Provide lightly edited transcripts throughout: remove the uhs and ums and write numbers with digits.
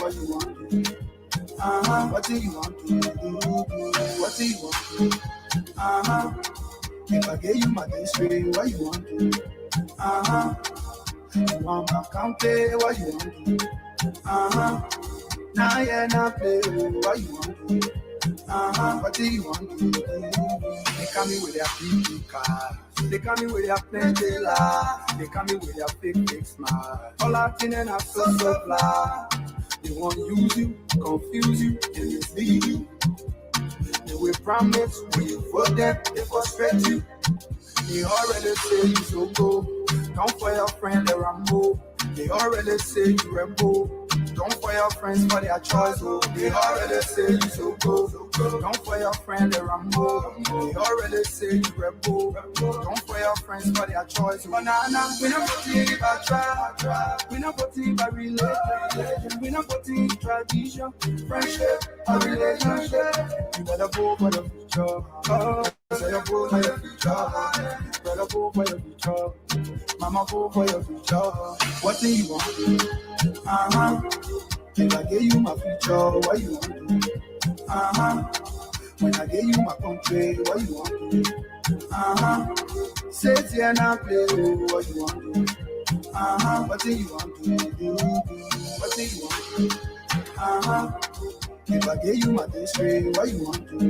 what you want to do? What do you want to do? What do you want to do? If I gave you my history, what you want to do? You want my country, what you want to do? Now yeah, now play, what you want to do? What do you want to do? They come in with their big car. They come in with their plenty laugh. They come in with their fake smile. All out in and out so fly. They want to use you, confuse you, and mislead you. They will promise when you vote them, they frustrate you. They already say you so go. Don't for your friend, they Rambo. They already say you Rambo. Don't for your friends for their choice. Oh. They already say you so go. Don't for your friend, they Rambo. They already say you Rambo. Don't for your friends for their choice. Banana, we not putting by try. We not putting by religion. We not putting tradition, friendship, a relationship. You better go for the future. Better go for your future. Better go for your future. Mama, go for your future. What do you want? If I gave you my future, what you want to do? When I gave you my country, what you want to do? Sit here and play, what you want to do? What do you want to do? What do you want to do? If I gave you my history, what you want to do?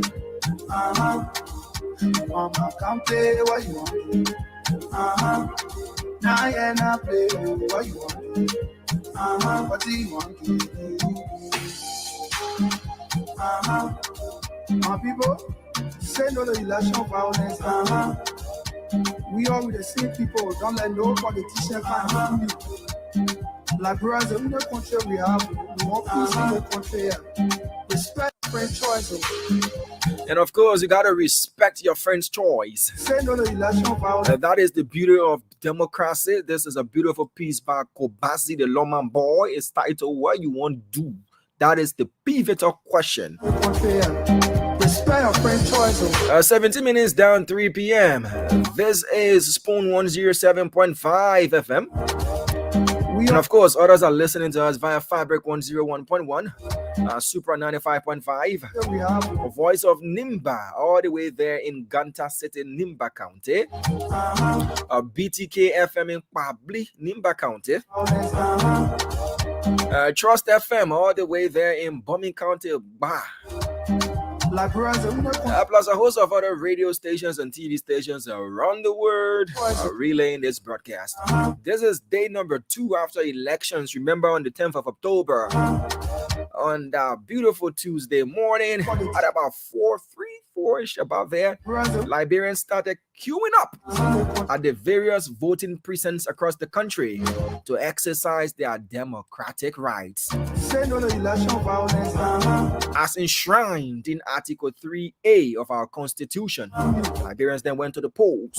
You want my country, what you want to do? Now yeah, now play, what you want to do? What do you want to do? My people, say no to election violence. We all with the same people. Don't let no politician find you. Like brothers, in the country we have, we want peace in the country. Respect friend choice. And of course, you gotta respect your friend's choice. Say no to election violence. And that is the beauty of democracy. This is a beautiful piece by Kobasi, the lawman boy. It's titled "What You Want to Do." That is the pivotal question. Respect your friend choice. 17 minutes down 3 p.m. This is Spoon 107.5 FM. And of course, others are listening to us via Fabric 101.1, Supra 95.5, a Voice of Nimba, all the way there in Ganta City, Nimba County, BTK FM in Pabli, Nimba County, Trust FM, all the way there in Bombing County, Bah. Plus a host of other radio stations and TV stations around the world are relaying this broadcast. This is day number 2 after elections. Remember, on the 10th of October, on that beautiful Tuesday morning, at about 4:ish, about there, Liberians started queuing up at the various voting precincts across the country to exercise their democratic rights. As enshrined in Article 3A of our Constitution, Liberians then went to the polls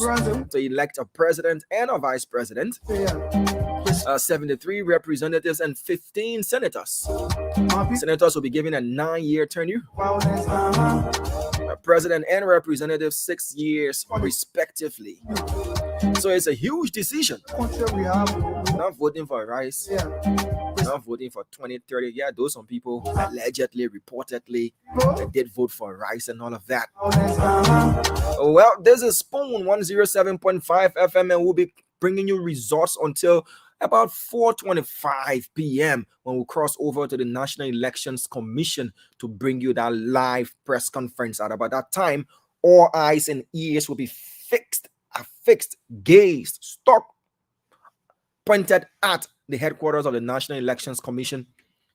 to elect a president and a vice president, 73 representatives and 15 senators. Senators will be given a 9-year tenure. President and representative 6 years respectively. So it's a huge decision. Not voting for rice, not voting for 2030. Yeah, those some people allegedly, reportedly, they did vote for rice and all of that. Well, this is Spoon 107.5 FM, and we'll be bringing you results until about 4:25 p.m. when we cross over to the National Elections Commission to bring you that live press conference. At about that time, all eyes and ears will be fixed, gazed, stock pointed at the headquarters of the National Elections Commission.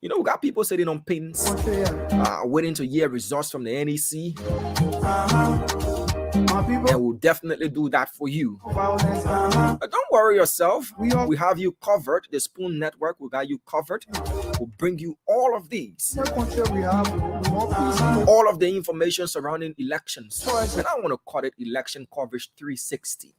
You know, we got people sitting on pins, waiting to hear results from the NEC. And we'll definitely do that for you. Don't worry yourself. We have you covered. The Spoon Network, we got you covered. We'll bring you all of these. All of the information surrounding elections. And I want to call it Election Coverage 360.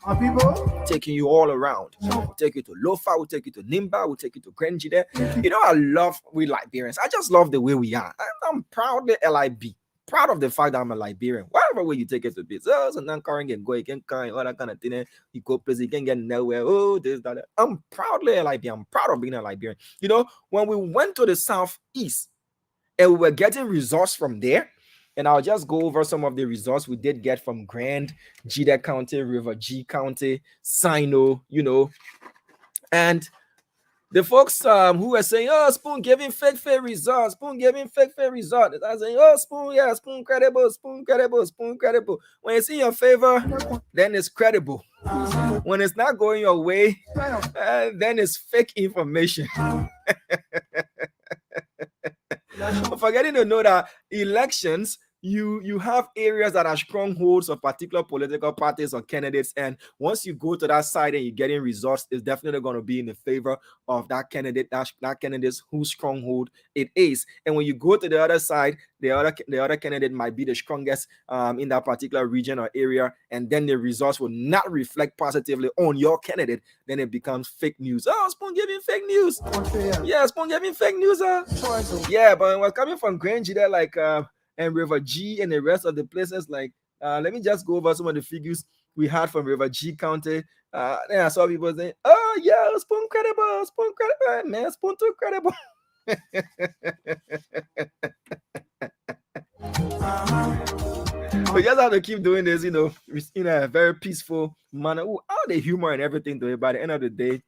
Taking you all around. We'll take you to Lofa, we'll take you to Nimba, we'll take you to Grenjide. You know, we Liberians. I just love the way we are. I'm proudly LIB. proud of the fact that I'm a Liberian. Whatever way you take it to be. So non-current can go, you can all that kind of thing. You go places, you can get nowhere. Oh, this, that. I'm proudly a Liberian. I'm proud of being a Liberian. You know, when we went to the southeast and we were getting results from there, and I'll just go over some of the results we did get from Grand, Jida County, River G County, Sino, you know, and the folks who were saying, oh, Spoon giving fake results, Spoon giving fake results. I was saying, oh, Spoon, yeah, Spoon credible, Spoon credible, Spoon credible. When it's in your favor, then it's credible. When it's not going your way, then it's fake information. Forgetting to know that elections, you have areas that are strongholds of particular political parties or candidates, and once you go to that side and you're getting results, it's definitely going to be in the favor of that candidate, that candidate whose stronghold it is. And when you go to the other side, the other candidate might be the strongest in that particular region or area, and then the results will not reflect positively on your candidate. Then it becomes fake news. Oh, Spoon giving fake news. Yeah, Spoon giving fake news. Yeah, but when coming from Grange there, like and River G and the rest of the places, like let me just go over some of the figures we had from River G County. Then I saw people saying, oh yeah, Spoon credible, man, Spoon too credible. We just have to keep doing this, you know, in a very peaceful manner. Ooh, all the humor and everything, though. By the end of the day,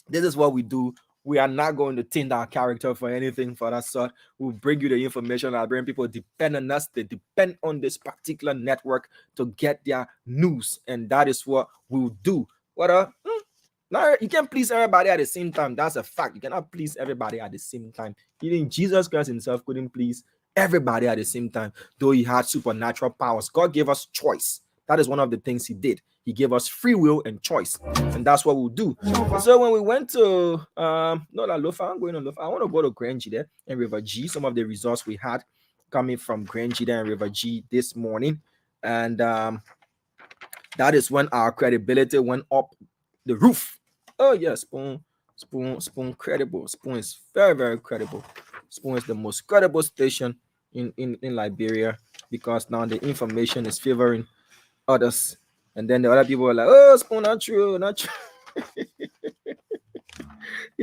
this is what we do. We are not going to tint our character for anything for that sort. We'll bring you the information. I'll bring people depend on us. They depend on this particular network to get their news, and that is what we'll do. Now you can't please everybody at the same time. That's a fact. You cannot please everybody at the same time. Even Jesus Christ himself couldn't please everybody at the same time, though he had supernatural powers. God gave us choice. That is one of the things he did. He gave us free will and choice, and that's what we'll do. So when we went to not Lofa, I'm going to Lofa. I want to go to Grange there and River G. Some of the results we had coming from Grange there and River G this morning, and that is when our credibility went up the roof. Oh yeah, Spoon credible. Spoon is very, very credible. Spoon is the most credible station in Liberia, because now the information is favoring others, and then the other people are like, oh, Spoon, not true. You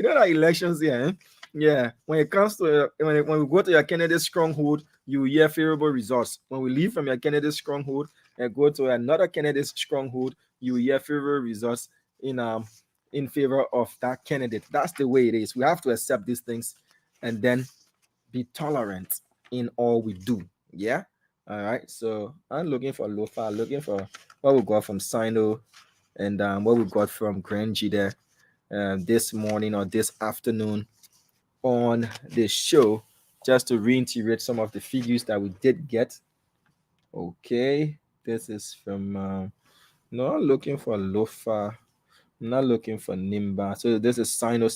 know that elections here, eh? Yeah, when it comes to when we go to your candidate stronghold, you hear favorable results. When we leave from your candidate stronghold and go to another candidate stronghold, you hear favorable results in favor of that candidate. That's the way it is. We have to accept these things and then be tolerant in all we do. Yeah. All right. So I'm looking for Lofa, looking for what we got from Sino and what we got from Grange there this morning or this afternoon on the show, just to reiterate some of the figures that we did get. Okay. This is from no, I'm looking for Lofa. I'm not looking for Nimba. So this is Sino.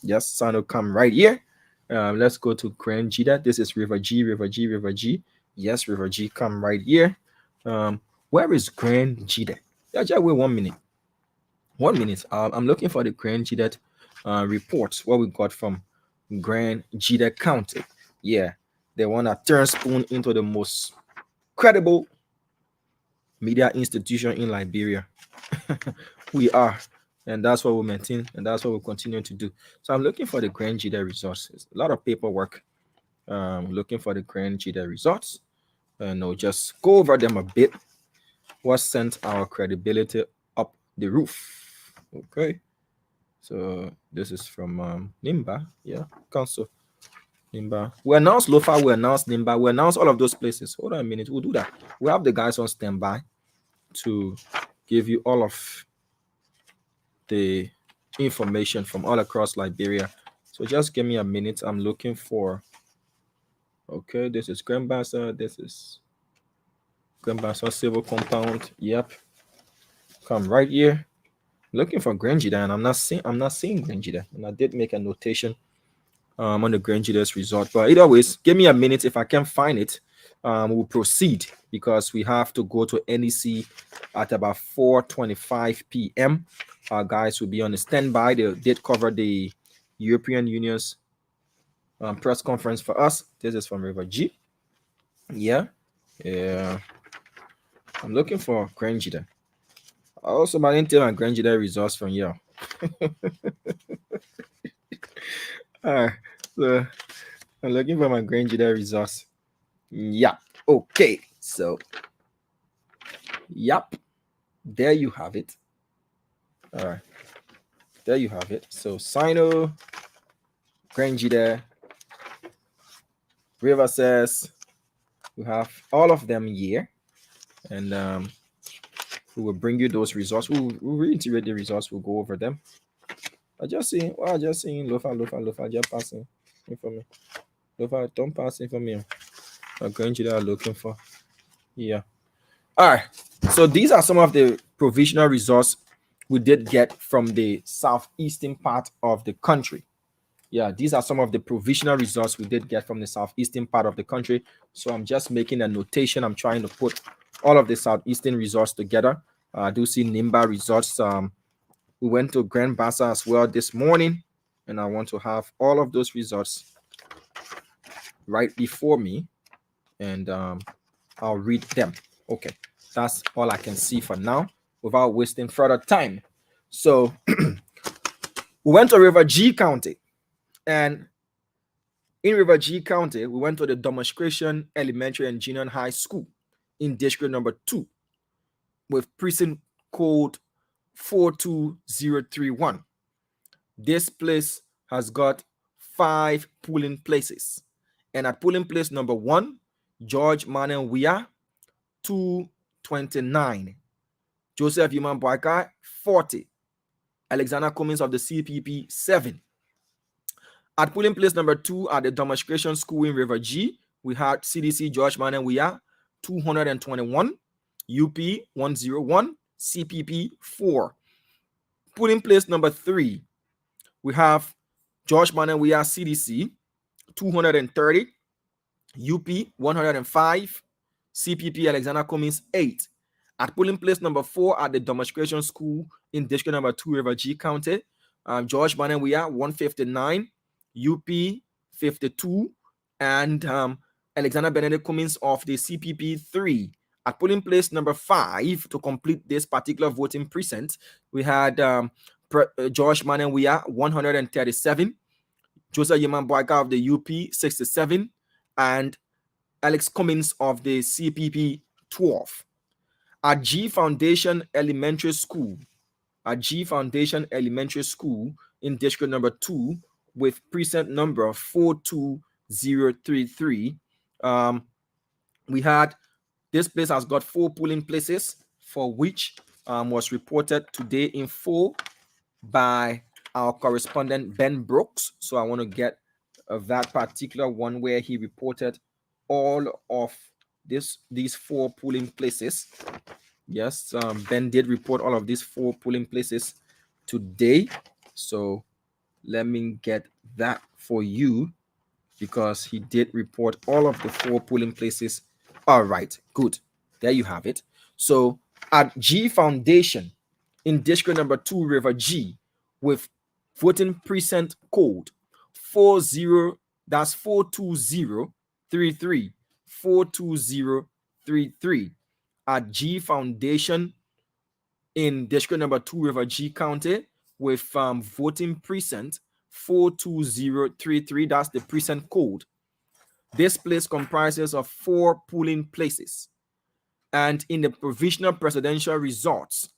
Yes, Sino come right here. Let's go to Grand Jida. This is River G. Yes, River G come right here. Where is Grand Jida? Yeah, just wait 1 minute. 1 minute. I'm looking for the Grand Jida reports. What we got from Grand Jida County. Yeah, they want to turn Spoon into the most credible media institution in Liberia. We are, and that's what we maintain, and that's what we continue to do. So I'm looking for the Grand Jida resources. A lot of paperwork. Looking for the Grand Jida results, and I'll just go over them a bit. What sent our credibility up the roof? Okay, so this is from Nimba. Yeah, Council Nimba. We announced Lofa. We announced Nimba. We announced all of those places. Hold on a minute. We'll do that. We have the guys on standby to give you all of the information from all across Liberia. So just give me a minute. I'm looking for. Okay, this is Grand Bassa. This is Grand Bassa Civil Compound. Yep. Come right here. Looking for Granjida, and I'm not seeing Granjida. And I did make a notation on the Granjida's result. But either ways, give me a minute. If I can find it, we'll proceed, because we have to go to NEC at about 4:25 p.m. Our guys will be on the standby. They did cover the European Union's press conference for us. This is from River G. Yeah. I'm looking for Grangida. Also, I didn't tell my Grangida results from here. Alright. So I'm looking for my Grangida results. Yeah. Okay. So, yep. There you have it. Alright. There you have it. So Sino, Grangida, River says we have all of them here. And we will bring you those results. We'll reiterate the results. We'll go over them. I just seeing Lofa, just passing in for me. Lofa, don't pass in for me. I'm going to that looking for. Yeah. All right. So these are some of the provisional results we did get from the southeastern part of the country. Yeah, these are some of the provisional results we did get from the southeastern part of the country. So I'm just making a notation. I'm trying to put all of the southeastern results together. I do see Nimba results. We went to Grand Bassa as well this morning, and I want to have all of those results right before me, and I'll read them. Okay, that's all I can see for now without wasting further time. So we went to River G County, and in River G County, we went to the Demonstration Elementary and Junior High School in district number 2 with precinct code 42031. This place has got 5 polling places. And at polling place number 1, George Manuel Weah, 229. Joseph Yuman Boyka, 40. Alexander Cummins of the CPP, 7. At polling place number 2 at the Demonstration School in River G, we had CDC George Manuel Weah, 221. UP, 101. CPP, 4. Polling place number 3, we have George Manuel Weah CDC, 230. UP, 105. CPP Alexander Cummins, 8. At polling place number 4 at the Demonstration School in district number 2, River G County, George Manuel Weah, 159. UP, 52. And Alexander Benedict Cummins of the CPP, 3. At polling place number 5, to complete this particular voting precinct, we had George Manuel Weah, 137. Joseph Yeman Boyka of the UP, 67. And Alex Cummins of the CPP, 12. At G Foundation Elementary School, in district number 2 with precinct number 42033, we had this place has got 4 polling places, for which was reported today in full by our correspondent Ben Brooks. So I want to get that particular one where he reported all of these 4 polling places. Yes, Ben did report all of these 4 polling places today. So let me get that for you, because he did report all of the 4 polling places. All right, good. There you have it. So at G Foundation in district number 2, River G, with voting precinct code 42033, 42033 at G Foundation in district number 2, River G County, with voting precinct 42033. That's the precinct code. This place comprises of 4 polling places. And in the provisional presidential results,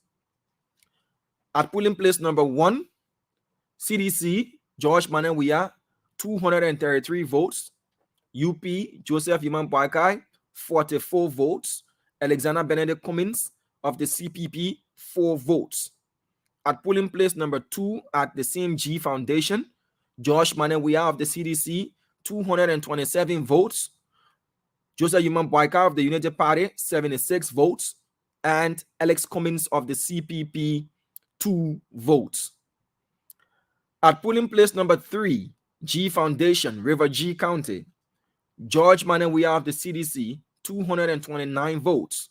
at polling place number 1, CDC George Manuel Weah, 233 votes. UP Joseph Yeman Boyka, 44 votes. Alexander Benedict Cummins of the CPP, 4 votes. At polling place number 2 at the same G Foundation, George Manuel Weah of the CDC, 227 votes. Joseph Yeman Boyka of the United Party, 76 votes. And Alex Cummins of the CPP, 2 votes. At polling place number 3, G Foundation, River G County, George Manuel Weah of the CDC, 229 votes.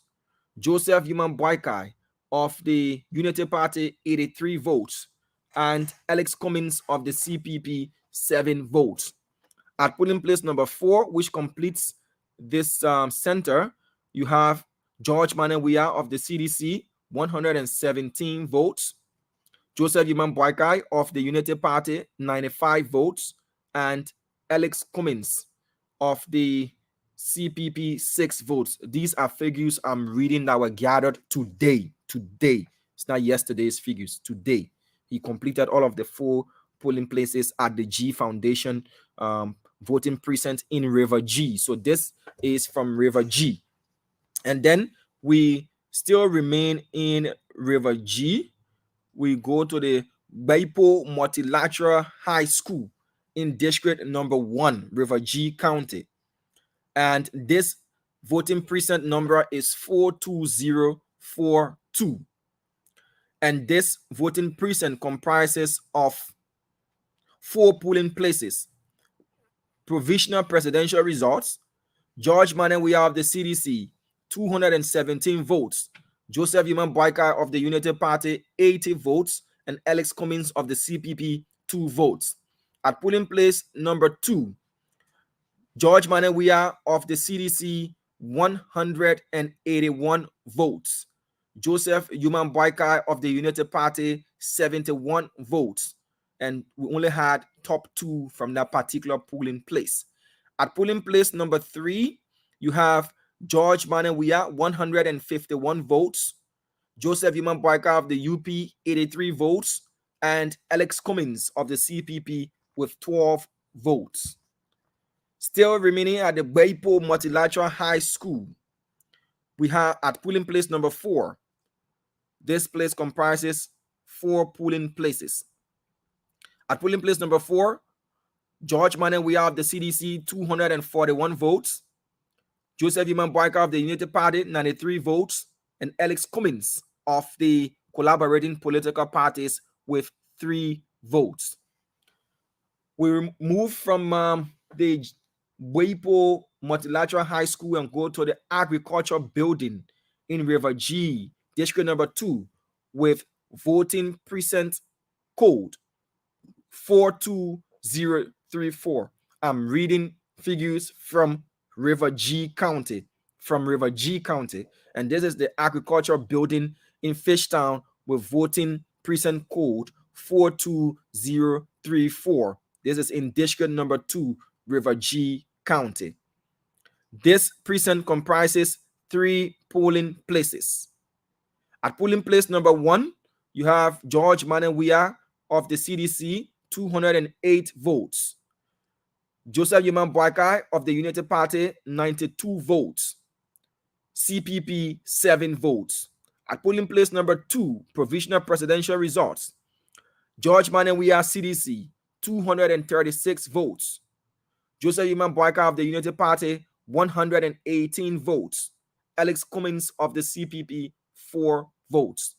Joseph Yeman Boyka of the Unity Party, 83 votes. And Alex Cummins of the CPP, 7 votes. At polling place number 4, which completes this center, you have George Manawia of the CDC, 117 votes. Joseph Iman Boakai of the United Party, 95 votes. And Alex Cummins of the CPP, 6 votes. These are figures I'm reading that were gathered today. Today. It's not yesterday's figures. Today. He completed all of the 4 polling places at the G Foundation voting precinct in River G. So this is from River G. And then we still remain in River G. We go to the Baipo Multilateral High School in District Number 1, River G County. And this voting precinct number is 42042. And this voting precinct comprises of 4 polling places. Provisional presidential results. George Manawia of the CDC, 217 votes. Joseph Iman Boakai of the United Party, 80 votes. And Alex Cummins of the CPP, 2 votes. At polling place number 2, George Manawia of the CDC, 181 votes. Joseph Iman Boakai of the United Party, 71 votes. And we only had top 2 from that particular polling place. At polling place number 3, you have George Manawia, 151 votes. Joseph Iman Boakai of the UP, 83 votes. And Alex Cummins of the CPP with 12 votes. Still remaining at the Baipo Multilateral High School, we have at polling place number 4. This place comprises 4 polling places. At polling place number 4, George Manawia of the CDC, 241 votes. Joseph Iman Boakai of the United Party, 93 votes. And Alex Cummins of the collaborating political parties with 3 votes. We move from the Baipo Multilateral High School and go to the Agriculture Building in River G, District Number 2, with voting precinct code 42034. I'm reading figures from River G County, and this is the Agriculture Building in Fishtown with voting precinct code 42034. This is in District Number 2, River G County. This precinct comprises 3 polling places. At polling place number 1, you have George Manawia of the CDC, 208 votes. Joseph Iman Boakai of the United Party, 92 votes. CPP, 7 votes. At polling place number 2, provisional presidential results. George Manawia, CDC, 236 votes. Joseph Iman Boakai of the United Party, 118 votes. Alex Cummins of the CPP, 4 votes.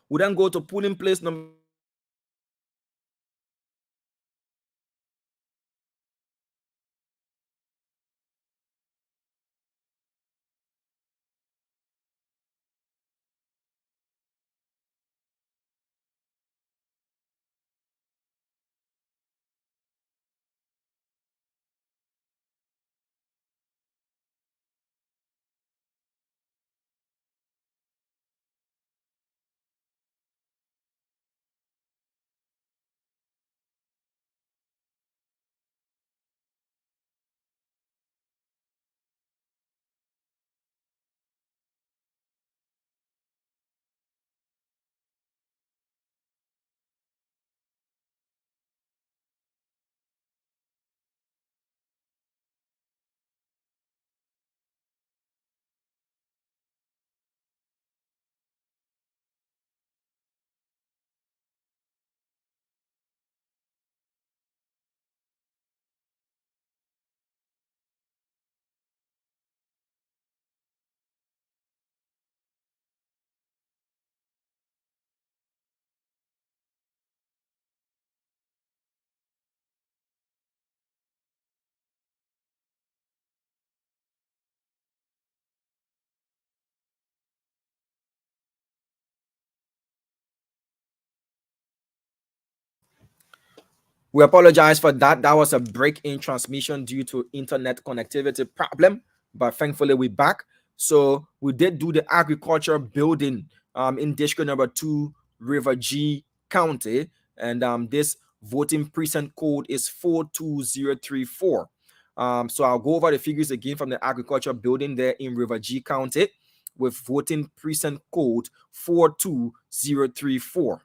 We then go to polling place number We apologize for that. That was a break in transmission due to internet connectivity problem, but thankfully we're back. So we did do the agriculture building in district number 2, River G County, and this voting precinct code is 42034. So I'll go over the figures again from the agriculture building there in River G County with voting precinct code 42034.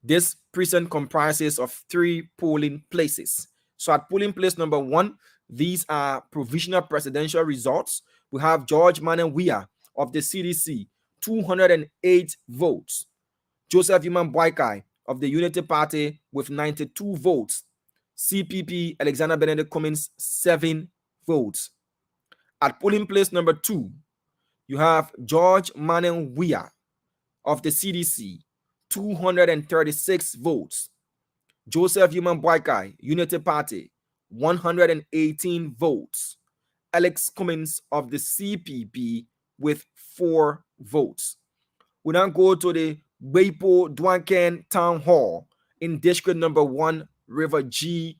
This precinct comprises of 3 polling places. So at polling place number 1, these are provisional presidential results. We have George Manenwia of the CDC, 208 votes. Joseph Human Boykai of the Unity Party with 92 votes. CPP Alexander Benedict Cummins, 7 votes. At polling place number 2, you have George Manenwia of the CDC, 236 votes. Joseph Human Boykai, Unity Party, 118 votes. Alex Cummins of the CPP with 4 votes. We now go to the Weipo Dwanken Town Hall in District number 1, River G.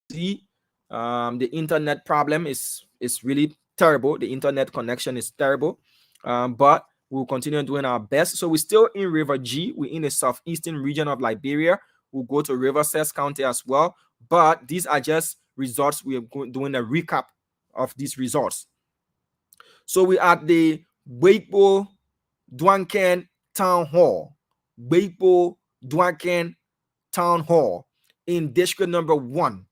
The internet problem is really terrible. The internet connection is terrible, but we'll continue doing our best. So we're still in River G. We're in the southeastern region of Liberia. We'll go to Riverside County as well, but these are just results. We are doing a recap of these results. So we're at the Weipo Dwanken Town Hall. Weipo Dwanken Town Hall in district number 1,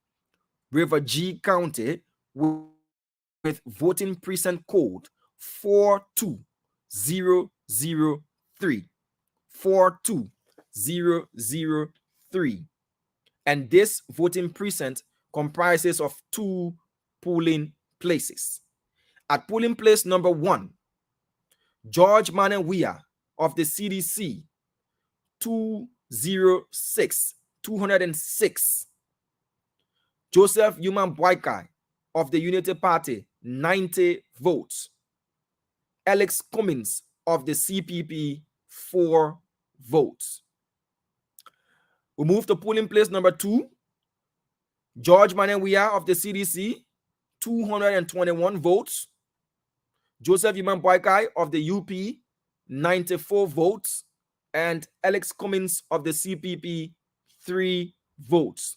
River G County, with voting precinct code 42003. 42003. And this voting precinct comprises of 2 polling places. At polling place number 1, George Manenwia of the CDC, 206. Joseph Human Boykai of the Unity Party, 90 votes. Alex Cummins of the CPP, 4 votes. We move to polling place number 2. George Manenwia of the CDC, 221 votes. Joseph Human Boykai of the UP, 94 votes. And Alex Cummins of the CPP, 3 votes.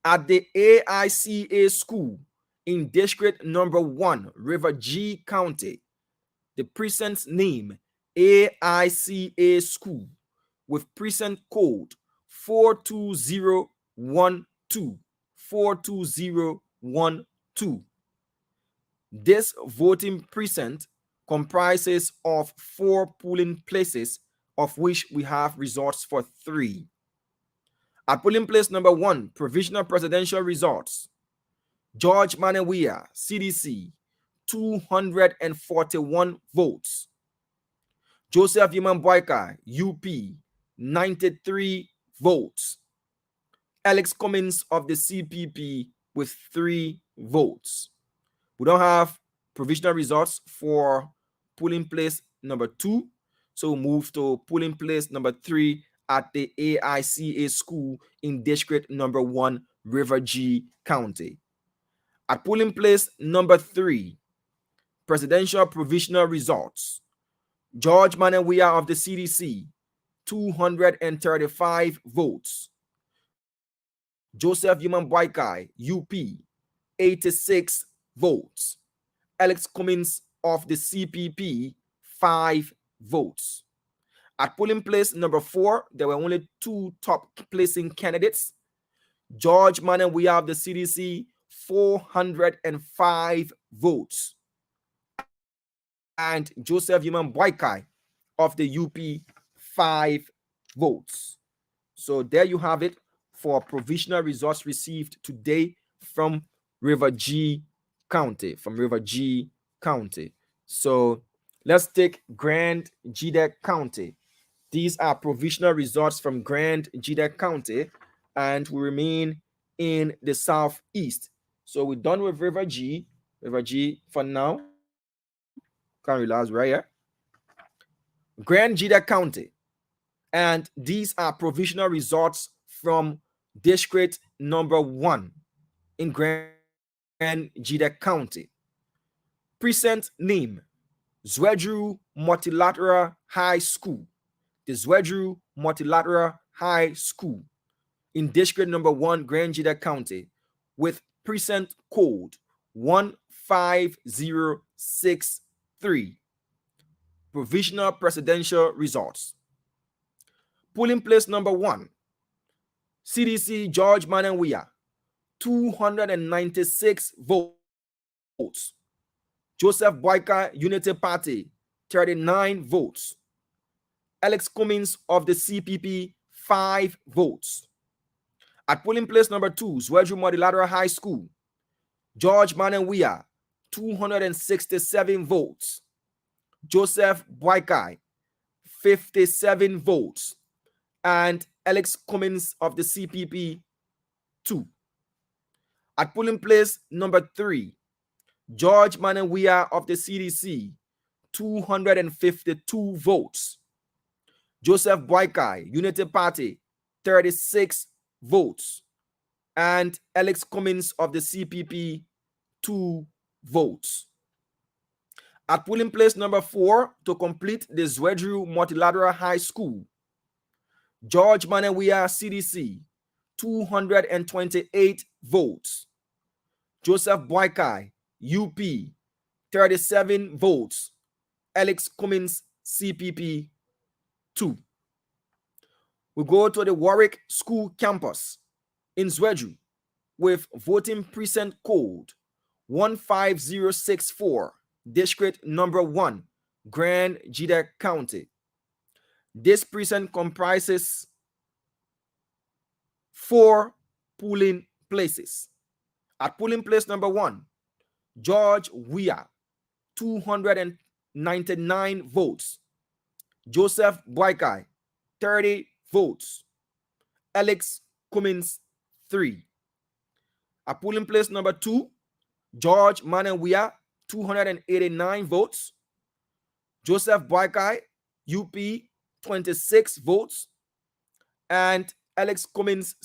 At the AICA school in district number 1, River G County, the precinct's name, AICA school, with precinct code 42012. 42012. This voting precinct comprises of 4 polling places, of which we have results for 3. At polling place number 1, provisional presidential results, George Manenwia, CDC, 241 votes. Joseph Human Boykai, UP, 93 votes. Alex Cummins of the CPP with 3 votes. We don't have provisional results for polling place number 2, so we'll move to polling place number 3 at the AICA school in district number 1, River G County. At polling place number 3, presidential provisional results. George Manawia of the CDC, 235 votes. Joseph Yuman Boykai, UP, 86 votes. Alex Cummins of the CPP, 5 votes. At polling place number 4, there were only 2 top placing candidates. George Manawia of the CDC, 405 votes. And Joseph Yuman Boykai of the UP, 5 votes. So there you have it for provisional results received today from River G County. So let's take Grand Gdec County. These are provisional results from Grand Gdec County, and we remain in the southeast. So we're done with River G for now. Can relax right here. Grand Gdec County. And these are provisional results from district number 1 in Grand Gdec County. Precinct name, Zwedru Multilateral High School. The Zwedru Multilateral High School in district number 1, Grand Gdec County, with precinct code 15063. Provisional presidential results. Polling place number 1, CDC George Manawia, 296 votes. Joseph Boyka, Unity Party, 39 votes. Alex Cummins of the CPP, 5 votes. At polling place number 2, Zwedru Multilateral High School, George Manawia, 267 votes. Joseph Boyka, 57 votes. And Alex Cummins of the CPP, 2. At polling place number 3, George Manawia of the CDC, 252 votes. Joseph Boyka, Unity Party, 36 votes. And Alex Cummins of the CPP, 2 votes. At polling place number 4, to complete the Zwedru Multilateral High School, George Manawia CDC, 228 votes. Joseph Boyka, UP, 37 votes. Alex Cummins, CPP, 2. We go to the Warwick School campus in Zwedru with voting precinct code 15064, district number 1, Grand Gdec County. This precinct comprises 4 polling places. At polling place number 1, George Weah, 299 votes. Joseph Boyka, 30 votes. Alex Cummins, 3. At polling place number 2, George Manawia, 289 votes. Joseph Boyka, UP, 26 votes. And Alex Cummins,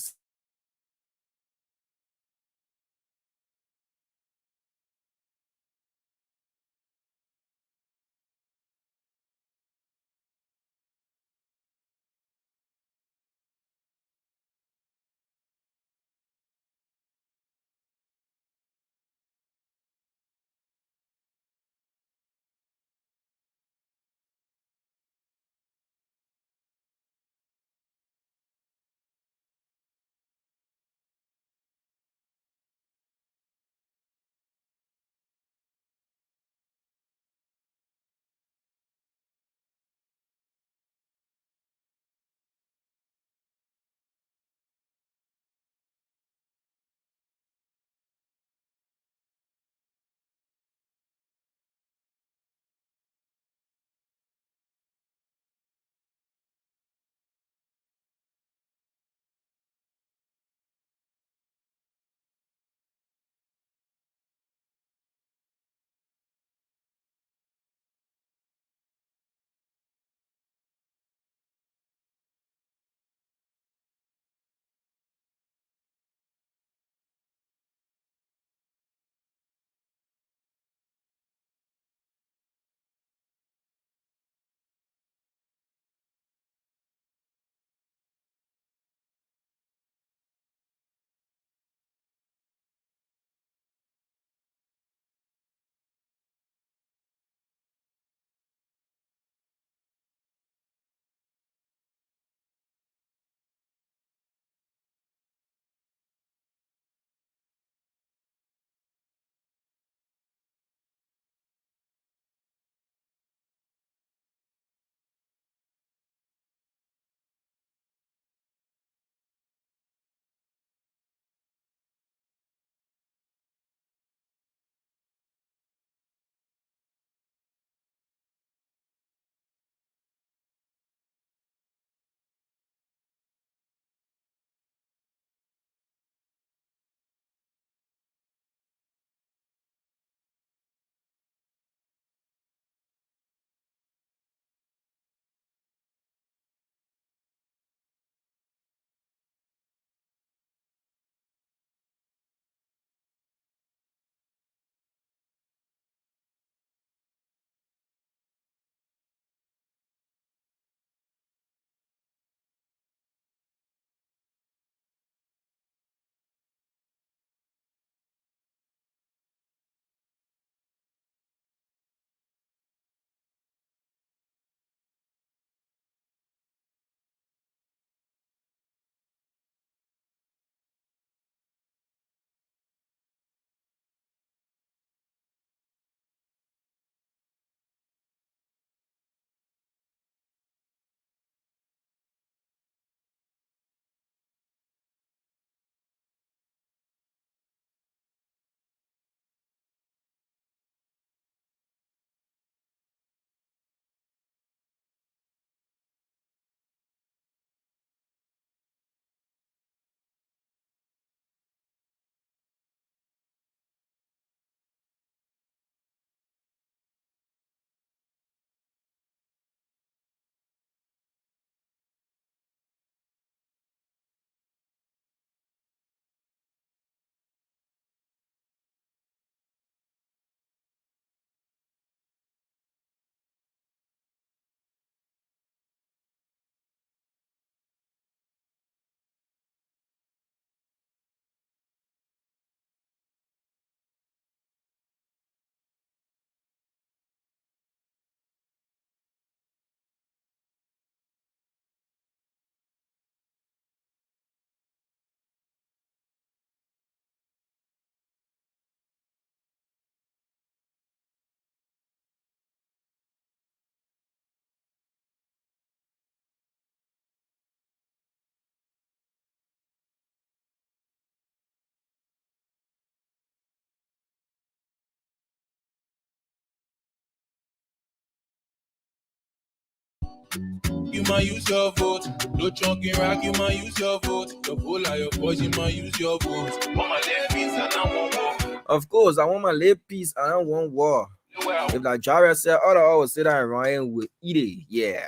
You might use your vote. No chunking rack, you might use your vote. Your pull out your boys, you might use your vote. Want my left piece and I want war. Of course, I want my left piece and I want war. If like Jara said, all I always say that Ryan will eat it. Yeah.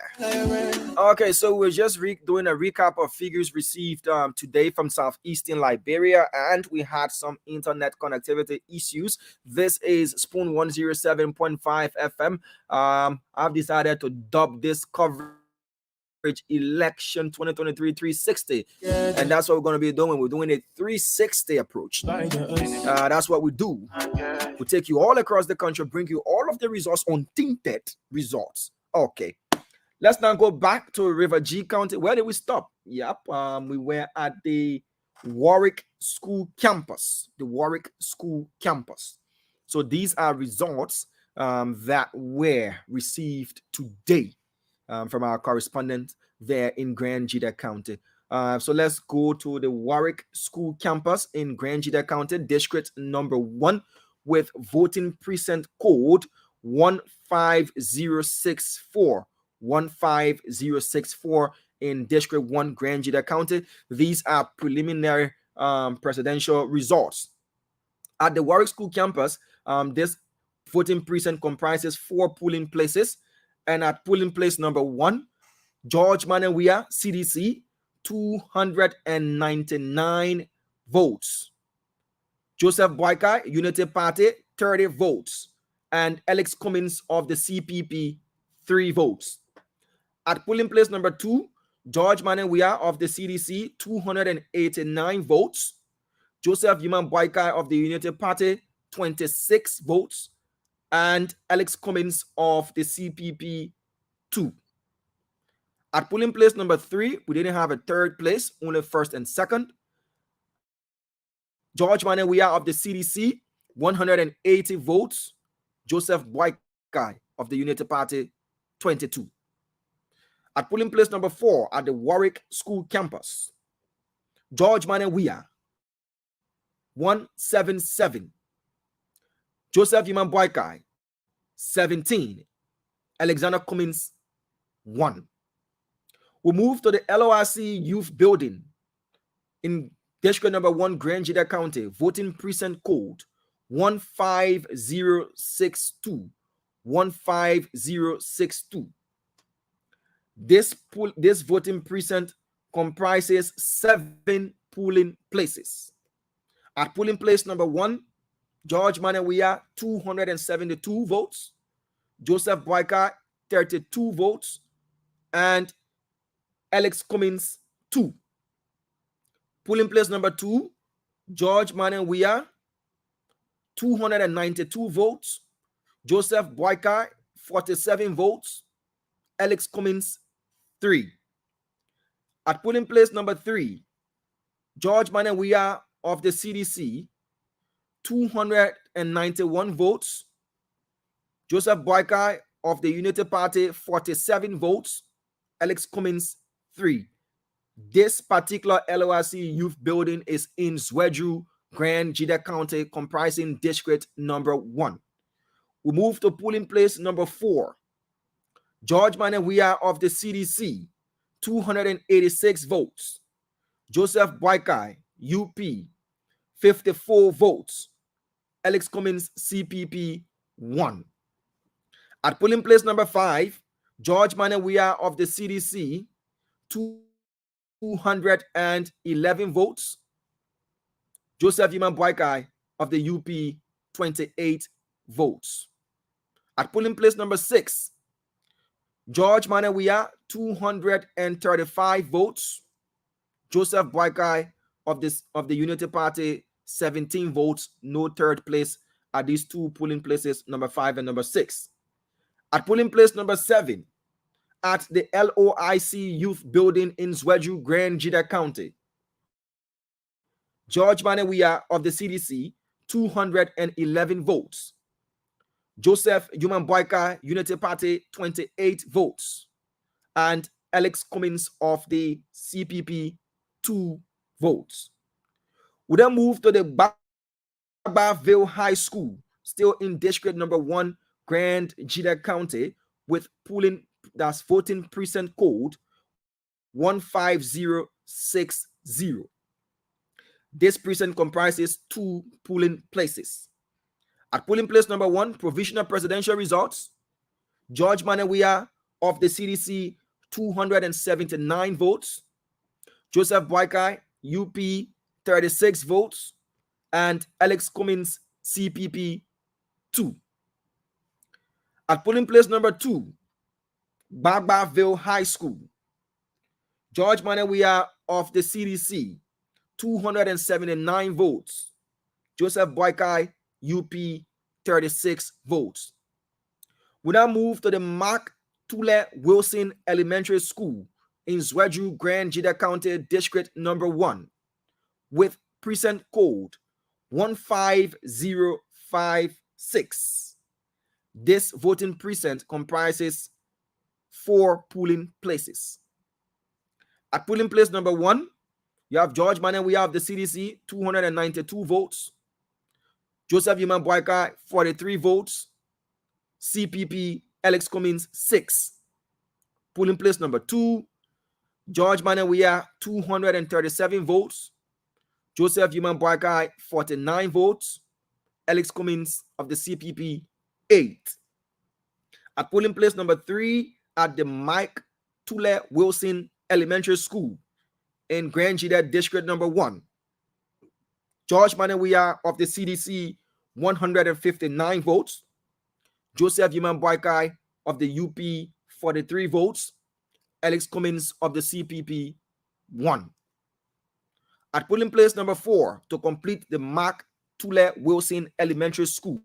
Okay, so we're just doing a recap of figures received today from southeastern Liberia, and we had some internet connectivity issues. This is Spoon 107.5 FM. I've decided to dub this coverage election 2023 360, and that's what we're going to be doing. We're doing a 360 approach. That's what we do. We take you all across the country, bring you all of the results, untainted results. Okay, let's now go back to River G County. Where did we stop? Yep, we were at the Warwick School campus. The Warwick School campus. So these are results that were received today from our correspondent there in Grand Jida County. So let's go to the Warwick School campus in Grand Jida County, district number 1, with voting precinct code 15064. 15064 in District 1, Grand Jida County. These are preliminary presidential results. At the Warwick School campus, this voting precinct comprises 4 polling places. And at polling place number 1, George Manawia, CDC, 299 votes. Joseph Boyka, Unity Party, 30 votes. And Alex Cummins of the CPP, 3 votes. At polling place number 2, George Manawia of the CDC, 289 votes. Joseph Yuman Boyka of the Unity Party, 26 votes. And Alex Cummins of the CPP, 2. At polling place number 3, we didn't have a third place, only first and second. George Manawia of the CDC, 180 votes. Joseph Boyka of the Unity Party, 22. At polling place number 4 at the Warwick School campus, George Manawia, 177. Joseph Yuman Boyka, 17. Alexander Cummins, 1. We move to the LORC Youth Building in District number 1, Grand Jida County, voting precinct code 15062. 15062. This voting precinct comprises 7 polling places. At polling place number 1, George Manawia, 272 votes. Joseph Boyka, 32 votes. And Alex Cummins, 2. Polling place number 2, George Manawia, 292 votes. Joseph Boyka, 47 votes. Alex Cummins, 3. At polling place number 3, George Manawia of the CDC, 291 votes. Joseph Boyka of the Unity Party, 47 votes. Alex Cummins, 3. This particular LORC Youth Building is in Zwedru, Grand Jida County, comprising district number 1. We move to polling place number 4. George Manawia of the CDC, 286 votes. Joseph Boyka, UP, 54 votes. Alex Cummins, CPP, 1. At polling place number 5, George Manawia of the CDC, 211 votes. Joseph Yuman Boyka of the UP, 28 votes. At polling place number 6, George Manawia, 235 votes. Joseph Boyka of the Unity Party, 17 votes. No third place at these 2 polling places, number 5 and number 6. At polling place number 7, at the LOIC Youth Building in Zwedru, Grand Jida County, George Manawia of the CDC, 211 votes. Joseph Yuman Boyka, Unity Party, 28 votes. And Alex Cummins of the CPP, 2 votes. We then move to the Barbaville High School, still in District number 1, Grand Jida County, with polling That's voting precinct code 15060. This precinct comprises 2 polling places. At polling place number 1, provisional presidential results. George Manawia of the CDC, 279 votes. Joseph Boakai, UP, 36 votes. And Alex Cummins, CPP, 2. At polling place number 2, Barbaville High School. George Manawia of the CDC, 279 votes. Joseph Boakai, UP, 36 votes. We now move to the Mark Tule Wilson Elementary School in Zwedru, Grand Jida County, District number 1, with precinct code 15056. This voting precinct comprises 4 polling places. At polling place number 1, you have George Manawia of the CDC, 292 votes. Joseph Yuman Boakai, 43 votes. CPP, Alex Cummins, 6. Polling place number 2, George Manawia, 237 votes. Joseph Yuman Boakai, 49 votes. Alex Cummins of the CPP, 8. At polling place number 3, at the Mike Tule Wilson Elementary School in Grand Jida District number 1, George Manawia of the CDC, 159 votes. Joseph Yuman Boakai of the UP, 43 votes. Alex Cummins of the CPP, 1. At polling place number 4, to complete the Mark Tule Wilson Elementary School,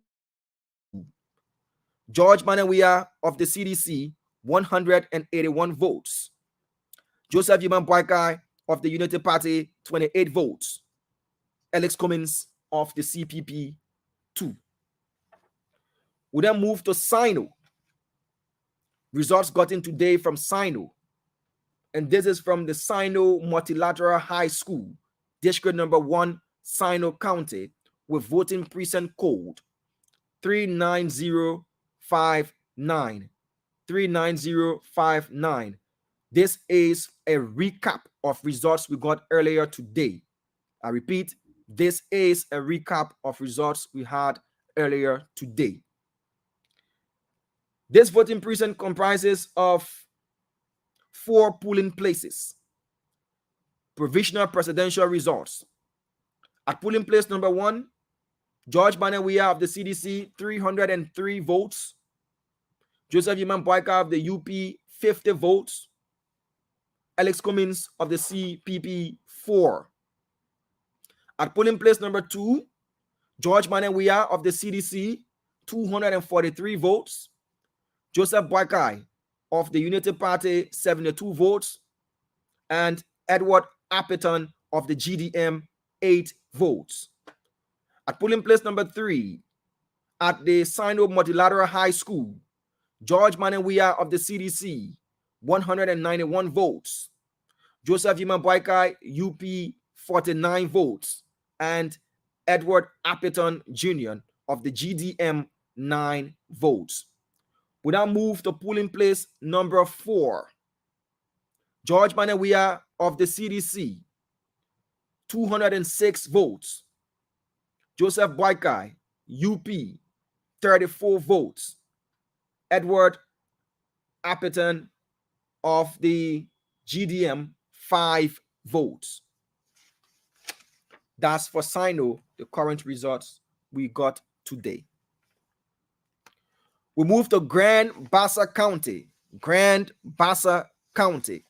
George Manawia of the CDC, 181 votes. Joseph Yuman Boakai of the Unity Party, 28 votes. Alex Cummins of the CPP, 2. We then move to Sino. Results gotten today from Sino. And this is from the Sino Multilateral High School, District number 1, Sino County, with voting precinct code 39059. 39059. This is a recap of results we got earlier today. I repeat, this is a recap of results we had earlier today. This voting precinct comprises of 4 polling places. Provisional presidential results. At polling place number 1, George Manawia of the CDC, 303 votes. Joseph Yuman Boakai of the UP, 50 votes. Alex Cummins of the CPP, 4. At polling place number 2, George Manawia of the CDC, 243 votes. Joseph Boakai of the Unity Party, 72 votes. And Edward Appeton of the GDM, 8 votes. At polling place number 3, at the Sino Multilateral High School, George Manawia of the CDC, 191 votes. Joseph Yuman Boakai, UP, 49 votes. And Edward Appeton Jr. of the GDM, 9 votes. We now move to polling place number 4. George Manawia of the CDC, 206 votes. Joseph Boakai, UP, 34 votes. Edward Appeton of the GDM, 5 votes. That's for Sino, the current results we got today. We move to Grand Bassa County. Grand Bassa County.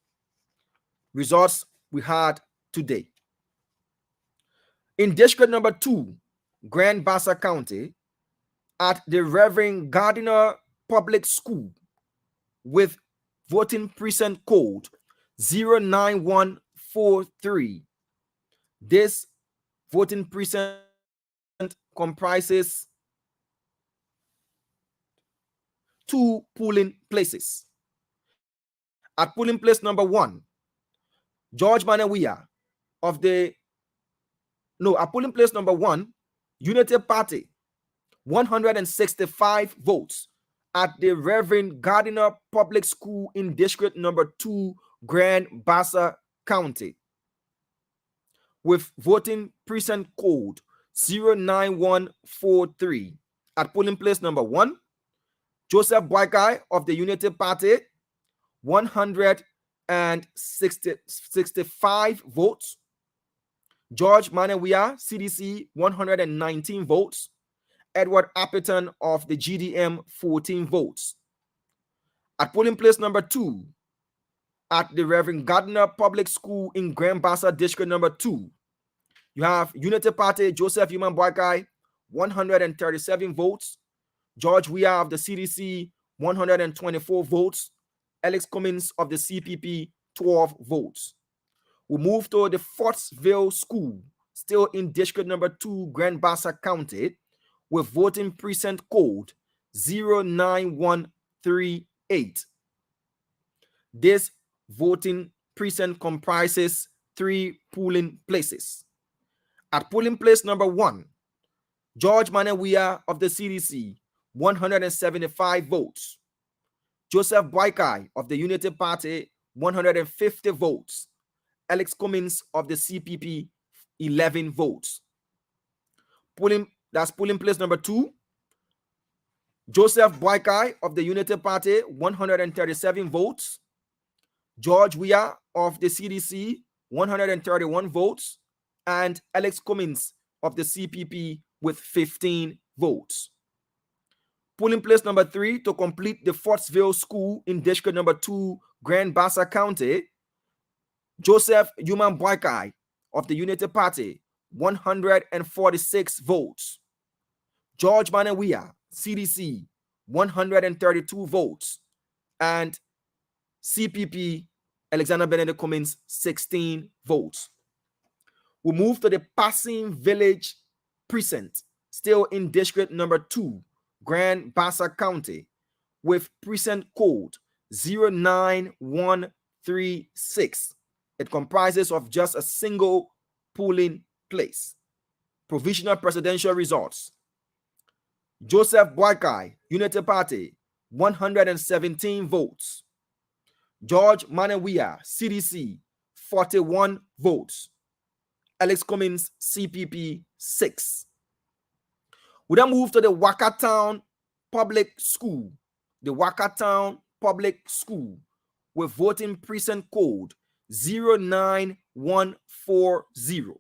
Results we had today. In District number 2, Grand Bassa County, at the Reverend Gardiner Public School, with voting precinct code 09143. This voting precinct comprises 2 polling places. At polling place number 1, George Manawia of the at polling place number 1, Unity Party, 165 votes. at the Reverend Gardiner Public School in District Number 2, Grand Bassa County, with voting precinct code 09143. At polling place number 1, Joseph Boykai of the Unity Party, 165 votes. George Manewia, CDC, 119 votes. Edward Appleton of the GDM, 14 votes. At polling place number 2, at the Reverend Gardner Public School in Grand Bassa District Number 2, you have Unity Party, Joseph Human Boykai, 137 votes. George Weah of the CDC, 124 votes. Alex Cummins of the CPP, 12 votes. We move to the Fortsville School, still in District Number 2, Grand Bassa County, with voting precinct code 09138. This voting precinct comprises 3 polling places. At polling place number 1, George Manewia of the CDC, 175 votes. Joseph Boykai of the Unity Party, 150 votes. Alex Cummins of the CPP, 11 votes. Polling place number 2. Joseph Boykai of the Unity Party, 137 votes. George Weah of the CDC, 131 votes. And Alex Cummins of the CPP with 15 votes. Polling place number 3 to complete the Fortsville School in District Number 2, Grand Bassa County, Joseph Human Boykai of the Unity Party, 146 votes. George Manewia, CDC, 132 votes. And CPP, Alexander Benedict Cummins, 16 votes. We move to the Passing Village Precinct, still in District Number 2, Grand Bassa County, with precinct code 09136. It comprises of just a single polling place. Provisional presidential results. Joseph Boykai, Unity Party, 117 votes. George Manewia, CDC, 41 votes. Alex Cummins, CPP, 6. We then move to the Wakatown Public School. The Wakatown Public School with voting precinct code 09140.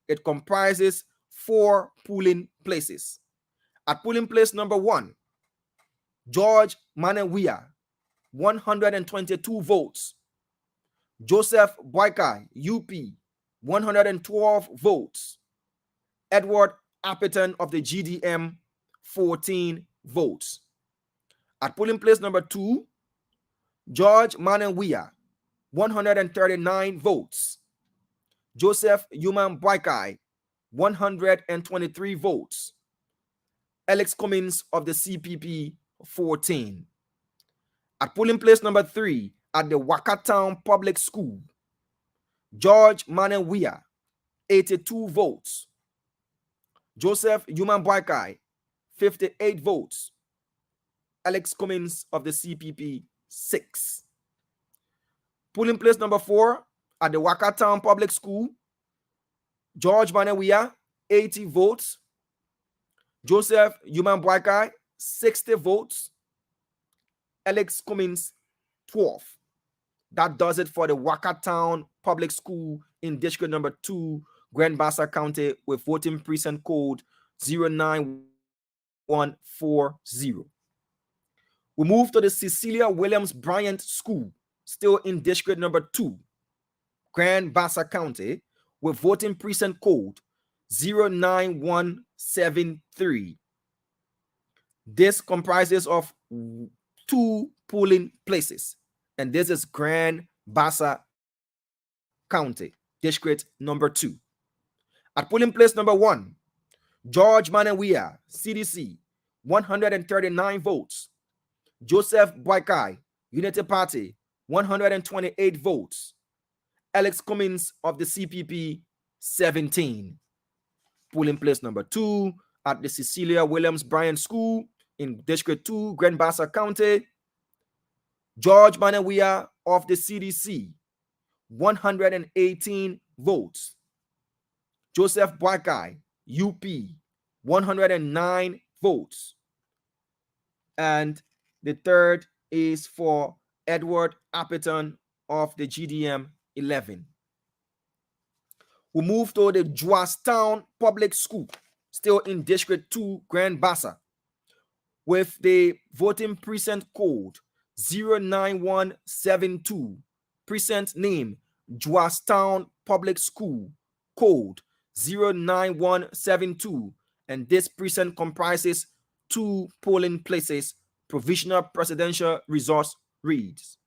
It comprises 4 polling places. At polling place number 1, George Manewia, 122 votes. Joseph Boykai, UP, 112 votes. Edward Appleton of the GDM, 14 votes. At polling place number 2, George Manewia, 139 votes. Joseph Human Boykai, 123 votes. Alex Cummins of the CPP, 14. At polling place number 3 at the Wakatown Public School, George Manewia, 82 votes. Joseph Human Boykai, 58 votes. Alex Cummins of the CPP, 6. Polling place number 4 at the Wakatown Public School, George Manewia, 80 votes. Joseph Human Boykai, 60 votes. Alex Cummins, 12. That does it for the Wakatown Public School in District Number 2, Grand Bassa County, with voting precinct code 09140. We move to the Cecilia Williams Bryant School, still in District Number 2, Grand Bassa County, with voting precinct code 09173. This comprises of 2 polling places, and this is Grand Bassa County, District Number 2. At polling place number 1, George Manewia, CDC, 139 votes. Joseph Boykai, Unity Party, 128 votes. Alex Cummins of the CPP, 17. Polling place number 2 at the Cecilia Williams Bryant School, in District 2, Grand Bassa County. George Manawia of the CDC, 118 votes. Joseph Boakai, UP, 109 votes. And the third is for Edward Appleton of the GDM, 11. We move to the Joastown Public School, still in District 2, Grand Bassa, with the voting precinct code 09172, precinct name Joastown Public School, code 09172, and this precinct comprises 2 polling places. Provisional presidential resource reads: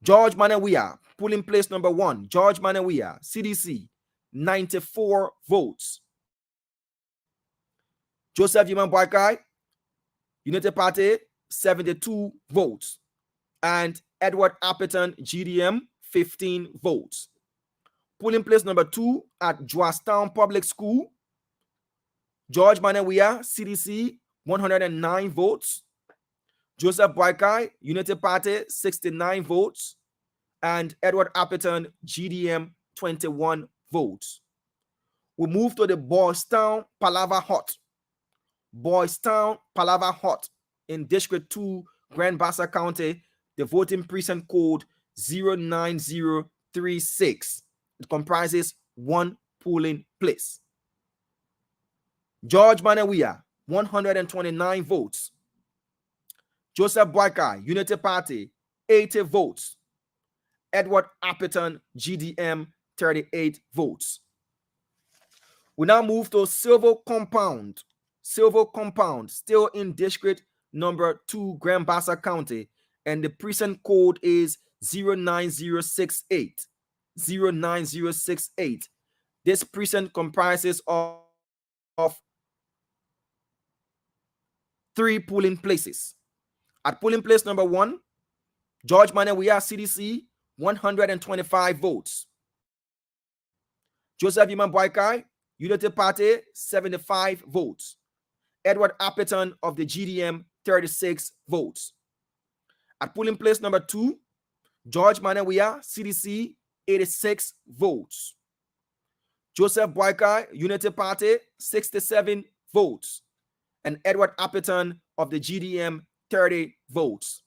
George Manawia, polling place number 1, George Manawia, CDC, 94 votes. Joseph Yuman Boakai, United Party, 72 votes. And Edward Appleton, GDM, 15 votes. Polling place number 2 at Joastown Public School, George Manawia, CDC, 109 votes. Joseph Boakai, United Party, 69 votes. And Edward Appleton, GDM, 21 votes. We move to the Boys Town Palava Hut. Boys Town Palava Hut in District 2, Grand Bassa County, the voting precinct code 09036. It comprises 1 polling place. George Manawia, 129 votes. Joseph Boakai, Unity Party, 80 votes. Edward Appleton, GDM, 38 votes. We now move to Silver Compound. Silver Compound, still in District number 2, Grand Bassa County, and the precinct code is 09068. 09068. This precinct comprises of 3 polling places. At polling place number 1, George Manawia, CDC, 125 votes. Joseph Yuman Boakai, Unity Party, 75 votes. Edward Appleton of the GDM, 36 votes. At polling place number 2, George Manawia, CDC, 86 votes. Joseph Boakai, Unity Party, 67 votes. And Edward Appleton of the GDM, 30 votes.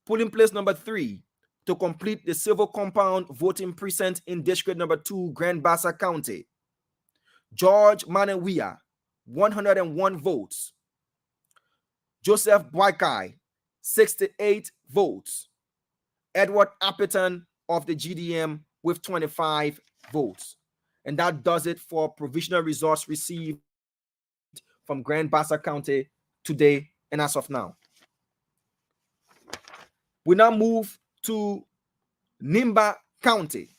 Polling place number 3, to complete the Silver Compound voting precinct in District number 2, Grand Bassa County. George Manawia, 101 votes. Joseph Boakai, 68 votes. Edward Appleton of the GDM with 25 votes. And that does it for provisional results received from Grand Bassa County today and as of now. We now move to Nimba County.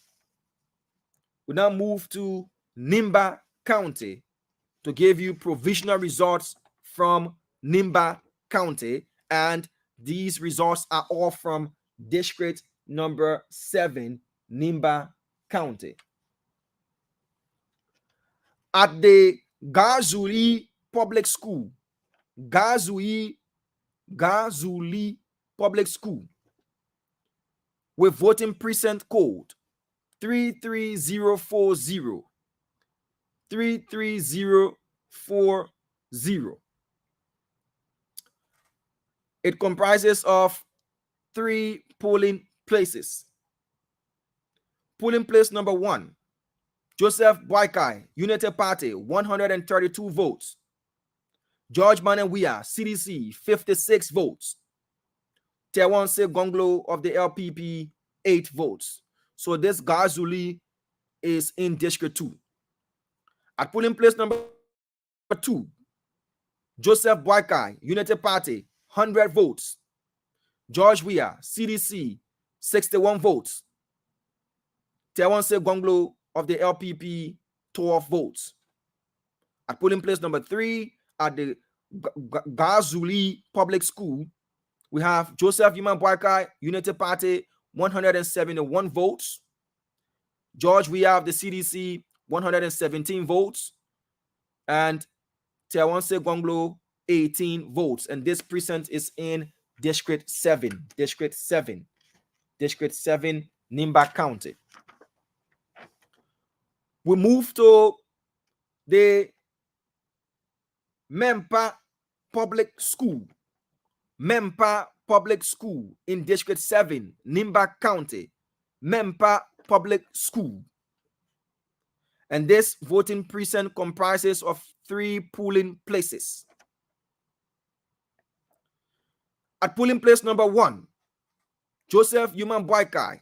To give you provisional results from Nimba County, and these results are all from District number 7, Nimba County. At the Gazuli Public School, Gazuli Public School, with voting precinct code 33040. 33040. It comprises of 3 polling places. Polling place number 1, Joseph Boakai, Unity Party, 132 votes. George Manawia, CDC, 56 votes. Tewanse Gonglo of the LPP, 8 votes. So this Gazuli is in District 2. At polling place number 2, Joseph Boakai, Unity Party, 100 votes. George Weah, CDC, 61 votes. Tewanse Gonglo of the LPP, 12 votes. At polling place number 3, at the Gazuli Public School, we have Joseph Yuman Boakai, Unity Party, 171 votes. George Weah of the CDC, 117 votes. And Tewanse Gonglo 18 votes. And this precinct is in District 7. District 7. District 7, Nimba County. We move to the Mempa Public School. Mempa Public School in District 7, Nimba County. Mempa Public School. And this voting precinct comprises of 3 polling places. At polling place number 1, Joseph Human Boykai,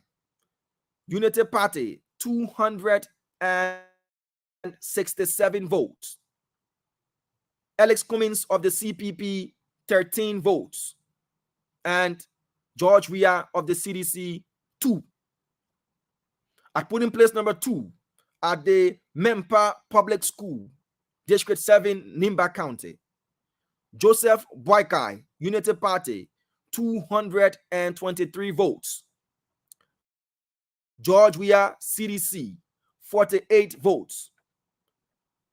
Unity Party, 267 votes. Alex Cummins of the CPP, 13 votes. And George Weah of the CDC, 2. At polling place number 2, at the Mempa Public School, District 7, Nimba County, Joseph Boykai, Unity Party, 223 votes. George Weah, CDC, 48 votes.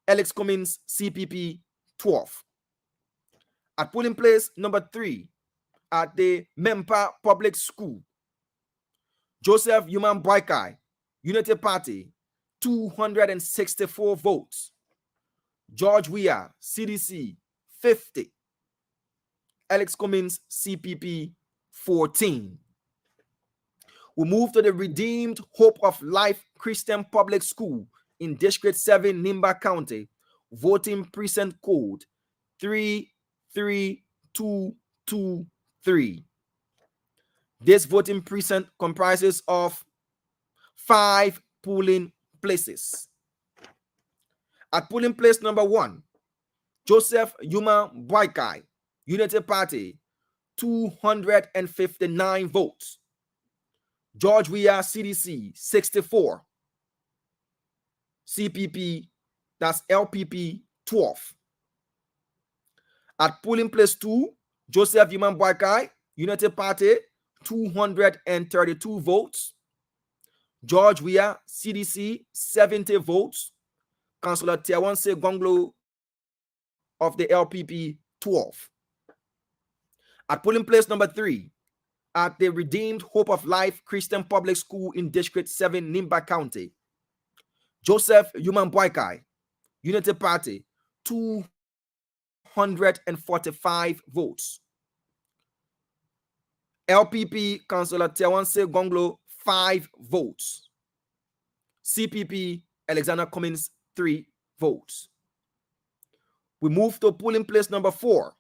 Alex Cummins, CPP, 12. At polling place number 3, at the Mempa Public School, Joseph Human Boykai, Unity Party, 264 votes. George Weah, CDC, 50. Alex Cummins, CPP, 14. We move to the Redeemed Hope of Life Christian Public School in District 7, Nimba County, voting precinct code 33223. This voting precinct comprises of 5 polling places. At polling place number 1, Joseph Human Boykai, Unity Party, 259 votes. George Weah, CDC, 64. CPP, that's LPP, 12. At polling place 2, Joseph Human Boykai, Unity Party, 232 votes. George Weah, CDC, 70 votes. Councillor Tiawanse Gonglo of the LPP, 12. At polling place number 3, at the Redeemed Hope of Life Christian Public School in District 7, Nimba County, Joseph Human Boykai, Unity Party, 245 votes. LPP Councillor Tiawanse Gonglo, 5 votes. CPP Alexander Cummins, 3 votes. We move to polling place number 4.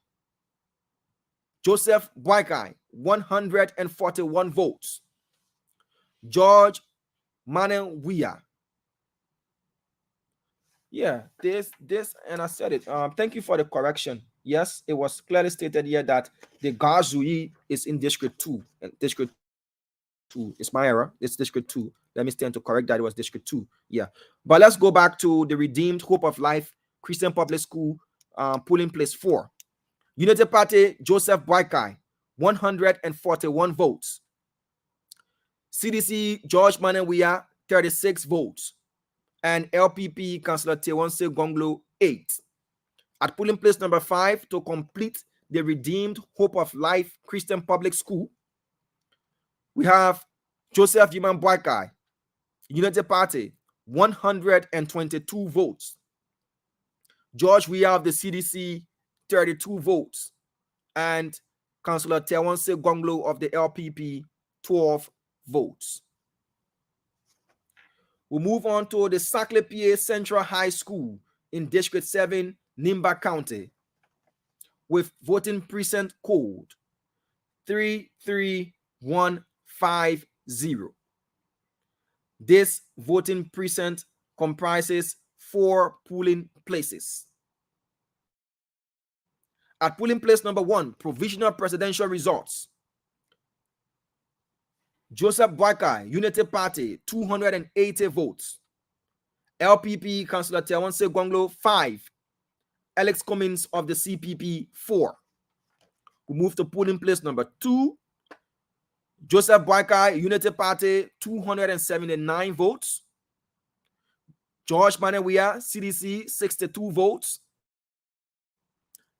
Joseph Boykai, 141 votes. George Manuel Weah. Yeah, this, and I said it. Thank you for the correction. Yes, it was clearly stated here that the Gazui is in District 2. And District 2. It's my error. It's District 2. Let me stand to correct that. It was District 2. Yeah. But let's go back to the Redeemed Hope of Life Christian Public School, polling place 4. Unity Party, Joseph Boykai, 141 votes. CDC, George Manuel Weah, 36 votes. And LPP, Councillor Tiawanse Gonglo, 8. At polling place number 5, to complete the Redeemed Hope of Life Christian Public School, we have Joseph Human Boykai, Unity Party, 122 votes. George Weah of the CDC, 32 votes. And Councillor Tiawanse Gonglo of the LPP, 12 votes. We move on to the Saclay PA Central High School in District 7, Nimba County, with voting precinct code 33150. This voting precinct comprises 4 polling places. At polling place number 1, provisional presidential results. Joseph Boykai, Unity Party, 280 votes. LPP Councillor Tiawanse Gonglo, 5. Alex Cummins of the CPP, 4. We move to polling place number 2. Joseph Boykai, Unity Party, 279 votes. George Manuel Weah, CDC, 62 votes.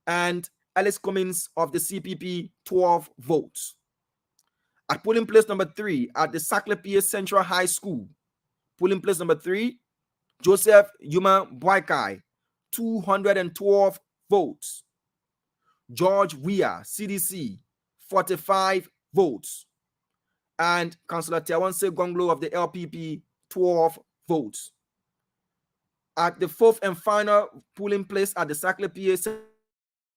And Alex Cummins of the CPP, 12 votes. At polling place number 3 at the Saclay Central High School, polling place number 3, Joseph Yuma Boykai, 212 votes. George Weah, CDC, 45 votes. And Councillor Tiawanse Gonglo of the LPP, 12 votes. At the 4th and final polling place at the Saclay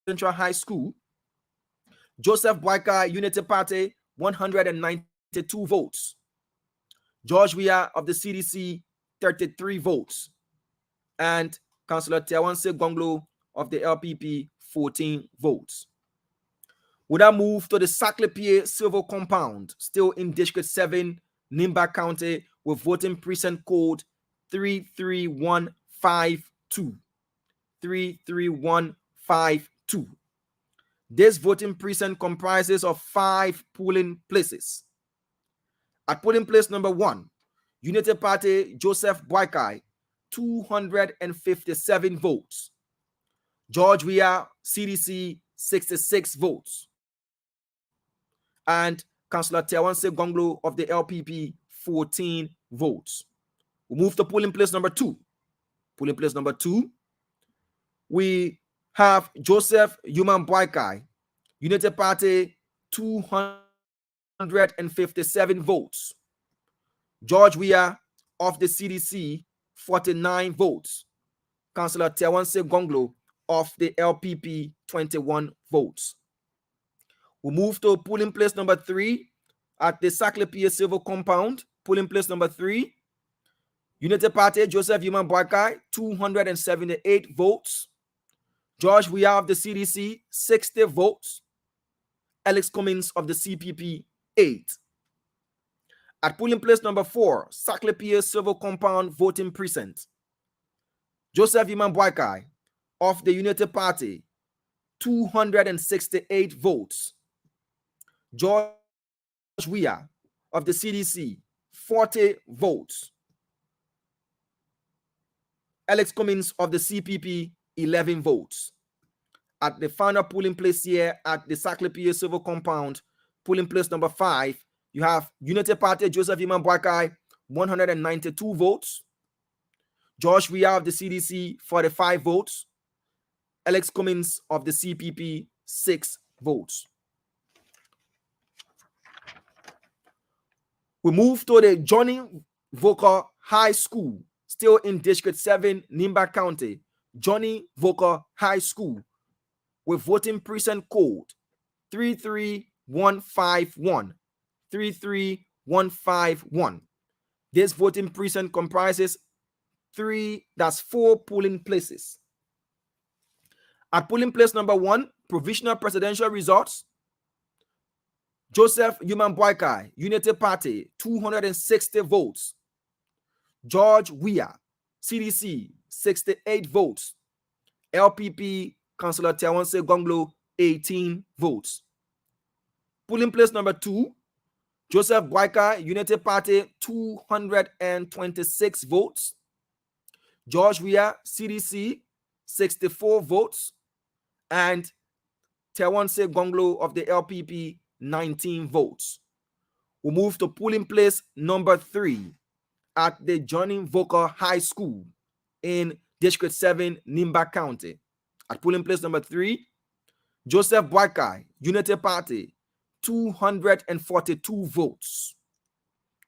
Central High School, Joseph Boykai, Unity Party, 192 votes. George Weah of the CDC, 33 votes. And Councillor Tiawanse Gonglo of the LPP, 14 votes. We now move to the Saclay Civil Compound, still in District 7, Nimba County, with voting precinct code 33152. 33152. This voting precinct comprises of 5 polling places. At polling place number 1, Unity Party Joseph Boykai, 257 votes. George Weah, CDC, 66 votes. And Councillor Tiawanse Gonglo of the LPP, 14 votes. We move to polling place number 2. Polling place number 2, we have Joseph Yuman Boykai, Unity Party, 257 votes. George Weah of the CDC, 49 votes. Councillor Tiawanse Gonglo of the LPP, 21 votes. We move to polling place number 3 at the Saclay Civil Compound. Polling place number 3, Unity Party Joseph Yuman Boykai, 278 votes. George Weah of the CDC, 60 votes. Alex Cummins of the CPP, 8. At polling place number 4, Saclay Civil Compound voting precinct, Joseph Yuman Boykai of the Unity Party, 268 votes. George Weah of the CDC, 40 votes. Alex Cummins of the CPP, 11 votes. At the final polling place here at the Saclay Civil Compound, polling place number 5, you have Unity Party Joseph Yuman Boykai, 192 votes. George Weah of the CDC, 45 votes. Alex Cummins of the CPP, 6 votes. We move to the Johnny Voka High School, still in District 7, Nimba County. Johnny Voka High School, with voting precinct code 33151. 33151. This voting precinct comprises 4 polling places. At polling place number 1, provisional presidential results, Joseph Yuman Boykai, Unity Party, 260 votes. George Weah, CDC, 68 votes. LPP, Councillor Tiawanse Gonglo, 18 votes. Polling place number 2, Joseph Boykai, Unity Party, 226 votes. George Weah, CDC, 64 votes. And Tiawanse Gonglo of the LPP, 19 votes. We move to polling place number 3 at the Johnny Voka High School in District 7, Nimba County. At polling place number 3, Joseph Boykai, Unity Party, 242 votes.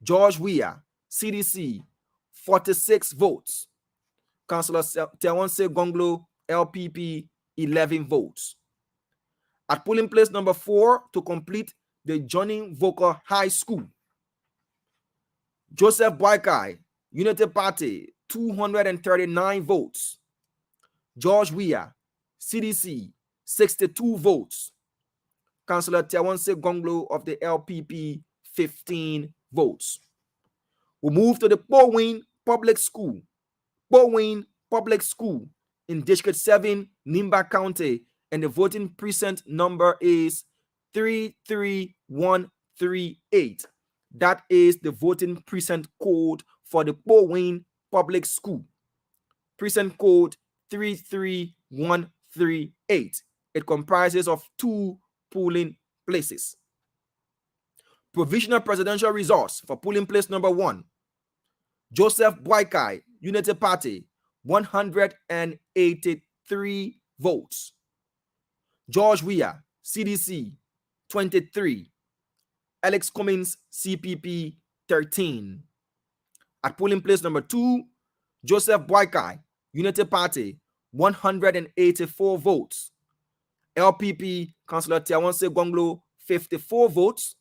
George Weah, CDC, 46 votes. Councillor Tiawanse Gonglo, LPP, 11 votes. At polling place number 4 to complete the Johnny Voka High School, Joseph Boykai, Unity Party, 239 votes. George Weah, CDC, 62 votes. Councillor Tiawanse Gonglo of the LPP, 15 votes. We move to the Powin Public School. Powin Public School in District 7, Nimba County, and the voting precinct number is 33138. That is the voting precinct code for the Powin Public School. Precinct code 33138. It comprises of 2 polling places. Provisional presidential results for polling place number 1. Joseph Boakai, Unity Party, 183 votes. George Weah, CDC, 23. Alex Cummins, CPP, 13. At polling place number 2, Joseph Boakai, Unity Party, 184 votes. LPP, Councillor Tiawanse Gonglo, 54 votes.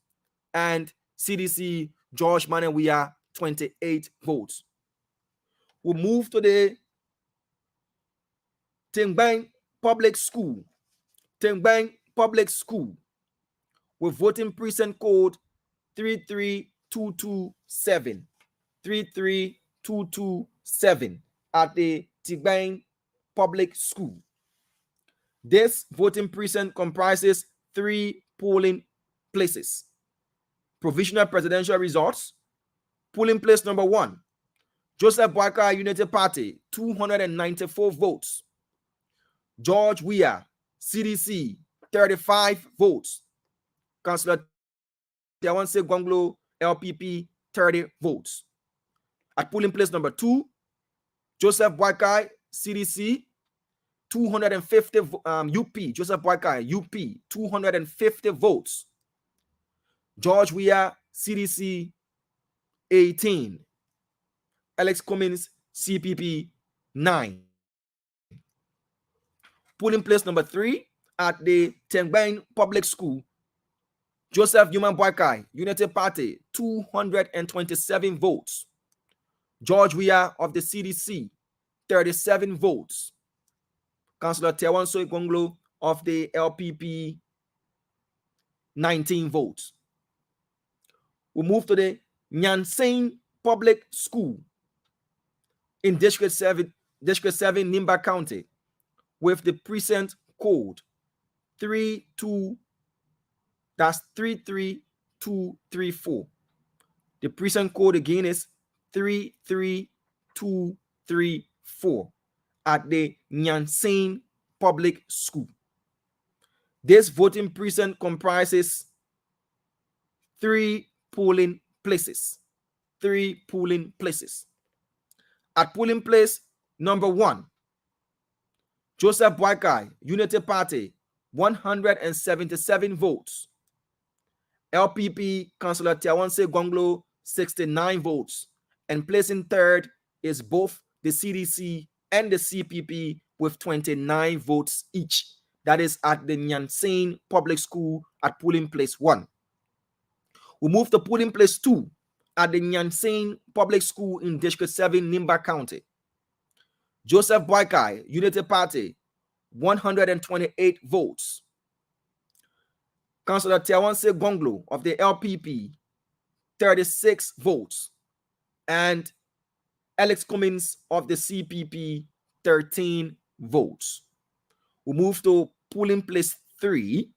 And CDC, George Weah, 28 votes. We'll move to the Tingbang Public School. Tingbang Public School with voting precinct code 33227. 33227 at the Tingbang Public School. This voting precinct comprises 3 polling places. Provisional presidential results. Polling place number 1, Joseph Boakai, Unity Party, 294 votes. George Weah, CDC, 35 votes. Councillor Tiawanse Gonglo, LPP, 30 votes. At polling place number 2, Joseph Boakai, CDC, 250 UP, Joseph Boakai, UP, 250 votes. George Weah, CDC, 18. Alex Cummins, CPP, 9. Polling place number 3 at the Tingbang Public School, Joseph Boakai, Unity Party, 227 votes. George Weah of the CDC, 37 votes. Councillor Tiawanse Gonglo of the LPP, 19 votes. We move to the Nyansane Public School in District 7, Nimba County, with the precinct code 33234. The precinct code again is 33234 at the Nyansane Public School. This voting precinct comprises 3 polling places. 3 polling places. At polling place number 1, Joseph Boakai, Unity Party, 177 votes. LPP, Councillor Tiawanse Gonglo, 69 votes. And placing third is both the CDC and the CPP with 29 votes each. That is at the Nyansane Public School at polling place 1. We move to polling place 2 at the Nyansane Public School in District 7, Nimba County. Joseph Boakai, Unity Party, 128 votes. Councillor Tiawanse Gonglo of the LPP, 36 votes. And Alex Cummins of the CPP, 13 votes. We move to polling place 3.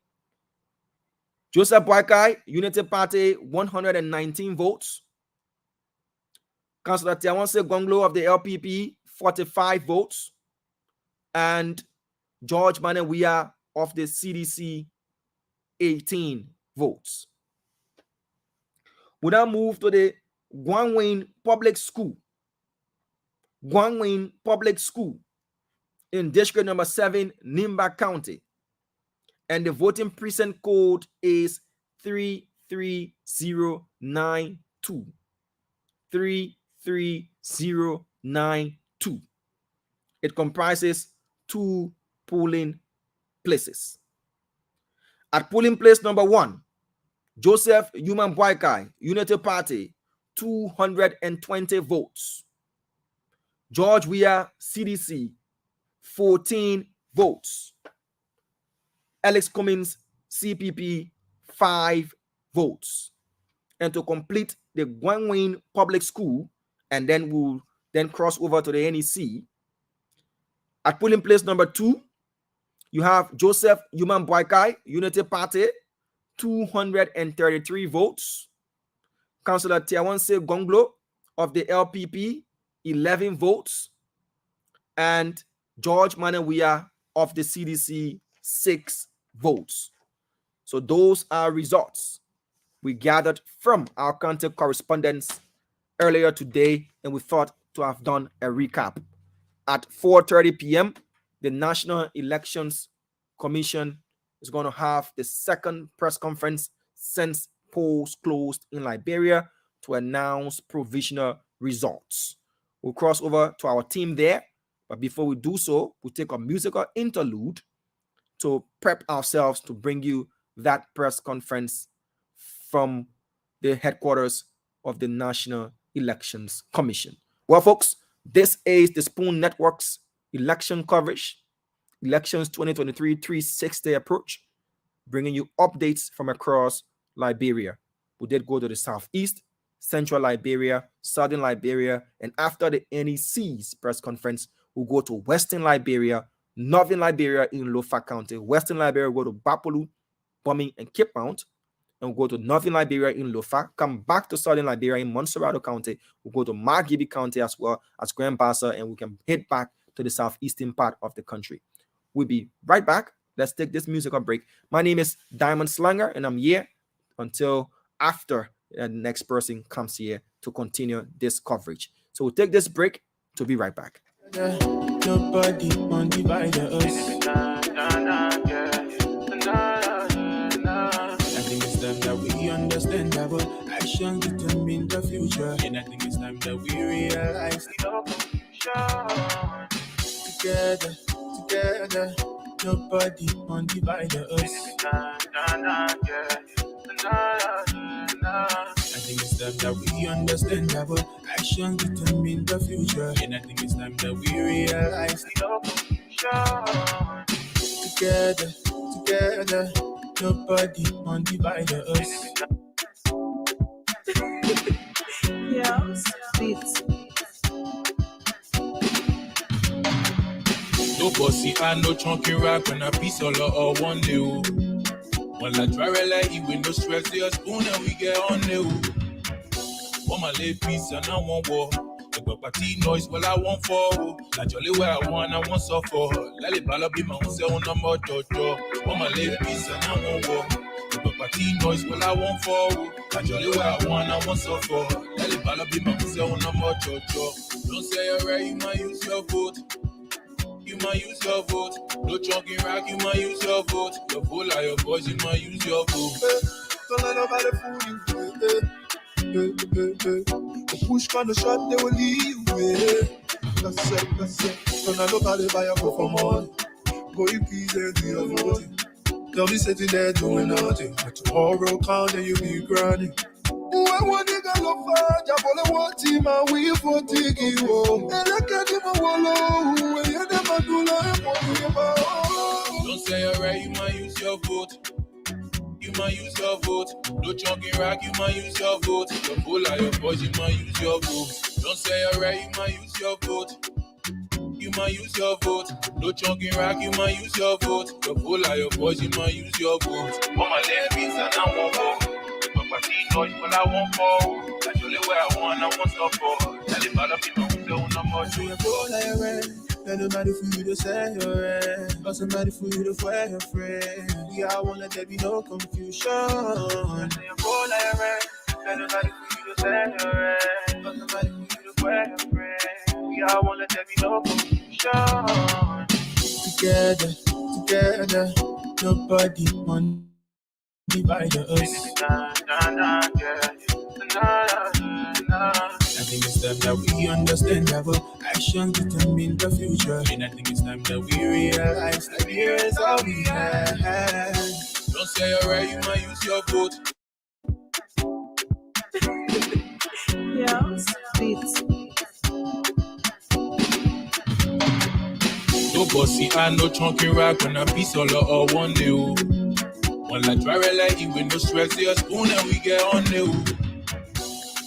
Joseph Boakai, Unity Party, 119 votes. Councillor Tiawanse Gonglo of the LPP, 45 votes. And George Weah of the CDC, 18 votes. We now move to the Guangwin Public School. Guangwin Public School in District number 7, Nimba County. And the voting precinct code is 33092. 33092. It comprises 2 polling places. At polling place number 1, Joseph Boakai, Unity Party, 220 votes. George Weah, CDC, 14 votes. Alex Cummins, CPP, 5 votes. And to complete the Guangwin Public School, and then we'll cross over to the NEC. At polling place number 2, you have Joseph Boakai, Unity Party, 233 votes. Councillor Tiawanse Gonglo of the LPP, 11 votes. And George Weah of the CDC, 6 votes. So those are results we gathered from our county correspondents earlier today, and we thought to have done a recap. At 4:30 p.m., the National Elections Commission is going to have the second press conference since polls closed in Liberia to announce provisional results. We'll cross over to our team there, but before we do so, we'll take a musical interlude to prep ourselves to bring you that press conference from the headquarters of the National Elections Commission. Well, folks, this is the Spoon Network's election coverage, Elections 2023 360 approach, bringing you updates from across Liberia. We did go to the southeast, central Liberia, southern Liberia, and after the NEC's press conference, we'll go to western Liberia, northern Liberia in Lofa County, western Liberia, we'll go to Bapolu, Bombing, and Cape Mount, and we'll go to northern Liberia in Lofa, come back to southern Liberia in Montserrado County, we'll go to Margibi County as well as Grand Bassa, and we can head back to the southeastern part of the country. We'll be right back. Let's take this musical break. My name is Diamond Slanger, and I'm here until after the next person comes here to continue this coverage. So we'll take this break to be right back. Nobody won't divide us. I think it's time that we understand that our actions determine the future. And I think it's time that we realize no confusion. Together, nobody won't divide us. I think it's time that we understand that our actions determine the future. And I think it's time that we realize no confusion. Together, nobody won't divide us. Yeah, beats. No bossy, I no chunky rap when I piece all or one day. When I try like you with no stress, they a spoon and we get on the one my lay piece and I want war. The party noise, well I want for. La jolly where I want suffer. Lally bala be my own say on number jojo. One my lay piece and I want war. The party noise, well I want for. La jolly where I want suffer. Lally bala be my own say on number jojo. Don't say you're right, you might use your vote. You might use your vote. No chunking rack, you might use your vote. Your vote like your boys, you might use your vote. Don't let nobody fool you. The push can the shot, they will leave you. That's it. Don't let nobody buy a vote for money. Go you please and do your voting. Don't be sitting there doing nothing. But tomorrow count and you be grinding. When one nigga love for Jabole one team and we for Tiki wo. And I can't even wallow. When you never do like Don't say you're right, you might use your vote. You might use your vote. No chunking rack, you might use your vote. Your vote like your boys, you might use your vote. Don't say you're right, you might use your vote. You might use your vote. No chunking rack, you might use your vote. Your vote like your boys, you might use your vote. On my left beats and I won't vote. Party noise, but I won't fall. That's only where I want stuff for. Tell it about the people who don't know much. you go like red. Let nobody for you to say your red. Or somebody for you to wear your friend. Yeah, I won't let there be no confusion. Say you go like red. Let nobody for you to say your red. Or somebody for you to wear your friend. Yeah, I won't let there be no confusion. Together, nobody won't divide us. I think it's time that we understand that our actions determine the future. And I think it's time that we realize that here is all we have. Don't say you're right, you might use your vote. Yeah, beats. No bossy, I no chunky rack when I piece all or one day. One like try like you with no stress, they a spoon and we get on the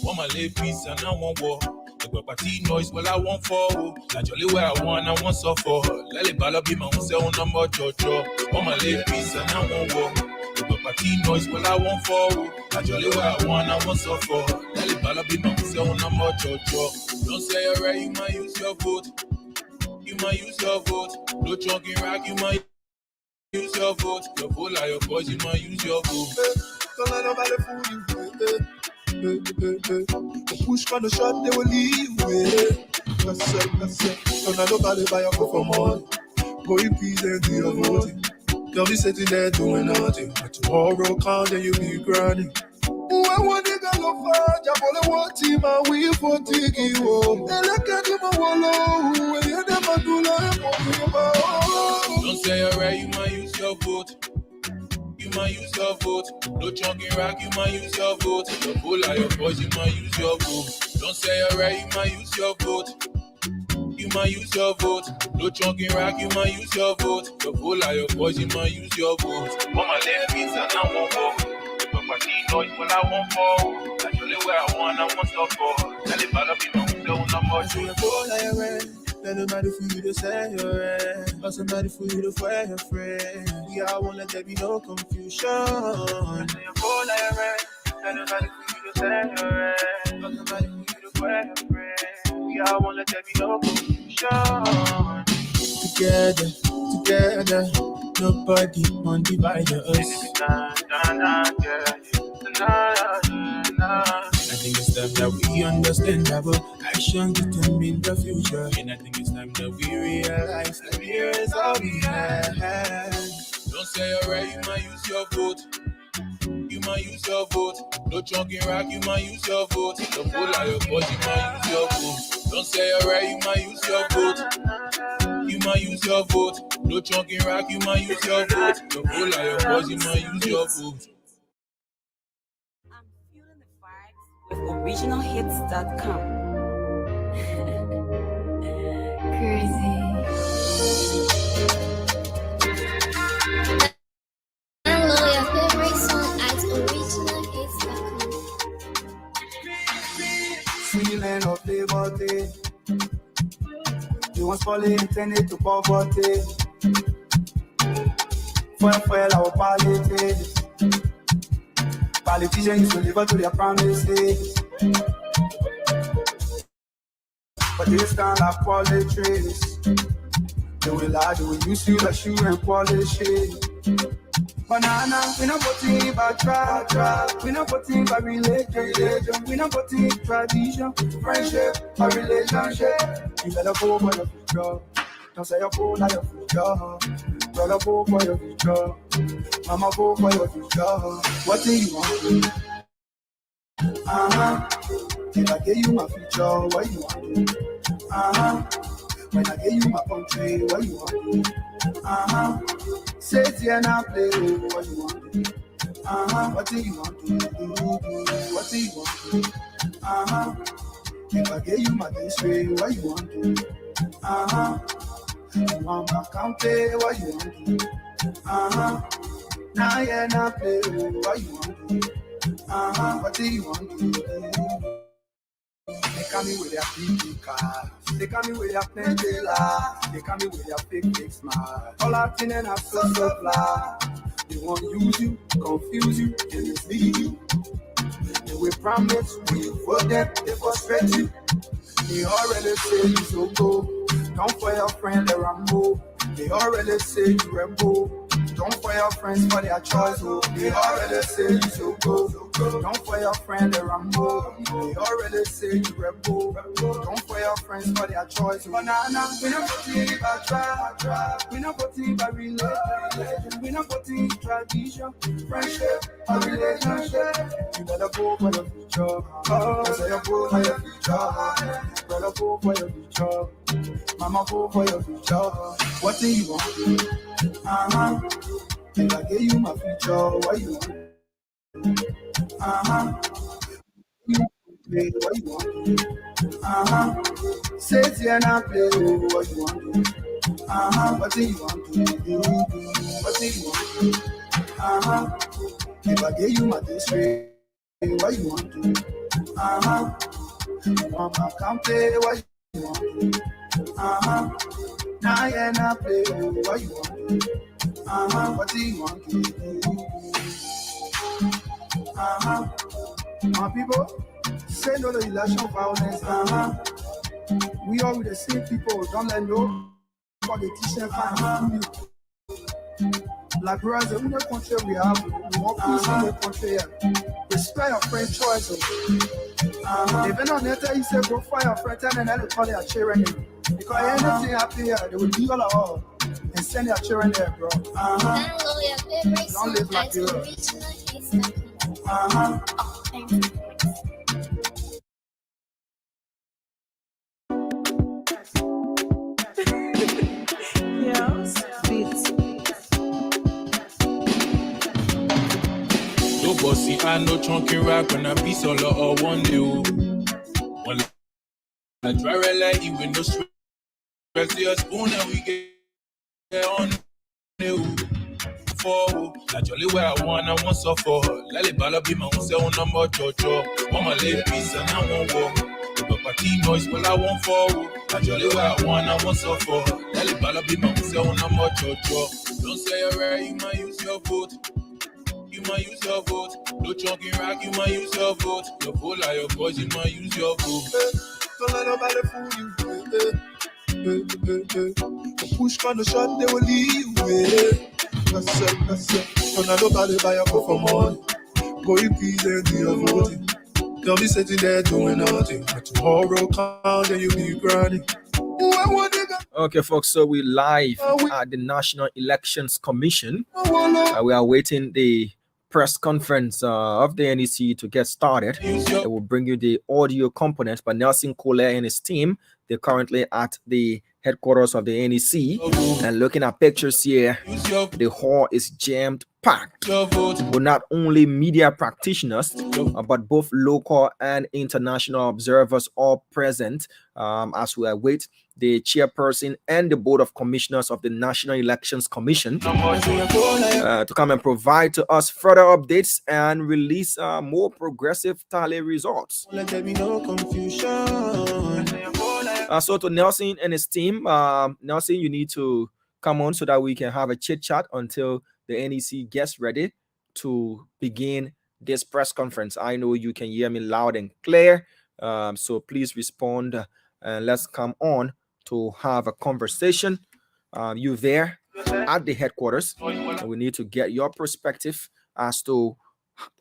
one my lay piece and I want war. The party noise, well I want for. La jolly where I want suffer. Lally bala be my own say on number jojo. One my lay piece and I want war. The party noise, well I want for. La jolly where I want suffer. Lally bala be my own say on number jojo. Don't say you're right, you might use your vote. You might use your vote. No chunking rack, you might use your vote. Your vote like your boys, you might use your vote. Don't let nobody fool you. Push for the shot, they will leave. That's it. Don't let nobody buy your vote for money. Go in peace and do your voting. Don't be sitting there doing nothing. But tomorrow comes and you be grinding. When one nigga go far, jump on the one team and we for Tiki. They look at him and wallow. And you never do like Don't say you're right, you might use your vote. You might use your vote. No chunking rack, you might use your vote. Your vote like your boys, you might use your vote. Don't say you're right, you might use your vote. You might use your vote. No chunking rack, you might use your vote. Your vote like your boys, you might use your vote. On my left piece and I won't go. But my team noise when I won't fall. Actually where I want, I won't stop for. Tell it about the people who don't know much. you go like a red. Let nobody for you to say you're red. Or somebody for you to wear your friend. Yeah, I won't let there be no confusion. I say you go like a red. Let nobody for you to say you're red. Or somebody for you to Where your friend? Yeah, I won't let there be no confusion. together, nobody won't divide us. I think it's time that we understand that our actions determine the future. And I think it's time that we realize that here is all we have. Don't say you're right, you might use your vote. You might use your vote. No chunking rack, you might use your vote. Your vote like your boys, you might use your vote. Don't say you're right, you might use your vote. You might use your vote. No chunking rack, you might use your vote. Your vote like your boys, you might use your vote. I'm feeling the vibes with originalhits.com. Crazy. Download your favorite song at originalhits.com. Feeling of liberty. You once falling intended to poverty. Fuel our politics. Politicians deliver to their promises. But this kind of politics. They will lie, they will use you like shoe and polish it. Banana, we not voting by tribe. We not voting by religion. We not voting tradition, friendship, or relationship. You better go for your future. Don't say you're full like your future. Brother, go for your future. Mama, go for your future. What do you want? If I give you my future, what you want? When I give you my country, what you want? Say it and I play, what you want? What do you want to do? What do you want to do? If I give you my history, what you want to do? You want my country, what you want to do? Now yeah, now play, what you want to do? What do you want to do? They come in with their big cars. They come in with their plenty laughs. They come in with their fake smile. All acting and have so fly. They won't use you, confuse you, and mislead you. They will promise when you vote them, they frustrate you. They already say you so go. Don't for your friend, they Rambo. They already say you rebel. Don't for your friends for their choice. Oh. They already say you so go. Don't for your friend, they Rambo. They already say you rebel. Don't for your friends for their choice. Banana, we not voting by tribe. We not voting by religion. We not voting tradition, friendship, or relationship. You better go for your future. I say you go for your future. Better go for your future. Mama, go for your future. What do you want? If I give you my future, what you want? Play what you want? Say it and I play what you want? What do you want to do? What do you want? If I give you my history, what you want to? You want my country, what you want? Now yeah, now play what you want? What do you want to do? My people, say no to election violence. We are with the same people. Don't let no politician find you. Like brothers, in the country we have, we want peace in the country. Respect your friend choice. Even on net, you say go fire your friend and then they call your children. Because anything happen here, they will leave all and send your children there, bro. Download your favorite song live like at you. originalhits.com. Yes, beats. No bossy, I no chunky rap when I be solo or one day. One I try like you with no stress. Your spoon and we get on you. For I jolly where I want suffer. Let it ball be my own say on number jojo. Want my late piece and I won't walk. But party noise well I won't fall. I jolly where I want suffer. Let it ball be my own say on number jojo. Don't say you're right, you might use your vote. You might use your vote. No chunky rock, you might use your vote. Your vote like your voice, you might use your vote. Don't let nobody fool you. Push on the shot, they will leave you. That's it. Don't let nobody buy your go for money. Go you please and do your voting. Don't be sitting there doing nothing. But tomorrow comes and you'll be grinding. Okay, folks, so we live at the National Elections Commission. We are waiting the press conference of the NEC to get started. It will bring you the audio components, but Nelson Cole and his team, they're currently at the headquarters of the NEC, and looking at pictures here, the hall is jammed packed with not only media practitioners, but both local and international observers all present as we await the chairperson and the board of commissioners of the National Elections Commission to come and provide to us further updates and release more progressive tally results. So to Nelson and his team, Nelson, you need to come on so that we can have a chit chat until the NEC gets ready to begin this press conference. I know you can hear me loud and clear, so please respond and let's come on to have a conversation. You there at the headquarters, and we need to get your perspective as to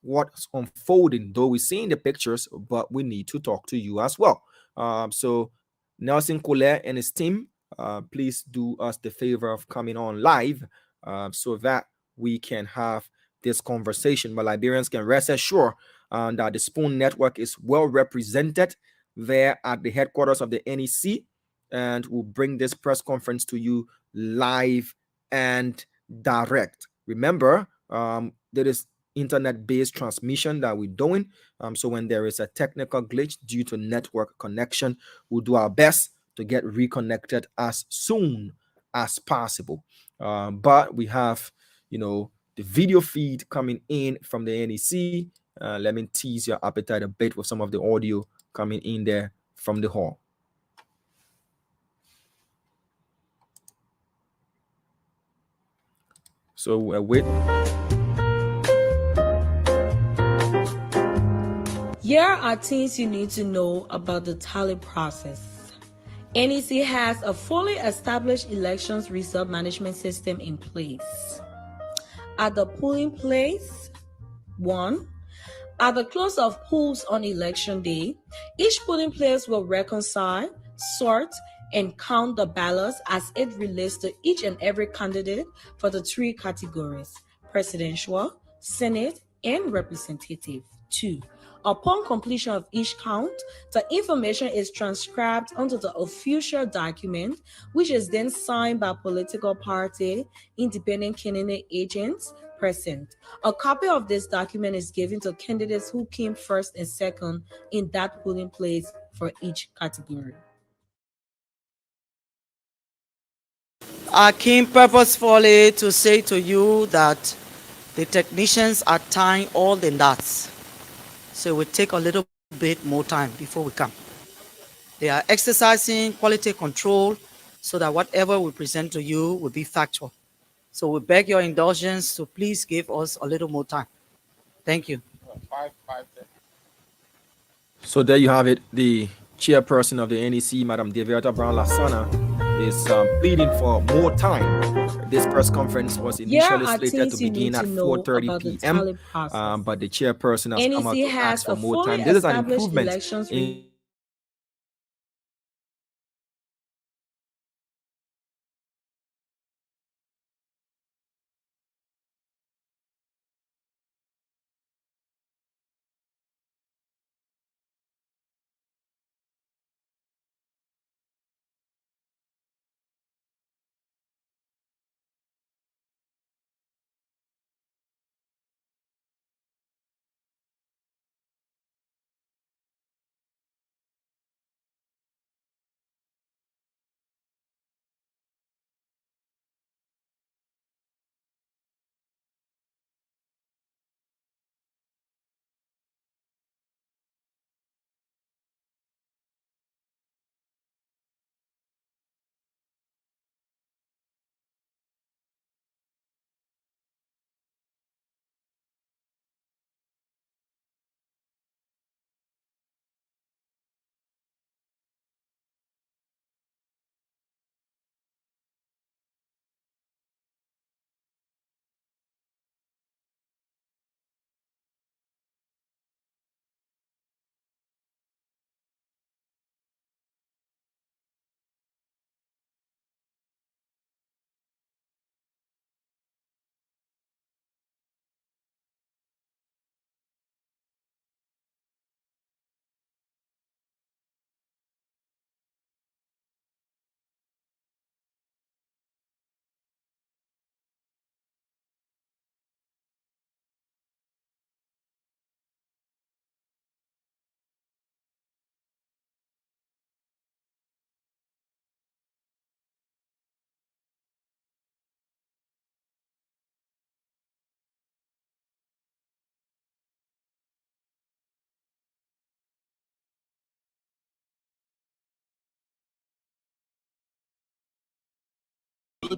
what's unfolding. Though we're seeing the pictures, but we need to talk to you as well. So Nelson Collet and his team, please do us the favor of coming on live so that we can have this conversation. But Liberians can rest assured that the Spoon Network is well represented there at the headquarters of the NEC, and we'll bring this press conference to you live and direct. Remember, there is internet-based transmission that we're doing. So when there is a technical glitch due to network connection, we'll do our best to get reconnected as soon as possible. But we have, the video feed coming in from the NEC. Let me tease your appetite a bit with some of the audio coming in there from the hall. So wait. Here are things you need to know about the tally process. NEC has a fully established elections result management system in place. At the polling place, 1. At the close of polls on election day, each polling place will reconcile, sort, and count the ballots as it relates to each and every candidate for the 3 categories: presidential, Senate, and representative. 2. Upon completion of each count, the information is transcribed onto the official document, which is then signed by political party, independent candidate agents present. A copy of this document is given to candidates who came first and second in that polling place for each category. I came purposefully to say to you that the technicians are tying all the knots. So it will take a little bit more time before we come. They are exercising quality control so that whatever we present to you will be factual. So we beg your indulgence to please give us a little more time. Thank you. So there you have it. The chairperson of the NEC, Madam Deverta Brown Lasana, is pleading for more time. This press conference was Here initially are slated to things you need begin to at know 4:30 about the p.m., tally process. but the chairperson has come out NEC to has ask for a more fully time. This is an established improvement elections in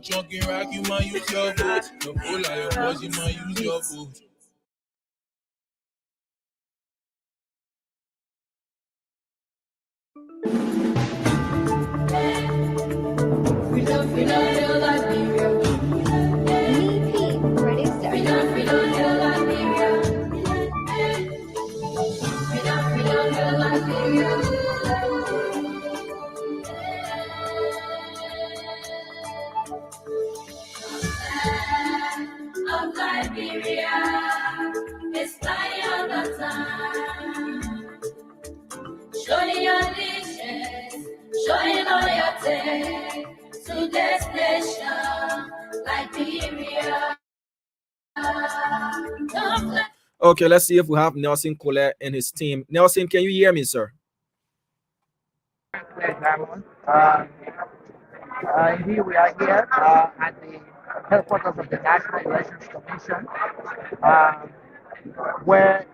Chunking rock, you might use your vote. No pull out your boys, you might use your vote. Of Liberia, it's time the time. Showing your allegiance, showing loyalty to this nation, Liberia. Okay, let's see if we have Nelson Colette and his team. Nelson, can you hear me, sir? Indeed, we are here at the headquarters of the National Elections Commission, where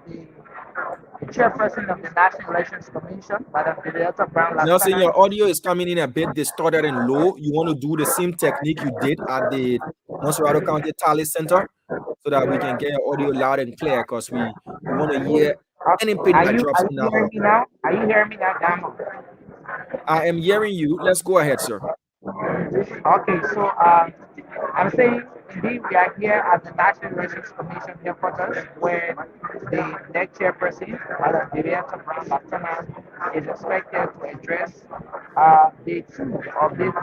the chairperson of the National Elections Commission, Madam Julieta Brown Nelson, Lafana. your audio is coming in a bit distorted and low. You want to do the same technique you did at the Monserrato County Tally Center so that we can get your audio loud and clear, because we want to hear anything that drops in that hearing me now? Are you hearing me now, Damo? I am hearing you. Let's go ahead, sir. Okay, so I'm saying indeed we are here at the National Elections Commission headquarters, where the next chairperson, Madam Julieta Brown Lafana, is expected to address day two of this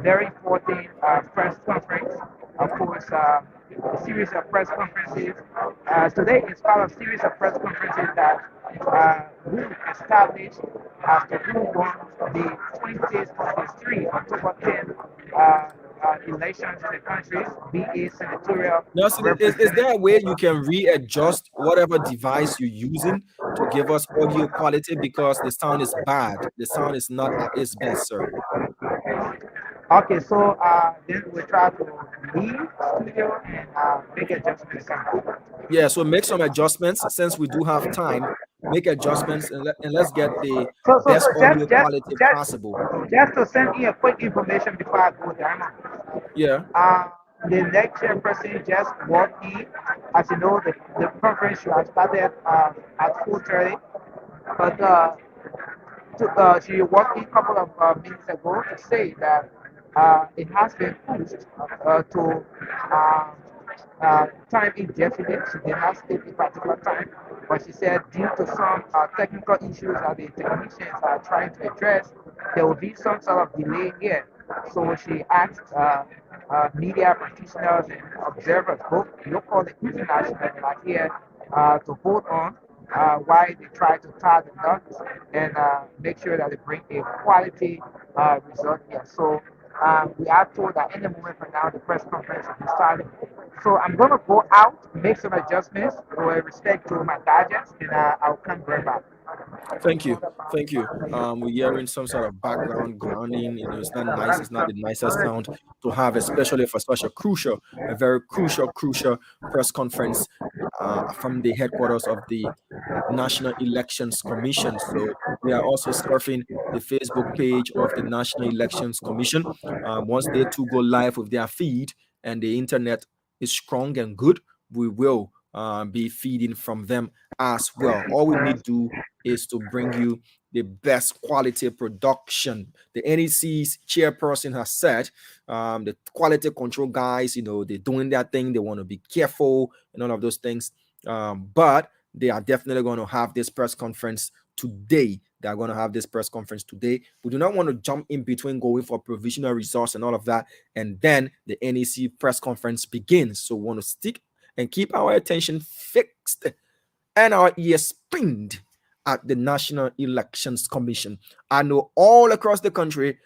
very important press conference. Of course, a series of press conferences. Today is part of a series of press conferences that will establish as to who won the 2023 October 10th elections in the country, be it senatorial. Nelson, is there a way you can readjust whatever device you're using to give us audio quality, because the sound is bad? The sound is not at its best, sir. Okay, so then we try to leave studio and make adjustments. Yeah, so make some adjustments since we do have time. Make adjustments and let's get the So best audio just quality possible. just to send you a quick information before I go down. Yeah. The next chairperson just walked in. As you know, the conference should have started at 4:30, but she walked in a couple of minutes ago to say that it has been pushed to time indefinite. She did not state a particular time, but she said due to some technical issues that the technicians are trying to address, there will be some sort of delay here. So she asked media practitioners and observers, both local and international, that are here to hold on while they try to tie the knots and make sure that they bring a quality result here. So we are told that any moment from now the press conference will be starting. So I'm going to go out, make some adjustments with respect to my gadgets, and I'll come right back. Thank you. Thank you. We're hearing some sort of background grounding. It's not nice. It's not the nicest sound to have, especially for such a very crucial press conference from the headquarters of the National Elections Commission. So we are also surfing the Facebook page of the National Elections Commission. Once they too go live with their feed and the internet is strong and good, we will be feeding from them as well. All we need to do is to bring you the best quality production. The NEC's chairperson has said the quality control guys, they're doing their thing. They want to be careful and all of those things. But they are definitely going to have this press conference today. They are going to have this press conference today. We do not want to jump in between going for provisional results and all of that, and then the NEC press conference begins. So we want to stick and keep our attention fixed and our ears pinned at the National Elections Commission. I know all across the country,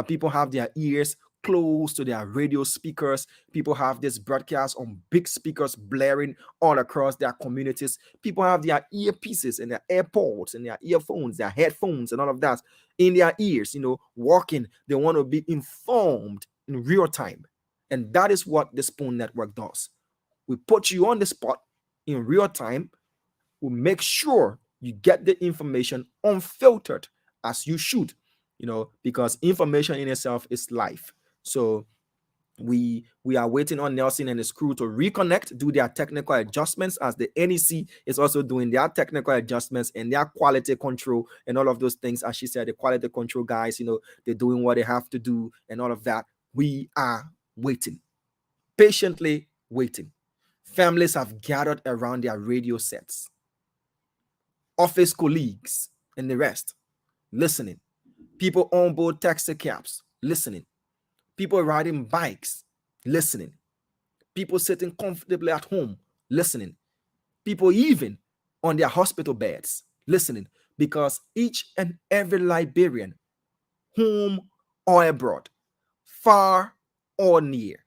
people have their ears close to their radio speakers. People have this broadcast on big speakers blaring all across their communities. People have their earpieces and their AirPods and their earphones, their headphones and all of that in their ears, walking. They want to be informed in real time. And that is what the Spoon Network does. We put you on the spot in real time. We make sure you get the information unfiltered as you should, because information in itself is life. So we are waiting on Nelson and his crew to reconnect, do their technical adjustments, as the NEC is also doing their technical adjustments and their quality control and all of those things. As she said, the quality control guys, they're doing what they have to do and all of that. We are waiting, patiently waiting. Families have gathered around their radio sets, office colleagues and the rest, listening. People on board taxi cabs, listening. People riding bikes, listening. People sitting comfortably at home, listening. People even on their hospital beds, listening. Because each and every Liberian, home or abroad, far or near,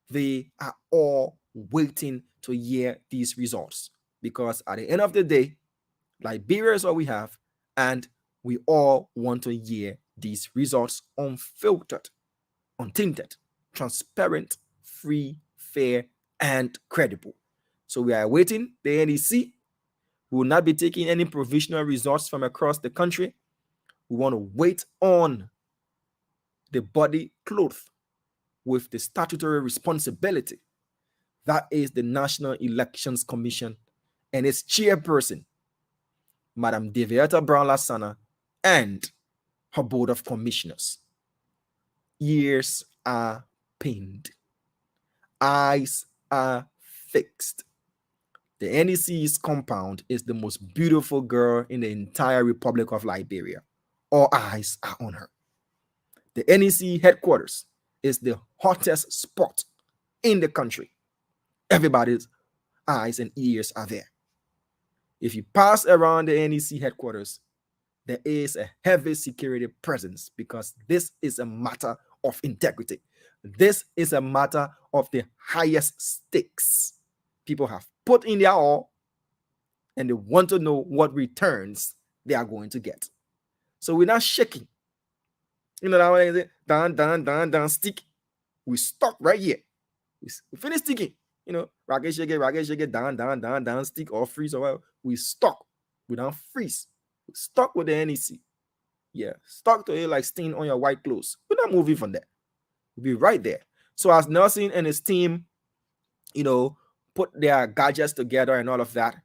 they are all waiting to hear these results. Because at the end of the day, Liberia is all we have, and we all want to hear these results unfiltered, untainted, transparent, free, fair, and credible. So we are awaiting the NEC. We will not be taking any provisional results from across the country. We want to wait on the body clothed with the statutory responsibility. That is the National Elections Commission and its chairperson, Madam Deviata Brown-Lassana, and her board of commissioners. Ears are pinned. Eyes are fixed. The NEC's compound is the most beautiful girl in the entire Republic of Liberia. All eyes are on her. The NEC headquarters is the hottest spot in the country. Everybody's eyes and ears are there. If you pass around the NEC headquarters, there is a heavy security presence, because this is a matter of integrity. This is a matter of the highest stakes. People have put in their all, and they want to know what returns they are going to get. So we're not shaking. That way, is it? Down, stick. We stuck right here. We finish sticking. Rocket, shake it, down, stick, or freeze, or whatever. We stuck. We don't freeze. We stuck with the NEC. Yeah, stuck to it like stain on your white clothes. We're not moving from there. We'll be right there. So as Nelson and his team, put their gadgets together and all of that,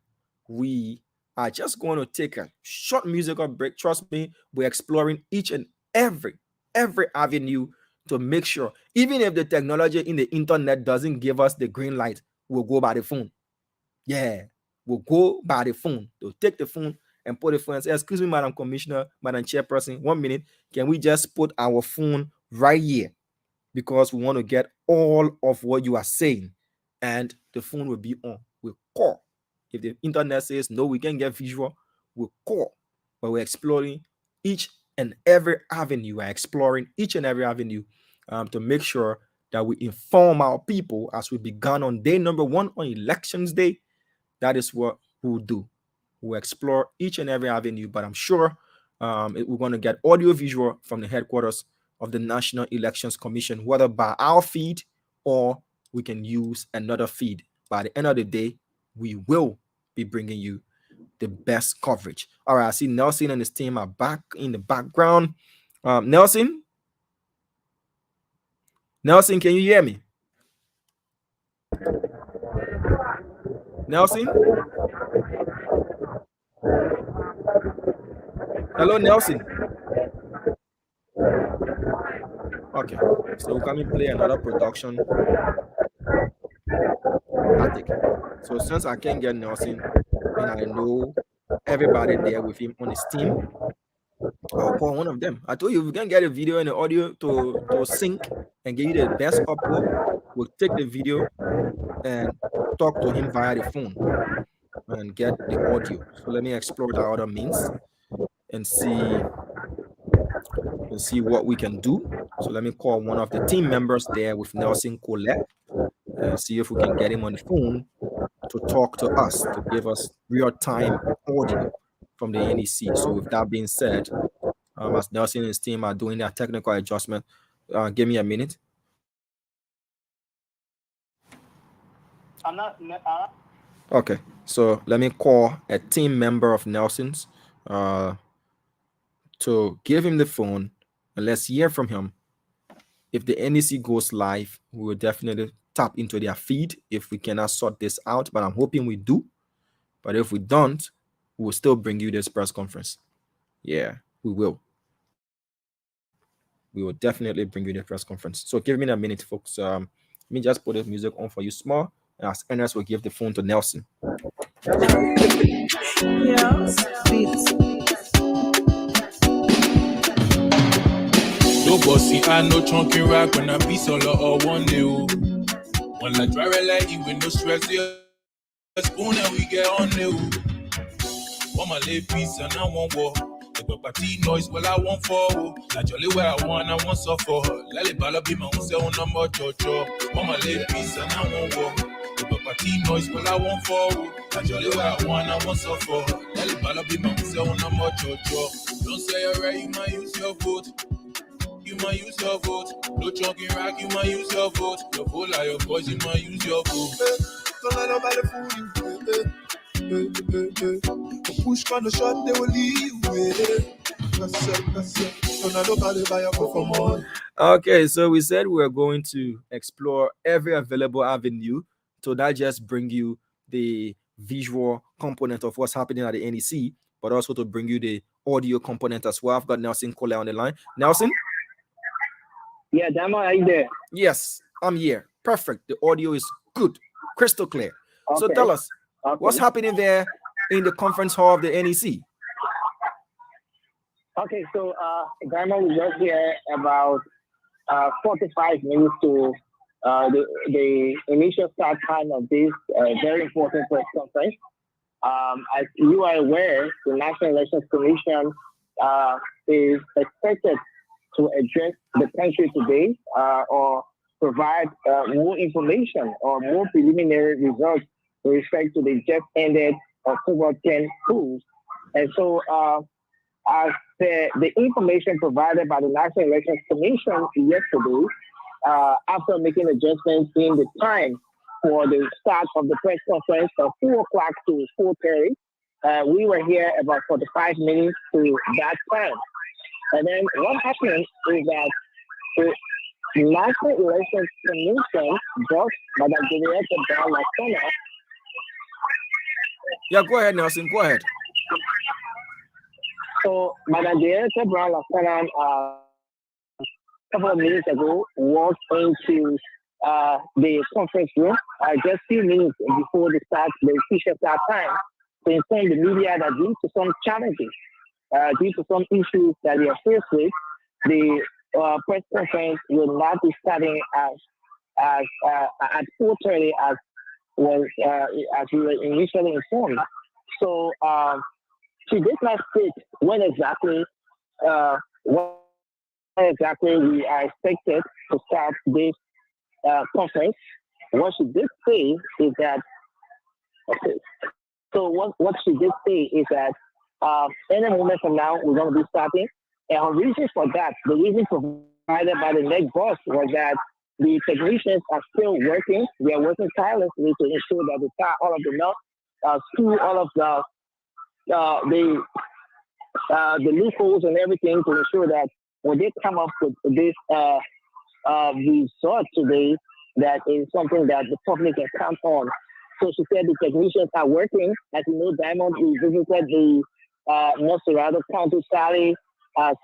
we are just going to take a short musical break. Trust me, we're exploring each and every avenue to make sure, even if the technology in the internet doesn't give us the green light, we'll go by the phone. Yeah, we'll go by the phone. They'll take the phone and put the phone and say, excuse me, Madam Commissioner, Madam Chairperson, 1 minute. Can we just put our phone right here? Because we want to get all of what you are saying. And the phone will be on. We'll call. If the internet says no, we can get visual, we'll call. But we're exploring each and every avenue. We're exploring each and every avenue to make sure that we inform our people as we began on day number 1 on elections day. That is what we'll do. We'll explore each and every avenue, but I'm sure we're going to get audio visual from the headquarters of the National Elections Commission, whether by our feed or we can use another feed. By the end of the day, we will be bringing you the best coverage. All right, I see Nelson and his team are back in the background. Nelson, can you hear me? Nelson? Hello, Nelson. Okay, so can we play another production? So since I can't get Nelson, and I know everybody there with him on his team, I'll call one of them. I told you, if we can get a video and the audio to sync and give you the best output, we'll take the video and talk to him via the phone and get the audio. So let me explore the other means and see what we can do. So let me call one of the team members there with Nelson Colette and see if we can get him on the phone to talk to us, to give us real-time audio from the NEC. So with that being said, as Nelson and his team are doing their technical adjustment, give me a minute. Okay, so let me call a team member of Nelson's to give him the phone and let's hear from him. If the NEC goes live, we will definitely tap into their feed if we cannot sort this out, but I'm hoping we do. But if we don't, we will still bring you this press conference. Yeah, we will. We will definitely bring you the press conference. So give me a minute, folks. Let me just put the music on for you small, and as Ernest will give the phone to Nelson. Yes, beats. No bossy, I no chunky rock when I be solo or one day. When I try like you with no stress, yeah. Spoon and we get on new. Want my lay piece and I won't walk. The party noise, well, I won't fall. I jolly where I want suffer. Let it ball be my own say on number jojo. Want my lay piece and I won't walk. The party noise, well, I won't fall. I jolly where I want suffer. Let it ball be my own say on number jojo. Don't say you're right, you might use your vote. You might use your vote. No chunky rock, you might use your vote. Your whole lot of boys, you might use your vote. Don't let nobody fool you. Push on the shot, they will leave. That's it. Don't let nobody buy your for more. Okay, so we said we're going to explore every available avenue. So that just bring you the visual component of what's happening at the NEC, but also to bring you the audio component as well. I've got Nelson Cole on the line. Nelson? Yeah, Dama, are you there? Yes, I'm here. Perfect. The audio is good, crystal clear. Okay. So tell us, what's happening there in the conference hall of the NEC? Okay, so Dama was just here about 45 minutes to the initial start time of this very important press conference. As you are aware, the National Elections Commission is expected to address the country today or provide more information or more preliminary results with respect to the just ended October 10 polls. And so as the information provided by the National Elections Commission yesterday, after making adjustments in the time for the start of the press conference from 4 o'clock to 4:30, we were here about 45 minutes to that time. And then what happened is that the National Elections Commission brought Madam Juliette Bassa. Yeah, go ahead, Nelson. Go ahead. So, Madam Director Brown Lieutenant, couple of minutes ago walked into the conference room just few minutes before the official start time to inform the media that due to some challenges, due to some issues that we are faced with, the press conference will not be starting at 4:30 as we were initially informed. So she did not state when exactly we are expected to start this conference. What she did say is that, okay, so what she did say is that any moment from now we're going to be starting. And her reason for that, the reason provided by the next boss was that the technicians are still working. They are working tirelessly to ensure that they tie all of the knots, screw all of the loopholes and everything to ensure that when they come up with this result today, that is something that the public can count on. So she said the technicians are working. As you know, Diamond, we visited the Monserrado County Sally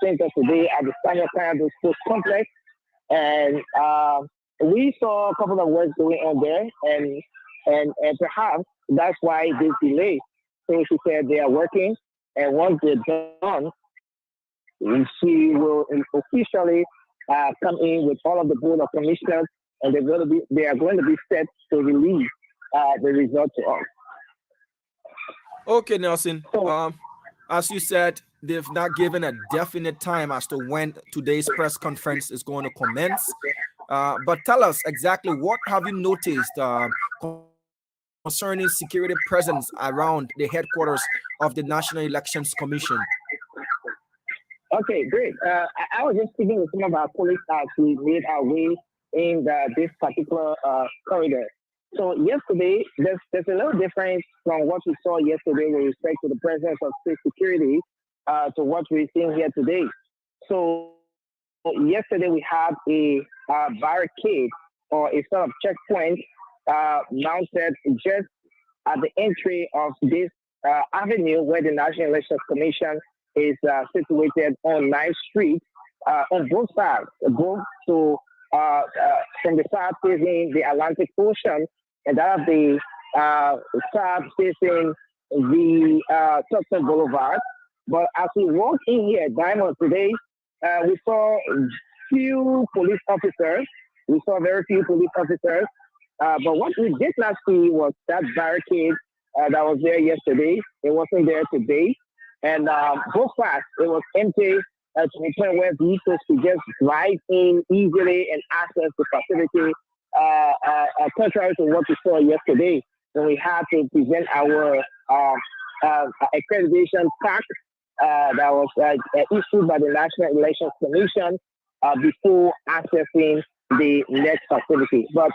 Center today at the Spanish Canada Sports Complex, and we saw a couple of works going on there, and perhaps that's why this delay. So she said they are working, and once they're done, she will officially come in with all of the board of commissioners, and they are going to be set to release the result to us. Okay, Nelson. As you said, they've not given a definite time as to when today's press conference is going to commence. But tell us exactly, what have you noticed concerning security presence around the headquarters of the National Elections Commission? Okay, great. I was just speaking with some of our colleagues as we made our way in this particular corridor. So yesterday, there's a little difference from what we saw yesterday with respect to the presence of state security to what we're seeing here today. So yesterday we had a barricade or a sort of checkpoint mounted just at the entry of this avenue where the National Elections Commission is situated on 9th Street on both sides, both from the south facing the Atlantic Ocean and that of the south facing the Tucson Boulevard. But as we walked in here at Diamond today, we saw few police officers. We saw very few police officers. But what we did not see was that barricade that was there yesterday. It wasn't there today. And both sides, it was empty to the point where vehicles could just drive in easily and access the facility, contrary to what we saw yesterday when we had to present our accreditation pack that was issued by the National Elections Commission before accessing the next facility. But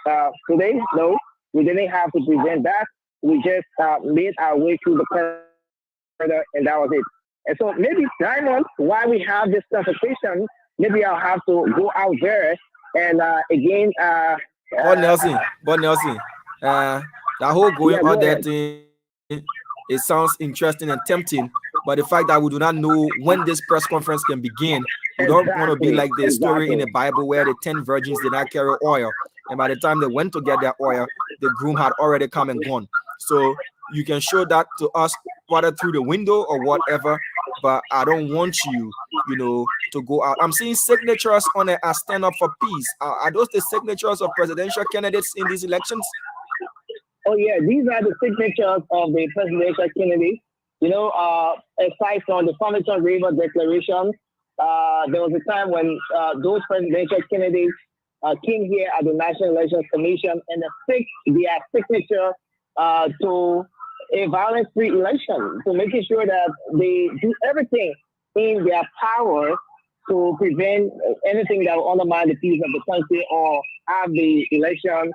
today, no, we didn't have to present that. We just made our way through the corridor, and that was it. And so maybe, Diamond, while we have this conversation, maybe I'll have to go out there and again. But Nelson, that whole going out there thing, it sounds interesting and tempting. But the fact that we do not know when this press conference can begin, we don't want to be like the story in the Bible where the 10 virgins did not carry oil. And by the time they went to get their oil, the groom had already come and gone. So you can show that to us, whether through the window or whatever. But I don't want you, to go out. I'm seeing signatures on a stand up for peace. Are those the signatures of presidential candidates in these elections? Oh, yeah, these are the signatures of the presidential candidates. Aside from the Farmington River Declaration, there was a time when those presidential candidates came here at the National Elections Commission and affixed their signature to a violence-free election, to making sure that they do everything in their power to prevent anything that will undermine the peace of the country or have the election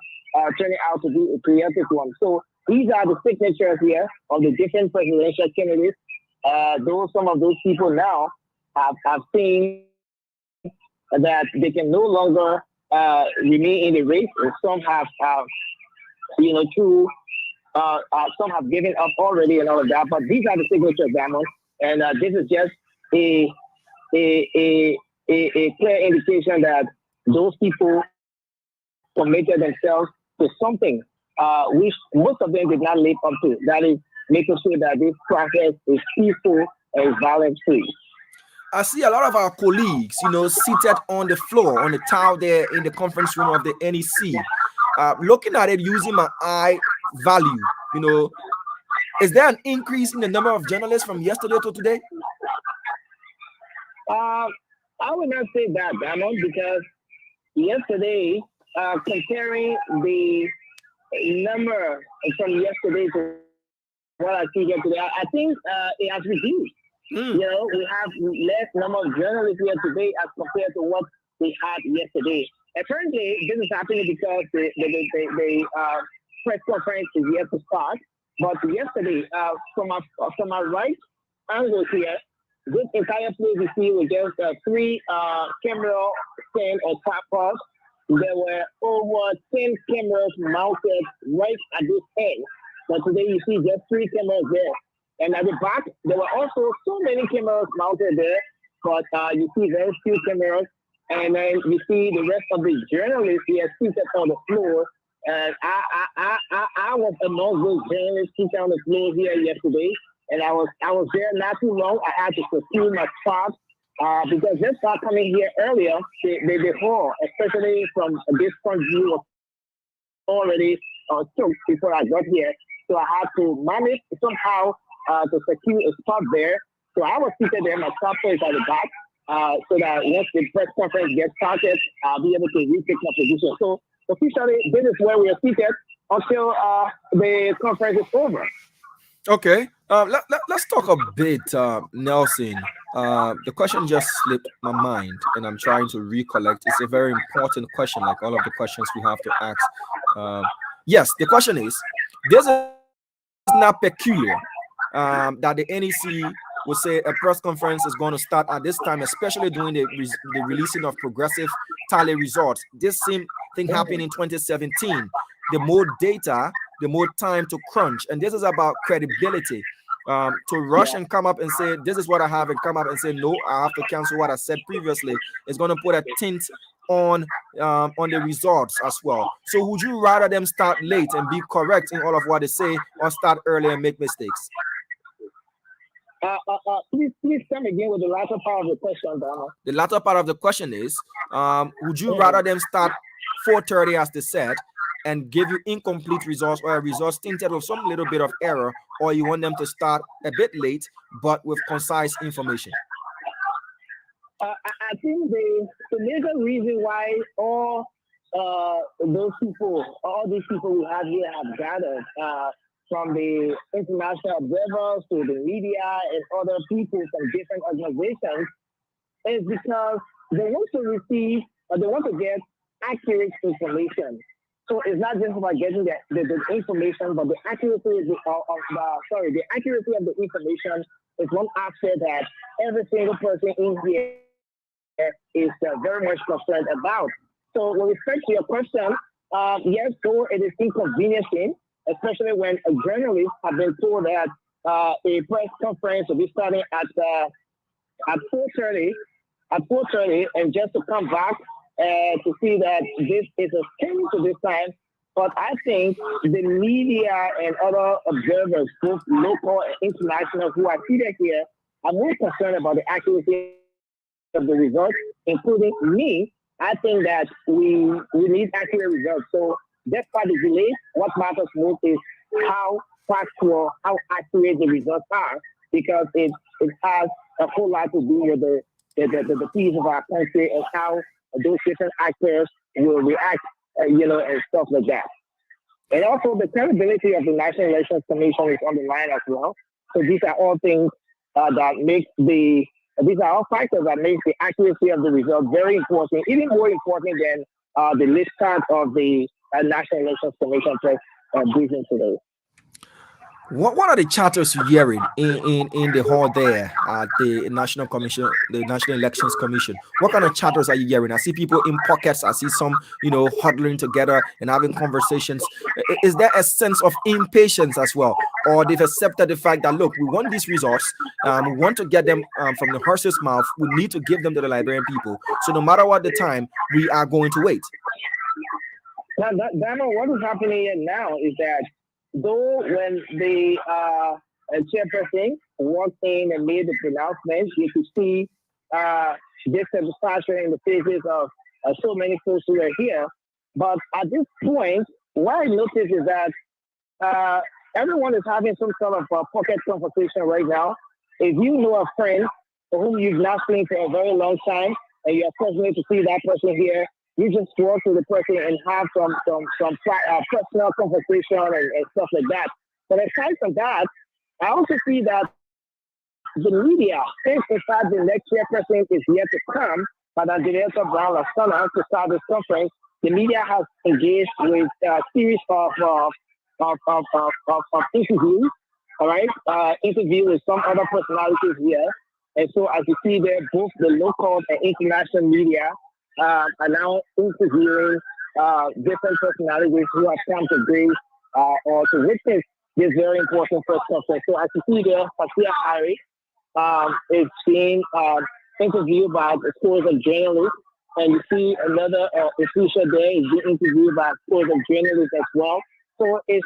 turning out to be a chaotic one. So these are the signatures here of the different presidential candidates. Some of those people now have seen that they can no longer remain in the race. Some have, some have given up already and all of that. But these are the signatures, Diamond. And this is just a a clear indication that those people committed themselves to something which most of them did not live up to. That is making sure that this process is peaceful and violence free. I see a lot of our colleagues, seated on the floor, on the tile there in the conference room of the NEC, looking at it using my eye value. Is there an increase in the number of journalists from yesterday to today? I would not say that, Donald, because yesterday, comparing the number from yesterday to what I see here today, I think it has reduced. We have less number of journalists here today as compared to what we had yesterday. Apparently, this is happening because the press conference is yet to start. But yesterday, from our right angle here, this entire place you see was just 3 camera stand or tripod. There were over 10 cameras mounted right at this end. But today you see just 3 cameras there. And at the back, there were also so many cameras mounted there, but you see very few cameras. And then you see the rest of the journalists here seated on the floor. And I was among those journalists seated on the floor here yesterday. And I was there not too long. I had to secure my spot because they started coming here earlier. The hall, especially from this front view, was already choked before I got here. So I had to manage somehow to secure a spot there. So I was seated there. My spot is at the back so that once the press conference gets started, I'll be able to retake my position. So officially, this is where we are seated until the conference is over. Okay. Let's talk a bit, Nelson. The question just slipped my mind, and I'm trying to recollect. It's a very important question, like all of the questions we have to ask. Yes, the question is, this is not peculiar that the NEC will say a press conference is going to start at this time, especially during the releasing of progressive tally results. This same thing happened in 2017. The more data, the more time to crunch. And this is about credibility. To rush and come up and say, this is what I have, and come up and say, no, I have to cancel what I said previously, is going to put a tint on the results as well. So would you rather them start late and be correct in all of what they say, or start early and make mistakes? Please come again with the latter part of the question, Donald. The latter part of the question is, would you rather them start 4:30 as they said and give you incomplete results, or a results tinted with some little bit of error, or you want them to start a bit late but with concise information? I think the major reason why all these people we have here have gathered, from the international observers to the media and other people from different organizations, is because they want to receive, or they want to get accurate information. So it's not just about getting the information, but the accuracy of the accuracy of the information is one aspect that every single person in here is very much concerned about. So with respect to your question, yes, so it is inconveniencing, especially when a journalist have been told that a press conference will be starting at 4:30, and just to come back to see that this is a change to this time. But I think the media and other observers, both local and international, who are seated here, are more concerned about the accuracy of the results, including me. I think that we need accurate results. So despite the delay, what matters most is how factual, how accurate the results are, because it has a whole lot to do with the peace of our country and how those different actors will react, and stuff like that. And also the credibility of the National Elections Commission is on the line as well. So these are all things these are all factors that make the accuracy of the result very important, even more important than the list start of the National Elections Commission press briefing today. What are the chatters you're hearing in the hall there at the National Commission, the National Elections Commission? What kind of chatters are you hearing? I see people in pockets. I see some, huddling together and having conversations. Is there a sense of impatience as well, or they've accepted the fact that, look, we want these results, we want to get them from the horse's mouth, we need to give them to the Liberian people. So no matter what the time, we are going to wait. Now, Daniel, what is happening here now is that though when the chairperson walked in and made the pronouncement, you could see dissatisfaction in the faces of so many folks who are here. But at this point, what I noticed is that everyone is having some sort of pocket conversation right now. If you know a friend whom you've not seen for a very long time, and you're fortunate to see that person here, you just walk to the person and have some personal conversation and stuff like that. But aside from that, I also see that the media, since in fact the next chairperson is yet to come, Madam Director Brown Lastana, to start this conference, the media has engaged with a series of interviews, all right, interview with some other personalities here. And so as you see there, both the local and international media are now interviewing different personalities who have come to grace or to witness this very important press conference. So as you see there, Fatia Harry is being interviewed by a scores of journalists, and you see another official there is being interviewed by scores of journalists as well. So it's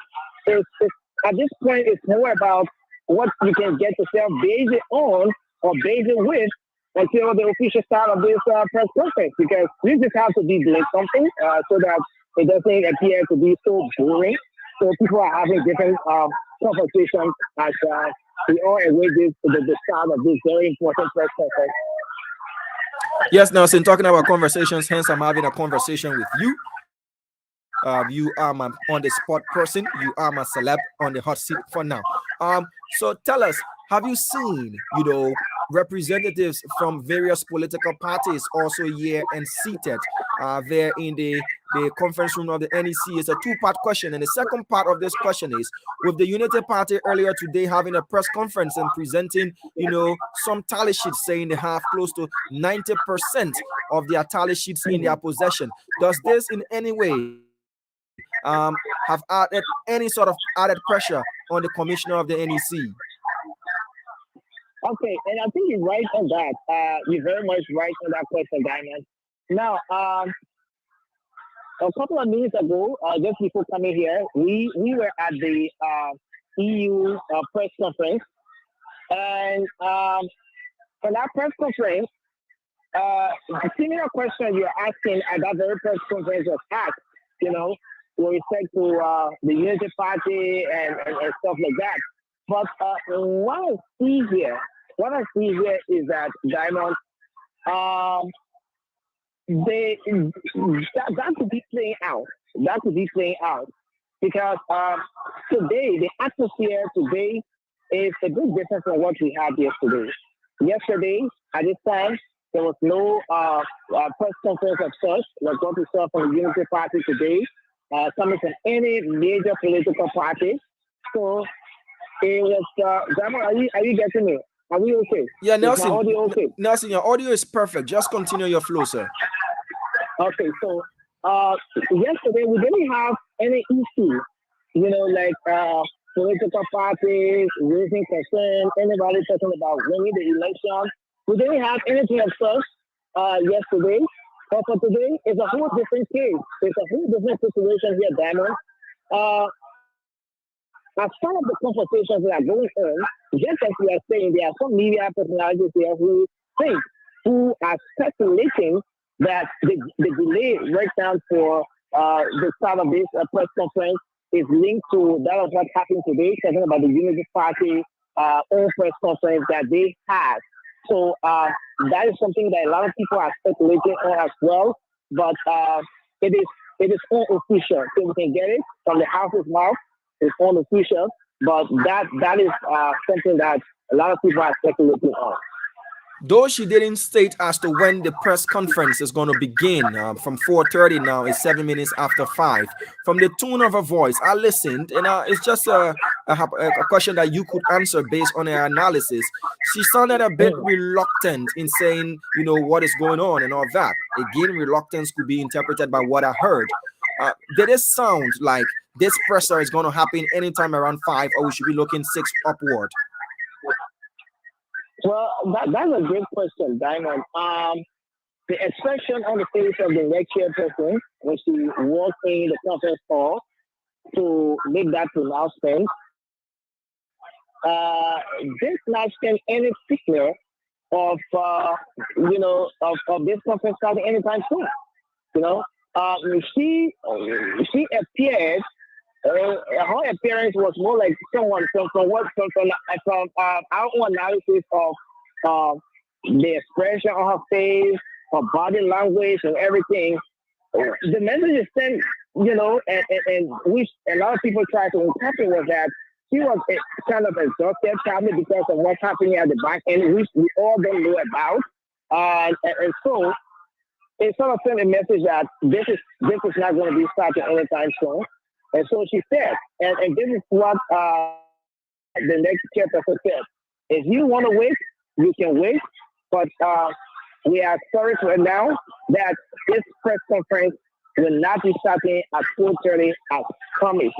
at this point, it's more about what you can get yourself based on or based with until the official start of this press conference, because you just have to be doing something so that it doesn't appear to be so boring. So people are having different conversations as we all await the start of this very important press conference. Yes, now, since talking about conversations, hence I'm having a conversation with you. You are my on the spot person. You are my celeb on the hot seat for now. So tell us, have you seen, representatives from various political parties also here and seated there in the conference room of the NEC? It's a two-part question, and the second part of this question is, with the Unity Party earlier today having a press conference and presenting, some tally sheets saying they have close to 90% of their tally sheets in their possession. Does this in any way have added any sort of added pressure on the commissioner of the NEC? Okay, and I think you're right on that. You're very much right on that question, Diamond. Now, a couple of minutes ago, just before coming here, we were at the EU press conference, and for that press conference, a similar question you're asking at that very press conference was asked, with respect to the Unity Party and stuff like that. But what I see here is that, Diamond, that could be playing out. That could be playing out because today, the atmosphere today is a bit different from what we had yesterday. Yesterday, at this time, there was no press conference of such like what we saw from the Unity Party today, coming from any major political party. So it was, Diamond, are you getting me? Are we okay? Yeah, Nelson. Is my audio okay? Nelson, your audio is perfect. Just continue your flow, sir. Okay, so yesterday we didn't have any issue, like political parties raising concern, anybody talking about winning the election. We didn't have anything of such yesterday. But for today, it's a whole different case. It's a whole different situation here, Diamond. As part of the conversations that are going on, just as we are saying, there are some media personalities here who are speculating that the delay right now for the start of this press conference is linked to that of what happened today, talking about the Unity Party own press conference that they had. So that is something that a lot of people are speculating on as well, but it is unofficial. So we can get it from the house's mouth. It's unofficial, but that is something that a lot of people are speculating on. Though she didn't state as to when the press conference is going to begin, from 4:30 now, it's 7 minutes after 5. From the tone of her voice, I listened, and it's just a question that you could answer based on her analysis. She sounded a bit reluctant in saying, what is going on and all that. Again, reluctance could be interpreted by what I heard. Did it sound like this presser is going to happen anytime around 5, or we should be looking 6 upward? Well, that's a great question, Diamond. The expression on the face of the next chairperson when she walked in the conference hall to make that pronouncement, this not send any signal of of this conference starting anytime soon. She appeared. Her appearance was more like someone from our own analysis of the expression on her face, her body language, and everything. The message is sent, and which a lot of people try to interpret was that she was kind of exhausted, probably because of what's happening at the back end, which we all don't know about. And so it sort of sent a message that this is not going to be starting anytime soon. And so she said, and this is what the next chairperson said: if you want to wait, you can wait, but we are sorry to announce that this press conference will not be starting at 4:30 as promised.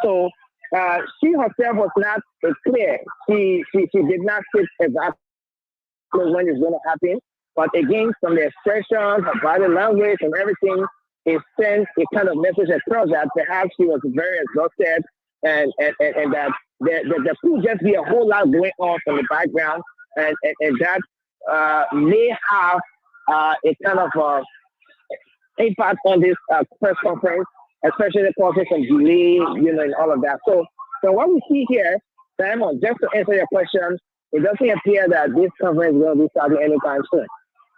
So she herself was not clear. She did not say exactly when it's going to happen. But again, from the expressions, her body language, and everything, it sends a kind of message across that perhaps she was very exhausted, and that there could just be a whole lot going on from the background, and that may have a kind of impact on this press conference, especially the process of delay, and all of that. So what we see here, Simon, just to answer your question, it doesn't appear that this conference will be starting anytime soon.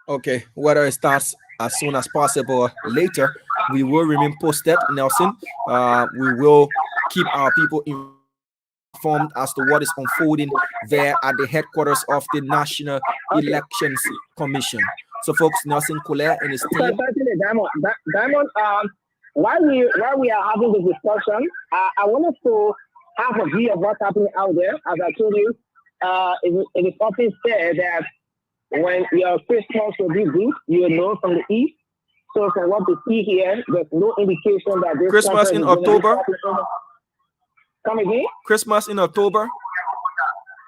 Okay, whether it starts as soon as possible or later, we will remain posted, Nelson. We will keep our people informed as to what is unfolding there at the headquarters of the National Elections Commission. So, folks, Nelson Collier and his team. Diamond, while we are having this discussion, I want us to have a view of what's happening out there. As I told you, it is often said that when your Christmas will be good, you will know from the east. So from what we see here, there's no indication that this Christmas in October. Come again? Christmas in October.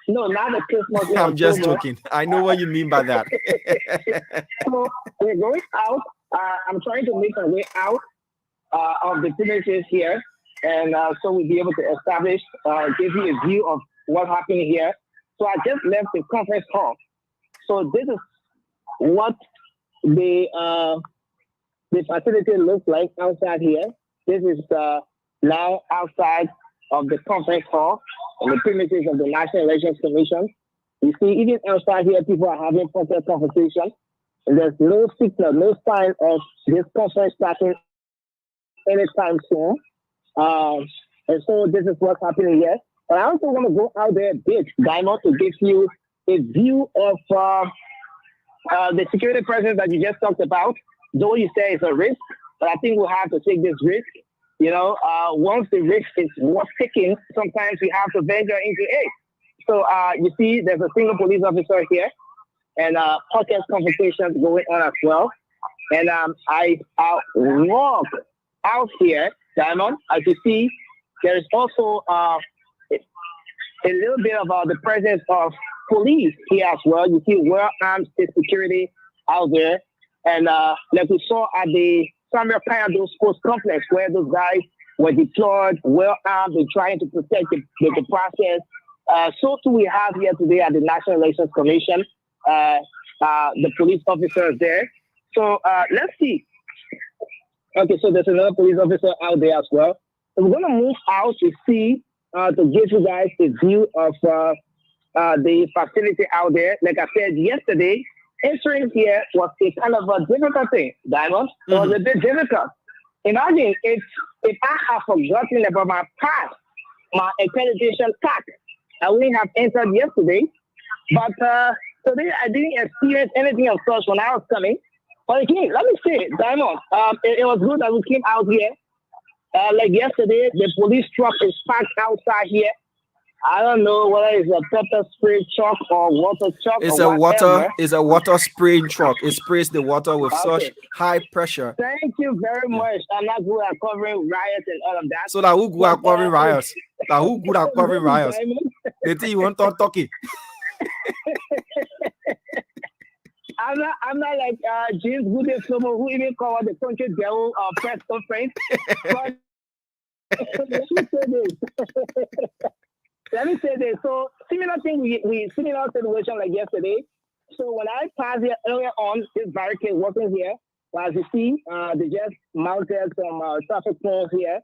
No, not the Christmas. I'm just joking. I know what you mean by that. So we're going out. I'm trying to make my way out of the premises here, and so we'll be able to establish, give you a view of what's happening here. So I just left the conference hall. So this is what the facility looks like outside here. This is now outside of the conference hall on the premises of the National Elections Commission. You see, even outside here, people are having proper conversation. And there's no signal, no sign of this conference starting anytime soon. And so this is what's happening here. But I also want to go out there a bit, Diamond, to give you a view of the security presence that you just talked about. Though you say it's a risk, but I think we'll have to take this risk. Once the risk is worth taking, sometimes we have to venture into it. So you see, there's a single police officer here, and podcast conversations going on as well. And I walk out here, Diamond. As you see, there is also a little bit of the presence of police here as well. You see well-armed state security out there. And like we saw at the Samuel Kayado Sports Complex, where those guys were deployed, well-armed, and trying to protect the process. So too we have here today at the National Elections Commission, the police officers there. So let's see. Okay, so there's another police officer out there as well. So we're going to move out to see, to give you guys a view of the facility out there. Like I said yesterday, entering here was a kind of a difficult thing, Diamond. It was a bit difficult. Imagine if I have forgotten about my pass, my accreditation card, I wouldn't have entered yesterday. But today I didn't experience anything of such when I was coming. But again, let me say, Diamond, it was good that we came out here. Like yesterday, the police truck is parked outside here. I don't know whether it's a pepper spray truck or water truck It's or a water. whatever. It's a water spraying truck. It sprays the water with such Okay. high pressure. Thank you very much. I'm not good at covering riots and all of that. So that who good at covering riots? That who good at covering Maybe riots? Diamond. The thing you want to talk it. I'm not like James Gooding Slomo who even covered the country devil press conference. But let me say this. Let me say this. So similar thing, we similar situation like yesterday. So when I passed here earlier on, this barricade wasn't here. But as you see, they just mounted some traffic poles here.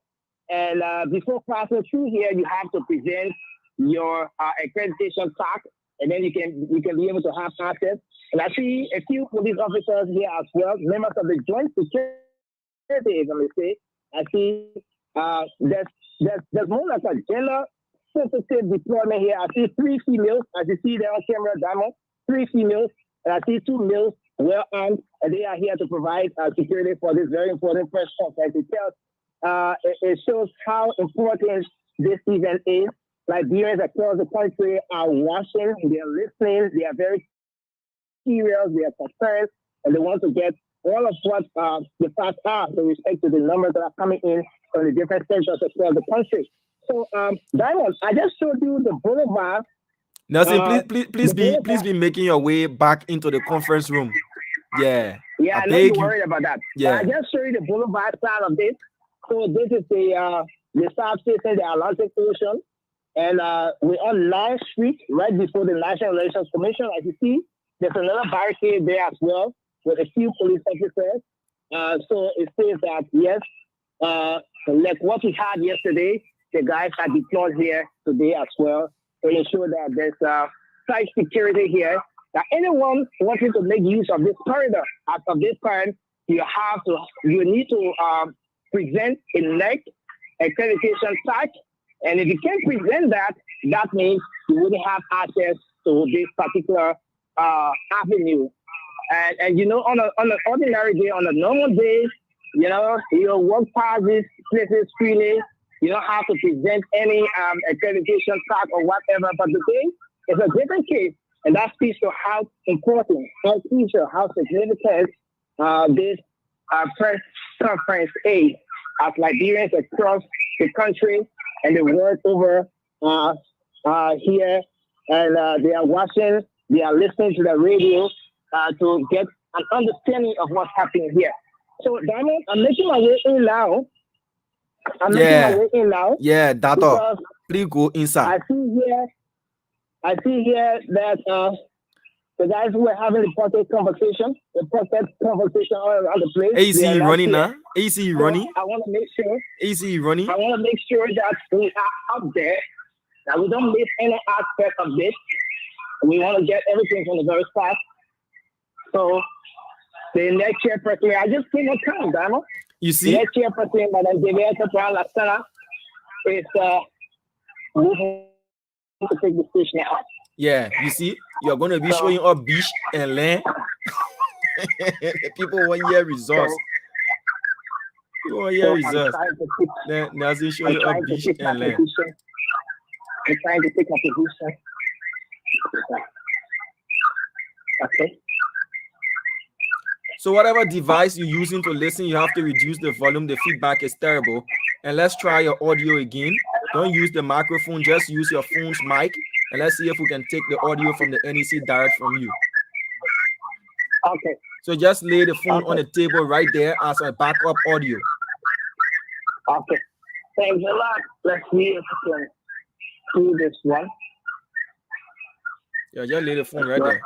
And before passing through here, you have to present your accreditation tag, and then you can be able to have access. And I see a few police officers here as well, members of the Joint Security, if I may say. I see there's more like a gender sensitive deployment here. I see 3 females, as you see there on camera, Diamond, 3 females, and I see 2 males well armed, and they are here to provide security for this very important press conference. It shows how important this event is. Liberians across the country are watching, they're listening, they are very serious, they are concerned, and they want to get all of what the facts are with respect to the numbers that are coming in from the different sectors across the country. So, Diamond, I just showed you the boulevard. Nelson, please be making your way back into the conference room. Yeah. Yeah, I know you're worried about that. Yeah. But I just show you the boulevard side of this. So this is the south facing the Atlantic Ocean. And we're on 9th Street, right before the National Elections Commission. As you see, there's another barricade there as well with a few police officers. So it says that, yes, like what we had yesterday, the guys are deployed here today as well to ensure that there's site security here. That anyone wanting to make use of this corridor, as of this time, you need to present a NEC accreditation tag. And if you can't present that, that means you wouldn't have access to this particular avenue. And you know, on an ordinary day, on a normal day, you know, you walk past these places freely. You don't have to present any accreditation tag or whatever. But today is a different case. And that speaks to how important, how crucial, how significant this press conference is as Liberians across the country and the world over here. And they are watching, they are listening to the radio to get an understanding of what's happening here. So, Diamond, I'm making my way in now. Yeah, Dato. Please go inside. I see here that the guys who were having the protest conversation all around the place. AC running now. AC running. I want to make sure. AC running. I want to make sure that we are up there, that we don't miss any aspect of this. We want to get everything from the very start. So the next chairperson, I just came on time, Damo. You see? The next chairperson, Madam Deviata Brown Lasana, is moving to take the stage now. Yeah, you see, you're going to be showing up beach and land. People want your results. You want your results. Now they show you up beach and land. I'm trying to take my position. Okay. So whatever device you're using to listen, you have to reduce the volume. The feedback is terrible. And let's try your audio again. Don't use the microphone, just use your phone's mic. And let's see if we can take the audio from the NEC direct from you. Okay. So just lay the phone on the table right there as a backup audio. Okay. Thanks a lot. Let's see if we can do this one. Yeah, just lay the phone right there.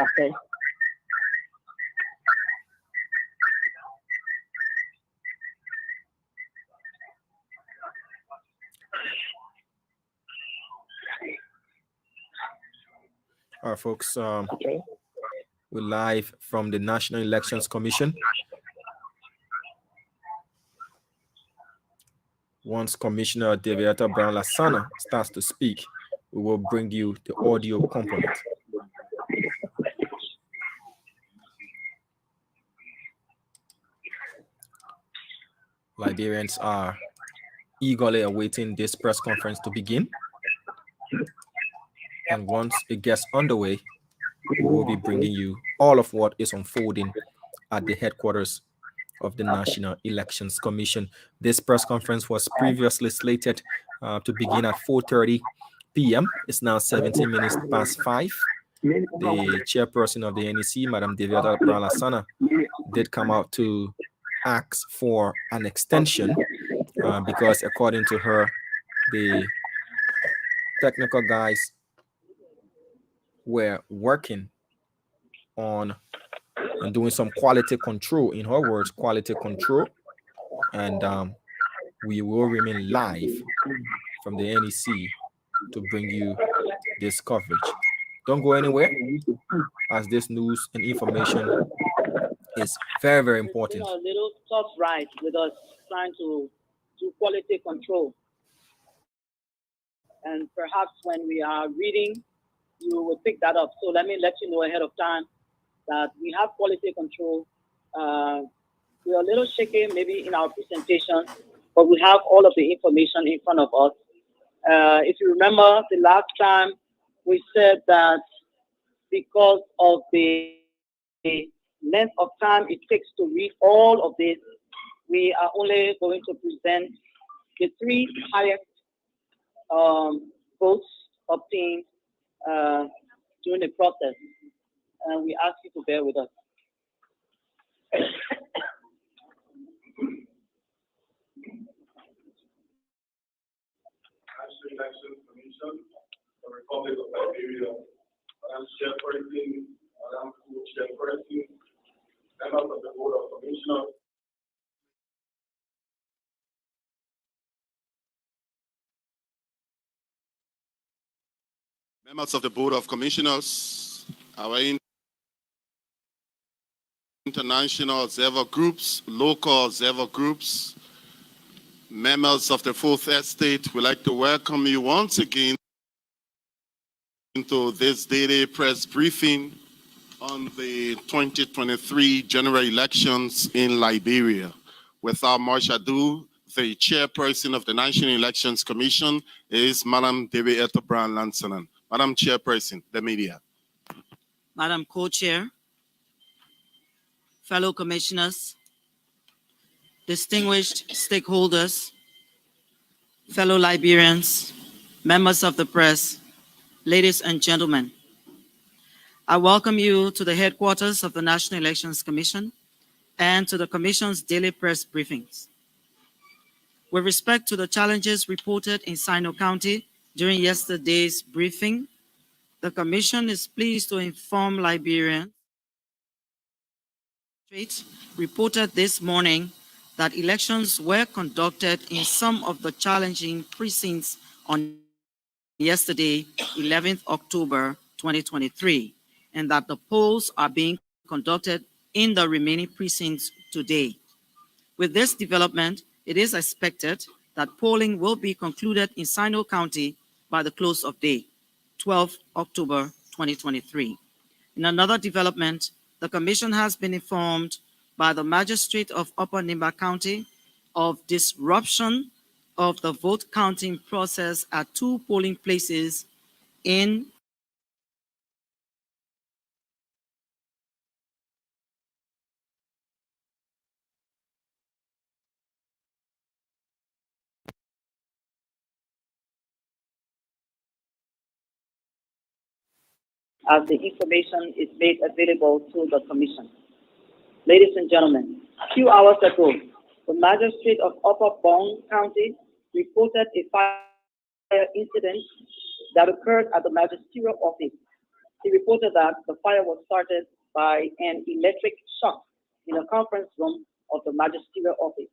Okay. All right, folks. We're live from the National Elections Commission. Once Commissioner Deviata Brown Lasana starts to speak, we will bring you the audio component. Liberians are eagerly awaiting this press conference to begin. And once it gets underway, we will be bringing you all of what is unfolding at the headquarters of the National Elections Commission. This press conference was previously slated to begin at 4:30 p.m. It's now 17 minutes past 5. The chairperson of the NEC, Madam Deviata Pralasana, did come out to ask for an extension because according to her, the technical guys were working on and doing some quality control, in her words, quality control. And we will remain live from the NEC to bring you this coverage. Don't go anywhere, as this news and information is very, very important. It's been a little tough ride with us trying to do quality control. And perhaps when we are reading, you will pick that up. So let me let you know ahead of time that we have quality control. We're a little shaky maybe in our presentation, but we have all of the information in front of us. If you remember the last time, we said that because of the length of time it takes to read all of this, we are only going to present the 3 highest votes obtained during the process. And we ask you to bear with us. National Elections Commission, the Republic of Liberia, Madam Chairperson, Madam Co-Chairperson, members of the Board of Commissioners, members of the Board of Commissioners, our international observer groups, local observer groups, members of the Fourth Estate, we'd like to welcome you once again into this daily press briefing on the 2023 general elections in Liberia. Without much ado, the chairperson of the National Elections Commission is Madam Deviata Brown-Lansanan. Madam Chairperson, the media. Madam Co-Chair, fellow commissioners, distinguished stakeholders, fellow Liberians, members of the press, ladies and gentlemen, I welcome you to the headquarters of the National Elections Commission and to the Commission's daily press briefings. With respect to the challenges reported in Sino County during yesterday's briefing, the Commission is pleased to inform Liberians reported this morning that elections were conducted in some of the challenging precincts on yesterday, 11th October 2023, and that the polls are being conducted in the remaining precincts today. With this development, it is expected that polling will be concluded in Sino County by the close of day, 12th October 2023. In another development, the Commission has been informed by the Magistrate of Upper Nimba County of disruption of the vote counting process at 2 polling places in as the information is made available to the Commission. Ladies and gentlemen, a few hours ago, the Magistrate of Upper Bong County reported a fire incident that occurred at the magisterial office. He reported that the fire was started by an electric shock in a conference room of the magisterial office.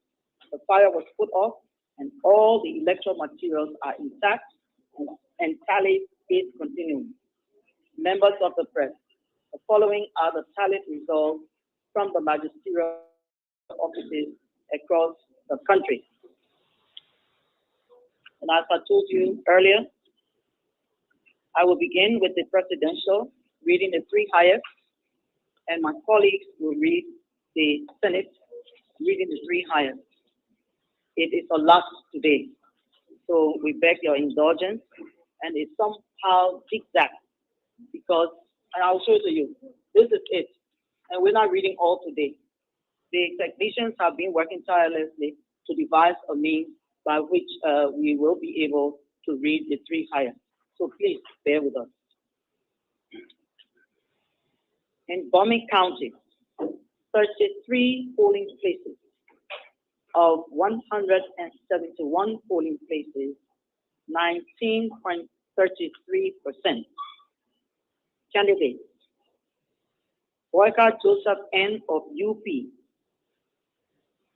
The fire was put off and all the electoral materials are intact and tally is continuing. Members of the press, the following are the tallied results from the magisterial offices across the country. And as I told you earlier, I will begin with the presidential, reading the 3 highest, and my colleagues will read the Senate, reading the 3 highest. It is a lot today. So we beg your indulgence, and it's somehow zigzag because, and I'll show it to you. This is it, and we're not reading all today. The technicians have been working tirelessly to devise a means by which we will be able to read the three higher. So please bear with us. In Bombing County, 33 polling places of 171 polling places, 19.33%. Candidates: Worker Joseph N. of UP,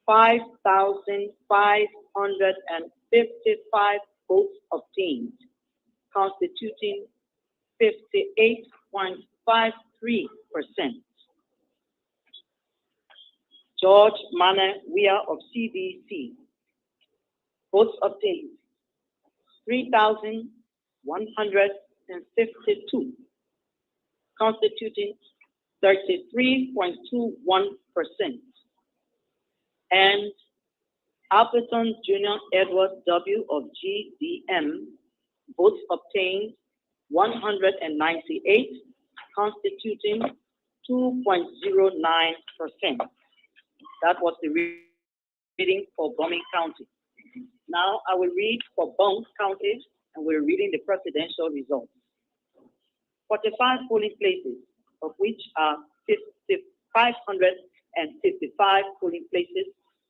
5,555 votes obtained, constituting 58.53%. George Mana Weir of CDC, votes obtained 3,152, constituting 33.21%. And Appleton Jr. Edward W. of GDM, votes obtained 198, constituting 2.09%. That was the reading for Bombing County. Now I will read for Bone County, and we're reading the presidential results. 45 polling places, of which are 555 polling places,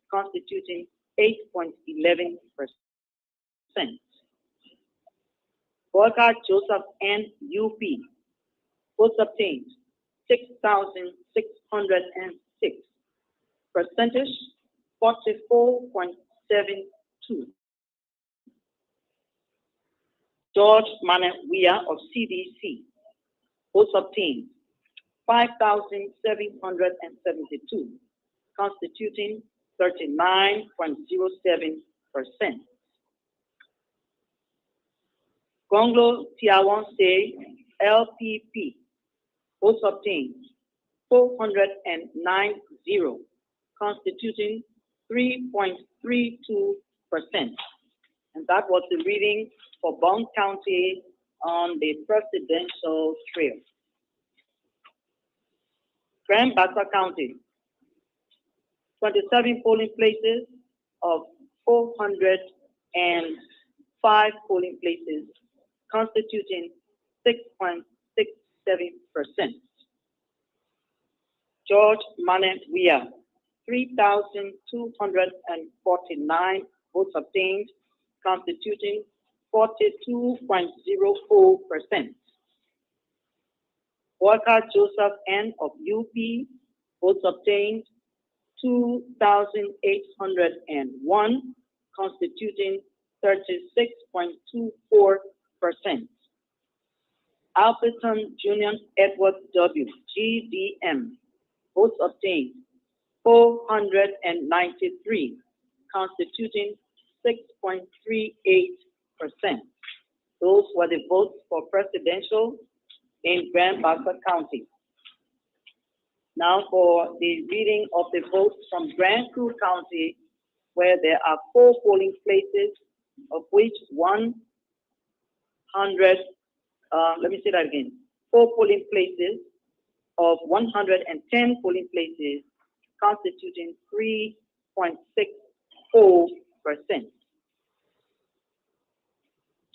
constituting 8.11%. Volker Joseph N. UP, votes obtained 6,606, percentage 44.72. George Mana Weir of CDC, votes obtained 5,772, constituting 39.07%. Gonglo Tiawanse LPP, votes obtained 490, constituting 3.32%. And that was the reading for Bond County on the presidential trail. Grand Bassa County, 27 polling places of 405 polling places, constituting 6.67%. George Mana Weir, 3,249 votes obtained, constituting 42.04%. Walker Joseph N. of UP, votes obtained 2,801, constituting 36.24%. Alberton Junior Edward W. GDM, votes obtained 493, constituting 6.38%. Those were the votes for presidential in Grand Bassa County. Now for the reading of the votes from Grand Crew County, where there are 4 polling places, of which 4 polling places of 110 polling places, constituting 3.64%.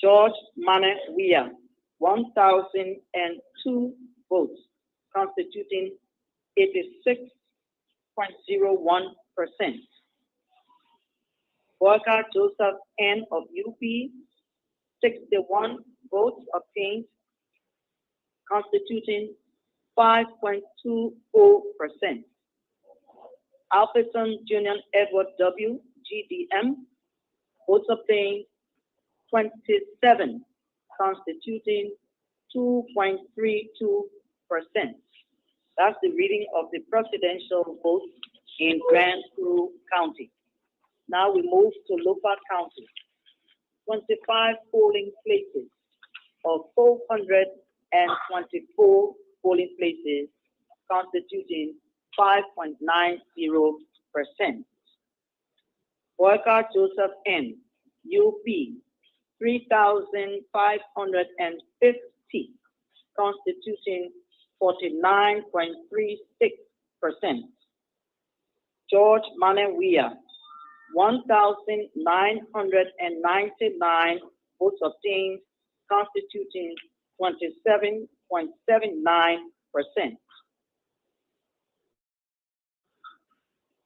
George Mana Weir, 1,002 votes, constituting 86.01%. Walker Joseph N. of UP, 61 votes obtained, constituting 5.20%. Alberton Junior Edward W. GDM, votes obtained 27, constituting 2.32%. That's the reading of the presidential votes in Grand Crew County. Now we move to Lopa County. 25 polling places of 424 polling places, constituting 5.90%. Walker Joseph N. UP, 3,550, constituting 49.36%. George Manawia, 1,999 votes obtained, constituting 27.79%.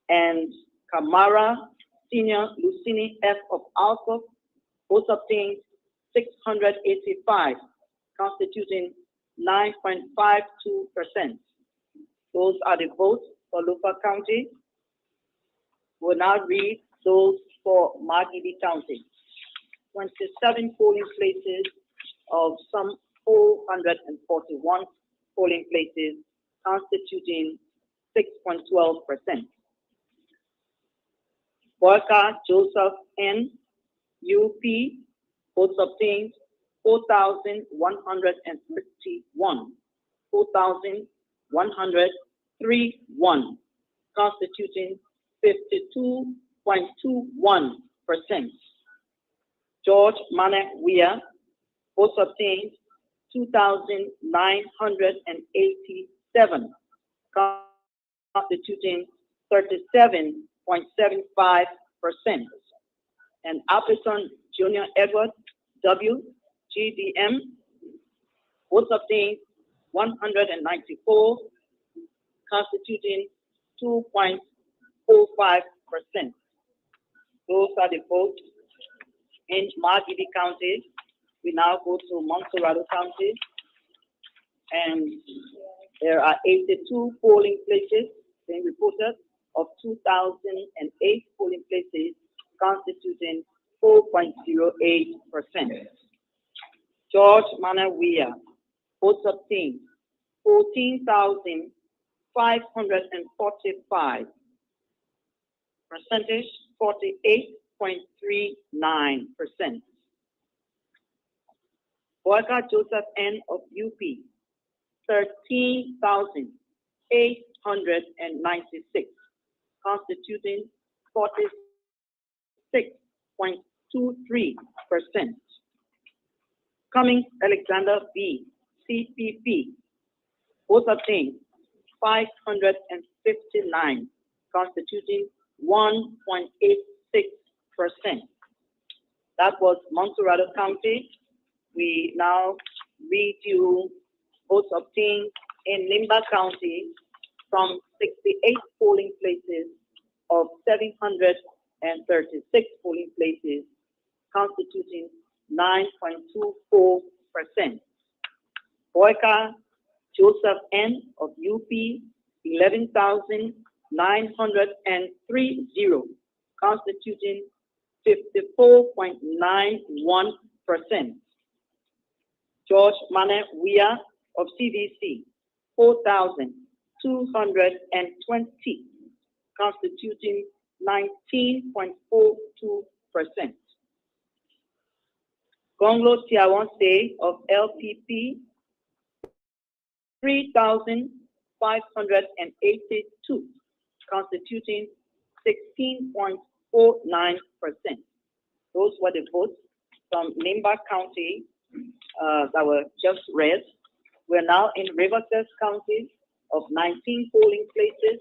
And Kamara Senior Lucini F. of Alcock, votes obtained 685, constituting 9.52%. Those are the votes for Lupa County. We'll now read those for Margibi County. 27 polling places of some 441 polling places, constituting 6.12%. Boyka Joseph N. UP, votes obtained 4,131, 4,131, constituting 52.21%. George Manawia, votes obtained 2,987, constituting 37.75%. And Appleton Junior Edward W. GDM, votes obtained 194, constituting 2.45%. Those are the votes in Margibi County. We now go to Montserrado County, and there are 82 polling places being reported of 2,008 polling places, constituting 4.08%. George Manawia, votes obtained 14,545, percentage 48.39%. Boyka Joseph N. of UP, 13,896, constituting 46.23%. Cummings Alexander B. CPP, votes obtained 559, constituting 1.86%. That was Montserrado County. We now read you votes obtained in Nimba County from 68 polling places of 736 polling places, constituting 9.24%. Boyka Joseph N. of UP, 11,930, constituting 54.91%. George Manawia of CDC, 4,220, constituting 19.42%. Gonglo Tiawanse of LPP, 3,582, constituting 16.49%. Those were the votes from Nimba County that were just read. We're now in Riverside County of 19 polling places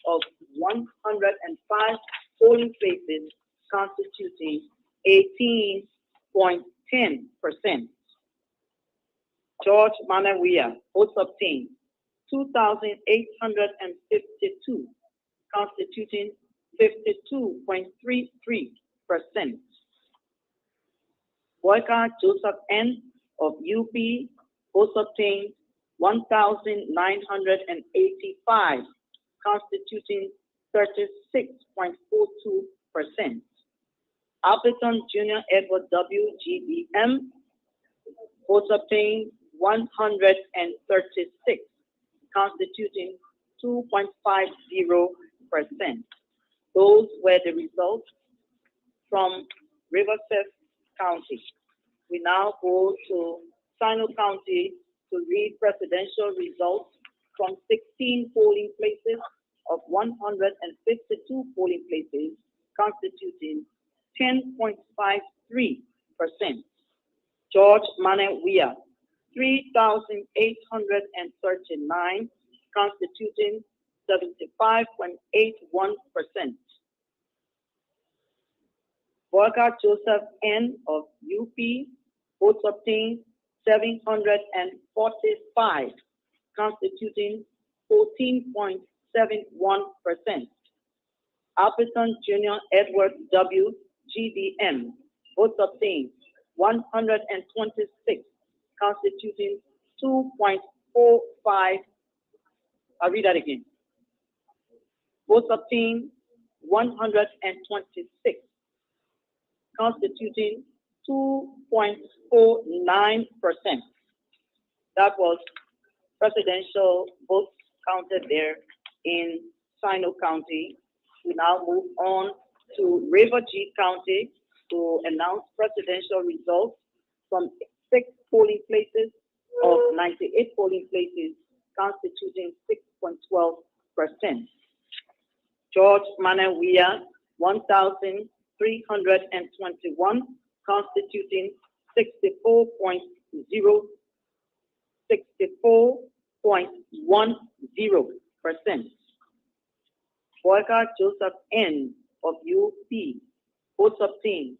of 105 polling places, constituting 18.10%. George Manawia, votes obtained 2,852, constituting 52.33%. Boyka Joseph N. of UP, votes obtained 1,985, constituting 36.42%. Appleton Junior Edward W. GBM, votes obtained 136, constituting 2.50%. Those were the results from Riverside County. We now go to Sino County to read presidential results from 16 polling places of 152 polling places, constituting 10.53% George Manawia, 3,839, constituting 75.81%. Volker Joseph N. of UP, votes obtained 745, constituting 14.71%. Alberton Jr. Edward W. GDM, votes obtained 126, constituting 2.45. I'll read that again. Votes obtained 126, constituting 2.49%. That was presidential votes counted there in Sino County. We now move on to River G County to announce presidential results from 6 polling places of 98 polling places, constituting 6.12%. George Manawia, 1,321, constituting 64.10%. Volker Joseph N. of UP, votes obtained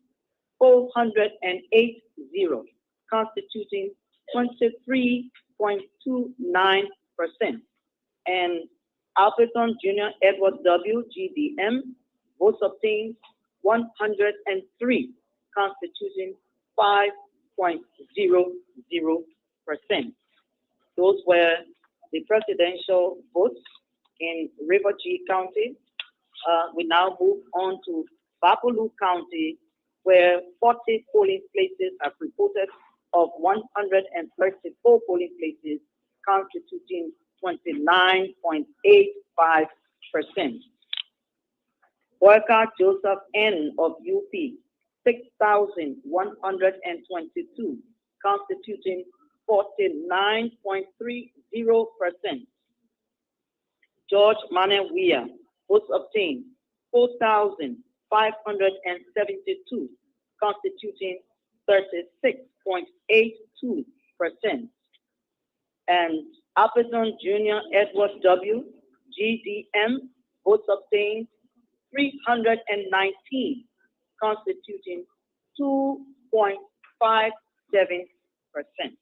480, constituting 23.29%. And Alberton Jr. Edward W. GDM, votes obtained 103, constituting 5.00%. Those were the presidential votes in River G County. We now move on to Bapolu County, where 40 polling places are reported of 134 polling places, constituting 29.85%. Volker Joseph N. of UP, 6,122, constituting 49.30%. George Manawia, votes obtained 4,572, constituting 36.82%. And Alberton Jr. Edward W. GDM, votes obtained 319, constituting 2.57%.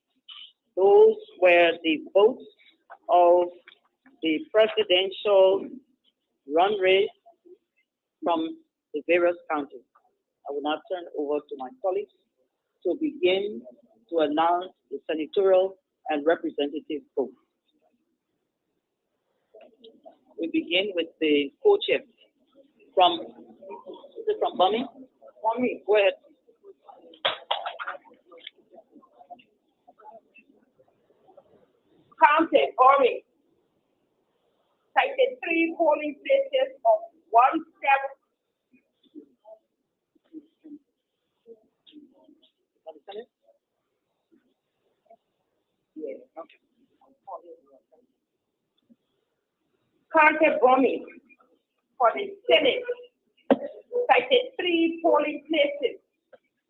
Those were the votes of the presidential run race from the various counties. I will now turn over to my colleagues to begin to announce the senatorial and representative votes. We begin with the co-chair from Bummy. Bummy, go ahead. County Orange, cited 3 polling places of 17. Yes. Okay. County Bromley for the Senate, cited 3 polling places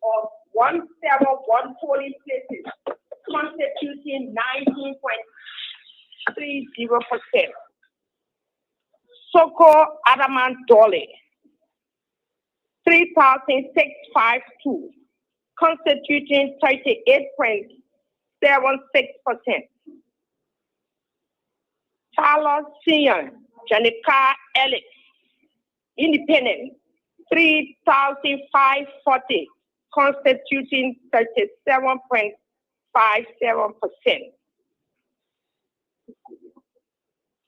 of 171 polling places, constituting 19.30%. Soko Adamant Dolly, 3,652, constituting 38.76%. Charles Sion, Janica Alex, independent, 3,540, constituting 37.57%.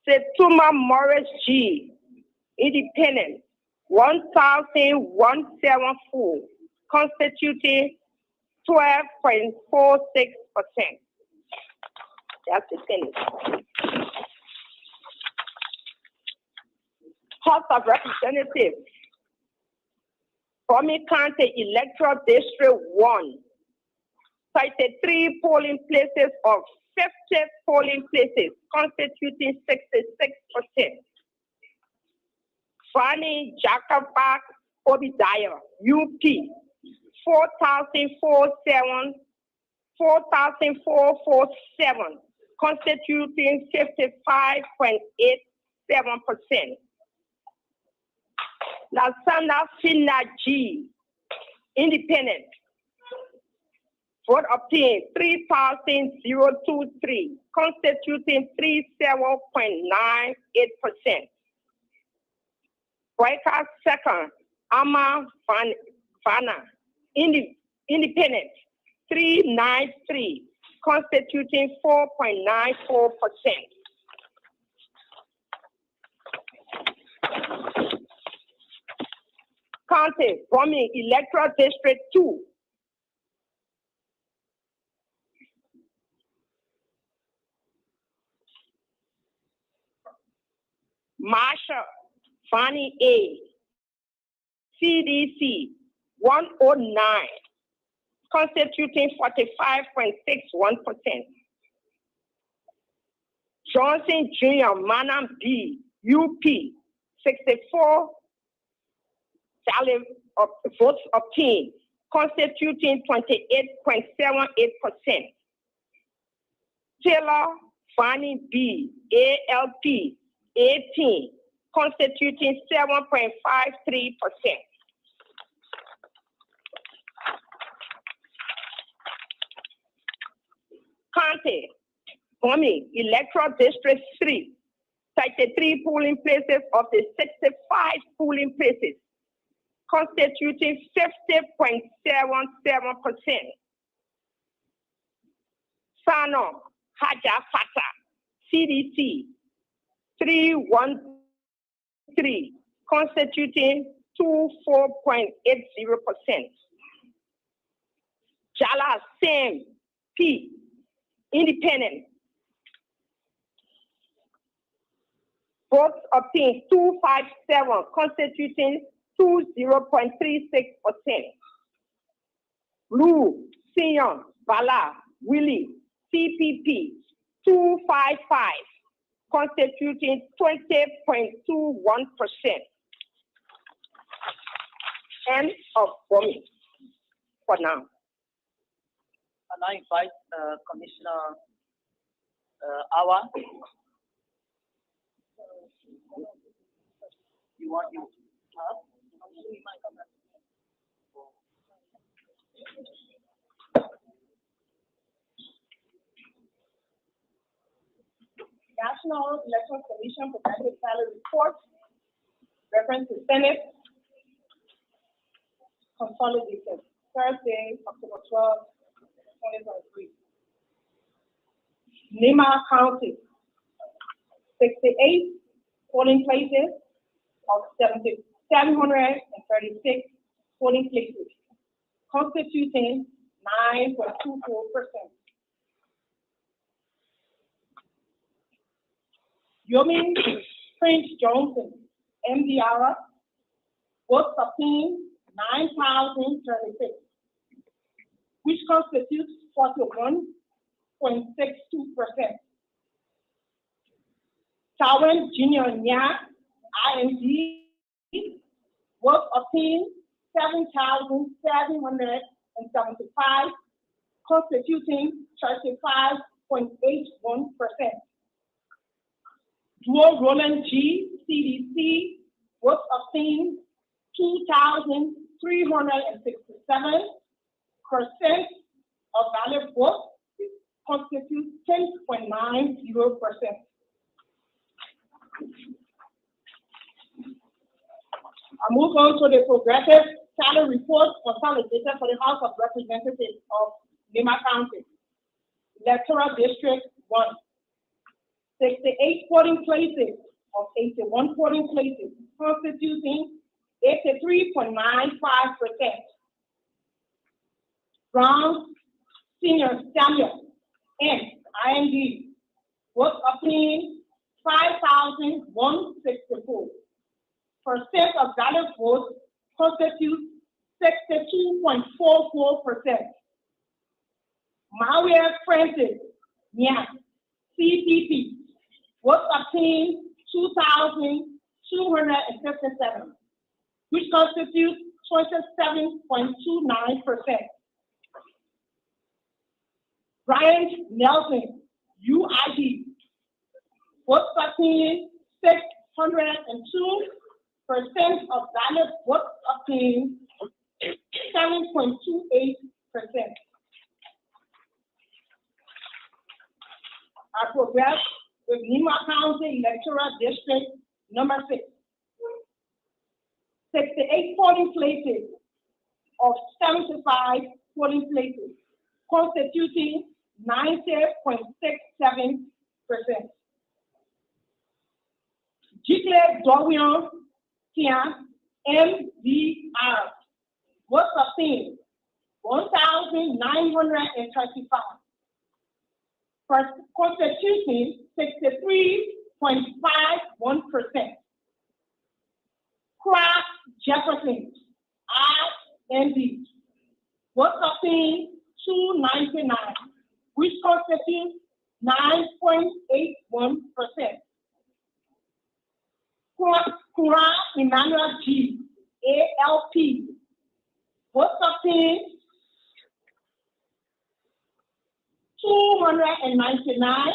Setuma Morris G, independent, 1,174, constituting 12.46%. That's the Senate. House of Representatives, Bummy County Electoral District 1, cited 3 polling places of 50 polling places, constituting 66%. Fanny Jacobak Obadiah, UP, 4,447, constituting 55.87%. Lasana Finaji, independent. Vote obtained 3,023, constituting 37.98%. Boyka second, Ama Fana, independent, 393, constituting 4.94%. County, Bombing Electoral District 2. Marsha, Fanny A, CDC, 109, constituting 45.61%. Johnson Jr., Manam B, UP, 64 votes obtained, constituting 28.78%. Taylor, Fanny B, ALP, 18, constituting 7.53%. County, Bombing Electoral District 3, 33 polling places of the 65 polling places, constituting 50.77%. Sano, Haja Fata, CDC, 313, constituting 24.80%. Jala Sam P, independent. Votes obtained 257, constituting 20.36%. Blue, Sion, Bala, Willie, CPP, 255, constituting 20.21%. End of voting for now. And I invite Commissioner Awa. You want you? National Electoral Commission presented tally report, reference to Senate, consolidated, Thursday, October 12, 2023. Nimba County, 68 polling places of 736 polling places, constituting 9.24%. Yomin Prince Johnson, MDR, votes obtained 9,036, which constitutes 41.62%. Tawen Junior Nya, IMD, votes obtained 7,775, constituting 35.81%. Duo Roland G, CDC, votes obtained 2,367% of valid votes, constitutes 10.90%. I move on to the progressive tally report consolidated for the House of Representatives of Nimba County, Electoral District 1. 68 polling places of 81 polling places, constituting 83.95%. Brown Senior Samuel and IND was obtained 5,164. Percent of valid votes constitutes 62.44%. Maria Francis Nya, CPP, was obtained 2,257, which constitutes 27.29%. Bryant Nelson, UID, votes obtained 602% of valid votes obtained 7.28%. I progress with Nimba County Electoral District number 6. 68 polling places of 75 polling places, constituting 90.67%. Jitle Dorian Tian, MDR, votes obtained 1,935, constituting 63.51%. Craft Jefferson, IND, votes obtained 299, which constitutes 9.81%. Quran Emmanuel G, ALP, votes obtained 299,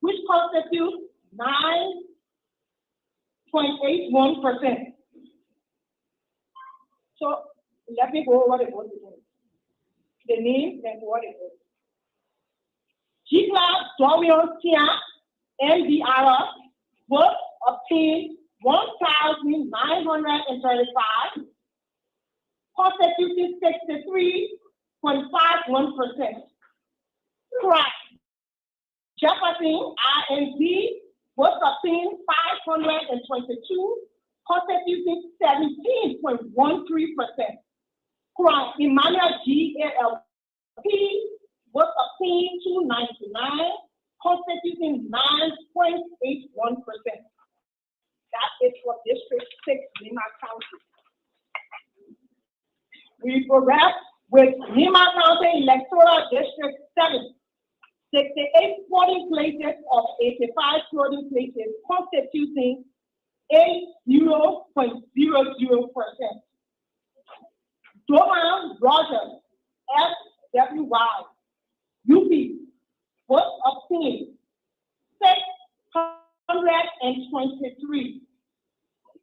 which constitutes 9.81%. So let me go over the vote again. The name and what it is. Jitla Dorian Tia, MDR, votes obtained 1,935, constituting 63.51%. Crack Jefferson, IND, votes obtained 522, constituting 17.13%. Crack Emmanuel G, ALP, votes obtained 299, constituting 9.81%. That is for District 6, Nimba County. We progress with Nimba County Electoral District 7. 68 polling places of 85 polling places, constituting 80.00%. Doran Rogers, SWY, UP, votes obtained 623,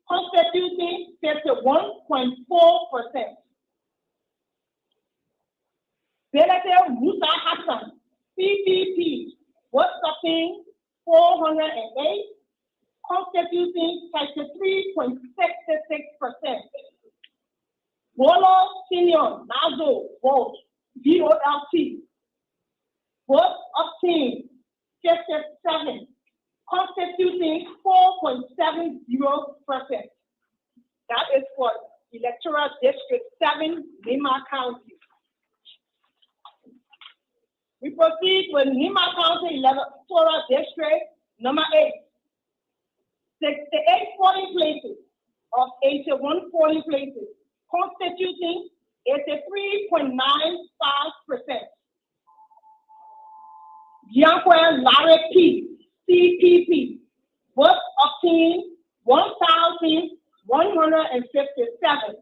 constituting 51.4%. Benete Musa Hassan, CPP, votes obtained 408, constituting 33.66%. Bolo Senior Nazo vote, VOLT, votes obtained 57, constituting 4.70%. That is for Electoral District 7, Nimba County. We proceed with Nimba County Electoral District number 8. 68 polling places of 81 polling places, constituting 83.95%. Bianquin Larry P, CPP, votes obtained 1,157,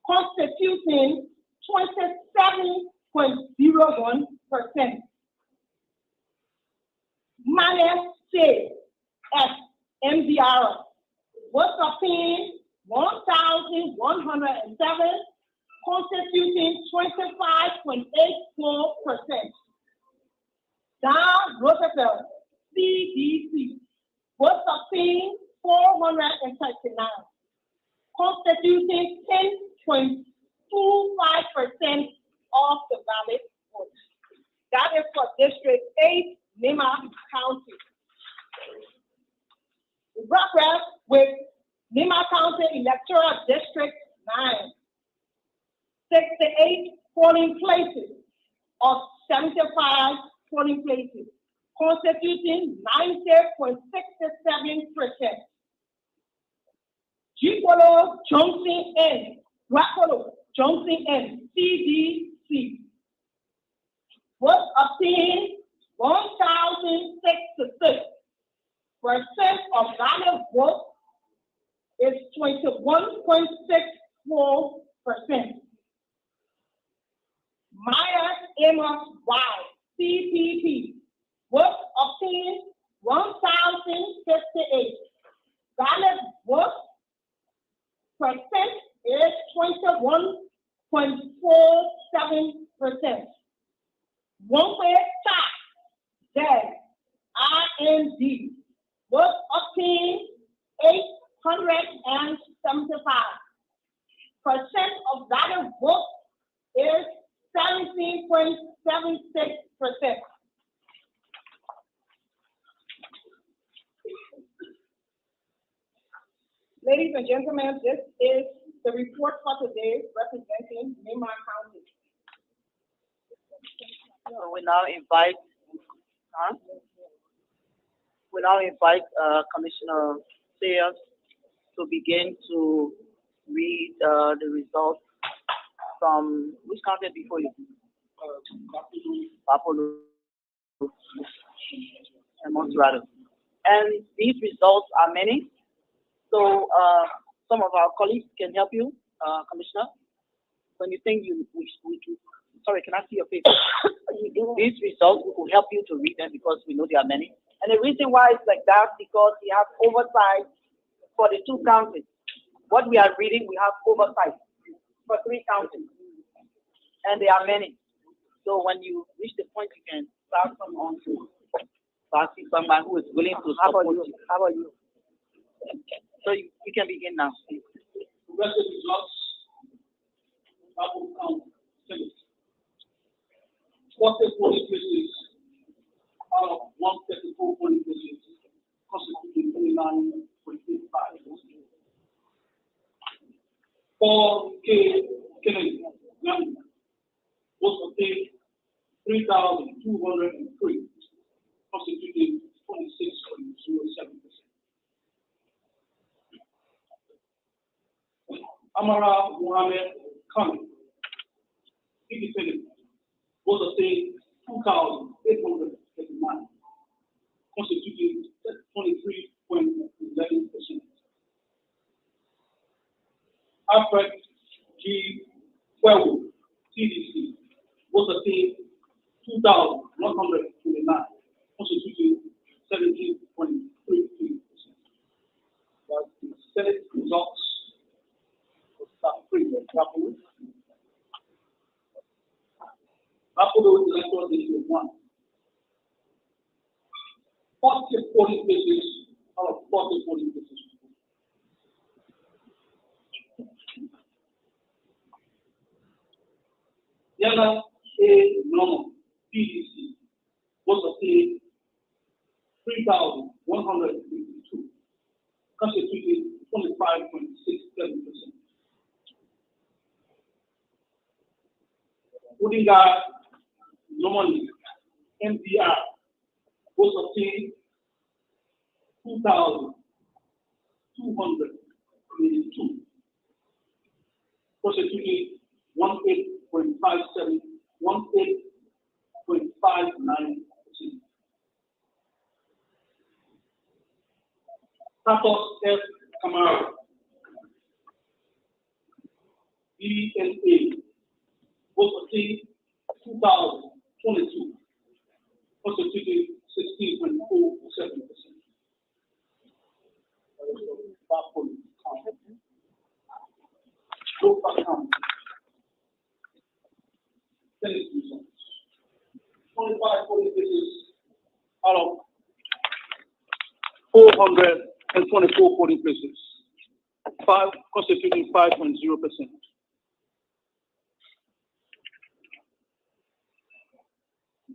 constituting 27.01%. Manes C, S, MDR, votes obtained 1,107, constituting 25.84%. Don Roosevelt, CDC, votes obtained 439, constituting 10.25% of the valid votes. That is for District 8, Nimba County. We progress with Nimba County Electoral District 9. 68 polling places of 75 polling places, constituting 90.67%. Gipolo Johnson N, Rapolo Johnson N, CDC, was obtained 1,066% of valid votes, is 21.64%. Myers Amos Y, CPP, work obtained 1,058. Valid work percent is 21.47%. One way tax, ZIND, work obtained 875. % of valid work is 17.76%. Ladies and gentlemen, this is the report for today representing Nimba County. So we now invite Commissioner Sayers to begin to read the results from which county before you? Papolo and Montserrat. And these results are many. So some of our colleagues can help you, Commissioner. When you think sorry, can I see your face? These results will help you to read them because we know there are many. And the reason why it's like that because we have oversight for the 2 counties. What we are reading, we have oversight for 3 counties. And there are many. So when you reach the point, you can start from on to someone who is willing to support you. How about you? So you can begin now. The rest of the results, I will count. 40 polling places out of 134 polling places, constituting 29.85. 4K Kennedy was obtained 3,203, constituting 26.07%. Amara Mohammed Khan, independent, was obtained 2,839, constituting 23.11%. Alfred G. Fuego, TDC, was obtained 2,129, constituting 17.33%. That's the Senate results. Apollo Electoral District 1. 40 polling places out of 40 polling places. Yana A. Normal, PDC, was obtained 3,152, constituting 25.67%. Odinga Normally, MDR was obtained 2,282, constituting 18.59%. Tatos F. Camaro, DNA, was obtained 2,022, constituting 16.47%. Local count. Senate results. 25 polling places out of 424 polling places, 5 constituting 5.0%.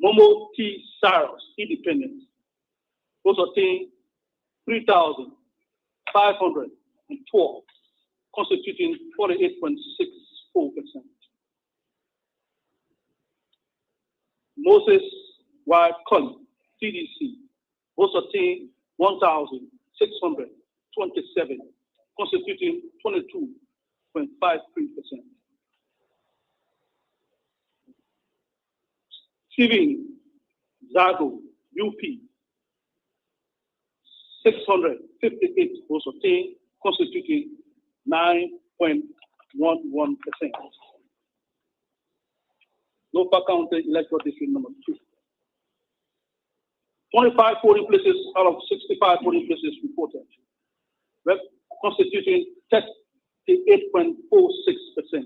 Momo T. Saros, independent, was obtained 3,512, constituting 48.64%. Moses Y. Cully, TDC, was obtained 1,627, constituting 22.53%. Steven Zago, UP, 658 was obtained, constituting 9.11%. Local County Electoral District number 2. 25 polling places out of 65 polling places reported, constituting 38.46%.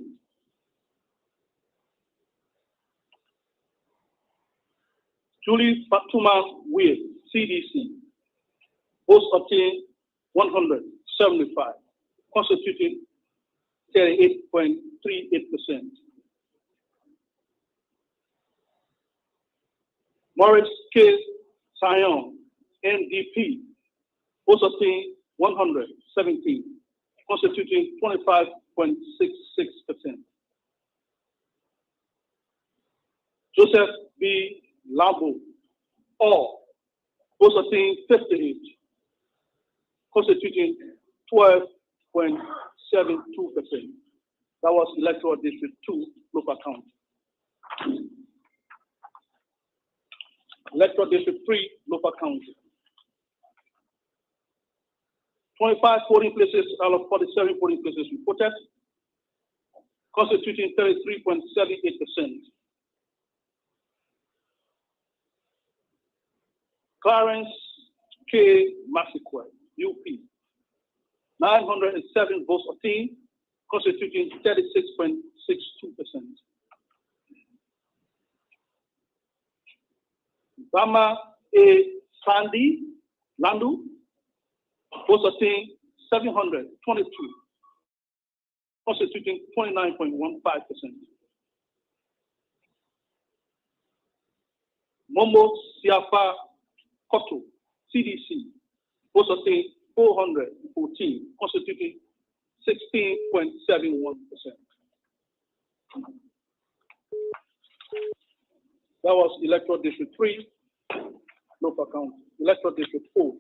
Julie Fatuma Will, CDC, votes obtained 175, constituting 38.38%. Morris K. Sion, NDP, votes obtained 117, constituting 25.66%. Joseph B. Labo, all, votes obtained 58, constituting 12.72%. That was Electoral District 2, local county. Electoral District 3, local county. 25 polling places out of 47 polling places reported, constituting 33.78%. Clarence K. Massiquel, UP, 907 votes obtained, constituting 36.62%. Bama A. Sandy Landu, votes obtained 722, constituting 29.15%. Momo Siafa Koto, CDC, votes obtained 414, constituting 16.71%. That was Electoral District 3, local county. Electoral District 4.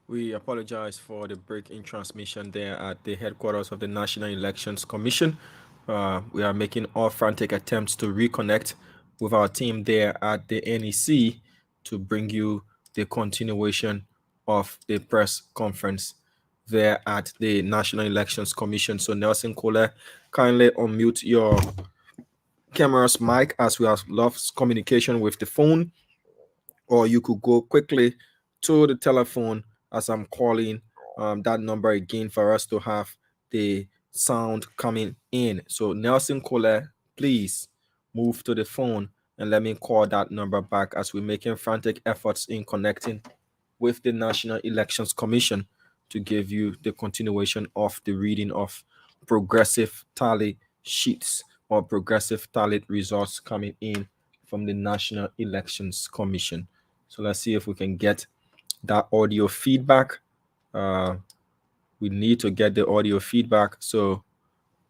We apologize for the break in transmission there at the headquarters of the National Elections Commission. We are making all frantic attempts to reconnect with our team there at the NEC to bring you the continuation of the press conference there at the National Elections Commission. So Nelson Cole, kindly unmute your camera's mic as we have lost communication with the phone, or you could go quickly to the telephone as I'm calling that number again for us to have the sound coming in. So Nelson Cole, please move to the phone and let me call that number back as we're making frantic efforts in connecting with the National Elections Commission to give you the continuation of the reading of progressive tally sheets or progressive tallied results coming in from the National Elections Commission. So let's see if we can get that audio feedback. We need to get the audio feedback. So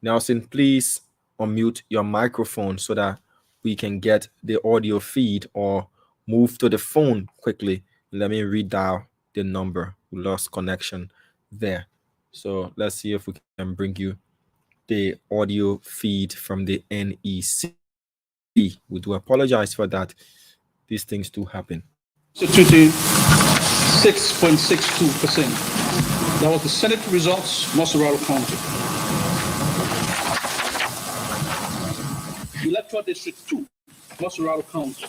Nelson, please unmute your microphone so that we can get the audio feed, or move to the phone quickly. Let me read down the number. We lost connection there. So let's see if we can bring you the audio feed from the NEC. We do apologize for that. These things do happen. Constituting 6.62%. That was the Senate results, Moserado County. Electoral District 2, Moserado County.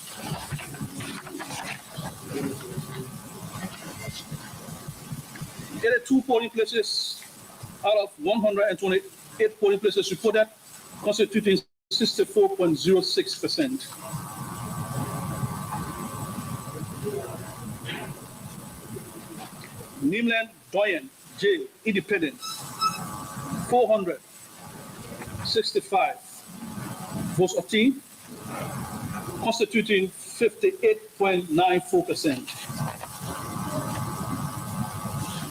There are 2 polling places out of 128 polling places reported, constituting 64.06%. Nimland Doyen, J, Independent, 465 votes obtained, constituting 58.94%.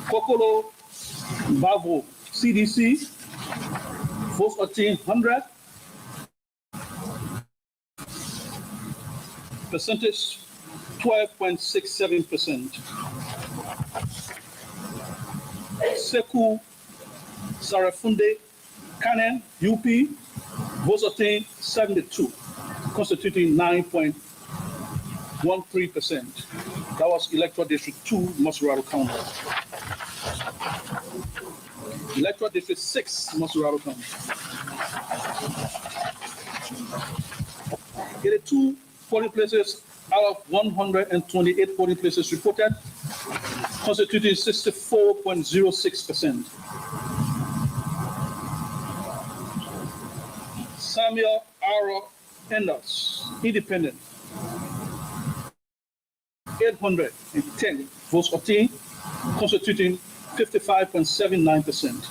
Kokolo Bavo, CDC, votes obtained 100. Percentage 12.67%. Sekou Sarafunde Kanen, UP, votes obtained 72, constituting 9.13%. That was Electoral District 2, Masurado County. Electoral District 6, Masurado County. 82 polling places out of 128 polling places reported, constituting 64.06%. Samuel R. Enders, Independent, 810 votes obtained, constituting 55.79%.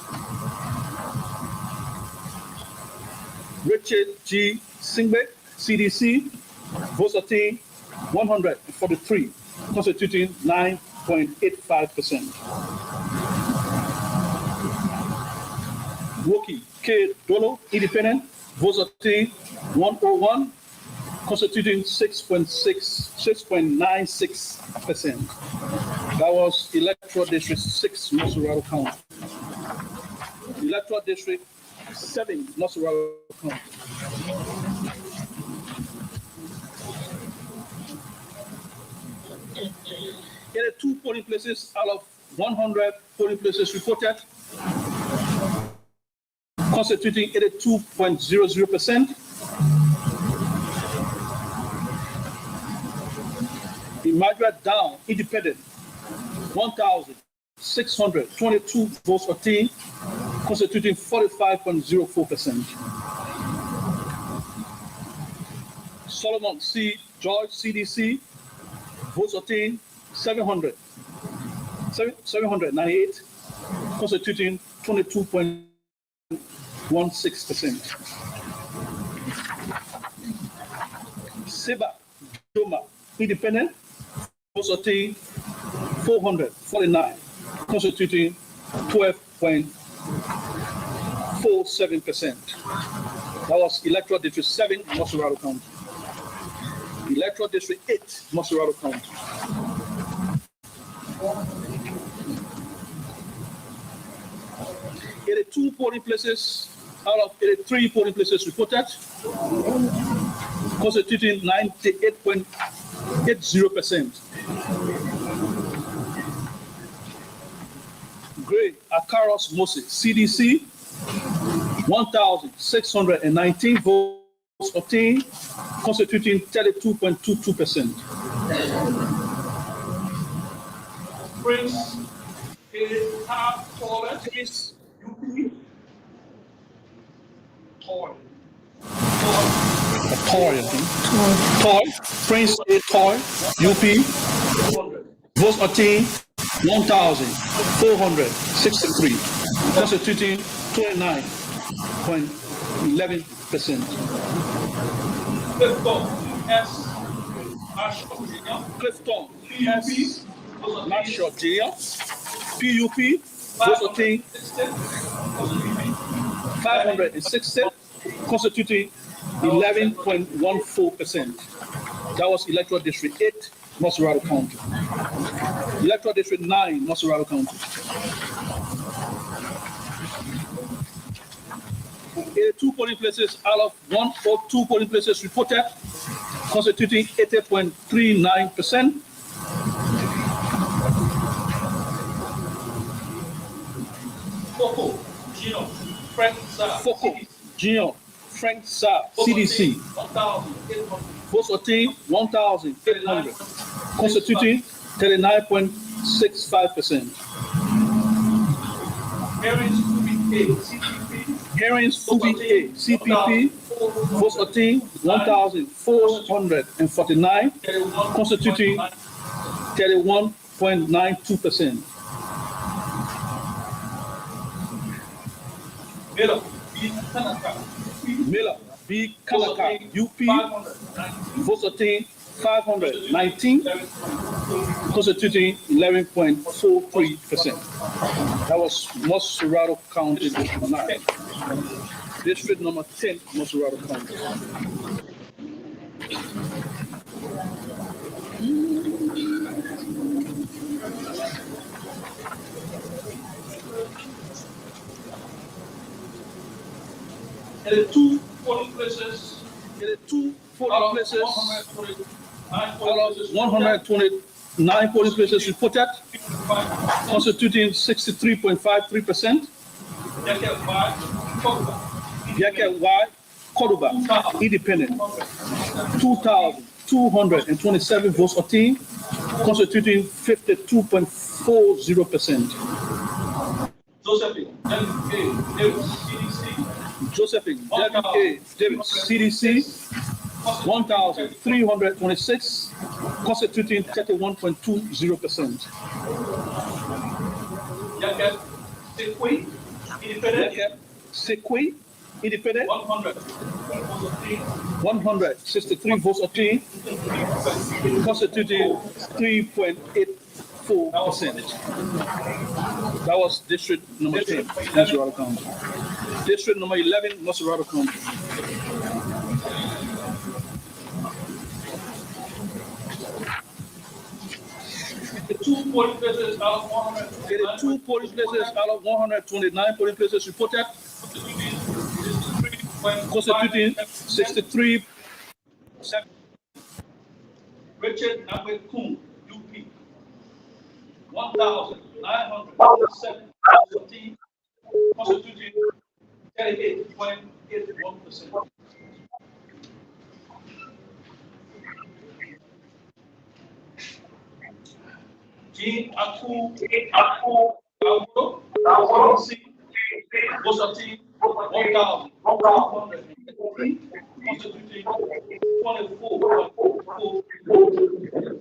Richard G. Singbe, CDC, votes obtained 143, constituting 9.85%. Woki K. Dolo, Independent, votes obtained 101, constituting 6.96%. That was Electoral District 6, Masurado County. Electoral District 7, Masurado County. There are 2 polling places out of 100 polling places reported, constituting 82.00%. Imadra Down, Independent, 1,622 votes obtained, constituting 45.04%. Solomon C. George, CDC, votes obtained 798, constituting 22.16%. Seba Joma, Independent, votes obtained 449, constituting 12.47%. That was Electoral District 7, Masurado County. Electoral District 8, Masurado County. There are 2 polling places out of 83 polling places reported, constituting 98.80%. Gray Akaros Moses, CDC, 1,619 votes obtained, constituting 32.22%. Prince Prince Toy, Prince A. Toy, UP, votes obtained 1,463, constituting 29.11%. Clifton S. Marshall Jr., PUP, votes obtained 560, constituting 11.14%. That was Electoral District 8, Masurado County. Electoral District 9, Masurado County. 82 polling places out of 142 polling places reported, constituting 80.39%. Foko Gino Frank Sa, CDC, votes obtained 1,800, constituting 39.65%. Herrings Fubi A, CPP, votes obtained 1,449, constituting 31.92%. Miller B. Kanaka, UP, votes obtained 519, constituting 11.43%. That was Moserado County District 9. District number 10, Moserado County. And the two polling places, out of 129 polling places reported, constituting 63.53%. Yakel Y, Cordoba, independent, 2,227 votes obtained, constituting 52.40%. Josephine, W.A. Davis, CDC, 1,326, constituting 31.20%. Yakel Sequi, independent, 163 votes obtained, constituting 3.84%. That was district number 10, Moserado County. District number 11, Moserado County. The two polling places out of 129 polling places reported, constituting 63. Richard Ahmed Kuhn, UP, 1,917, constituting 38.81%. Jean Aku CDC, votes obtained 1,118, constituting 24.44%.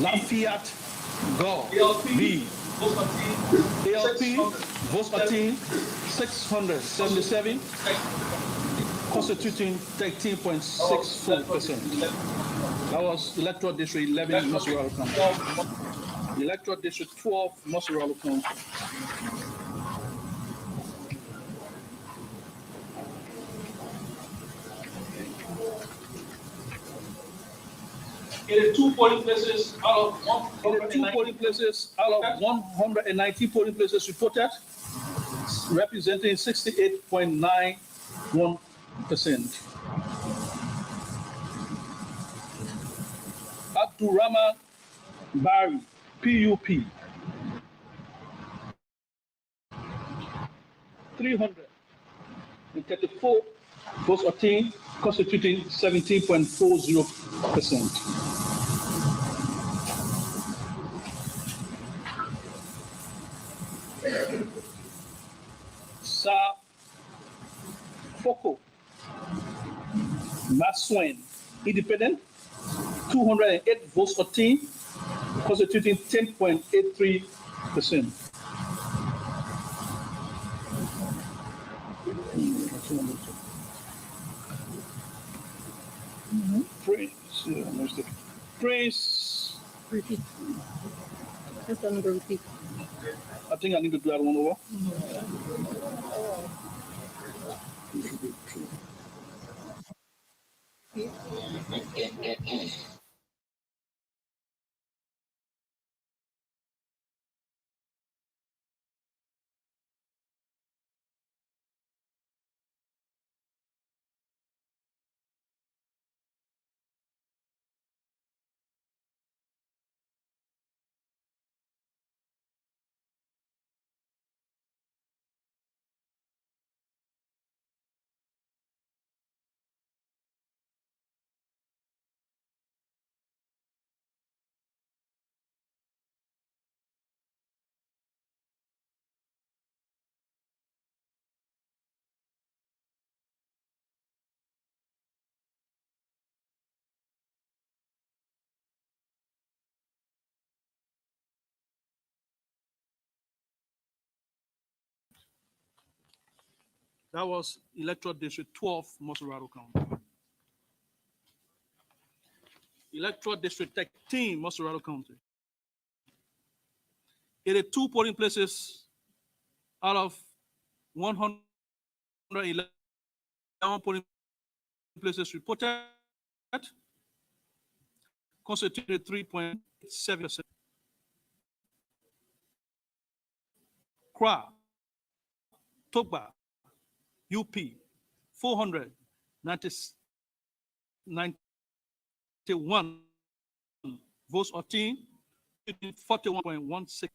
Lafayette Go B. ALP votes obtained 677, constituting 13.64%. That was Electoral District 11, Moserado County. Electoral District 12, Moserado County. In the two polling places out of 119 polling places reported, representing 68.91%. Abdurrahman Bari, PUP, 334 votes obtained, constituting 17.40%. Sa Foko Maswen, independent, 208 votes obtained, constituting 10.83%. Prince. Repeat. Just another repeat. I think I need to do that one over. That was Electoral District 12, Moserado County. Electoral District 13, Moserado County. 82 polling places out of 111 polling places reported constituted 3.7%. Kra, Togba, UP, 491 votes or team, 41.16.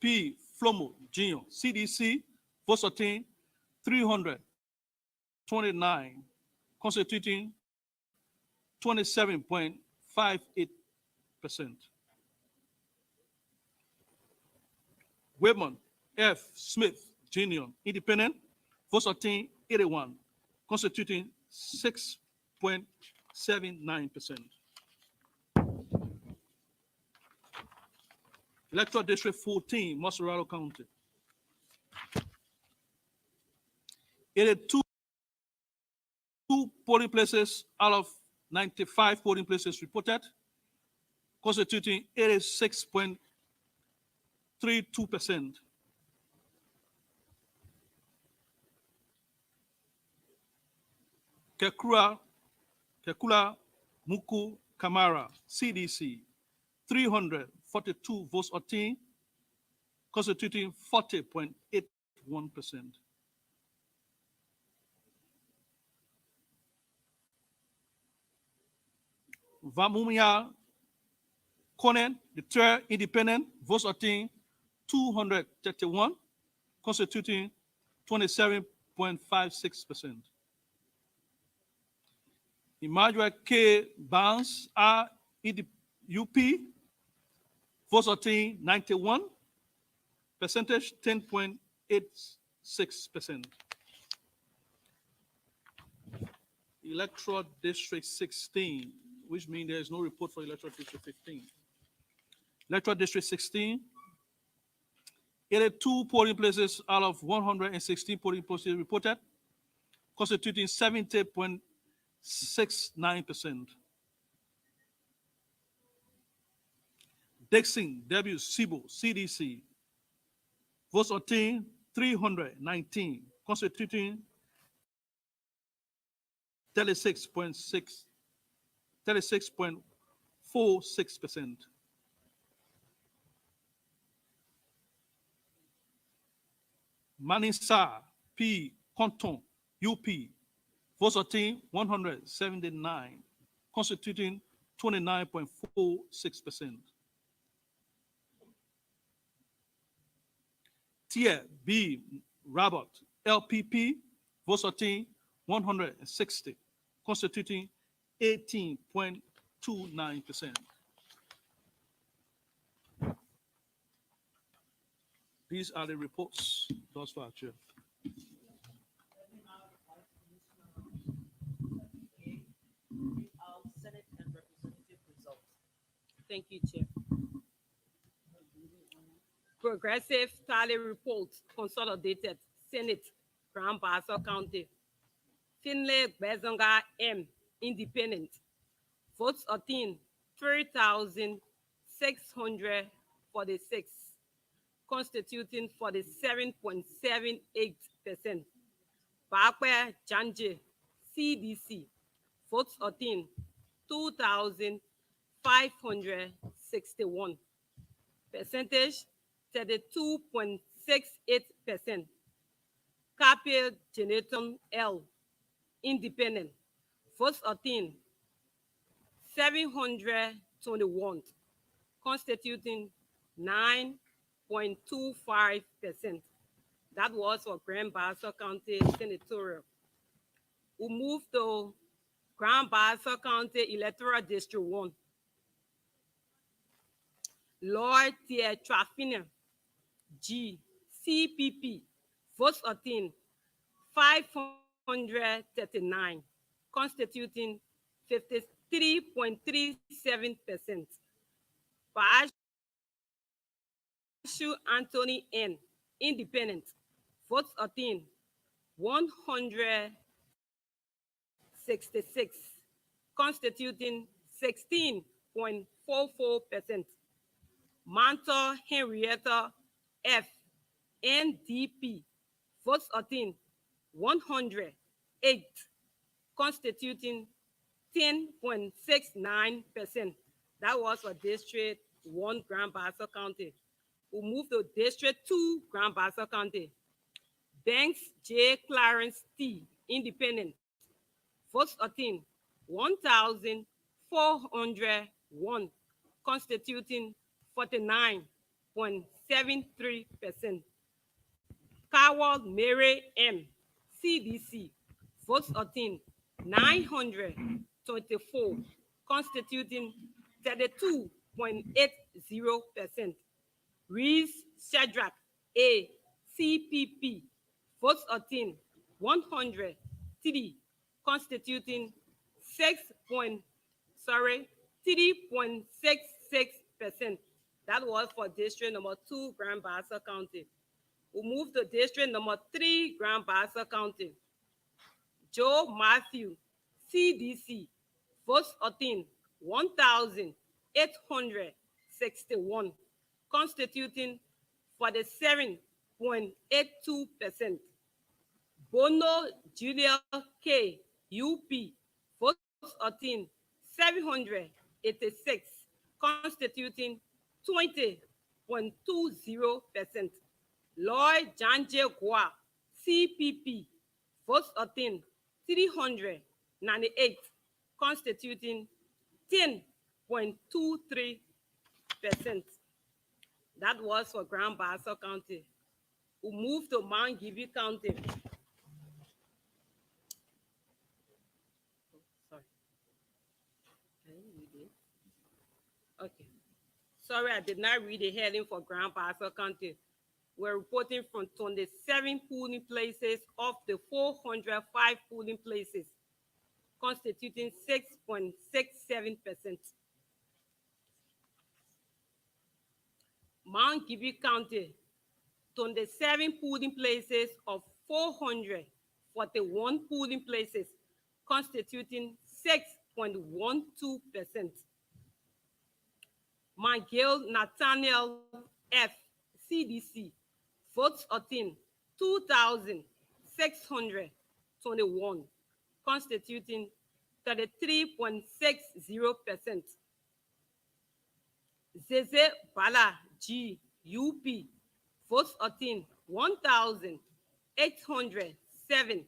P. Flomo, Jr., CDC, votes or team, 329, constituting 27.58%. Webman F. Smith, Jr., Independent, votes or team, 81, constituting 6.79%. Electoral District 14, Moserado County. 82 polling places out of 95 polling places reported, constituting 86.32%. Kekula Muku Kamara, CDC, 342 votes obtained, constituting 40.81%. Vamumia Conan, the third independent, votes obtained 231, constituting 27.56%. Emmanuel K. Barnes, UP, votes obtained 91, percentage 10.86%. Electoral District 16, which means there is no report for Electoral District 15. Electoral District 16, 82 polling places out of 116 polling places reported, constituting 70.69%. Dixon W. Sibo, CDC, votes obtained 319, constituting 36.46%. Manisa P. Canton, UP, votes obtained 179, constituting 29.46%. Tier B. Robert, LPP, votes obtained 160, constituting 18.29%. These are the reports thus far, Chair. Senate and representative results. Thank you, Chair. Progressive tally report, consolidated, Senate, Grand Bassa County. Finlay Bezonga M, independent. Votes obtained 3,646, constituting 47.78%. Bakwe Janje, CDC, votes obtained 2,561, percentage 32.68%. Capio Geneton L, independent, votes obtained 721, constituting 9.25%. That was for Grand Bassa County Senatorial. We move to Grand Bassa County Electoral District 1. Lord Tier Trafina G, CPP, votes obtained 539, constituting 53.37%. Paashu Anthony N, independent, votes obtained 166, constituting 16.44%. Mantor Henrietta F. NDP, votes obtained 108, constituting 10.69%. That was for District 1, Grand Bassa County. We move to District 2, Grand Bassa County. Banks J. Clarence T. Independent, votes obtained 1,401, constituting 49.73%. Coward Mary M. CDC, votes obtained 924, constituting 32.80%. Reese Shadrach A. CPP, votes obtained 103, constituting 3.66%. That was for district number 2, Grand Bassa County. We move to district number 3, Grand Bassa County. Joe Matthew, CDC, votes obtained 1,861, constituting 47.82%. Bono Julia K. UP, votes obtained 786, constituting 20.20%. Lloyd Janje Gua, CPP, votes obtained 398, constituting 10.23%. That was for Grand Bassa County. We move to Mount Gilead County. Sorry. Can you read it? Okay. Sorry, I did not read the heading for Grand Bassa County. We're reporting from 27 polling places of the 405 polling places, constituting 6.67%. Mount Gilead County, 27 polling places of 441 polling places, constituting 6.12%. McGill Nathaniel F. CDC, votes obtained 2,621, constituting 33.60%. Zeze Bala G. UP, votes obtained 1,807,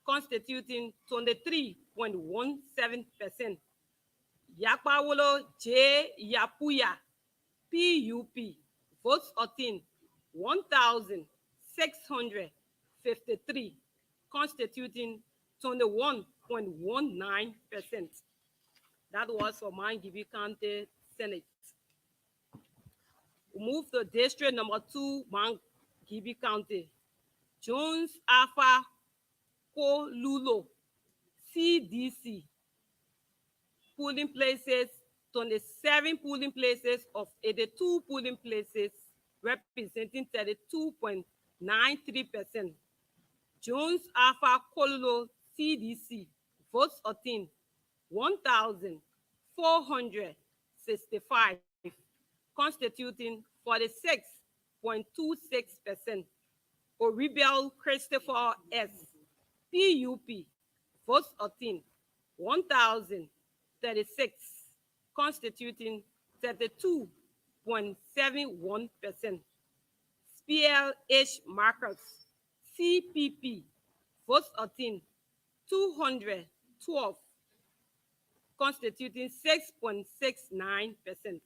constituting 23.17%. Yakpawolo J. Yapuya, PUP, votes obtained 1,653, constituting 21.19%. That was for Mount Gilead County Senate. We move to district number 2, Mount Gilead County. Jones Alpha Kolulo, CDC, polling places, 27 polling places of 82 polling places, representing 32.93%. Jones Alpha Kolulo, CDC, votes obtained 1,465, constituting 46.26%. Oribel Christopher S. PUP, votes obtained 1,036, constituting 32.71%. Spear H. Marcus, CPP, votes obtained 212, constituting 6.69%.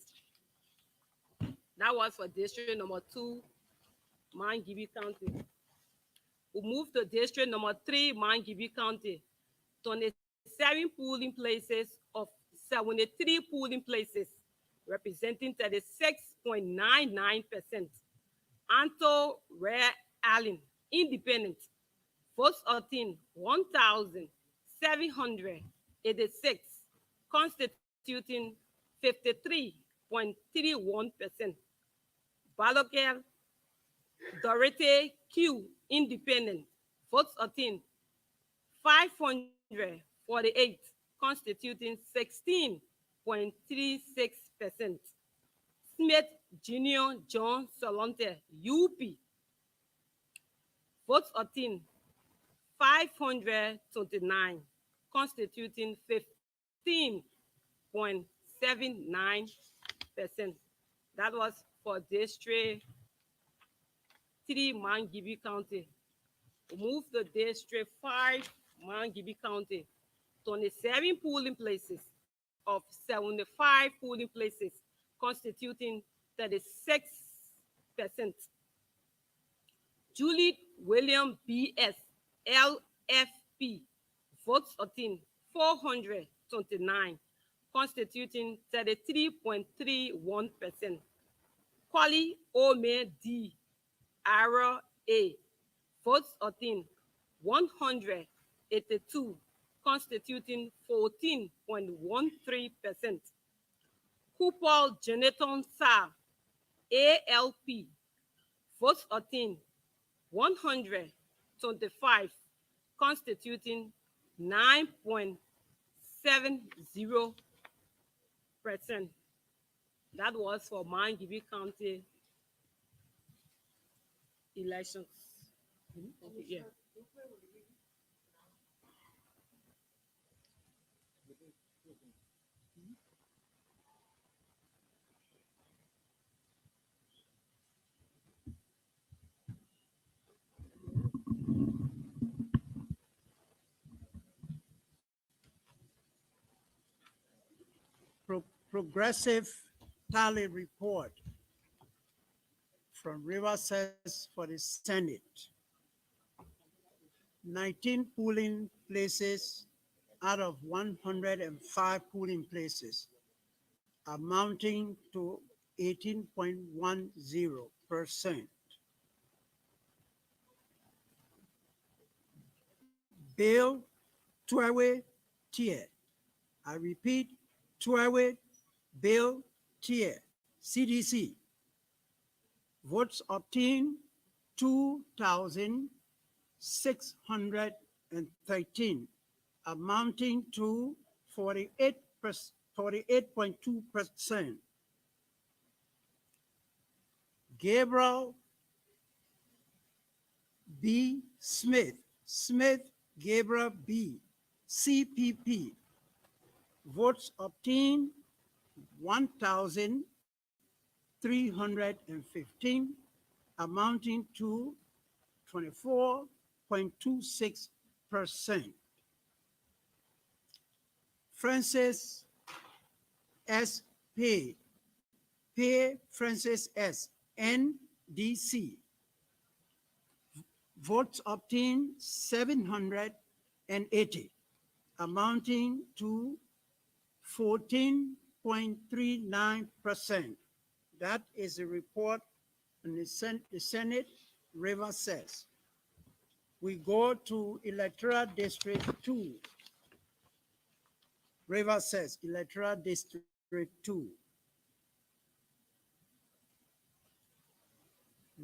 That was for district number 2, Mount Gilead County. We move to district number 3, Mount Gilead County. 27 polling places of 73 polling places, representing 36.99%. Anto Rare Allen, Independent, votes obtained 1,786, constituting 53.31%. Balokel Dorothy Q, Independent, Votes obtained 548, constituting 16.36%. Smith Junior John Solonte, UP. Votes obtained 529, constituting 15.79%. That was for District 3, Mangibi County. We move to District 5, Mangibi County. 27 polling places of 75 polling places, constituting 36%. Julie William B.S. LFP, votes obtained 429, constituting 33.31%. Kwali Ome D. Ara A, votes obtained 182, constituting 14.13%. Kupal Jonathan Sa, ALP, votes obtained 125, constituting 9.70%. That was for Mangibi County elections. Yeah. Progressive tally report from Riverside for the Senate. 19 polling places out of 105 polling places, amounting to 18.10%. Bill Tuawe Tier. I repeat, Tuawe Bill Tier, CDC. Votes obtained 2,613, amounting to 48.2%. Gabriel B. Smith Gabriel B. CPP. Votes obtained 1,315, amounting to 24.26%. Francis S. Pay Francis S. NDC. Votes obtained 780, amounting to 14.39%. That is a report on the Senate River says. We go to Electoral District 2. River says Electoral District 2.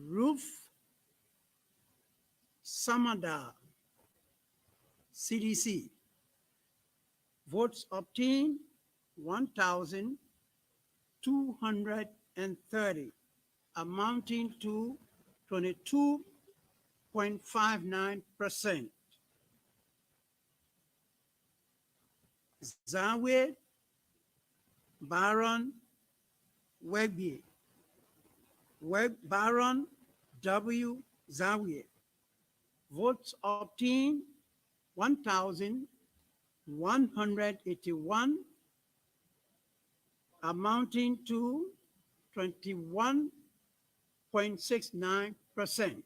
Ruth Samada, CDC. Votes obtained 1,230, amounting to 22.59%. Zawe Baron Wegby. Baron W. Zawiya. Votes obtained 1,181, amounting to 21.69%.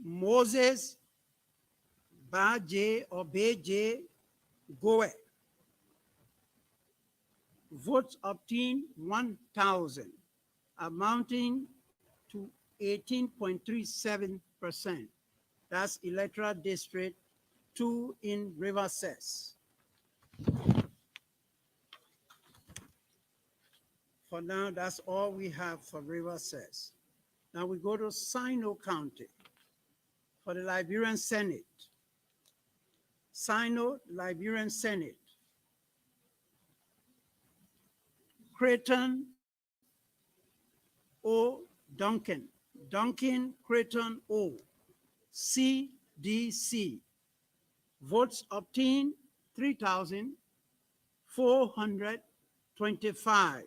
Moses Baje or Beje Goe. Votes obtained 1,000, amounting to 18.37%. That's Electoral District 2 in Riverside. For now, that's all we have for River Says. Now we go to Sino County for the Liberian Senate. Sino Liberian Senate. Creighton O. Duncan. Duncan Creighton O. CDC. Votes obtained 3,425,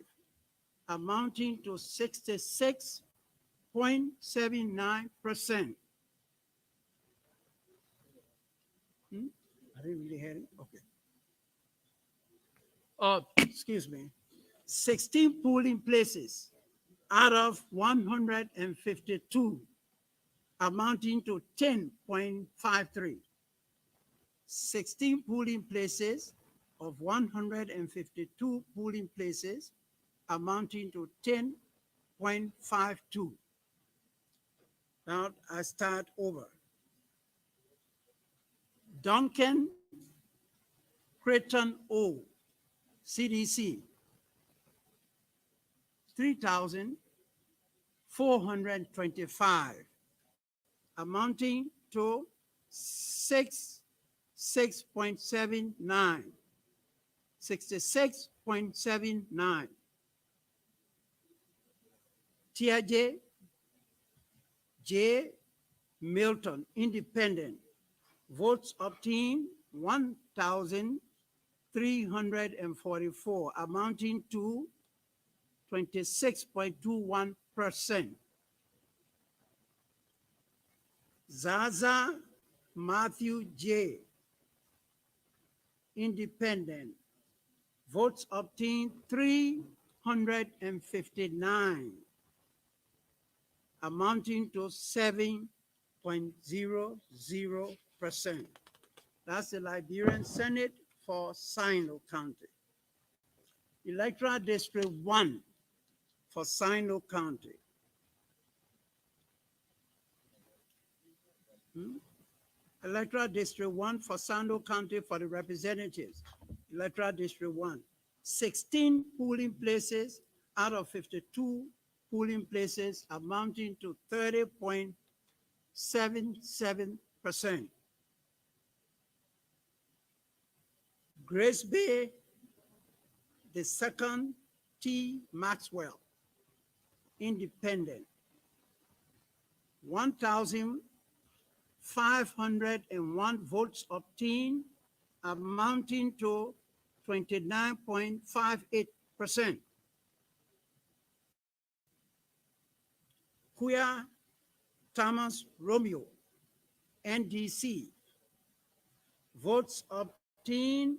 amounting to 66.79%. I didn't really hear it. Okay. Excuse me. 16 polling places out of 152, amounting to 10.53. 16 polling places of 152 polling places, amounting to 10.52. Now I start over. Duncan Creighton O. CDC. 3,425, amounting to 6.79. 66.79. Tiaje J. Milton, independent. Votes obtained 1,344, amounting to 26.21%. Zaza Matthew J. Independent. Votes obtained 359, amounting to 7.00%. That's the Liberian Senate for Sino County. Electoral District 1 for Sino County. Electoral District 1 for Sino County for the representatives. Electoral District 1. 16 polling places out of 52 polling places, amounting to 30.77%. Grace Bay, the second T. Maxwell, independent. 1,501 votes obtained, amounting to 29.58%. Kuya Thomas Romeo, NDC. Votes obtained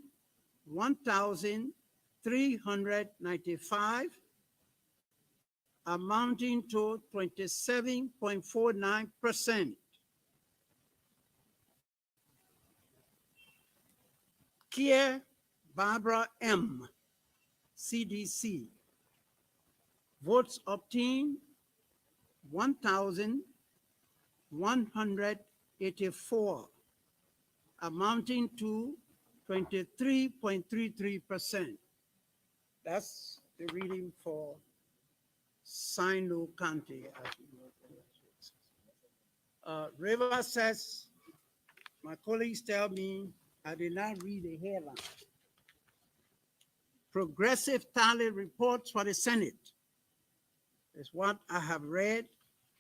1,395, amounting to 27.49%. Kier Barbara M. CDC. Votes obtained 1,184, amounting to 23.33%. That's the reading for Sino County. River says, my colleagues tell me I did not read the headline. Progressive tally reports for the Senate is what I have read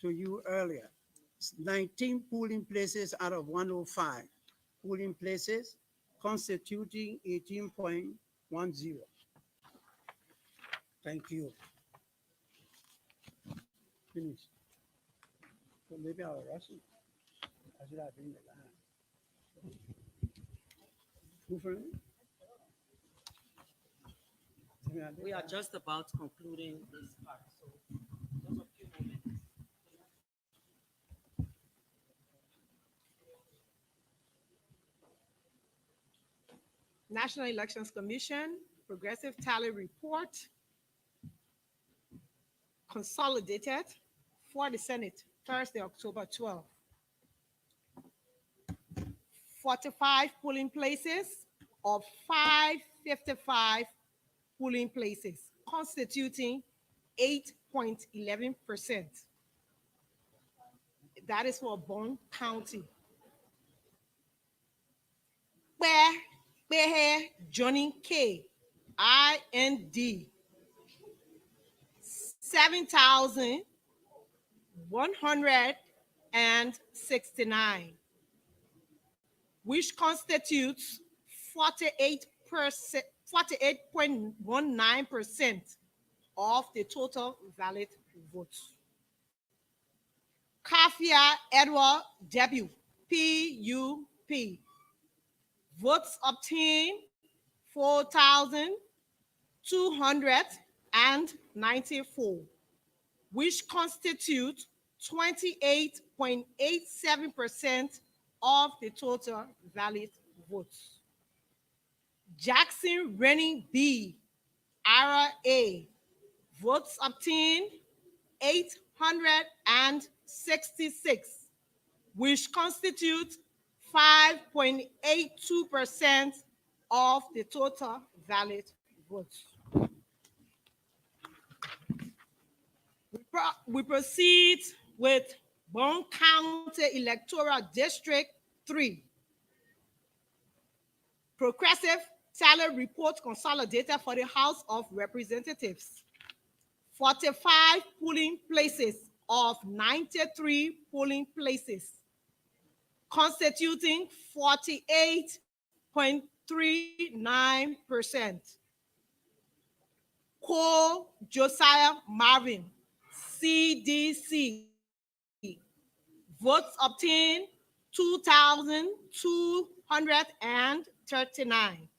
to you earlier. It's 19 polling places out of 105 polling places, constituting 18.10. Thank you. Finish. So maybe I'll rush it. I should have been the line. Who for me? We are just about concluding this part. So just a few moments. National Elections Commission, Progressive Tally Report, consolidated for the Senate, Thursday, October 12th. 45 polling places of 555 polling places, constituting 8.11%. That is for Bond County. Where Johnny K. IND 7,169, which constitutes 48.19% of the total valid votes. Kafia Edward W. PUP. Votes obtained 4,294, which constitute 28.87% of the total valid votes. Jackson Rennie B. RA. Votes obtained 866, which constitutes 5.82% of the total valid votes. We proceed with Bond County Electoral District 3. Progressive Tally Report Consolidated for the House of Representatives. 45 polling places of 93 polling places, constituting 48.39%. Cole Josiah Marvin, CDC. Votes obtained 2,239,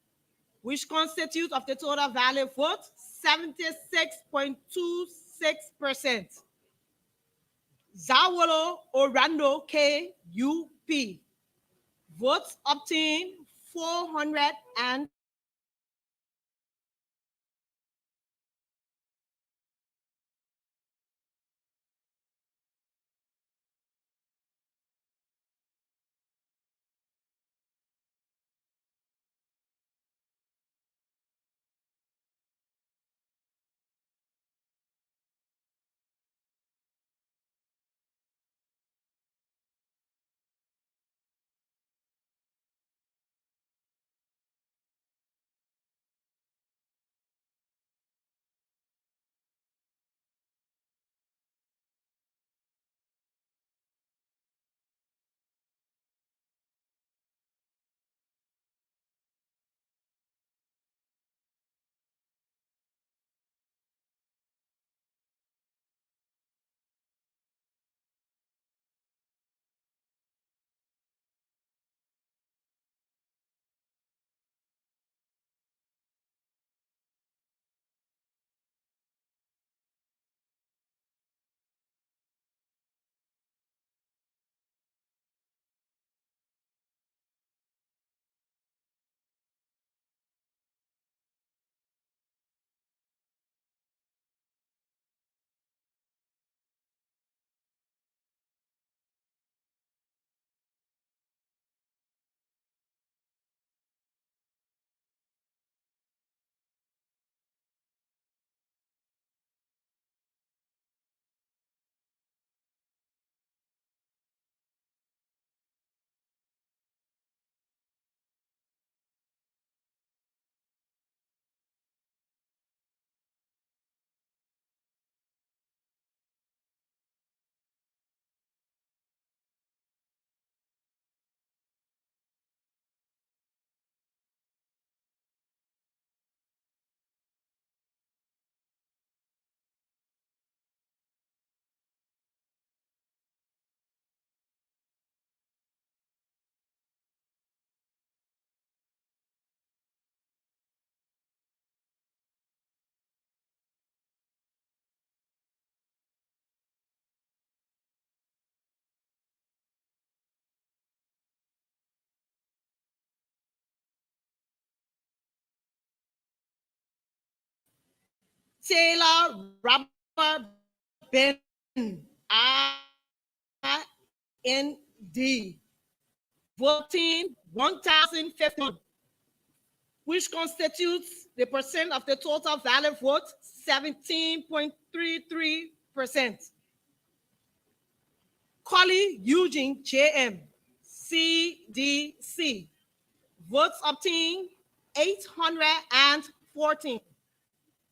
which constitute of the total valid vote 76.26%. Zawolo Orlando K. UP. Votes obtained 400 Taylor Robert Ben IND. Voting 1,051, which constitutes the percent of the total valid vote, 17.33%. Colley Eugene JM, CDC, votes obtained 814.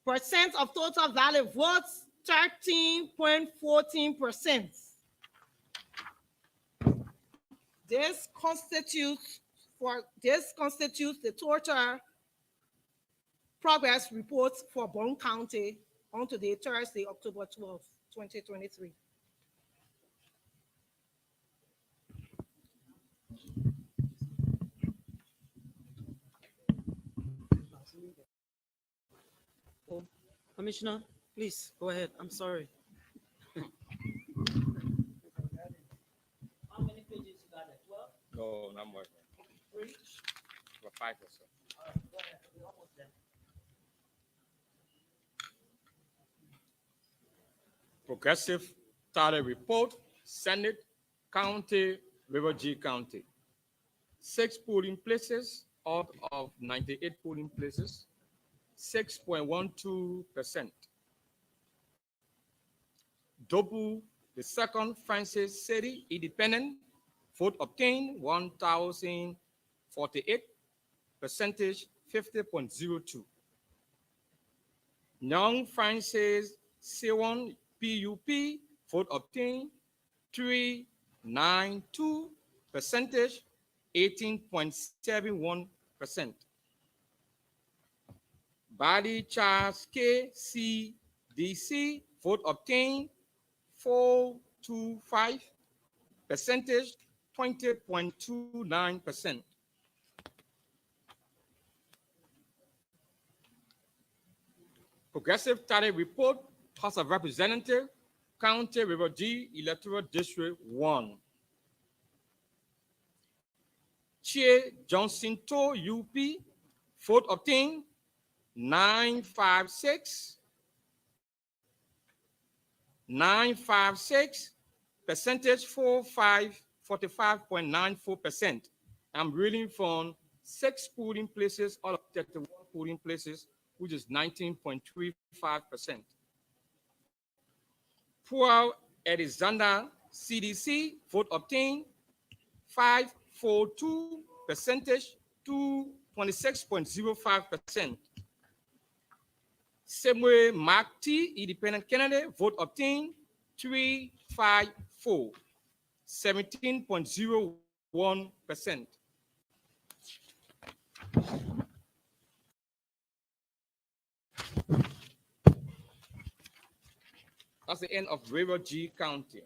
Percent of total valid votes, 13.14%. This constitutes the total progress reports for Bond County on today, Thursday, October 12th, 2023. Oh, Commissioner, please go ahead. I'm sorry. How many pages you got? 12? No, not more. 3? For 5 or so. All right, go ahead. We're almost there. Progressive Tally Report, Senate, County, River G County. 6 polling places out of 98 polling places, 6.12%. Double the second Francis City Independent, vote obtained 1,048, percentage 50.02. Young Francis C1 PUP, vote obtained 392, percentage 18.71%. Body Charles K CDC, vote obtained 425, percentage 20.29%. Progressive Tally Report, House of Representatives, County River G, Electoral District 1. Chair Johnson To UP, vote obtained 956, percentage 45.94%. I'm reading from 6 polling places out of 31 polling places, which is 19.35%. Paul Alexander CDC, vote obtained 542, percentage 26.05%. Samuel Mark T, Independent candidate, vote obtained 354, 17.01%. That's the end of River G County.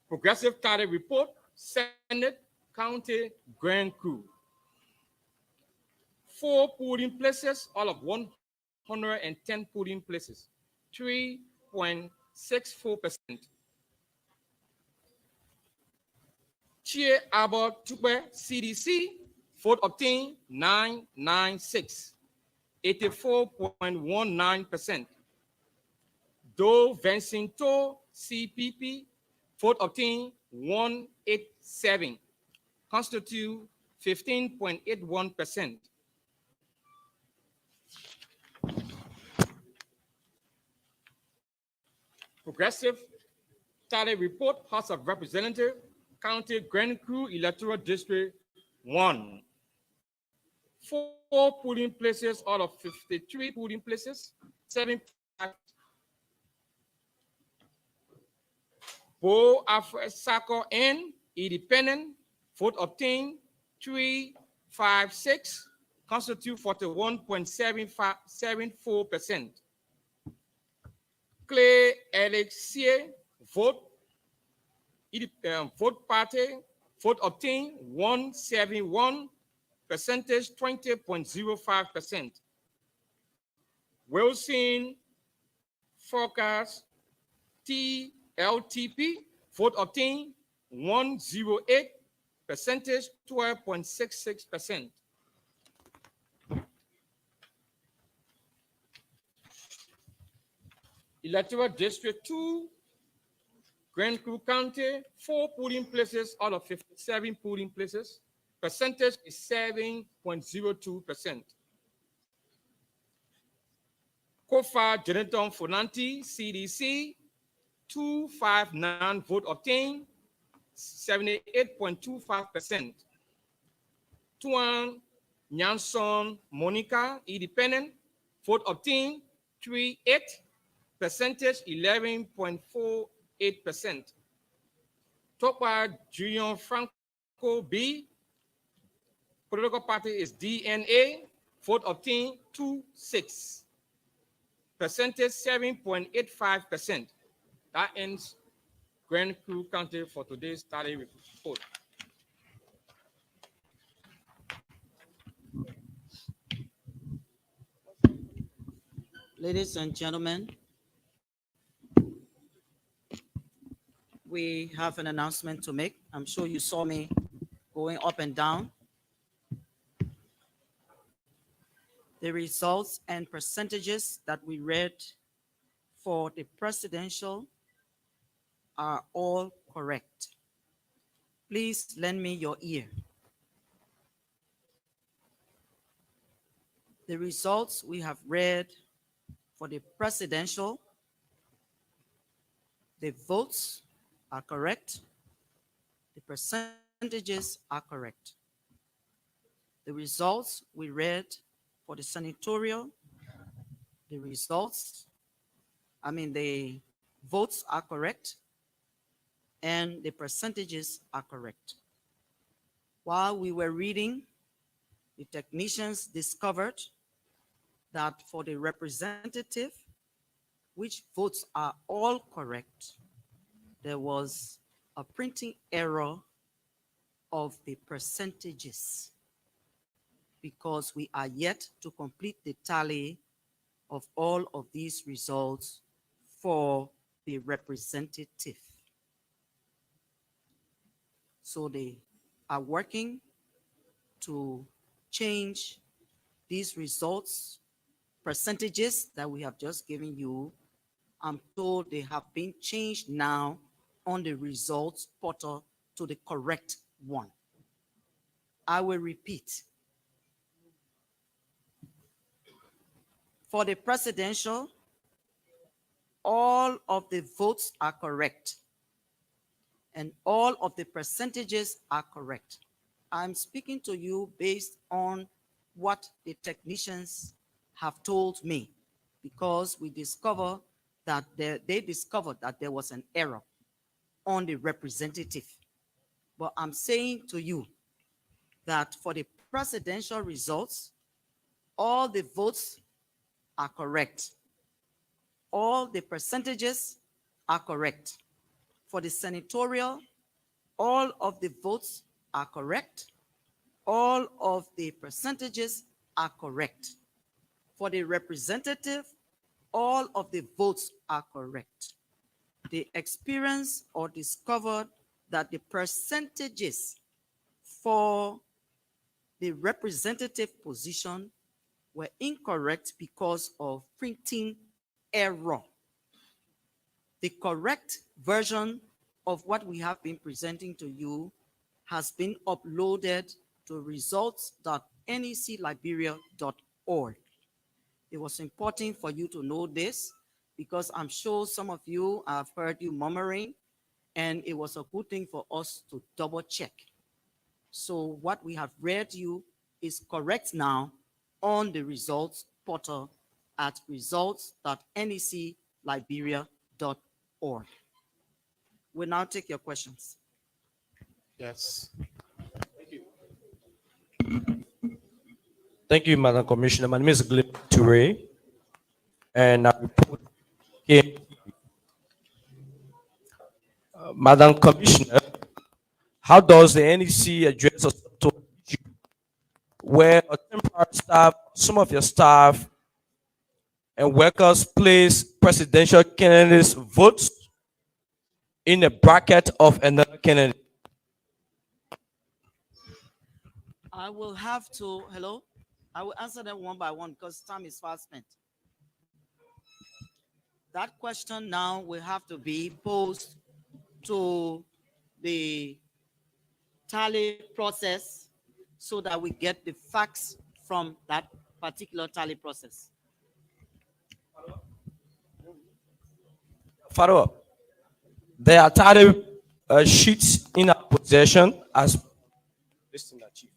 Progressive Tally Report, Senate, County, Grand Crew. 4 polling places, all of 110 polling places, 3.64%. Chair Abbott Tupe CDC, vote obtained 996, 84.19%. Doe Vincento CPP, vote obtained 187, constitute 15.81%. Progressive Tally Report, House of Representatives, County Grand Crew Electoral District 1. 4 polling places out of 53 polling places, 7. Bo Alfred Sako N, Independent, vote obtained 356, constitute 41.74%. Clay Alexia, vote party, vote obtained 171, percentage 20.05%. Wilson Forecast TLTP, vote obtained 108, percentage 12.66%. Electoral District 2, Grand Crew County, 4 polling places out of 57 polling places, percentage is 7.02%. Kofa Geneton Fonanti, CDC, 259 vote obtained, 78.25%. Tuan Nyanson Monica, independent, vote obtained, 38, percentage 11.48%. Topa Junior Franco B, political party is DNA, vote obtained, 26, percentage 7.85%. That ends Grand Crew County for today's study report. Ladies and gentlemen, we have an announcement to make. I'm sure you saw me going up and down. The results and percentages that we read for the presidential are all correct. Please lend me your ear. The results we have read for the presidential, the votes are correct. The percentages are correct. The results we read for the senatorial, the votes are correct, and the percentages are correct. While we were reading, the technicians discovered that for the representative, which votes are all correct, there was a printing error of the percentages because we are yet to complete the tally of all of these results for the representative. So they are working to change these results, percentages that we have just given you. I'm told they have been changed now on the results portal to the correct one. I will repeat. For the presidential, all of the votes are correct and all of the percentages are correct. I'm speaking to you based on what the technicians have told me because we discovered that they discovered that there was an error on the representative. But I'm saying to you that for the presidential results, all the votes are correct. All the percentages are correct. For the senatorial, all of the votes are correct. All of the percentages are correct. For the representative, all of the votes are correct. They experienced or discovered that the percentages for the representative position were incorrect because of printing error. The correct version of what we have been presenting to you has been uploaded to results.necliberia.org. It was important for you to know this because I'm sure some of you have heard you murmuring, and it was a good thing for us to double check. So what we have read you is correct now on the results portal at results.necliberia.org. We'll now take your questions. Yes. Thank you, Madam Commissioner. My name is Glenn Toure, and I report here. Madam Commissioner, how does the NEC address a issue where a temporary staff, some of your staff and workers place presidential candidates' votes in a bracket of another candidate? I will have to, hello? I will answer them one by one because time is fast spent. That question now will have to be posed to the tally process so that we get the facts from that particular tally process. Follow up. There are tally sheets in our possession as. Listen, Chief.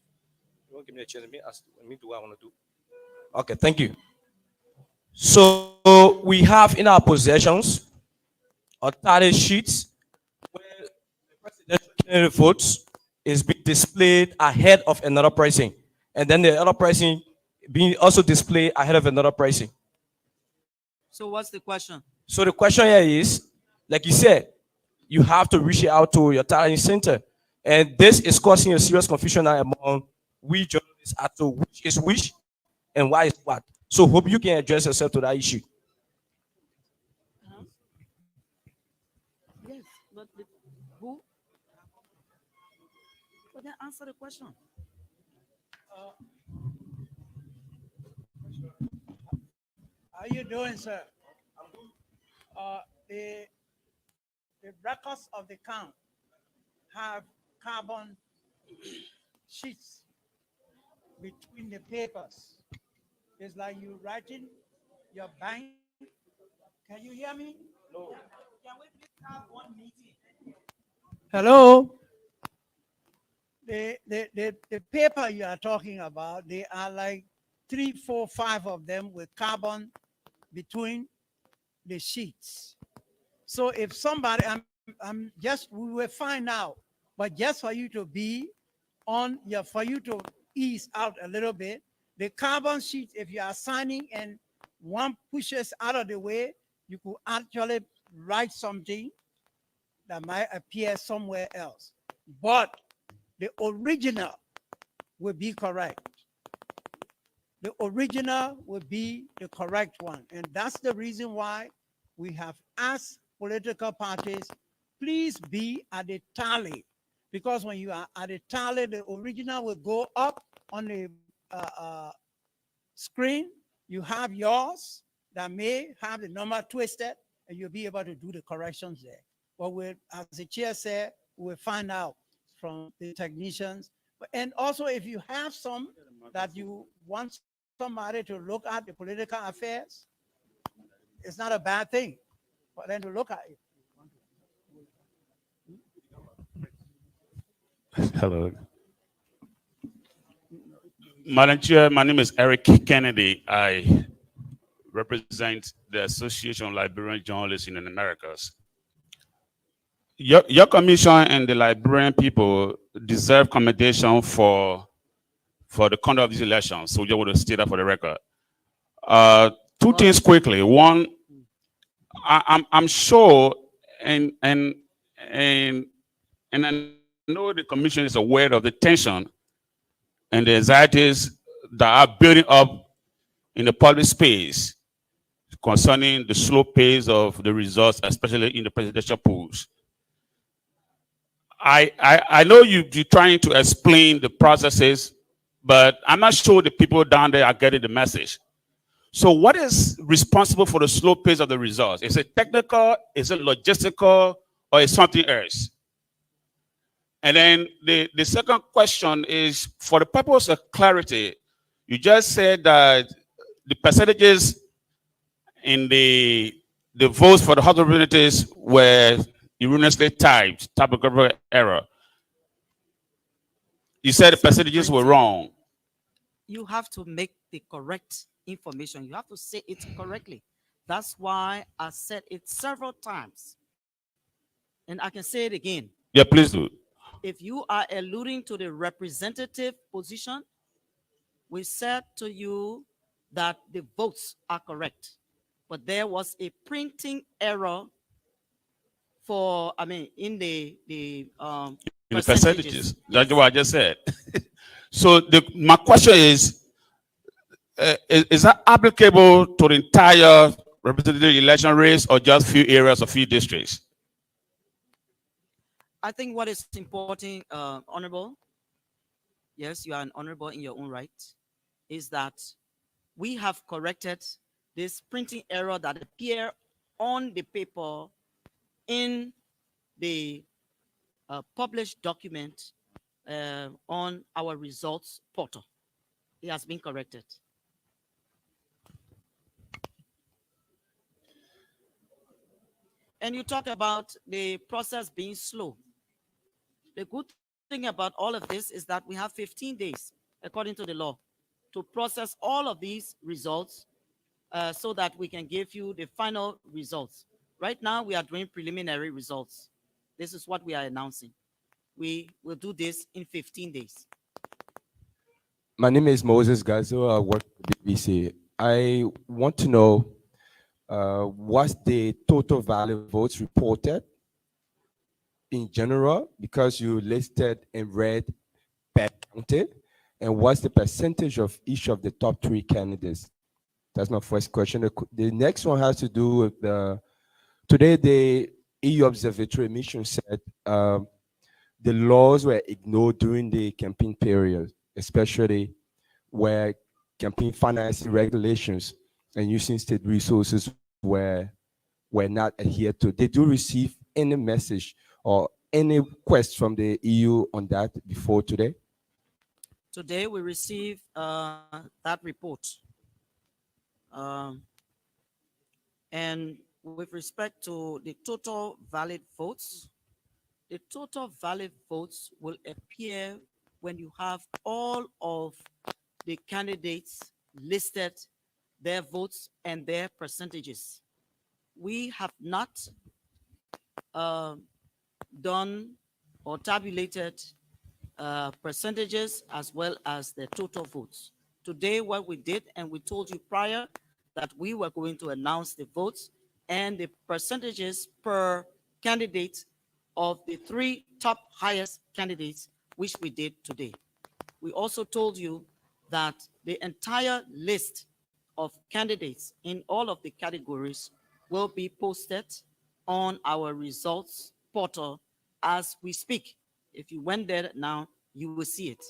You won't give me a chance. Let me ask. Let me do what I want to do. Okay, thank you. So we have in our possessions a tally sheets where the presidential candidate votes is being displayed ahead of another pricing, and then the other pricing being also displayed ahead of another pricing. So what's the question? So the question here is, like you said, you have to reach out to your talent center, and this is causing a serious confusion now among we journalists as to which is which and why is what. So hope you can address yourself to that issue. Yes, but who? But then answer the question. How you doing, sir? Uh, the, the records of the count have carbon sheets between the papers. It's like you writing your bank. Can you hear me? No. Can we please have one meeting? Hello? The paper you are talking about, they are like 3, 4, 5 of them with carbon between the sheets. So if somebody, I'm just, we will find out, but just for you to be on your, for you to ease out a little bit, the carbon sheet, if you are signing and one pushes out of the way, you could actually write something that might appear somewhere else. But the original will be correct. The original will be the correct one. And that's the reason why we have asked political parties, please be at the tally. Because when you are at the tally, the original will go up on the screen. You have yours that may have the number twisted, and you'll be able to do the corrections there. But as the chair said, we'll find out from the technicians. And also, if you have some that you want somebody to look at the political affairs, it's not a bad thing for them to look at it. Hello. Madam Chair, my name is Eric Kennedy. I represent the Association of Liberian Journalists in the Americas. Your commission and the Liberian people deserve commendation for the conduct of these elections. So we just want to state that for the record. Two things quickly. One, I'm sure, and I know the commission is aware of the tension and the anxieties that are building up in the public space concerning the slow pace of the results, especially in the presidential polls. I know you're trying to explain the processes, but I'm not sure the people down there are getting the message. So what is responsible for the slow pace of the results? Is it technical, is it logistical, or is something else? And then the second question is, for the purpose of clarity, you just said that the percentages in the votes for the House of Representatives were erroneously typed, typographical error. You said the percentages were wrong. You have to make the correct information. You have to say it correctly. That's why I said it several times. And I can say it again. Yeah, please do. If you are alluding to the representative position, we said to you that the votes are correct. But there was a printing error for, in the percentages. That's what I just said. So my question is that applicable to the entire representative election race or just few areas or few districts? I think what is important, Honorable, yes, you are an honorable in your own right, is that we have corrected this printing error that appear on the paper in the published document on our results portal. It has been corrected. And you talk about the process being slow. The good thing about all of this is that we have 15 days, according to the law, to process all of these results so that we can give you the final results. Right now, we are doing preliminary results. This is what we are announcing. We will do this in 15 days. My name is Moses Gazo. I work for BBC. I want to know what's the total valid votes reported in general, because you listed in red per county, and what's the percentage of each of the top 3 candidates? That's my first question. The next one has to do with today the EU Observatory mission said the laws were ignored during the campaign period, especially where campaign financing regulations and using state resources were not adhered to. Did you receive any message or any request from the EU on that before today? Today we received that report. And with respect to the total valid votes, the total valid votes will appear when you have all of the candidates listed, their votes and their percentages. We have not done or tabulated percentages as well as the total votes. Today, what we did, and we told you prior that we were going to announce the votes and the percentages per candidate of the 3 top highest candidates, which we did today. We also told you that the entire list of candidates in all of the categories will be posted on our results portal as we speak. If you went there now, you will see it.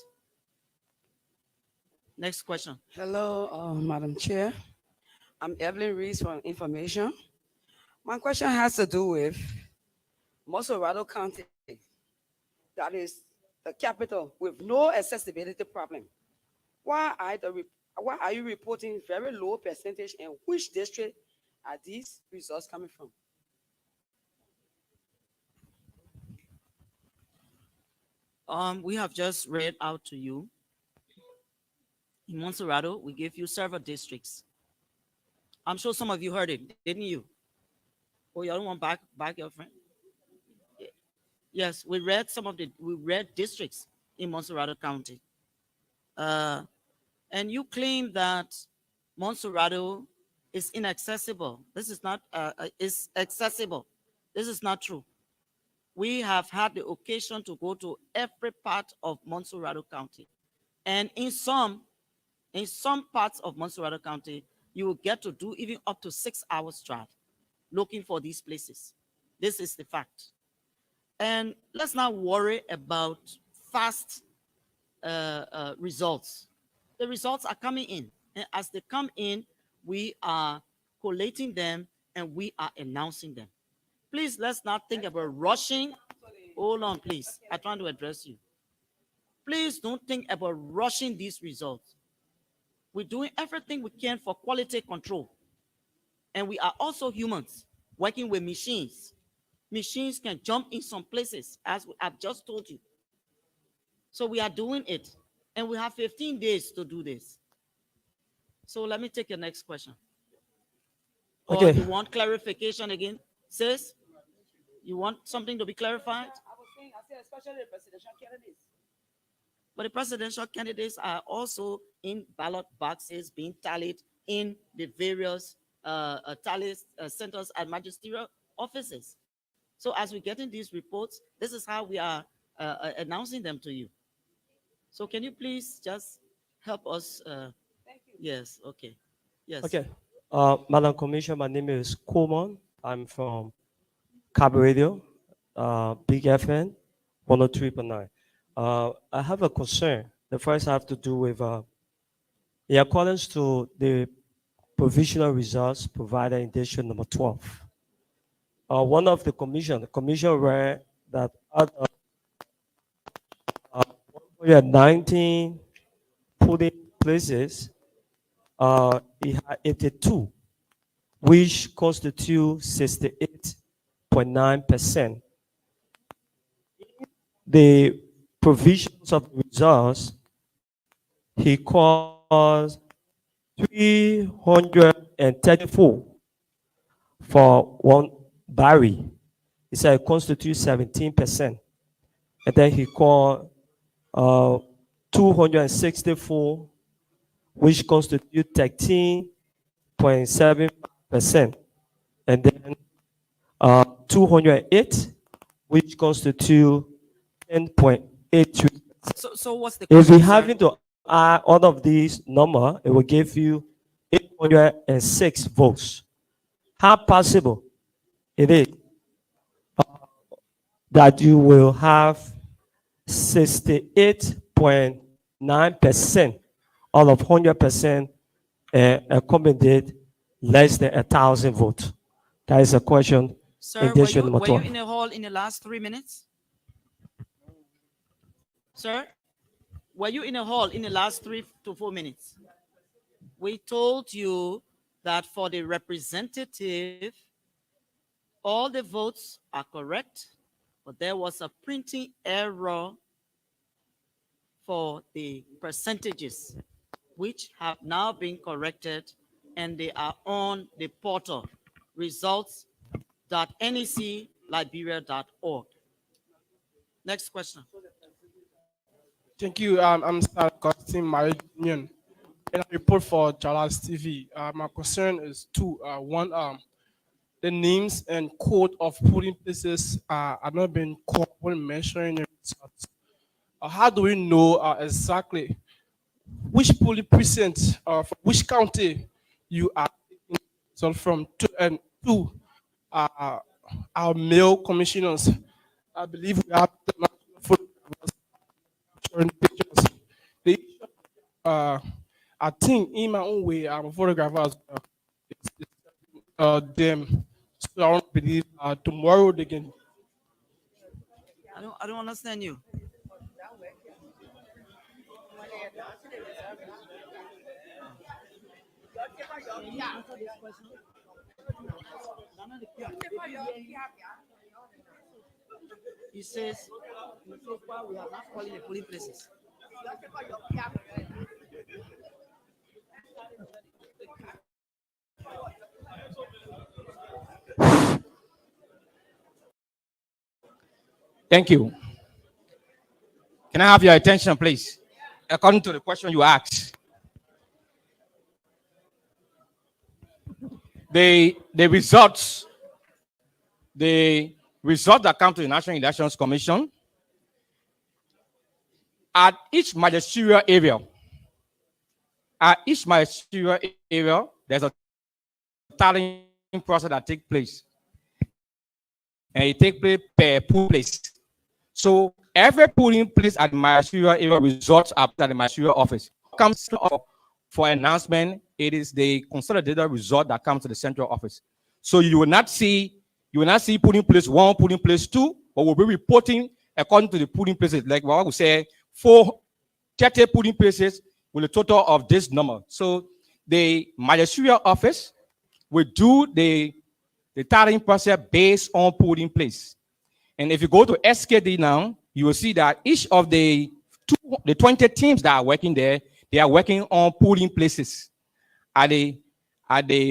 Next question. Hello, Madam Chair. I'm Evelyn Reese from Information. My question has to do with Monserrado County. That is the capital with no accessibility problem. Why are you reporting very low percentage, and which district are these results coming from? We have just read out to you. In Monserrado, we gave you several districts. I'm sure some of you heard it, didn't you? Oh, you don't want back your friend? Yes, we read districts in Monserrado County. And you claim that Monserrado is inaccessible. This is not, is accessible. This is not true. We have had the occasion to go to every part of Monserrado County. And in some parts of Monserrado County, you will get to do even up to 6 hours drive looking for these places. This is the fact. And let's not worry about fast results. The results are coming in. And as they come in, we are collating them and we are announcing them. Please, let's not think about rushing. Hold on, please. I'm trying to address you. Please don't think about rushing these results. We're doing everything we can for quality control. And we are also humans working with machines. Machines can jump in some places, as I've just told you. So we are doing it. And we have 15 days to do this. So let me take your next question. Okay. Or you want clarification again? Sis, you want something to be clarified? I said especially the presidential candidates. But the presidential candidates are also in ballot boxes being tallied in the various tally centers and magisterial offices. So as we're getting these reports, this is how we are announcing them to you. So can you please just help us? Thank you. Yes, okay. Yes. Okay. Madam Commissioner, my name is Coleman. I'm from Cab Radio, Big FN, 103.9. I have a concern. The first have to do with, in accordance to the provisional results provided in district number 12. One of the commission read that 19 polling places, it had 82, which constitute 68.9%. The provisions of the results, he caused 334 for one Barry. He said it constitutes 17%. And then he called 264, which constitute 13.7%. And then 208, which constitute 10.83%. So what's the If question, we sir? having to add all of these number, it will give you 806 votes. How possible it is that you will have 68.9% out of 100% accommodate less than 1,000 votes? That is a question Sir, in district number were you 12. in the hall in the last 3 minutes? Sir, were you in the hall in the last 3 to 4 minutes? We told you that for the representative, all the votes are correct, but there was a printing error for the percentages, which have now been corrected, and they are on the portal, results.necliberia.org. Next question. Thank you. I'm Star Costin Marriage Union, and I report for Jalas TV. My concern is two. One, the names and code of polling places are not being called when measuring the results. How do we know exactly which polling precinct from which county you are taking result from? And two, our male commissioners. I believe we have the national photographers showing pictures. They, I think in my own way, I'm a photographer as well. Them. So I don't believe tomorrow they can. I don't understand you. He says, we are not calling the polling places. Thank you. Can I have your attention, please? According to the question you asked, the results that come to the National Elections Commission at each magisterial area. At each magisterial area, there's a tallying process that takes place, and it takes place per polling place. So every polling place at the magisterial area results are at the magisterial office. Comes for announcement, it is the consolidated result that comes to the central office. So you will not see polling place 1, polling place 2, but we'll be reporting according to the polling places. Like what we say, 30 polling places with a total of this number. So the magisterial office will do the tallying process based on polling place. And if you go to SKD now, you will see that each of the 20 teams that are working there, they are working on polling places. At the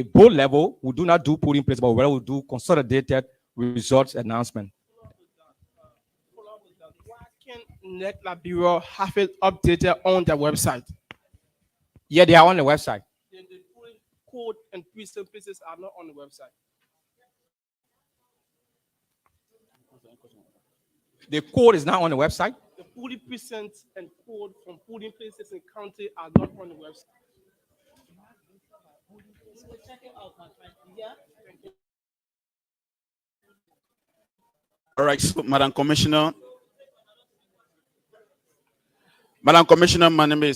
board level, we do not do polling places, but we do consolidated results announcement. Why can't NEC Bureau have it updated on their website? Yeah, they are on the website. Then the polling code and precinct places are not on the website. The code is not on the website. The polling precincts and code from polling places in county are not on the website. All right, so Madam Commissioner. Madam Commissioner, my name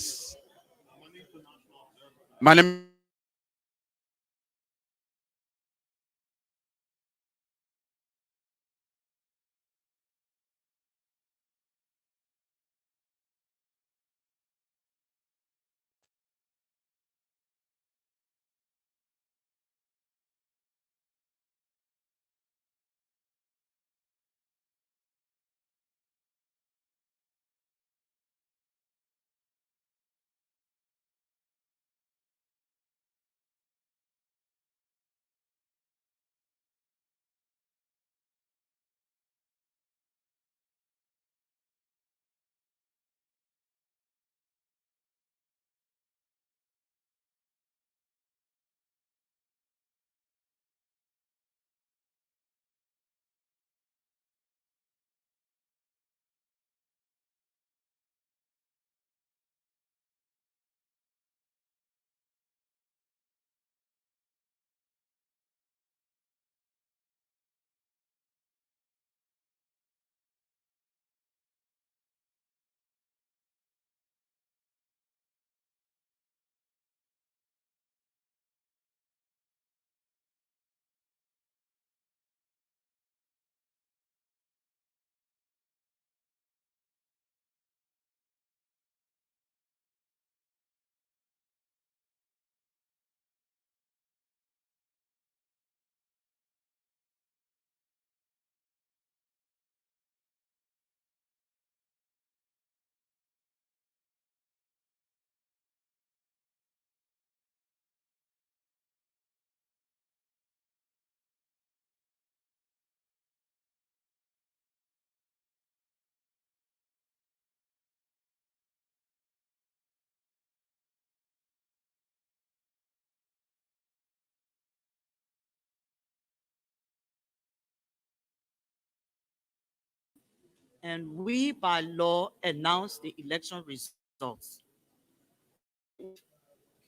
and we by law announce the election results.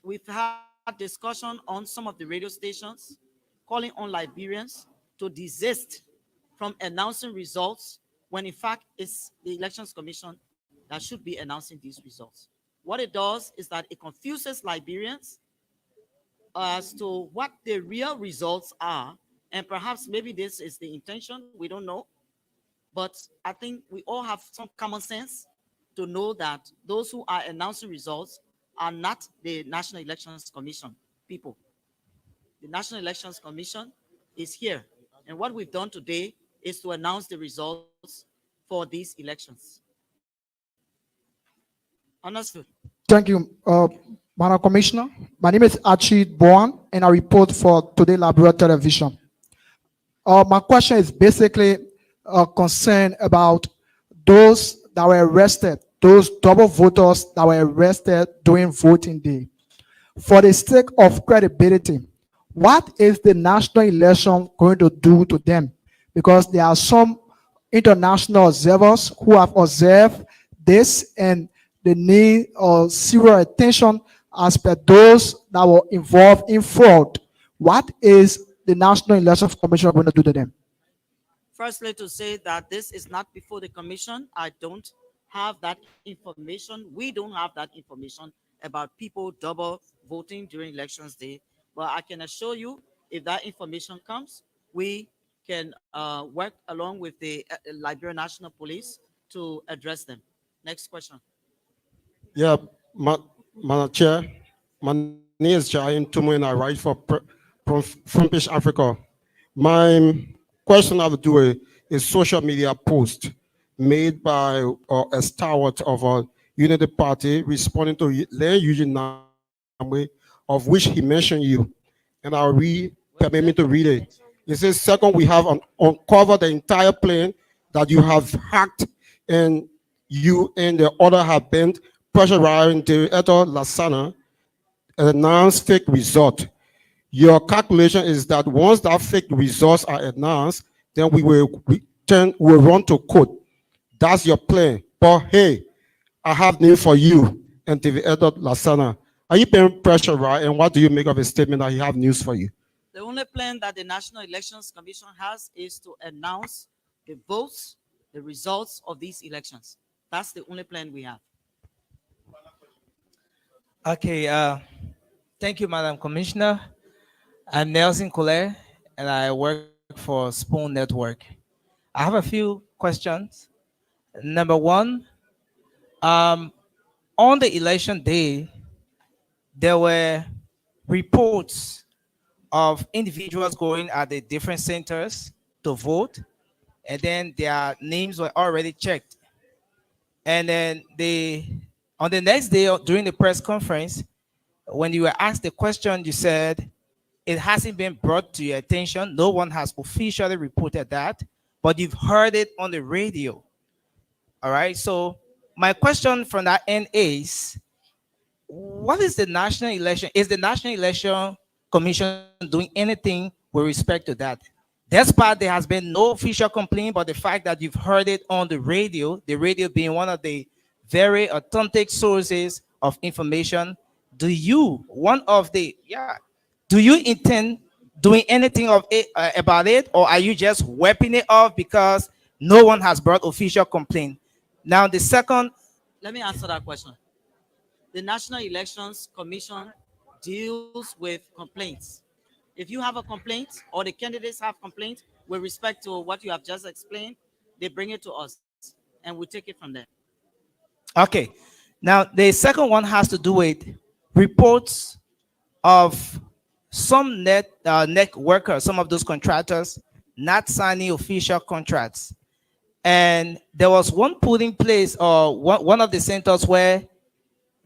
We've had discussion on some of the radio stations calling on Liberians to desist from announcing results when in fact it's the Elections Commission that should be announcing these results. What it does is that it confuses Liberians as to what the real results are, and perhaps maybe this is the intention, we don't know. But I think we all have some common sense to know that those who are announcing results are not the National Elections Commission people. The National Elections Commission is here. And what we've done today is to announce the results for these elections. Understood. Thank you, Madam Commissioner. My name is Archie Bowen, and I report for Today Liberia Television. My question is basically concerned about those that were arrested, those double voters that were arrested during voting day. For the sake of credibility, what is the national election going to do to them? Because there are some international observers who have observed this, and they need serious attention as per those that were involved in fraud. What is the National Elections Commission going to do to them? Firstly, to say that this is not before the commission, I don't have that information. We don't have that information about people double voting during elections day. But I can assure you, if that information comes, we can work along with the Liberian National Police to address them. Next question. Yeah, Madam Chair, my name is Jayan Tumu and I write for Front Africa. My question I have to do with is social media post made by a stalwart of a Unity Party responding to Len Eugene Namwe, of which he mentioned you. And I'll permit me to read it. It says, second, we have uncovered the entire plane that you have hacked, and you and the other have been pressurizing Director Lasana and announced fake result. Your calculation is that once that fake results are announced, then we will run to court. That's your plan. But hey, I have news for you and Director Lasana. Are you being pressurized, and what do you make of a statement that he have news for you? The only plan that the National Elections Commission has is to announce the votes, the results of these elections. That's the only plan we have. Okay, thank you, Madam Commissioner. I'm Nelson Collet, and I work for Spoon Network. I have a few questions. Number one, on the election day, there were reports of individuals going at the different centers to vote, and then their names were already checked. And then on the next day during the press conference, when you were asked the question, you said it hasn't been brought to your attention. No one has officially reported that, but you've heard it on the radio. All right. So my question from that end is, what is the national election? Is the National Election Commission doing anything with respect to that? Despite there has been no official complaint, but the fact that you've heard it on the radio being one of the very authentic sources of information, do you intend doing anything of it about it, or are you just wiping it off because no one has brought official complaint? Now the second, let me answer that question. The National Elections Commission deals with complaints. If you have a complaint or the candidates have complaints with respect to what you have just explained, they bring it to us and we take it from there. okay. Now the second one has to do with reports of some net workers, some of those contractors not signing official contracts. And there was one put in place, or one of the centers where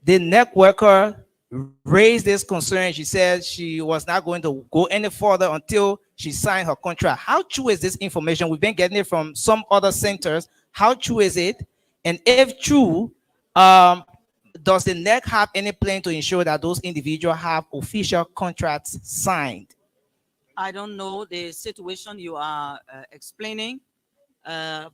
the net worker raised this concern. She said she was not going to go any further until she signed her contract. How true is this information? We've been getting it from some other centers. How true is it? And if true, does the NEC have any plan to ensure that those individuals have official contracts signed? I don't know the situation you are explaining.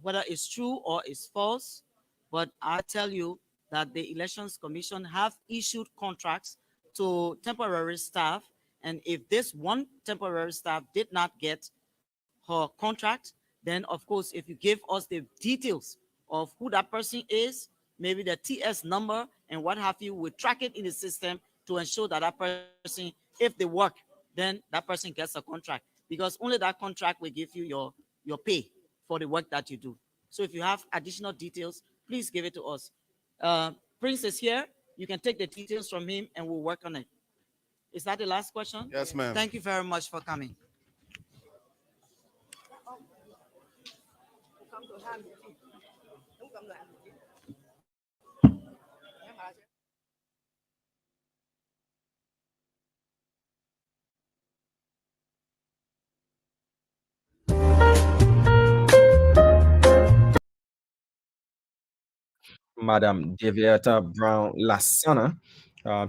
whether it's true or it's false, but I tell you that the Elections Commission have issued contracts to temporary staff, and if this one temporary staff did not get her contract, then of course, if you give us the details of who that person is, maybe the TS number and what have you, we track it in the system to ensure that that person, if they work, then that person gets a contract, because only that contract will give you your pay for the work that you do. So if you have additional details, please give it to us. Prince is here. You can take the details from him and we'll work on it. Is that the last question? Yes, ma'am. Thank you very much for coming. Madam Deviata Brown Lassana.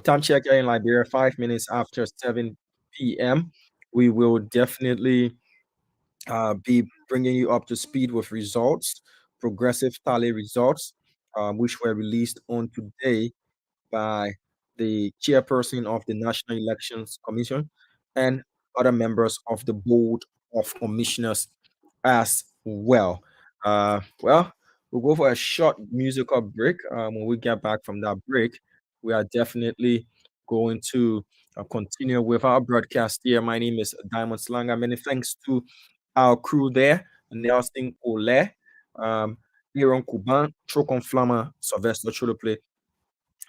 Time check here in Liberia, 5 minutes after 7 p.m. We will definitely be bringing you up to speed with results, progressive tally results, which were released on today by the chairperson of the National Elections Commission and other members of the Board of Commissioners as well. Well, we'll go for a short musical break. When we get back from that break, we are definitely going to continue with our broadcast here. My name is Diamond Slanger. Many thanks to our crew there, Nelson Ole, Aaron Kuban, Trocon Flammer, Sylvester Chulople,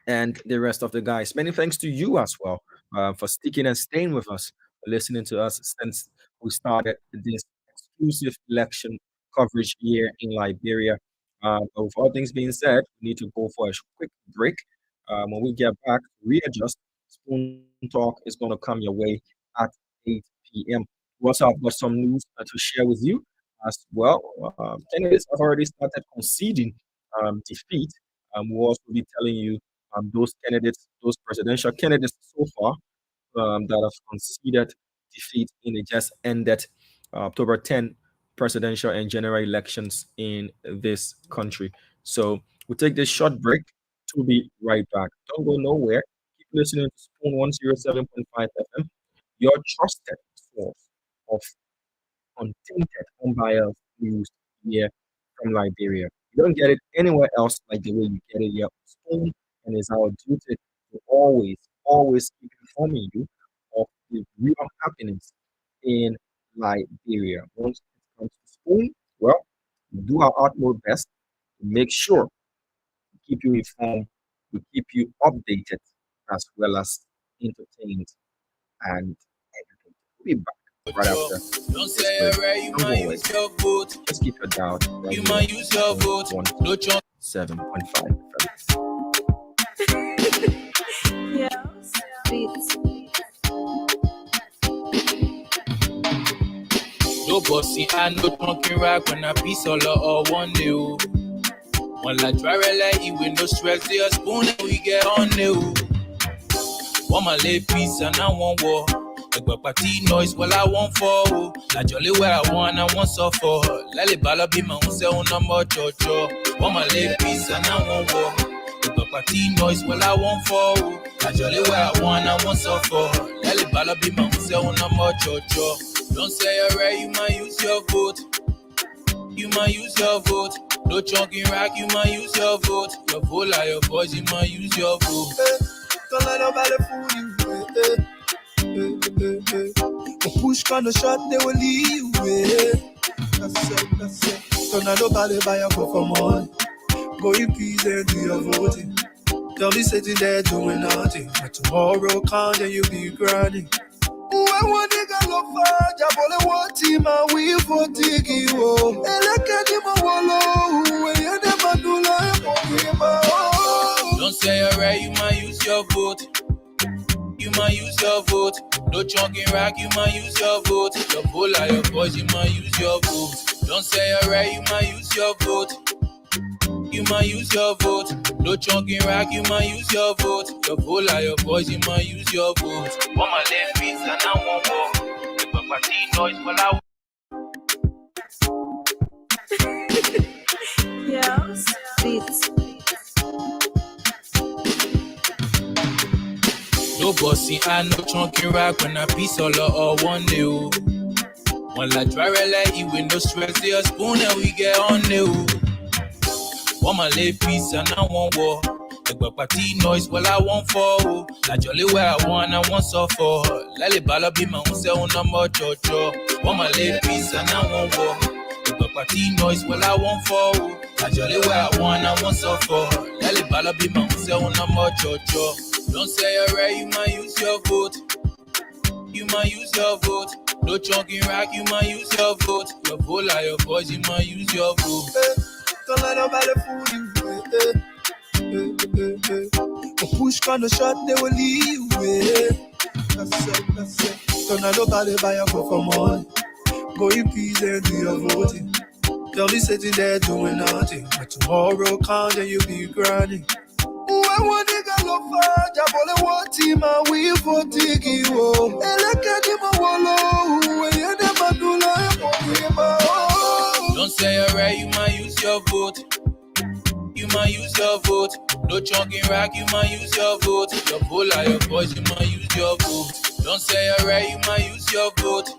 and the rest of the guys. Many thanks to you as well for sticking and staying with us, listening to us since we started this exclusive election coverage here in Liberia. But with all things being said, we need to go for a quick break. When we get back, readjust. Spoon Talk is going to come your way at 8 p.m. We also have got some news to share with you as well. Candidates have already started conceding defeat. We'll also be telling you those candidates, those presidential candidates so far that have conceded defeat in the just ended October 10 presidential and general elections in this country. So we'll take this short break. We'll be right back. Don't go nowhere. Keep listening to Spoon 107.5 FM, your trusted source of untainted, unbiased news here from Liberia. You don't get it anywhere else like the way you get it here on Spoon, and it's our duty to always keep informing you of the real happenings in Liberia. Once it comes to Spoon, well, we do our utmost best to make sure we keep you informed, we keep you updated, as well as entertained and educated. We'll be back right after. Don't say you're right, you might use your vote. Just keep your doubt. You might use your vote. No chance. 7.5. Yeah. Beats. No bossy, I no talking right when I be solo or one day. One like try like you with no stress, your spoon and we get on new. One my lay piece and I want war. Like party noise, well I want for. Like jolly where I want suffer. Lally bala be my own say on number chocho. One my lay piece and I want war. Like party noise, well I want for. Like jolly where I want suffer. Lally bala be my own say on number chocho. Don't say you're right, you might use your vote. You might use your vote. No chunking rack, you might use your vote. Your vote like your voice, you might use your vote. Don't let nobody fool you. Push kind of shot, they will leave you. That's it. Don't let nobody buy your vote for money. Go in peace and do your voting. Don't be sitting there doing nothing. But tomorrow count and you'll be grinding. When one nigga look for Jabole, one team and we for Tiki. Don't say you're right, you might use your vote. You might use your vote. No chunking rack, you might use your vote. Your vote like your voice, you might use your vote. Don't say you're right, you might use your vote. You might use your vote. No chunking rack, you might use your vote. Your vote like your voice, you might use your vote. One my left feet and I won't walk. If a party noise, well I Beats. No bossy, I no chunky rock when I piece all or one day. One like dry like you with no stress, they a spoon and we get on new. One my lay piece and I want war. The party noise, well I want for. La jolly where I want suffer. Lally bala be my own say on number chocho. One my lay piece and I want war. The party noise, well I want for. La jolly where I want suffer. Lally bala be my own say on number chocho. Don't say you're right, you might use your vote. You might use your vote. No chunky rack, you might use your vote. Your vote like your voice, you might use your vote. Don't let nobody fool you. Push on the shot, they will leave you. That's it. Don't let nobody buy your vote for money. Go in peace and do your voting. Don't be sitting there doing nothing. But tomorrow comes and you be grinding. When one nigga look for Jabole one team and we for Tiki wo. Eleke ni mo wolo, we you never do like Don't say you're right, you might use your vote. You might use your vote. No chunky rack, you might use your vote. Your vote like your voice, you might use your vote. Don't say you're right, you might use your vote.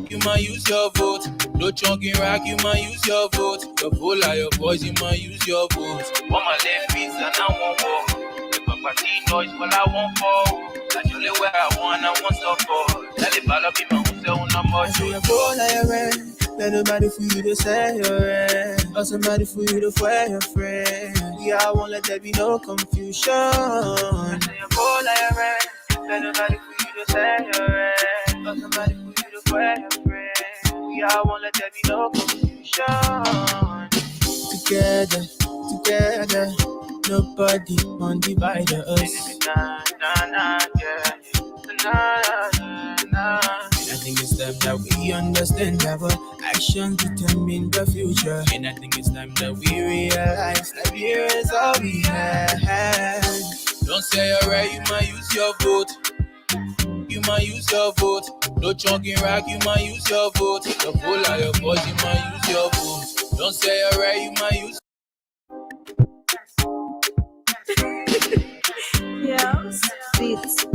You might use your vote. No chunky rack, you might use your vote. Your vote like your voice, you might use your vote. One my left feet and I want walk. The party noise, well I want fall. That's only where I want stuff for. Let it ball up in my own cell number. So you go like a red. Let nobody for you to say you're red. Or somebody for you to fire your friend. Yeah, I won't let there be no confusion. I say you go like a red. Let nobody for you to say you're red. Or somebody for you to fire your friend. Yeah, I won't let there be no confusion. Together, nobody won't divide us. I think it's time that we understand that our actions determine the future. And I think it's time that we realize that here is all we have. Don't say you're right, you might use your vote. You might use your vote. No chunky rack, you might use your vote. Your vote like your voice, you might use your vote. Don't say you're right, you might use. Yes. Beats.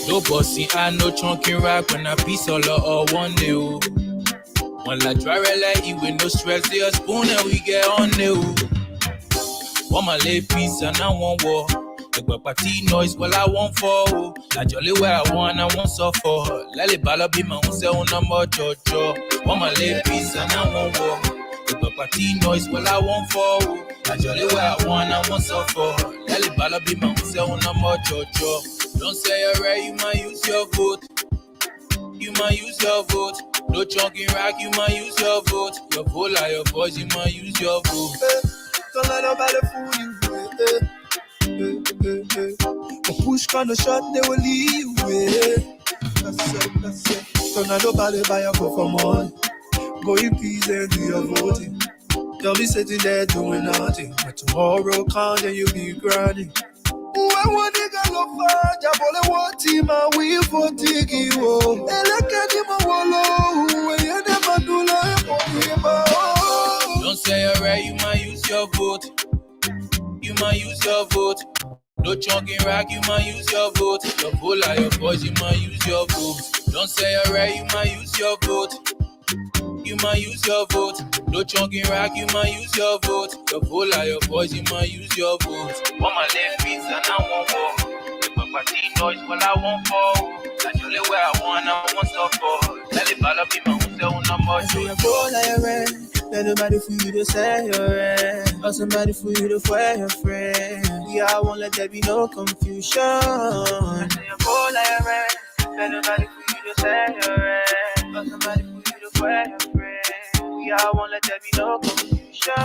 No bossy, I no chunky rack when I piece all or one day. One like dry like you with no stress, they a spoon and we get on new. One my lay piece and I want war. The party noise, well I want for. La jolly where I want suffer. Lally bala be my own say on number chocho. One my lay piece and I want war. The party noise, well I want for. La jolly where I want suffer. Lally bala be my own say on number chocho. Don't say you're right, you might use your vote. You might use your vote. No chunky rack, you might use your vote. Your vote like your voice, you might use your vote. Don't let nobody fool you. Push on the shot, they will leave you. That's it. Don't let nobody buy your vote for money. Go in peace and do your voting. Don't be sitting there doing nothing. But tomorrow comes and you be grinding. When one nigga look for Jabole one team and we for Tiki wo. Eleke ni mo wolo, we you never do like Don't say you're right, you might use your vote. You might use your vote. No chunky rack, you might use your vote. Your vote like your voice, you might use your vote. Don't say you're right, you might use your vote. You might use your vote. No chunky rack, you might use your vote. Your vote like your voice, you might use your vote. One my left feet and I want walk. The party noise, well I want fall. That's only where I want stuff for. Let it ball up in my own cell number. I say you go like a red. Let nobody for you to say you're red. Or somebody for you to fire your friend. Yeah, I won't let there be no confusion. I say you go like a red. Let nobody for you to say you're red. Or somebody for you to fire your friend. Yeah, I won't let there be no confusion.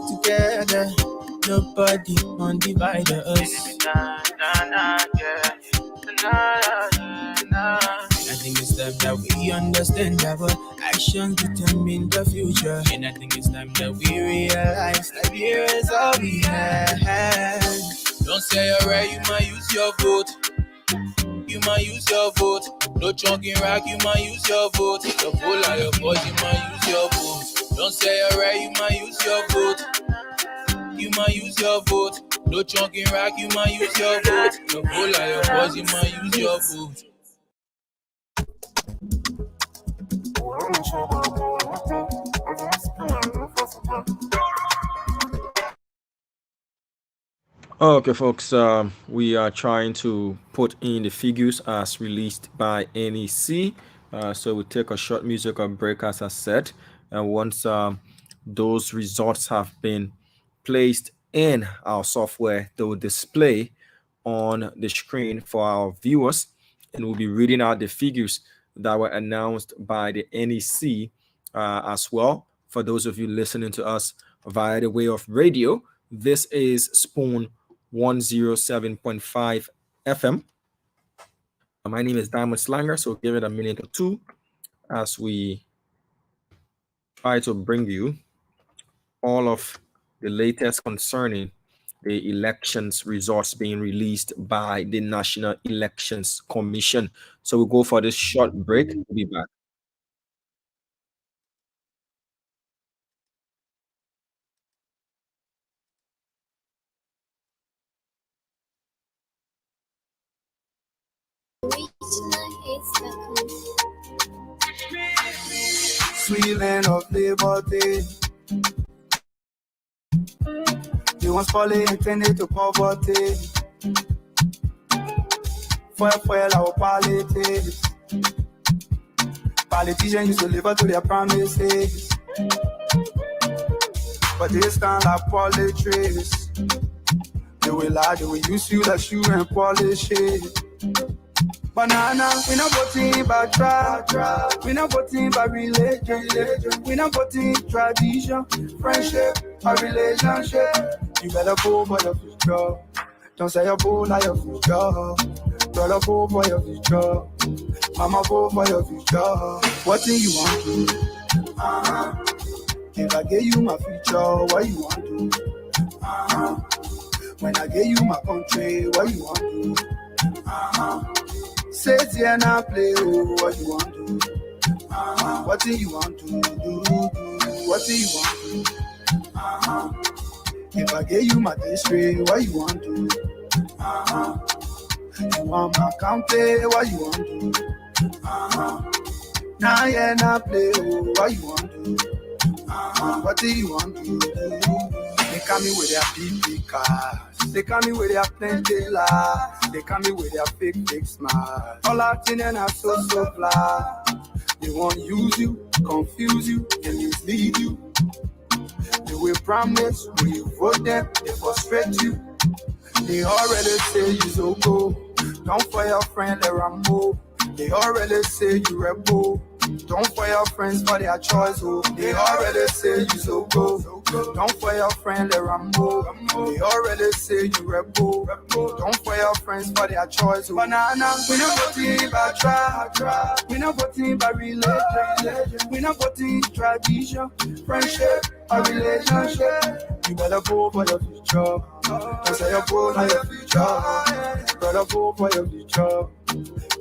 Together, nobody won't divide us. I think it's time that we understand that our actions determine the future. And I think it's time that we realize that here is all we have. Don't say you're right, you might use your vote. You might use your vote. No chunking rack, you might use your vote. Your pull out your boys, you might use your vote. Don't say you're right, you might use your vote. You might use your vote. No chunking rack, you might use your vote. Your pull out your boys, you might use your vote. Okay, folks, we are trying to put in the figures as released by NEC. So we take a short musical break, as I said, and once those results have been placed in our software, they will display on the screen for our viewers, and we'll be reading out the figures that were announced by the NEC as well. For those of you listening to us via the way of radio, this is Spoon 107.5 FM. My name is Diamond Slanger, so give it a minute or two as we try to bring you all of the latest concerning the elections results being released by the National Elections Commission. So we'll go for this short break. We'll be back. Sweet land of liberty. You once probably intended to poverty. Fuel our politics. Politicians used to live up to their promises, but this time like politics. They will lie, they will use you like shoe and polish it. Banana, we not voting by tribe, we not voting by religion, we not voting tradition, friendship, or relationship. You better vote for your future. Don't say you vote like your future. Brother, vote for your future. Mama, vote for your future. What do you want to do? If I give you my future, what you want to do? When I give you my country, what you want to do? Say here now play, oh, what you want to do? What do you want to do? What do you want to do? If I give you my district, what you want to do? You want my county, what you want to do? Now yeah, now play, oh, what you want to do? What do you want to do? They come in with their PP cars. They come in with their plenty lies. They come in with their fake smiles. All out in and out so fly. They won't use you, confuse you, and mislead you. They will promise when you vote them, they frustrate you. They already say you so cool. Don't for your friend, let them move. They already say you rebel. Don't for your friends for their choice. Oh. They already say you so good. Don't for your friend, let them move. They already say you rebel. Don't for your friends for their choice. Oh. Banana, we not voting by tribe. We not voting by religion. We not voting tradition, friendship, or relationship. You better vote for your future. Don't say you vote for your future. Brother, vote for your future.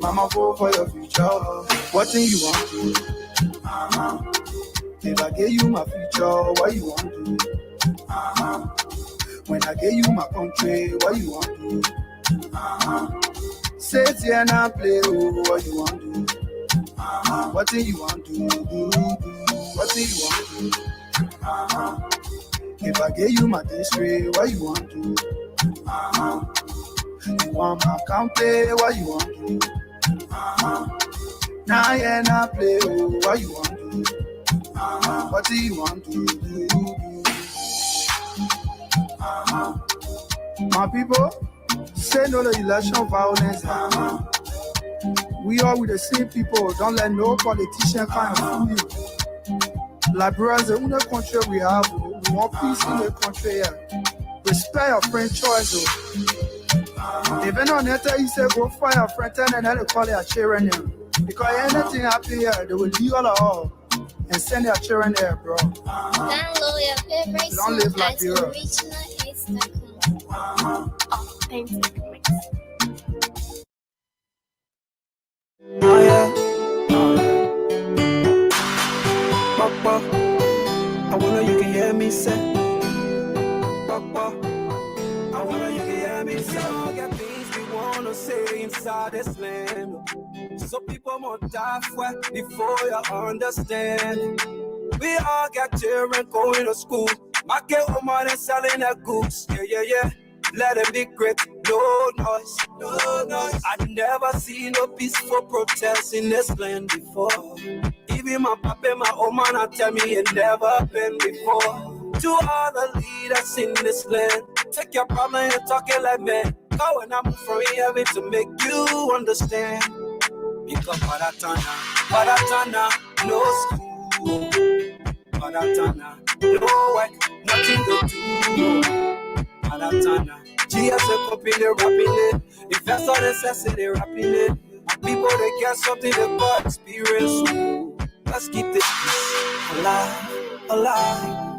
Mama, vote for your future. What do you want to do? If I give you my future, what you want to do? When I give you my country, what you want to do? Say here now play, oh, what you want to do? What do you want to do? What do you want to do? If I give you my district, what you want to do? You want my county, what you want to do? Now yeah, now play, oh, what you want to do? What do you want to do? My people, say no to election violence. We are with the same people. Don't let no politician come and fool you. Liberians, the only country we have, we want peace in the country. Respect your friend choice. Even on that, you say go fire your friend, and then they call their children there. Because anything happen here, they will leave all and send their children there, bro. Download your favorite Don't live like at you. originalhits.com. Authentic mix. Oh, yeah. Papa, I wanna you can hear me say. Papa, I wanna you can hear me say. All the things we wanna say inside this land. So people won't die for before you understand. We all got children going to school. My get woman and selling their goods. Yeah, yeah, yeah. Let them be great. No noise, no noise. I never seen no peaceful protest in this land before. Even my papa and my old man tell me it never been before. To all the leaders in this land, take your problem and talk it like man. Go and I'm from heaven to make you understand. Because Baratana, no school. Baratana, no work, nothing to do. Baratana, GSA company rapping it. Investor necessity rapping it. People they get something they got experience. Let's keep this piece alive, alive.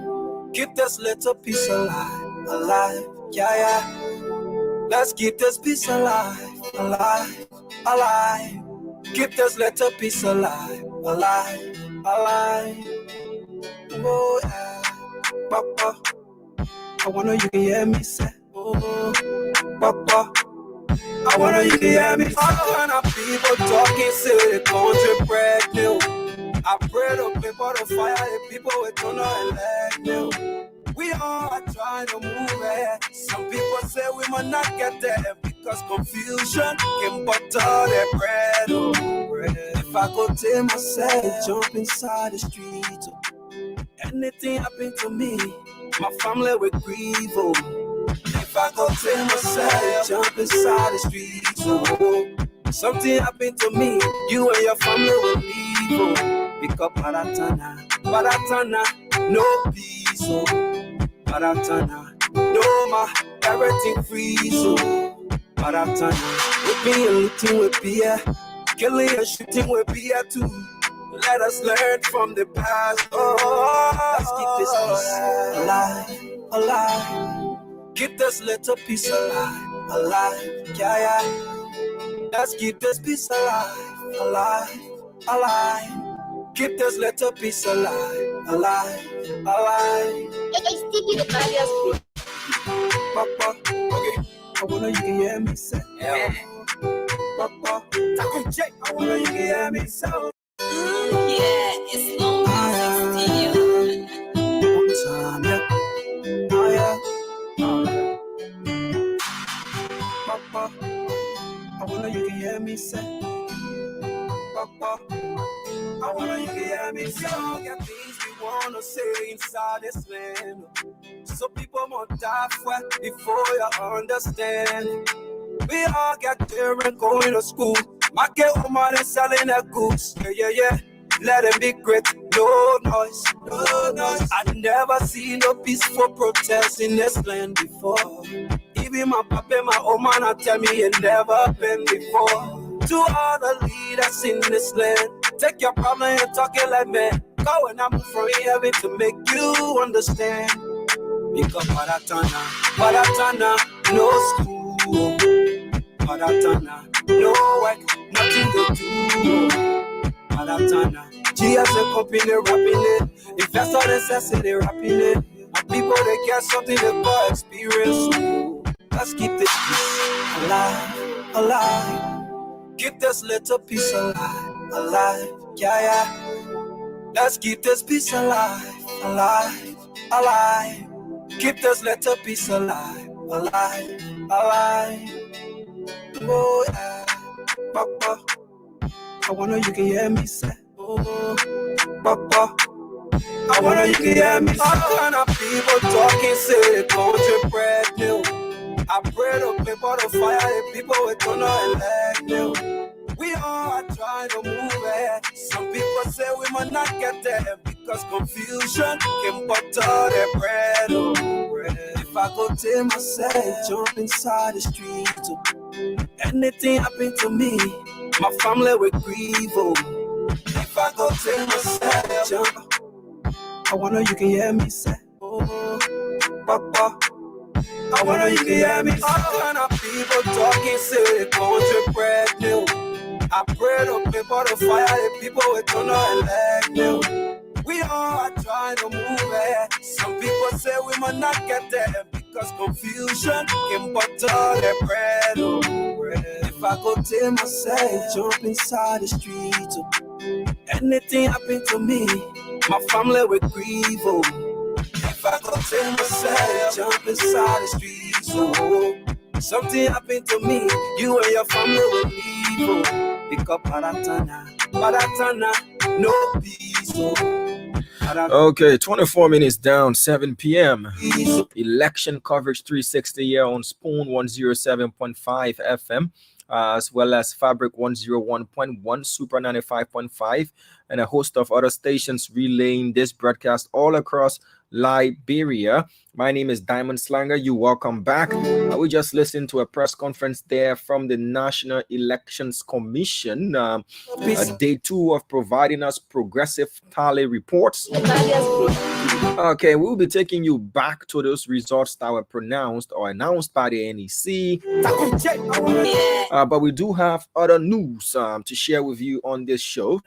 Keep this little piece alive, alive. Yeah, yeah. Let's keep this piece alive, alive, alive. Keep this little piece alive, alive, alive. Oh yeah, Papa, I wanna you can hear me say. Oh, Papa, I wanna you can hear me say. All kind of people talking, say the country brand new. I pray to people to fire the people with don't know elect new. We all are trying to move ahead. Some people say we might not get there because confusion can butter their bread. Oh, bread. If I go tell myself, jump inside the street. Anything happen to me, my family will grieve. Oh, if I go tell myself, jump inside the street. Oh, something happen to me, you and your family will leave. Oh, because Baratana, no peace. Oh, Baratana, no ma, everything freeze. Oh, Baratana, we be looting with beer, killing and shooting with beer too. Let us learn from the past. Oh, let's keep this piece alive, alive. Keep this little piece alive, alive. Yeah, yeah. Let's keep this piece alive, alive, alive. Keep this little piece alive, alive, alive. Papa, okay. I wanna you can hear me say. Yeah. Papa, I wanna you can hear me say. Yeah, it's long as One time, yeah. Oh, yeah. Papa, I wanna you can hear me say. Papa, I wanna you can hear me say. All the things we wanna say inside this land. So people won't die for before you understand. We all got children going to school. My get woman and selling their goods. Yeah, yeah, yeah. Let them be great. No noise, no noise. I never seen no peaceful protest in this land before. Even my papa and my old man tell me it never been before. To all the leaders in this land, take your problem and talk it like man. Go and I'm from heaven to make you understand. Because Baratana, no school. Baratana, no work, nothing to do. Baratana, GSA company rapping it. Investor necessity rapping it. And people they get something they call experience. Let's keep this piece alive, alive. Keep this little piece alive, alive. Yeah, yeah. Let's keep this piece alive, alive, alive. Keep this little piece alive, alive, alive. Oh yeah, Papa, I wanna you can hear me say. Oh, Papa, I wanna you can hear me say. All kind of people talking, say the country brand new. I pray to people to fire the people with don't know elect new. We all are trying to move ahead. Some people say we might not get there because confusion can butter their bread. Oh, bread. If I go tell myself, jump inside the street. Oh, anything happen to me, my family will grieve. Oh, if I go tell myself, jump, I wanna you can hear me say. Oh, Papa, I wanna you can hear me say. All kind of people talking, say the country brand new. I pray to people to fire the people with don't know elect new. We all are trying to move it. Some people say we might not get there because confusion can butter their bread. Oh, bread. If I go tell myself, jump inside the street, oh. Anything happen to me, my family will grieve. Oh, if I go tell myself, jump inside the streets, oh. Something happened to me, you and your family will leave. Oh, pick up Paratana, no peace. Oh. Okay, 24 minutes down, 7 p.m. Election coverage 360 here on Spoon 107.5 FM, as well as Fabric 101.1, Super 95.5, and a host of other stations relaying this broadcast all across Liberia. My name is Diamond Slanger. You welcome back. We just listened to a press conference there from the National Elections Commission, day 2 of providing us progressive tally reports. Okay, we'll be taking you back to those results that were pronounced or announced by the NEC. But we do have other news to share with you on this show.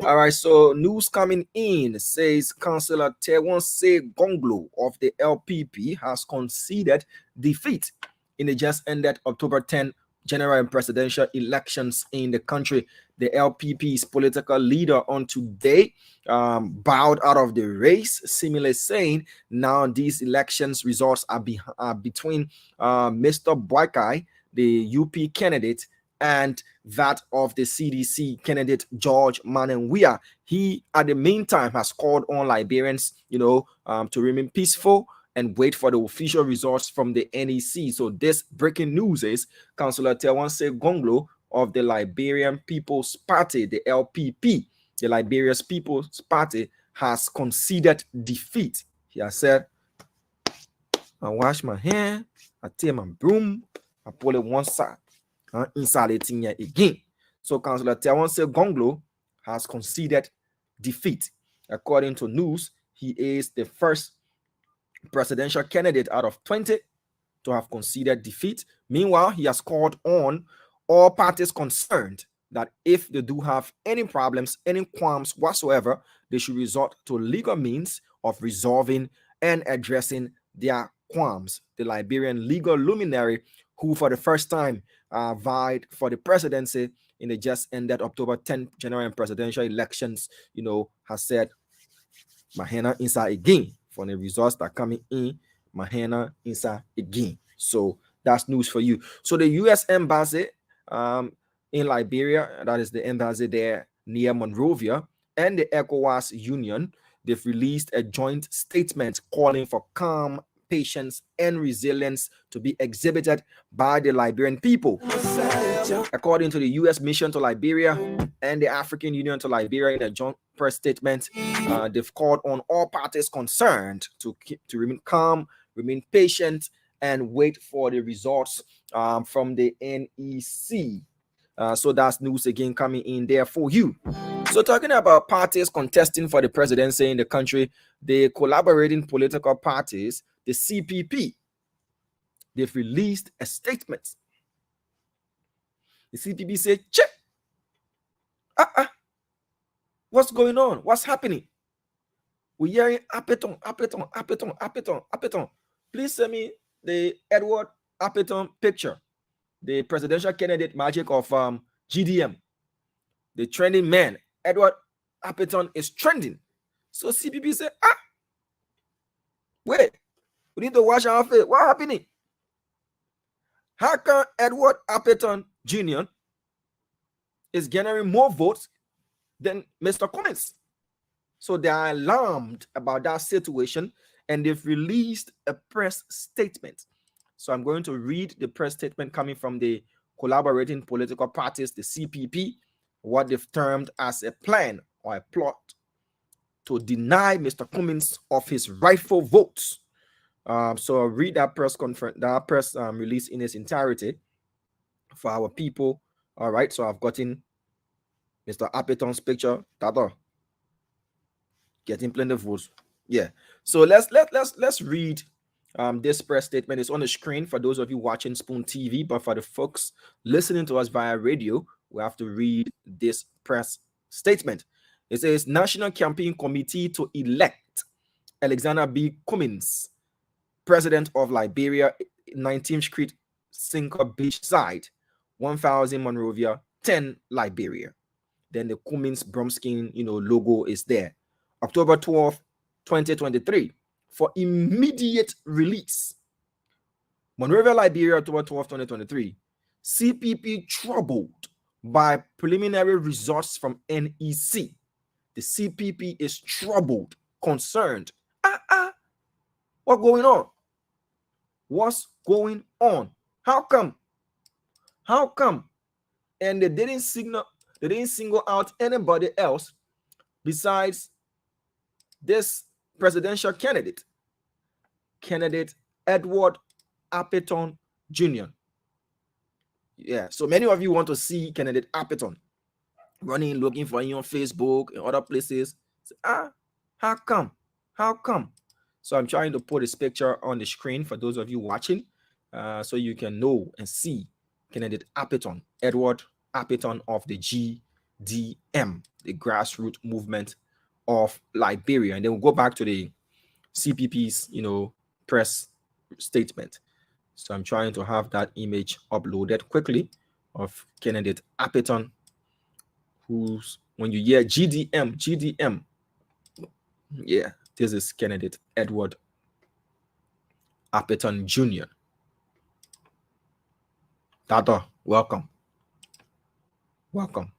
All right, so news coming in says Councillor Tewonse Gonglo of the LPP has conceded defeat in the just ended October 10 general and presidential elections in the country. The LPP's political leader on today bowed out of the race, seemingly saying now these elections results are between Mr. Boakai, the UP candidate, and that of the CDC candidate George Manenwia. He, at the meantime, has called on Liberians, to remain peaceful and wait for the official results from the NEC. So this breaking news is Councillor Tewonse Gonglo of the Liberian People's Party, the LPP, the Liberian People's Party, has conceded defeat. He has said, I wash my hair, I take my broom, I pull it one side. Inside again. So Councillor Tewonse Gonglo has conceded defeat. According to news, he is the first presidential candidate out of 20 to have conceded defeat. Meanwhile, he has called on all parties concerned that if they do have any problems, any qualms whatsoever, they should resort to legal means of resolving and addressing their qualms. The Liberian legal luminary, who for the first time vied for the presidency in the just ended October 10th general and presidential elections, has said, Mahena inside again. For the results that are coming in, Mahena inside again. So that's news for you. So the U.S. Embassy in Liberia, that is the embassy there near Monrovia, and the ECOWAS Union, they've released a joint statement calling for calm, patience, and resilience to be exhibited by the Liberian people. According to the U.S. mission to Liberia and the African Union to Liberia in a joint press statement, they've called on all parties concerned to remain calm, remain patient, and wait for the results from the NEC. So that's news again coming in there for you. So talking about parties contesting for the presidency in the country, the collaborating political parties, the CPP, they've released a statement. The CPP said, check. What's going on? What's happening? We're hearing Appeton. Please send me the Edward Appeton picture. The presidential candidate magic of GDM. The trending man. Edward Appeton is trending. So CPP said, wait, we need to wash our face. What happening? How come Edward Appeton Jr. is generating more votes than Mr. Cummins? So they are alarmed about that situation, and they've released a press statement. So I'm going to read the press statement coming from the collaborating political parties, the CPP, what they've termed as a plan or a plot to deny Mr. Cummins of his rightful votes. So I'll read that press conference, that press release in its entirety for our people. All right, so I've gotten Mr. Appeton's picture. Tata, getting plenty of votes. Yeah. So let's read this press statement. It's on the screen for those of you watching Spoon TV, but for the folks listening to us via radio, we have to read this press statement. It says National Campaign Committee to elect Alexander B. Cummins, President of Liberia, 19th Street, Sinker Beach Side, 1000 Monrovia, 10 Liberia. Then the Cummins Bromskin, logo is there. October 12th, 2023, for immediate release. Monrovia, Liberia, October 12th, 2023. CPP troubled by preliminary results from NEC. The CPP is troubled, concerned. What's going on? What's going on? How come? How come? And they didn't single out anybody else besides this presidential candidate Edward Appeton Jr. Yeah, so many of you want to see candidate Appeton running, looking for him on Facebook and other places. How come? How come? So I'm trying to put this picture on the screen for those of you watching, so you can know and see candidate Appeton, Edward Appeton of the GDM, the grassroots movement of Liberia. And then we'll go back to the CPP's, press statement. So I'm trying to have that image uploaded quickly of candidate Appeton, who's, when you hear GDM, yeah, this is candidate Edward Appeton Jr. Tata, welcome. Welcome.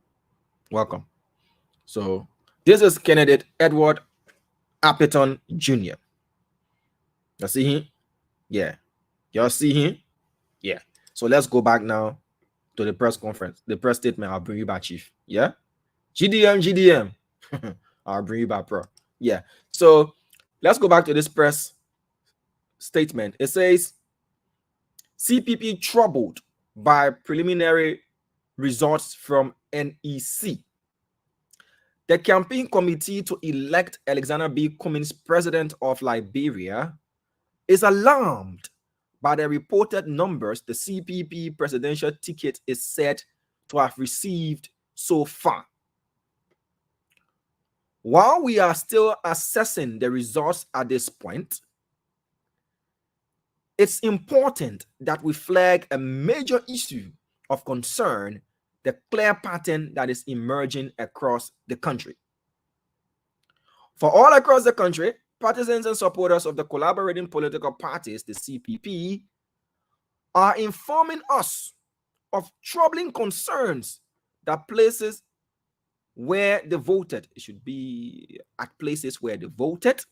So this is candidate Edward Appeton Jr. You see him? Yeah. Y'all see him? Yeah. So let's go back now to the press conference, the press statement. I'll bring you back, Chief. Yeah. GDM. I'll bring you back, bro. Yeah. So let's go back to this press statement. It says CPP troubled by preliminary results from NEC. The campaign committee to elect Alexander B. Cummins, president of Liberia, is alarmed by the reported numbers the CPP presidential ticket is said to have received so far. While we are still assessing the results at this point, it's important that we flag a major issue of concern, the clear pattern that is emerging across the country. For all across the country, partisans and supporters of the collaborating political parties, the CPP, are informing us of troubling concerns that places where they voted, it should be at places where they voted,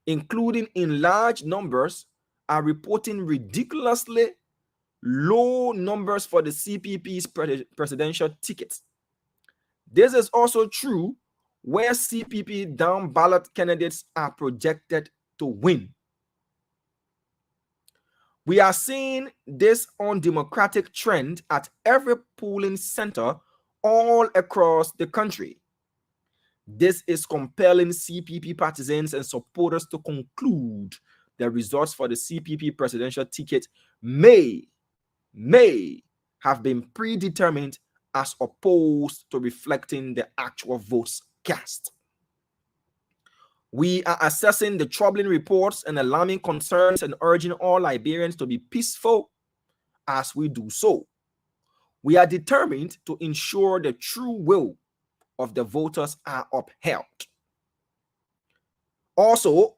including in large numbers, are reporting ridiculously low numbers for the CPP's presidential tickets. This is also true where CPP down ballot candidates are projected to win. We are seeing this undemocratic trend at every polling center all across the country. This is compelling CPP partisans and supporters to conclude the results for the CPP presidential ticket may have been predetermined as opposed to reflecting the actual votes cast. We are assessing the troubling reports and alarming concerns and urging all Liberians to be peaceful as we do so. We are determined to ensure the true will of the voters are upheld. Also,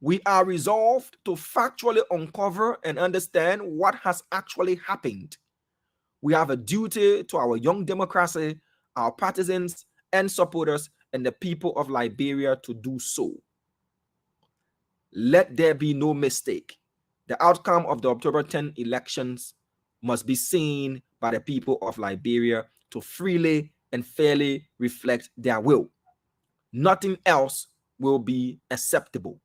we are resolved to factually uncover and understand what has actually happened. We have a duty to our young democracy, our partisans and supporters, and the people of Liberia to do so. Let there be no mistake. The outcome of the October 10 elections must be seen by the people of Liberia to freely and fairly reflect their will. Nothing else will be acceptable.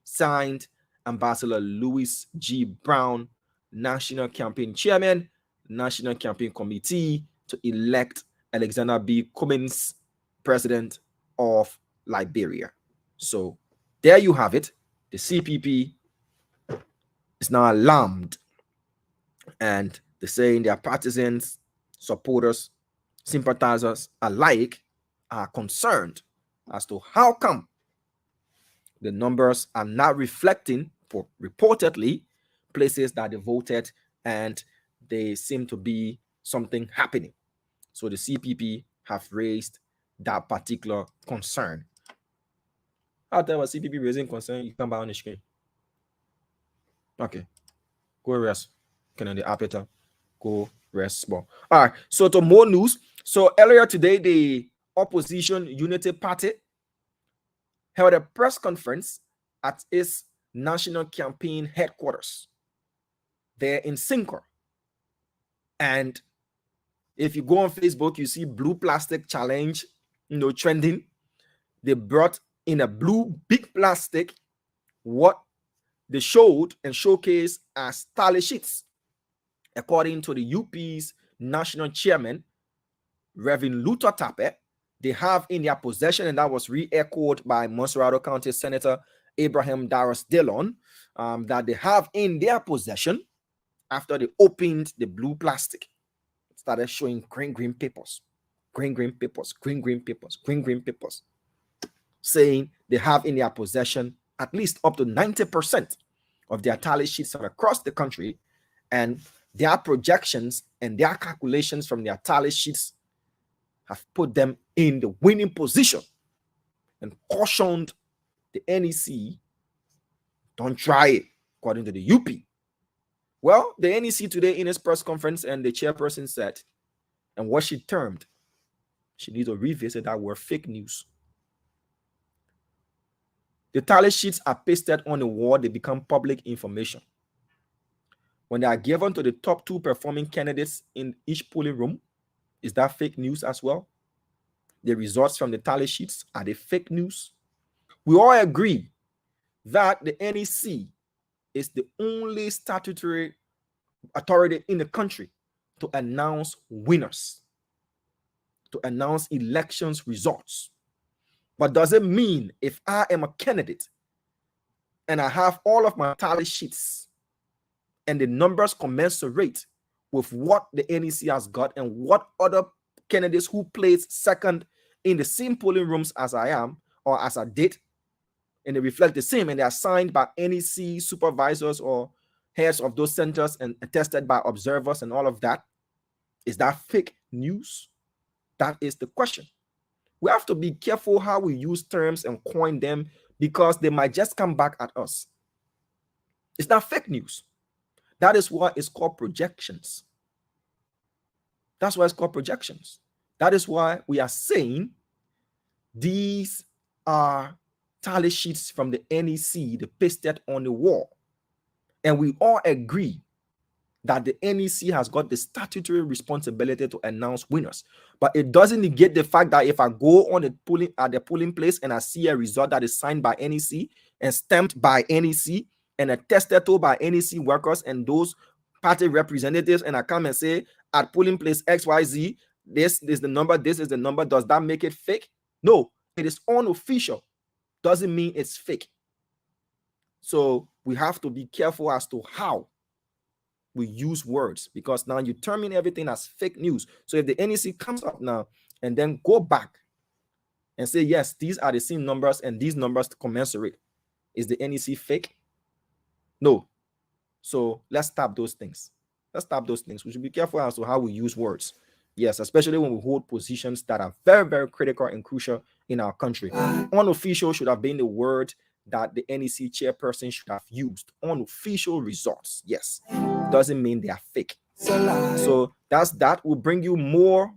Signed, Ambassador Louis G. Brown, National Campaign Chairman, National Campaign Committee to elect Alexander B. Cummins, President of Liberia. So there you have it. The CPP is now alarmed, and they're saying their partisans, supporters, sympathizers alike are concerned as to how come the numbers are not reflecting for reportedly places that they voted and they seem to be something happening. So the CPP have raised that particular concern. I'll tell you what CPP raising concern, you come back on the screen. Okay. Go rest. Can the appetite go rest small. All right. So to more news. So earlier today, the opposition Unity Party held a press conference at its national campaign headquarters there in Sincor. And if you go on Facebook, you see blue plastic challenge, trending. They brought in a blue big plastic what they showed and showcased as tally sheets. According to the UP's national chairman, Reverend Luther Tappe, they have in their possession, and that was re-echoed by Monserrado County Senator Abraham Darras Dillon, that they have in their possession after they opened the blue plastic. It started showing green papers, green papers, green papers, green papers, saying they have in their possession at least up to 90% of their tally sheets from across the country, and their projections and their calculations from their tally sheets have put them in the winning position and cautioned the NEC, don't try it, according to the UP. Well, the NEC today in its press conference, and the chairperson said, and what she termed, she needs to revisit that word fake news. The tally sheets are pasted on the wall, they become public information. When they are given to the top 2 performing candidates in each polling room, is that fake news as well? The results from the tally sheets, are they fake news? We all agree that the NEC is the only statutory authority in the country to announce winners, to announce elections results. But does it mean if I am a candidate and I have all of my tally sheets and the numbers commensurate with what the NEC has got and what other candidates who placed second in the same polling rooms as I am or as I did, and they reflect the same, and they are signed by NEC supervisors or heads of those centers and attested by observers and all of that, is that fake news? That is the question. We have to be careful how we use terms and coin them, because they might just come back at us. It's not fake news. That is why it's called projections. That's why it's called projections. That is why we are saying these are tally sheets from the NEC, they pasted on the wall. And we all agree that the NEC has got the statutory responsibility to announce winners. But it doesn't negate the fact that if I go on the polling place and I see a result that is signed by NEC and stamped by NEC and attested to by NEC workers and those party representatives, and I come and say at polling place XYZ, this is the number, this is the number, does that make it fake? No, it is unofficial. Doesn't mean it's fake. So we have to be careful as to how we use words, because now you terming everything as fake news. So if the NEC comes up now and then go back and say, yes, these are the same numbers and these numbers commensurate, is the NEC fake? No. So let's stop those things. Let's stop those things. We should be careful as to how we use words. Yes, especially when we hold positions that are very, very critical and crucial in our country. Unofficial should have been the word that the NEC chairperson should have used. Unofficial results. Yes. Doesn't mean they are fake. So that's that. Will bring you more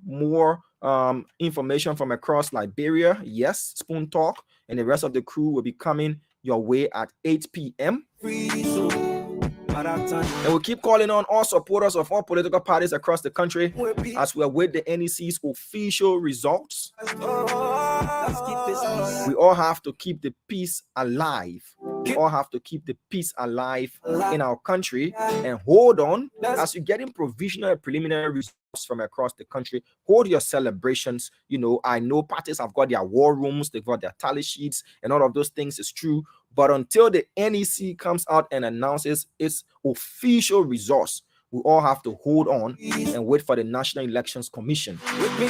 information from across Liberia. Yes, Spoon Talk and the rest of the crew will be coming your way at 8 p.m. And we'll keep calling on all supporters of all political parties across the country as we await the NEC's official results. We all have to keep the peace alive. We all have to keep the peace alive in our country and hold on as you're getting provisional and preliminary results from across the country. Hold your celebrations. I know parties have got their war rooms, they've got their tally sheets, and all of those things is true. But until the NEC comes out and announces its official results, we all have to hold on and wait for the National Elections Commission.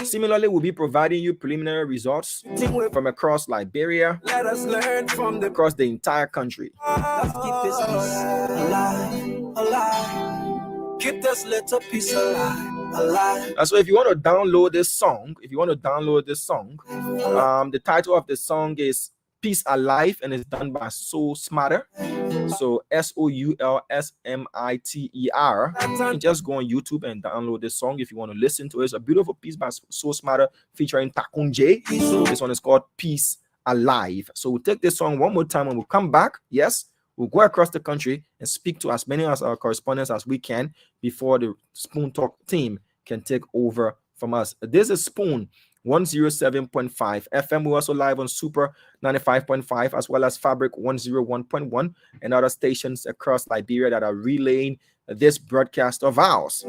Similarly, we'll be providing you preliminary results from across Liberia, Let us learn from the across the entire country. Let's keep this peace alive, alive. Keep this little peace alive, alive. And so if you want to download this song, the title of the song is Peace Alive, and it's done by Soul Smarter. So SOULSMITER. You can just go on YouTube and download this song if you want to listen to it. It's a beautiful piece by Soul Smarter featuring Takunje. This one is called Peace Alive. So we'll take this song one more time and we'll come back. Yes, we'll go across the country and speak to as many of our correspondents as we can before the Spoon Talk team can take over from us. This is Spoon 107.5 FM. We're also live on Super 95.5 as well as Fabric 101.1 and other stations across Liberia that are relaying this broadcast of ours.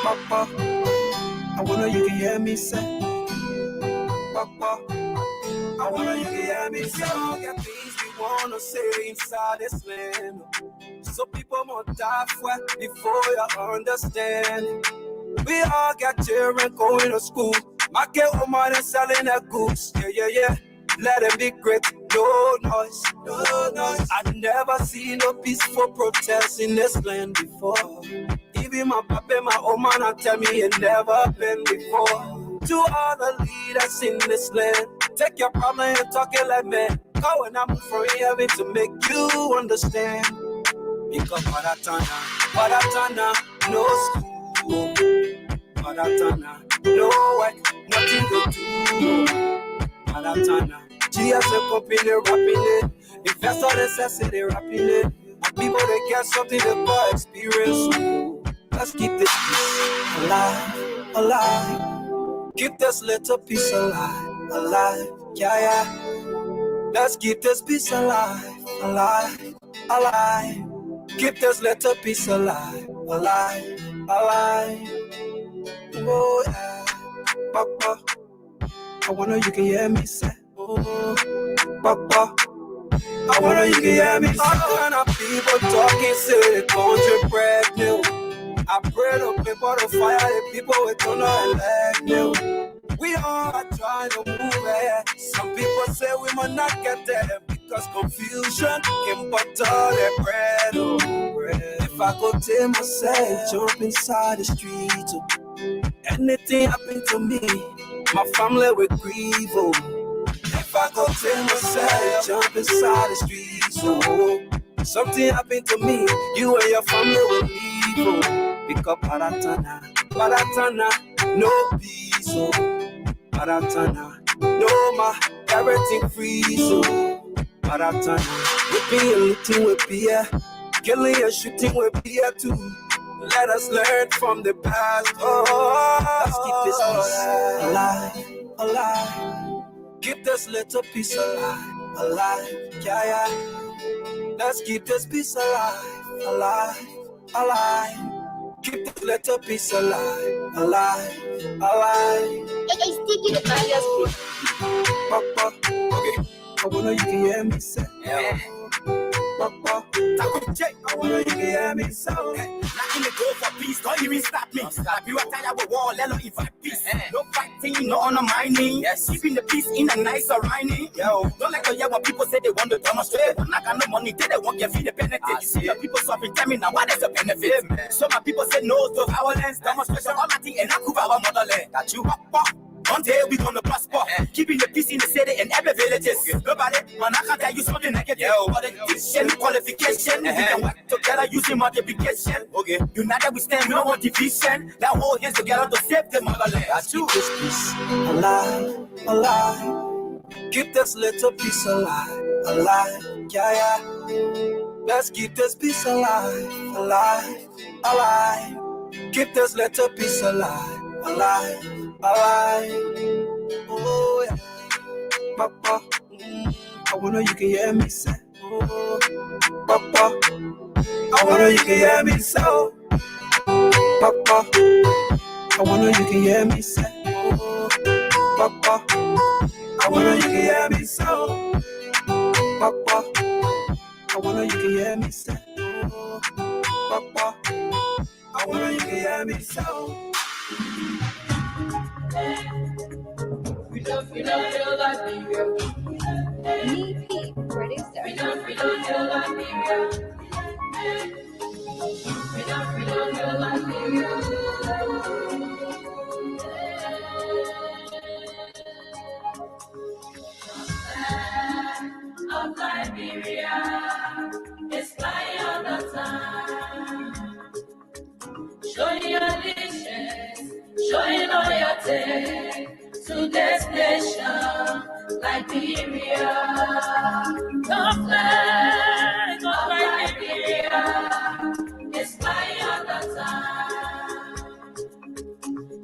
Papa, I wonder you can hear me say, Papa, I wonder you can hear me say, all the things we wanna say inside this land. So people won't die for before you understand. We all got children going to school. My girl woman is selling her goods. Yeah. Let them be great. No noise, no noise. I never seen no peaceful protest in this land before. Even my papa, my old man, I tell me it never been before. To all the leaders in this land, take your problem and talk it like man. Go and I'm from heaven to make you understand. Because Paratana, no school. Paratana, no work, nothing to do. Paratana, GSM company rapping it. Investor necessity rapping it. People they get something to buy experience. Let's keep this peace alive, alive. Keep this little peace alive, alive. Yeah. Let's keep this peace alive, alive, alive. Keep this little peace alive, alive, alive. Oh yeah, Papa, I wonder you can hear me say, oh, Papa, I wonder you can hear me say. All kind of people talking, say the country brand new. I pray to people to fire the people with don't elect new. We all are trying to move ahead. Some people say we might not get there because confusion can butter their bread. Oh, bread. If I go tell myself, jump inside the street, oh. Anything happen to me, my family will grieve. Oh. If I go tell myself, jump inside the street, oh. Something happened to me, you and your family will leave. Oh. Because Paratana, no peace. Oh. Paratana, no everything free. So Paratana, whipping and looting with beer, killing and shooting with beer too. Let us learn from the past. Oh, let's keep this peace alive, alive. Keep this little peace alive, alive. Yeah. Let's keep this peace alive, alive, alive. Keep this little peace alive, alive, alive. It's sticky the bias. Papa, okay. I wonder you can hear me say, yeah. Papa, I wonder you can hear me say, nothing to go for peace, don't even stop me. Stop you, I tell you, war, let them invite peace. No fighting, no undermining. Yes, keeping the peace in a nice surrounding. Yo, don't like to hear what people say they want to demonstrate. When I got no money, they won't give you the benefit. You see, the people suffering, tell me now, what is the benefit? So my people say no to violence, demonstration, all my thing, and I cover our motherland. That you up. One day we gonna prosper, keeping the peace in the city and every villages. Nobody, man, I can't tell you something negative. Politician, qualification, we can work together using multiplication. Okay, united we stand, we don't want division. Now hold hands together to save the motherland. Let's keep this peace alive, alive. Keep this little peace alive, alive. Yeah. Let's keep this peace alive, alive, alive. Keep this little peace alive, alive. Alive. Oh yeah, Papa, I wonder you can hear me say, oh, Papa, I wonder you can hear me say, oh, Papa, I I wanna you can hear me say, oh, Papa. I wanna you can hear me say, oh, Papa. I wanna you can hear me say, oh, Papa. I wanna you can hear me say, oh. We don't feel like being real. EP producer. We don't feel like being real. We don't feel like being real. Of Liberia, it's flying all the time. Showing allegiance, showing loyalty to this nation, Liberia. The flag of Liberia is flying all the time.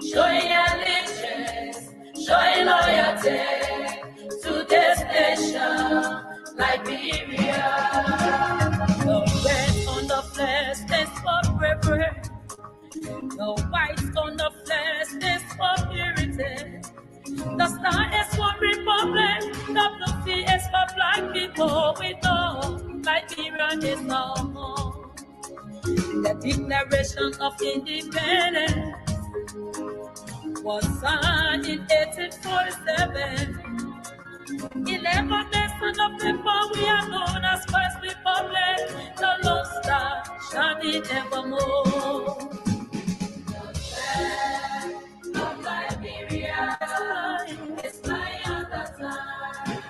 Showing allegiance, showing loyalty to this nation, Liberia. The red on the flag stands for bravery. The white on the flag stands for purity. The star is for republic. The blue sea is for black people. We know Liberia is our home. The Declaration of Independence was signed in 1847. 11% of people we are known as First Republic. The Lone Star shining evermore. Of Liberia is flying all the time.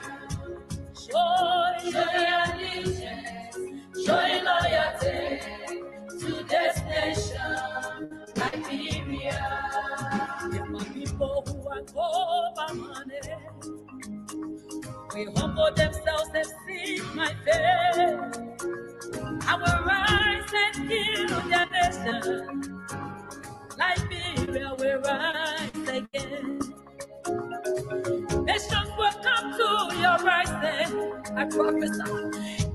Showing allegiance, showing loyalty to this nation, Liberia. If my people who are called by money, we humble themselves and seek my face, I will rise and heal their nation. Liberia will rise again. Nations will come to your rising. I prophesy.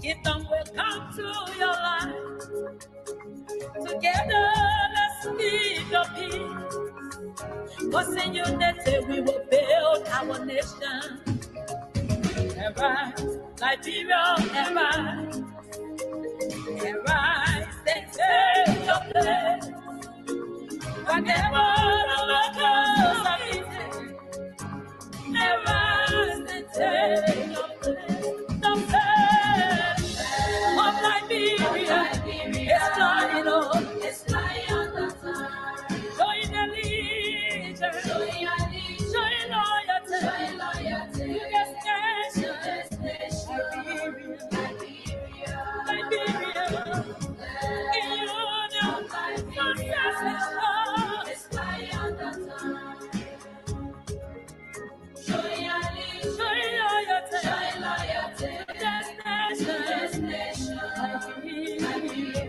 Kingdom will come to your life. Together, let's speak your peace. Cause in unity we will build our nation. Arise, Liberia, arise. Arise and take your place. Whatever the workers are eating, arise and take your place. The flag of Liberia is flying on. It's flying on the time. Showing allegiance, showing loyalty to this nation, Liberia, in union, success is love. It's flying on the time. Showing loyalty to this nation, Liberia,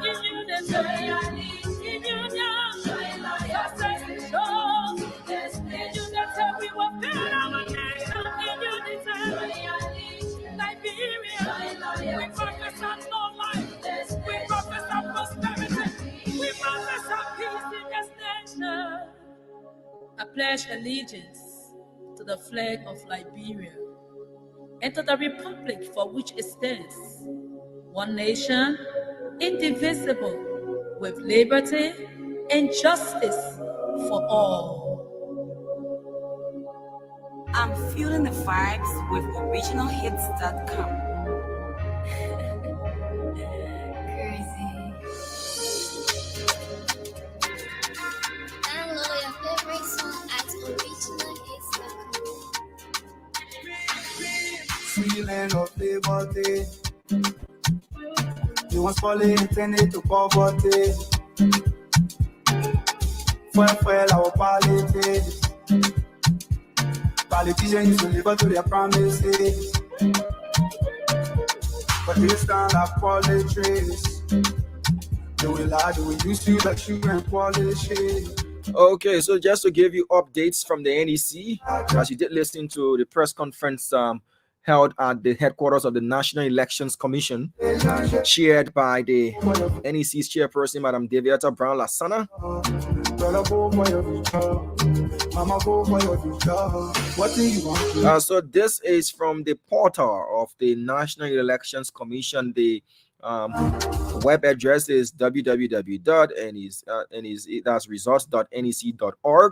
in unity, in union, success is love. In unity, we will build our nation. In unity, Liberia, we prophesy no life. We prophesy prosperity. We prophesy peace in this nation. I pledge allegiance to the flag of Liberia and to the republic for which it stands, one nation, indivisible, with liberty and justice for all. I'm feeling the vibes with originalhits.com. Download your favorite song at originalhits.com. Feeling of liberty. You want falling intended to poverty. Fuel our politics. Politicians deliver to their promises, but they stand like politics. They will lie, they will use you like sugar and polish it. Okay, so just to give you updates from the NEC, as you did listen to the press conference held at the headquarters of the National Elections Commission, chaired by the NEC's chairperson, Madam Deviata Brown Lasana. So this is from the portal of the National Elections Commission. The web address is www.results.nec.org.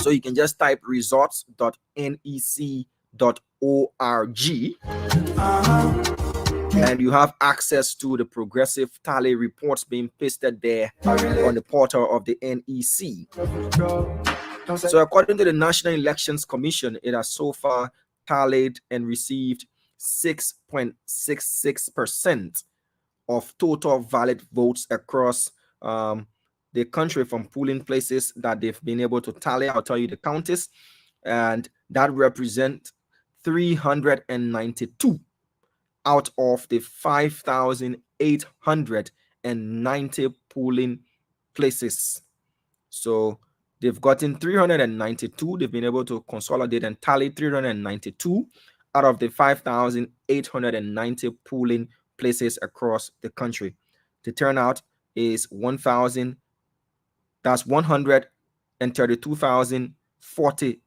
So you can just type results.nec.org, and you have access to the progressive tally reports being pasted there on the portal of the NEC. So according to the National Elections Commission, it has so far tallied and received 6.66% of total valid votes across the country from polling places that they've been able to tally. I'll tell you the counties, and that represents 392 out of the 5,890 polling places. So they've gotten 392. They've been able to consolidate and tally 392 out of the 5,890 polling places across the country. The turnout is 132,040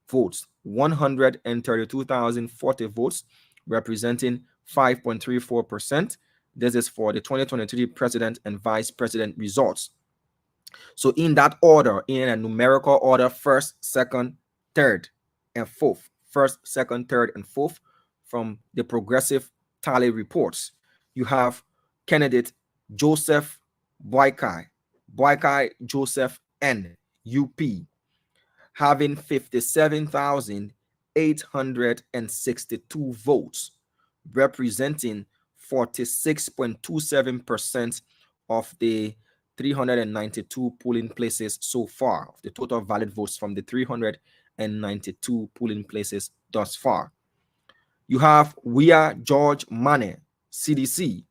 votes. 132,040 votes, representing 5.34%. This is for the 2023 president and vice president results. So in that order, in a numerical order, first, second, third, and fourth. First, second, third, and fourth from the progressive tally reports. You have candidate Joseph Boykai Joseph N. UP, having 57,862 votes, representing 46.27% of the 392 polling places so far, of the total valid votes from the 392 polling places thus far. You have Wia George Mane, CDC,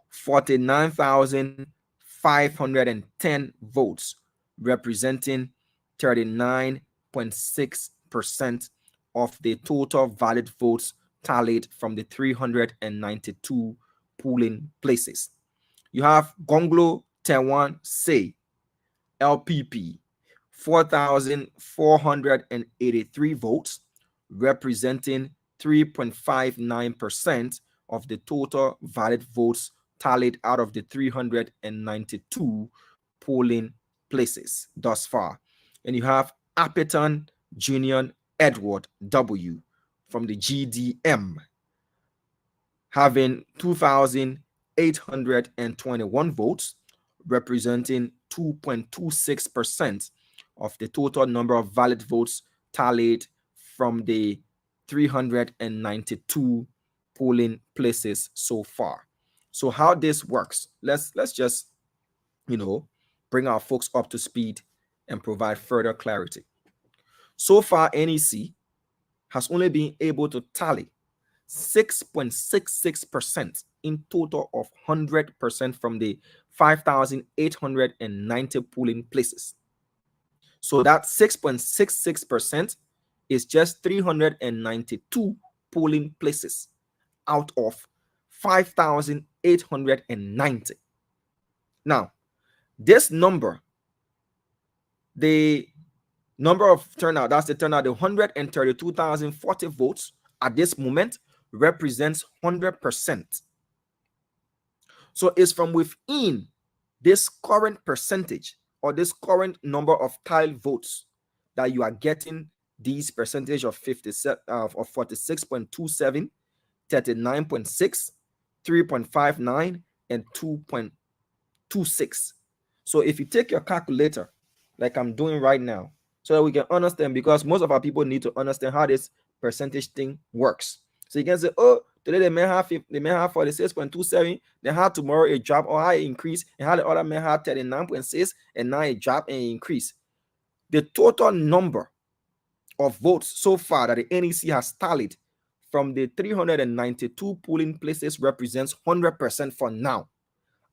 49,510 votes, representing 39.6% of the total valid votes tallied from the 392 polling places. You have Gonglo Tewan Say, LPP, 4,483 votes, representing 3.59% of the total valid votes tallied out of the 392 polling places thus far. And you have Appeton Junior Edward W. from the GDM, having 2,821 votes, representing 2.26% of the total number of valid votes tallied from the 392 polling places so far. So how this works, let's just bring our folks up to speed and provide further clarity. So far, NEC has only been able to tally 6.66% in total of 100% from the 5,890 polling places. So that 6.66% is just 392 polling places out of 5,890. Now, this number, the number of turnout, that's the turnout, the 132,040 votes at this moment represents 100%. So it's from within this current percentage or this current number of tiled votes that you are getting these percentage of 46.27, 39.6, 3.59, and 2.26. So if you take your calculator, like I'm doing right now, so that we can understand, because most of our people need to understand how this percentage thing works. So you can say, oh, today they may have 46.27, then how tomorrow a drop or how it increase, and how the other may have 39.6, and now a drop and increase. The total number of votes so far that the NEC has tallied from the 392 polling places represents 100% for now.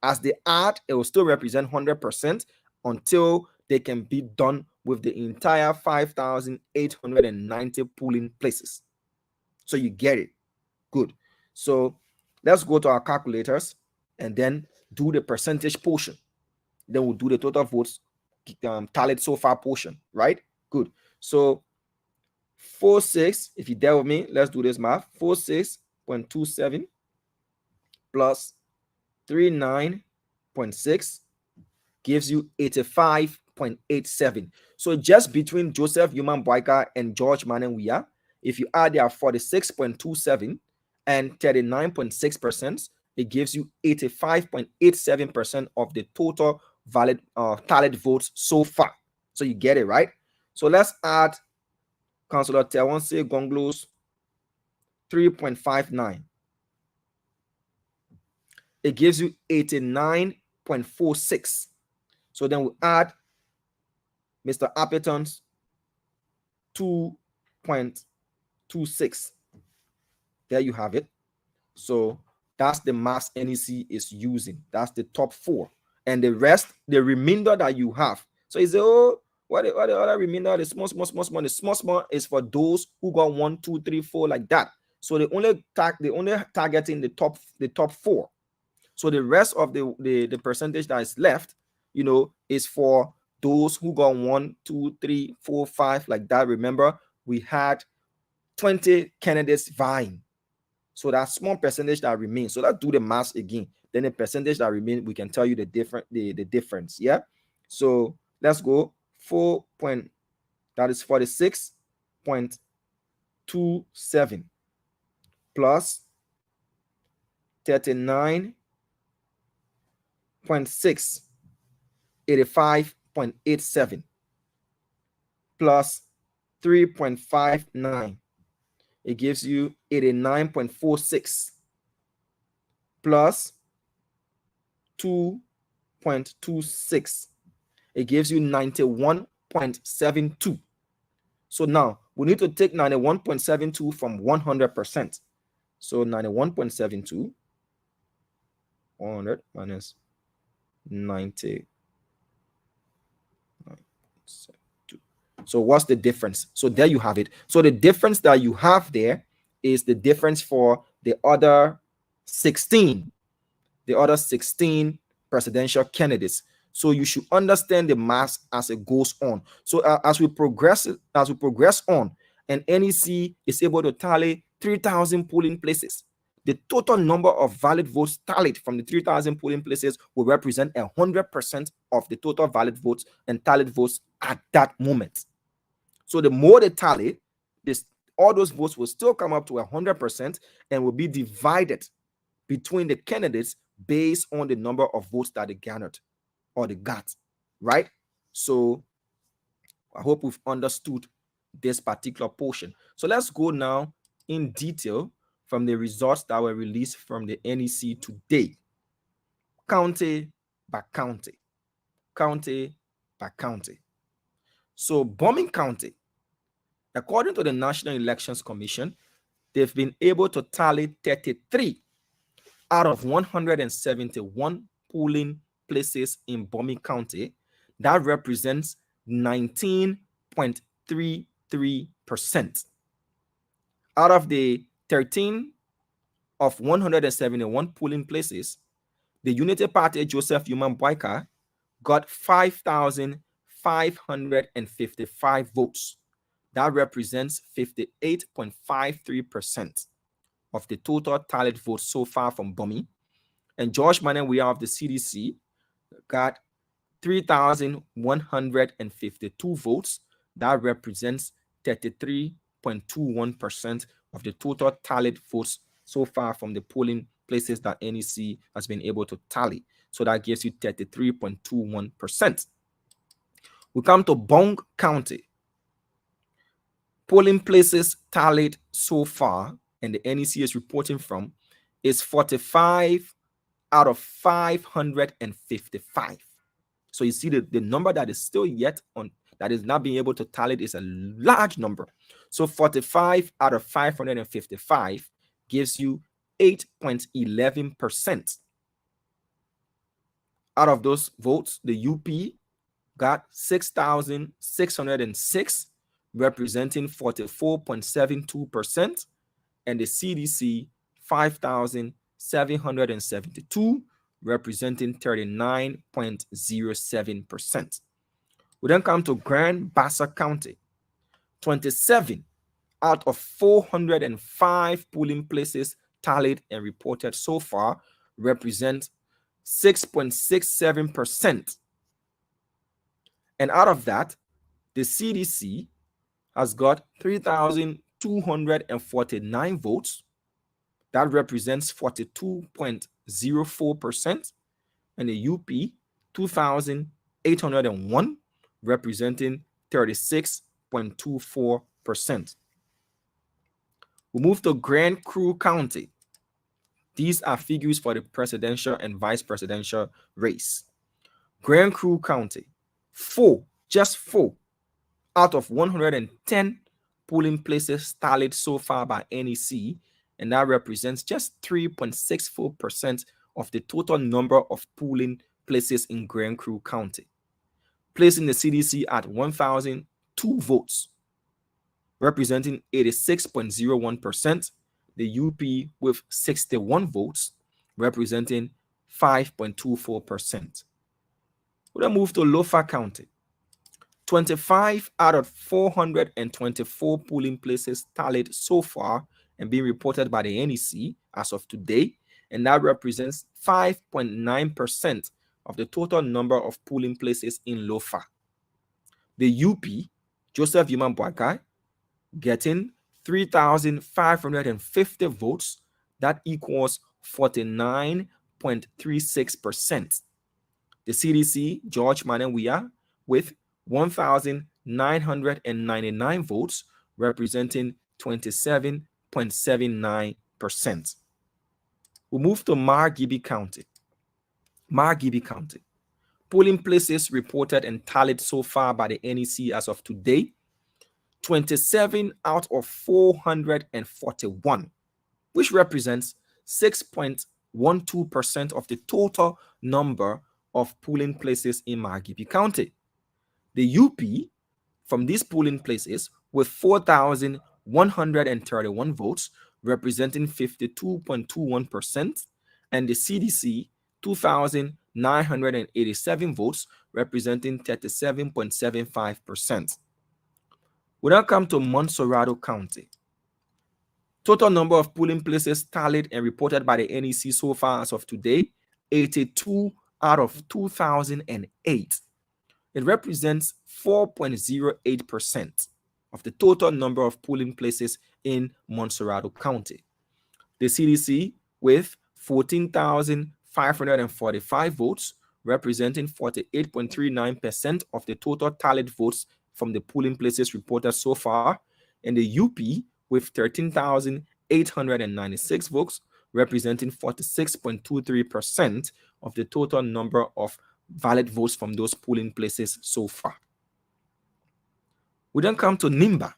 As they add, it will still represent 100% until they can be done with the entire 5,890 polling places. So you get it. Good. So let's go to our calculators and then do the percentage portion. Then we'll do the total votes tallied so far portion, right? Good. So 46, if you dare with me, let's do this math. 46.27 plus 39.6 gives you 85.87. So just between Joseph Human Boyka and George Manenwia, if you add their 46.27 and 39.6%, it gives you 85.87% of the total valid tallied votes so far. So you get it, right? So let's add Councillor Tewonse Gonglo's 3.59. It gives you 89.46. So then we add Mr. Appleton's 2.26. There you have it. So that's the mass NEC is using. That's the top 4. And the rest, the remainder that you have. So is oh, what the other remainder? The small. The small is for those who got 1, 2, 3, 4 like that. So they only targeting the top 4. So the rest of the percentage that is left, is for those who got 1, 2, 3, 4, 5 like that. Remember, we had 20 candidates vying. So that small percentage that remains. So let's do the math again. Then the percentage that remains, we can tell you the difference. Yeah. So let's go 46.27 plus 39.6, 85.87 plus 3.59. It gives you 89.46 plus 2.26. It gives you 91.72. So now we need to take 91.72 from 100%. So 91.72, 100 minus 90. So what's the difference? So there you have it. So the difference that you have there is the difference for the other 16 presidential candidates. So you should understand the math as it goes on. So as we progress on, and NEC is able to tally 3,000 polling places, the total number of valid votes tallied from the 3,000 polling places will represent 100% of the total valid votes and tallied votes at that moment. So the more they tally, all those votes will still come up to 100% and will be divided between the candidates based on the number of votes that they garnered or they got, right? So I hope we've understood this particular portion. So let's go now in detail from the results that were released from the NEC today, county by county. So Bombing County, according to the National Elections Commission, they've been able to tally 33 out of 171 polling places in Bombing County. That represents 19.33%. Out of the 13 of 171 polling places, the Unity Party Joseph Human Boyka got 5,555 votes. That represents 58.53% of the total tallied votes so far from Bomi. And George Manenwia of the CDC got 3,152 votes. That represents 33.21% of the total tallied votes so far from the polling places that NEC has been able to tally. So that gives you 33.21%. We come to Bong County. Polling places tallied so far, and the NEC is reporting from, is 45 out of 555. So you see the number that is still yet on, that is not being able to tally is a large number. So 45 out of 555 gives you 8.11%. Out of those votes, the UP got 6,606, representing 44.72%, and the CDC 5,772, representing 39.07%. We then come to Grand Bassa County. 27 out of 405 polling places tallied and reported so far represent 6.67%. And out of that, the CDC has got 3,249 votes. That represents 42.04%. And the UP, 2,801, representing 36.24%. We move to Grand Cru County. These are figures for the presidential and vice presidential race. Grand Cru County, just four out of 110 polling places tallied so far by NEC, and that represents just 3.64% of the total number of polling places in Grand Cru County, placing the CDC at 1,002 votes, representing 86.01%, the UP with 61 votes, representing 5.24%. We then move to Lofa County. 25 out of 424 polling places tallied so far and being reported by the NEC as of today, and that represents 5.9% of the total number of polling places in Lofa. The UP, Joseph Yuman Boakai, getting 3,550 votes. That equals 49.36%. The CDC, George Manenwia, with 1,999 votes, representing 27.79%. We move to Margibi County. Margibi County. Polling places reported and tallied so far by the NEC as of today, 27 out of 441, which represents 6.12% of the total number of polling places in Margibi County. The UP from these polling places with 4,131 votes, representing 52.21%, and the CDC 2,987 votes, representing 37.75%. We now come to Montserrado County. Total number of polling places tallied and reported by the NEC so far as of today, 82 out of 2,008. It represents 4.08% of the total number of polling places in Montserrado County. The CDC with 14,545 votes, representing 48.39% of the total tallied votes from the polling places reported so far, and the UP with 13,896 votes, representing 46.23% of the total number of valid votes from those polling places so far. We then come to Nimba.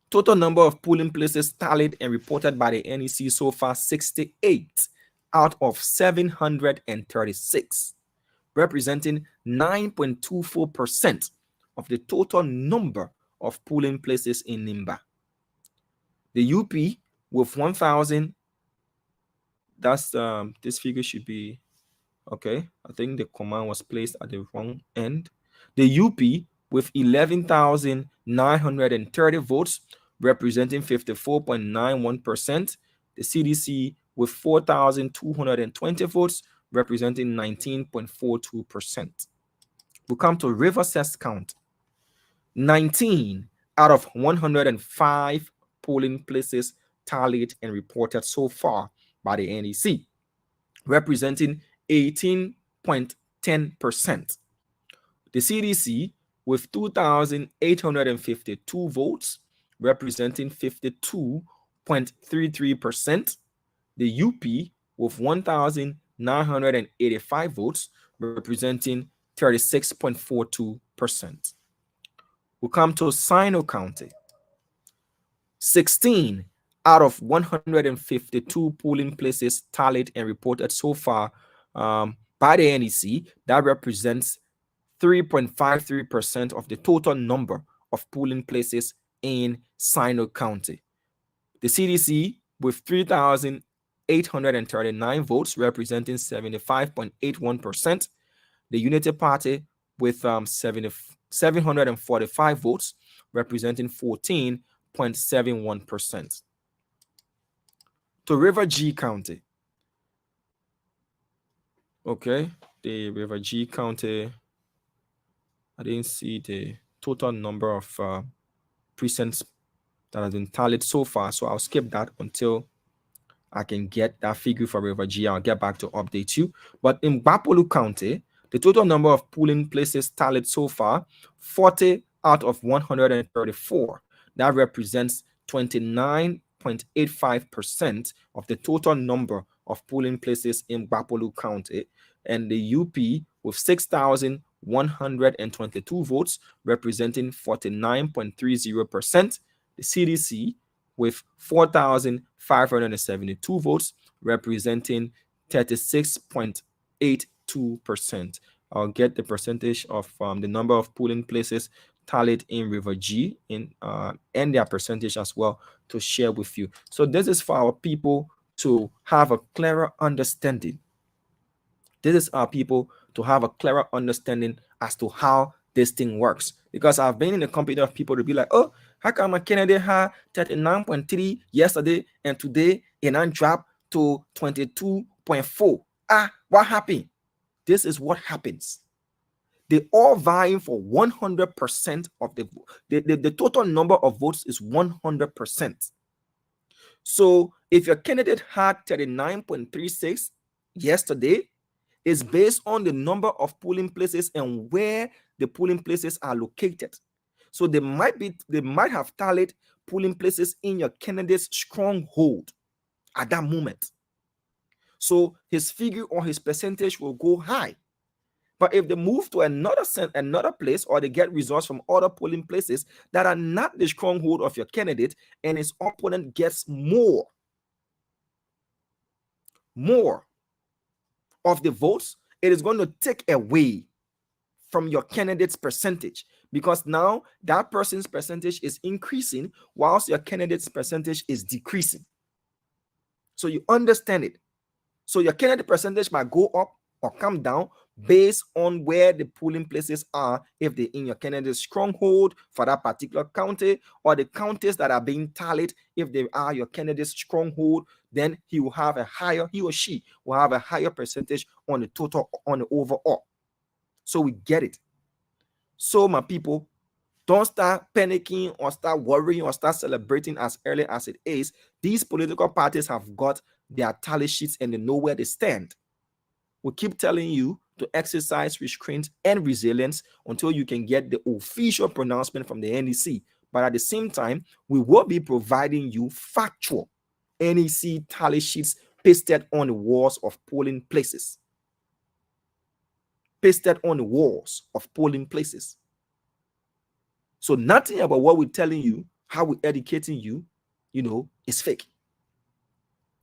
Total number of polling places tallied and reported by the NEC so far, 68 out of 736, representing 9.24% of the total number of polling places in Nimba. The UP with 1,000, that's this figure should be okay. I think the command was placed at the wrong end. The UP with 11,930 votes, representing 54.91%. The CDC with 4,220 votes, representing 19.42%. We come to Riverside County. 19 out of 105 polling places tallied and reported so far by the NEC, representing 18.10%. The CDC with 2,852 votes, representing 52.33%. The UP with 1,985 votes, representing 36.42%. We come to Sino County. 16 out of 152 polling places tallied and reported so far by the NEC. That represents 3.53% of the total number of polling places in Sino County. The CDC with 3,839 votes, representing 75.81%. The Unity Party with 745 votes, representing 14.71%. To River G County. Okay, the River G County, I didn't see the total number of precincts that has been tallied so far, so I'll skip that until I can get that figure for River G. I'll get back to update you. But in Bapolu County, the total number of polling places tallied so far, 40 out of 134. That represents 29.85% of the total number of polling places in Bapolu County. And the UP with 6,122 votes, representing 49.30%. The CDC with 4,572 votes, representing 36.82%. I'll get the percentage of the number of polling places tallied in River G and their percentage as well to share with you. So this is for our people to have a clearer understanding. This is our people to have a clearer understanding as to how this thing works. Because I've been in the company of people to be like, oh, how come a Kennedy had 39.3 yesterday and today it dropped to 22.4? What happened? This is what happens. They all vying for 100% of the total number of votes is 100%. So if your candidate had 39.36 yesterday, it's based on the number of polling places and where the polling places are located. So they might have tallied polling places in your candidate's stronghold at that moment. So his figure or his percentage will go high. But if they move to another place, or they get results from other polling places that are not the stronghold of your candidate, and his opponent gets more of the votes, it is going to take away from your candidate's percentage, because now that person's percentage is increasing whilst your candidate's percentage is decreasing. So you understand it. So your candidate percentage might go up or come down based on where the polling places are, if they're in your candidate's stronghold for that particular county, or the counties that are being tallied, if they are your candidate's stronghold, then he or she will have a higher percentage on the total, on the overall. So we get it. So my people, don't start panicking or start worrying or start celebrating as early as it is. These political parties have got their tally sheets and they know where they stand. We keep telling you to exercise restraint and resilience until you can get the official pronouncement from the NEC. But at the same time, we will be providing you factual NEC tally sheets pasted on the walls of polling places. Pasted on the walls of polling places. So nothing about what we're telling you, how we're educating you, is fake.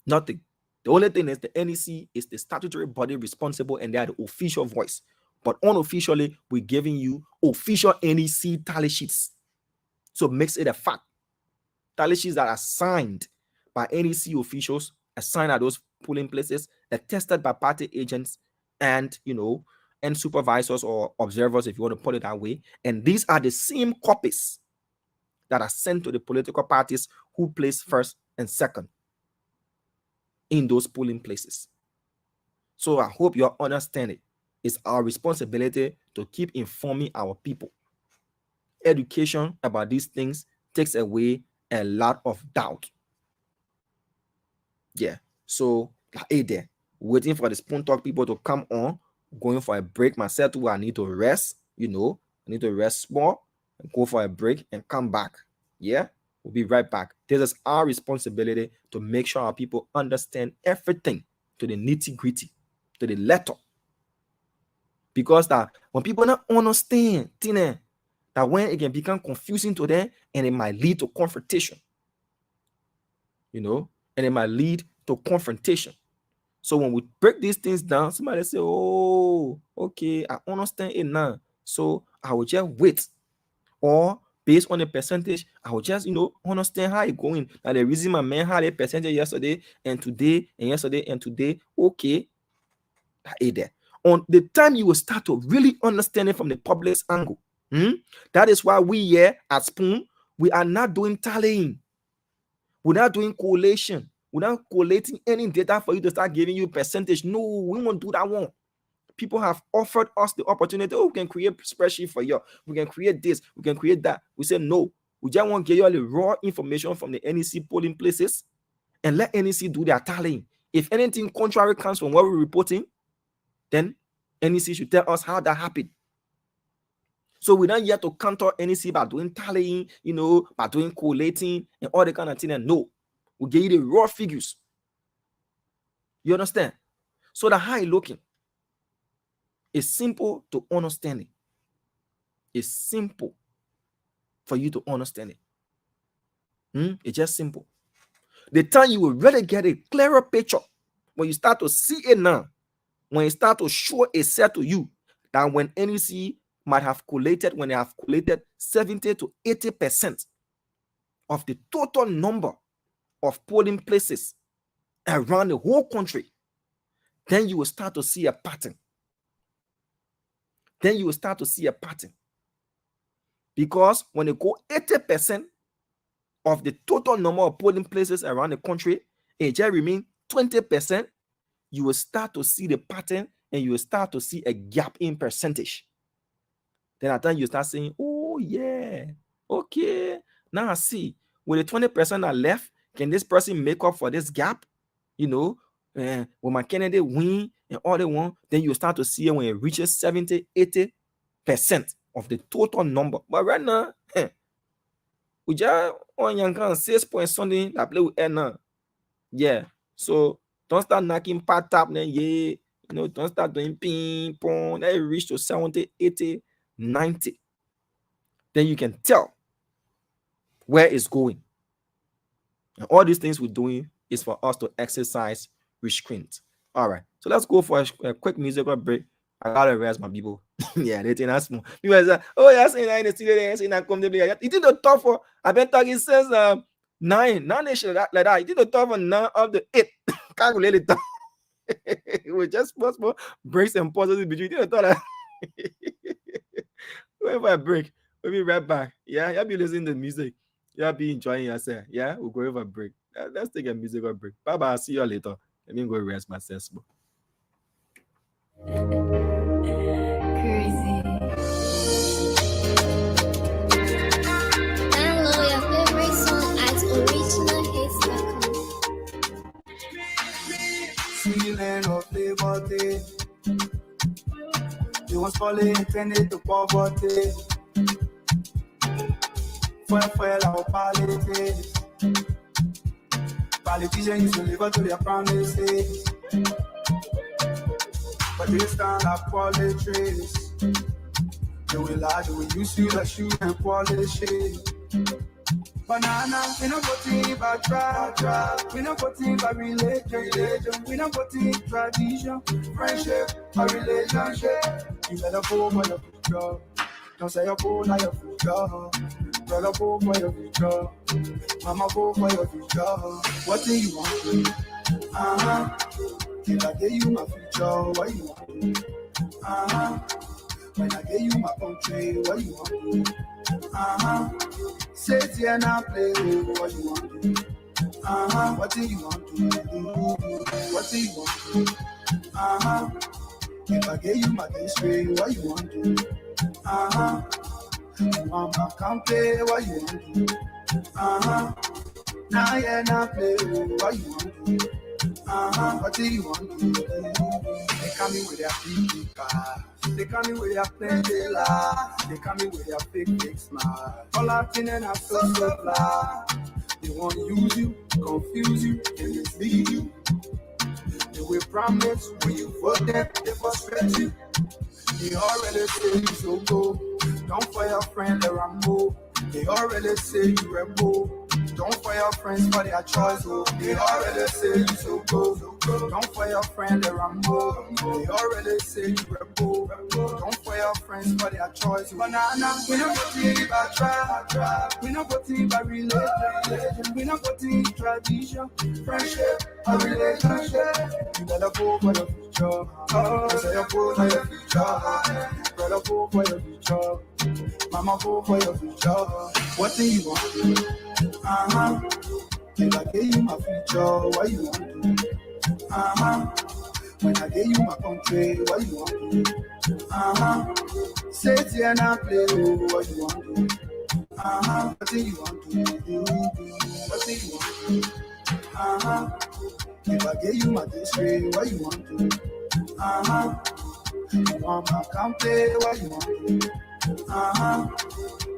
Nothing. The only thing is the NEC is the statutory body responsible and they are the official voice. But unofficially, we're giving you official NEC tally sheets. So it makes it a fact. Tally sheets that are signed by NEC officials, assigned at those polling places, attested by party agents and, and supervisors or observers, if you want to put it that way. And these are the same copies that are sent to the political parties who place first and second in those polling places. So I hope you understand it. It's our responsibility to keep informing our people. Education about these things takes away a lot of doubt. Yeah. So, hey there, waiting for the Spoon Talk people to come on, going for a break. Myself too, I need to rest, I need to rest more and go for a break and come back. Yeah. We'll be right back. This is our responsibility to make sure our people understand everything to the nitty-gritty, to the letter. Because that when people not understand, that when it can become confusing to them and it might lead to confrontation. And it might lead to confrontation. So when we break these things down, somebody say, oh, okay, I understand it now. So I will just wait. Or based on the percentage, I will just, understand how it going. Now the reason my man had a percentage yesterday and today and yesterday and today, okay, there. On the time you will start to really understand it from the public's angle. That is why we here at Spoon, we are not doing tallying. We're not doing correlation. We're not collating any data for you to start giving you percentage. No, we won't do that one. People have offered us the opportunity. Oh, we can create a spreadsheet for you. We can create this. We can create that. We say no. We just want to give you all the raw information from the NEC polling places and let NEC do their tallying. If anything contrary comes from what we're reporting, then NEC should tell us how that happened. So we're not yet to counter NEC by doing tallying, by doing collating and all the kind of thing. And no, we give you the raw figures. You understand? So the how it looking is simple to understand it. It's simple for you to understand it. It's just simple. The time you will really get a clearer picture when you start to see it now, when you start to show a set to you that when NEC might have collated, when they have collated 70 to 80% of the total number of polling places around the whole country, then you will start to see a pattern. Then you will start to see a pattern. Because when they go 80% of the total number of polling places around the country, and just remain 20%, you will start to see the pattern and you will start to see a gap in percentage. Then at time you start saying, oh yeah, okay. Now I see, with the 20% that left, can this person make up for this gap? When my candidate win and all they want, then you start to see it when it reaches 70, 80% of the total number. But right now, we just on young 6 point something that play with N now. Yeah. So don't start knocking pat tap then don't start doing ping pong. Then it reach to 70, 80, 90. Then you can tell where it's going. And all these things we're doing is for us to exercise restraint. All right. So let's go for a quick musical break. I gotta rest my people. Yeah, they think that's more. People say, oh, yeah, saying that in the studio, they ain't saying that come to be. It did the talk for, I've been talking since 9 nation like that. It did the talk for 9 of the 8. Can't really talk. It was just possible breaks and pauses between. You didn't thought that. Wait for a break. We'll be right back. Yeah, you'll be listening to music. You'll be enjoying yourself. Yeah, we'll go over a break. Let's take a musical break. Bye bye. I'll see you later. Let me go rest myself. Crazy. Download your favorite song at originalhits.com. Feeling of liberty. You was calling intended to poverty. Fire our politics. Politicians used to live up to their promises. But this time like politics. They will lie, they will use you like shoe and polish it. Banana, we not voting by tribe. We not voting by religion. We not voting tradition, friendship, or relationship. You better vote for your future. Don't say you're poor, now your future. Brother, vote for your future. Mama, vote for your future. What do you want? If I give you my future, what you want? When I give you my country, what you want? Say it and I play, what you want? What do you want to do? What do you want to? If I give you my history, what you want to do? You want my country, what you want to do? Now yeah, now play, what you want to do? What do you want to do? They come in with their big car. They come in with their plenty laugh. They come in with their fake smile. All acting and I'm so blah. They want to use you, confuse you, and mislead you. They will promise when you vote them, they frustrate you. They already say you so go. Don't for your friend, the Rambo. They already say you rebel. Don't for your friends for their choice, oh. They already say you so cool. Don't for your friend the Rambo. They already say you rebel. Don't for your friends for their choice. Banana, we not go to by try. We not go to by religion. We not go to tradition. Friendship, a relationship. You better go for your future. Say you go for your future. Better go for your future. Mama go for your future. What do you want? If I gave you my future, what you want to do? When I gave you my country, what you want to do? Say it here and I play, oh, what you want to do? What do you want to do? What do you want to do? If I gave you my history, what you want to do? You want my country, what you want to do?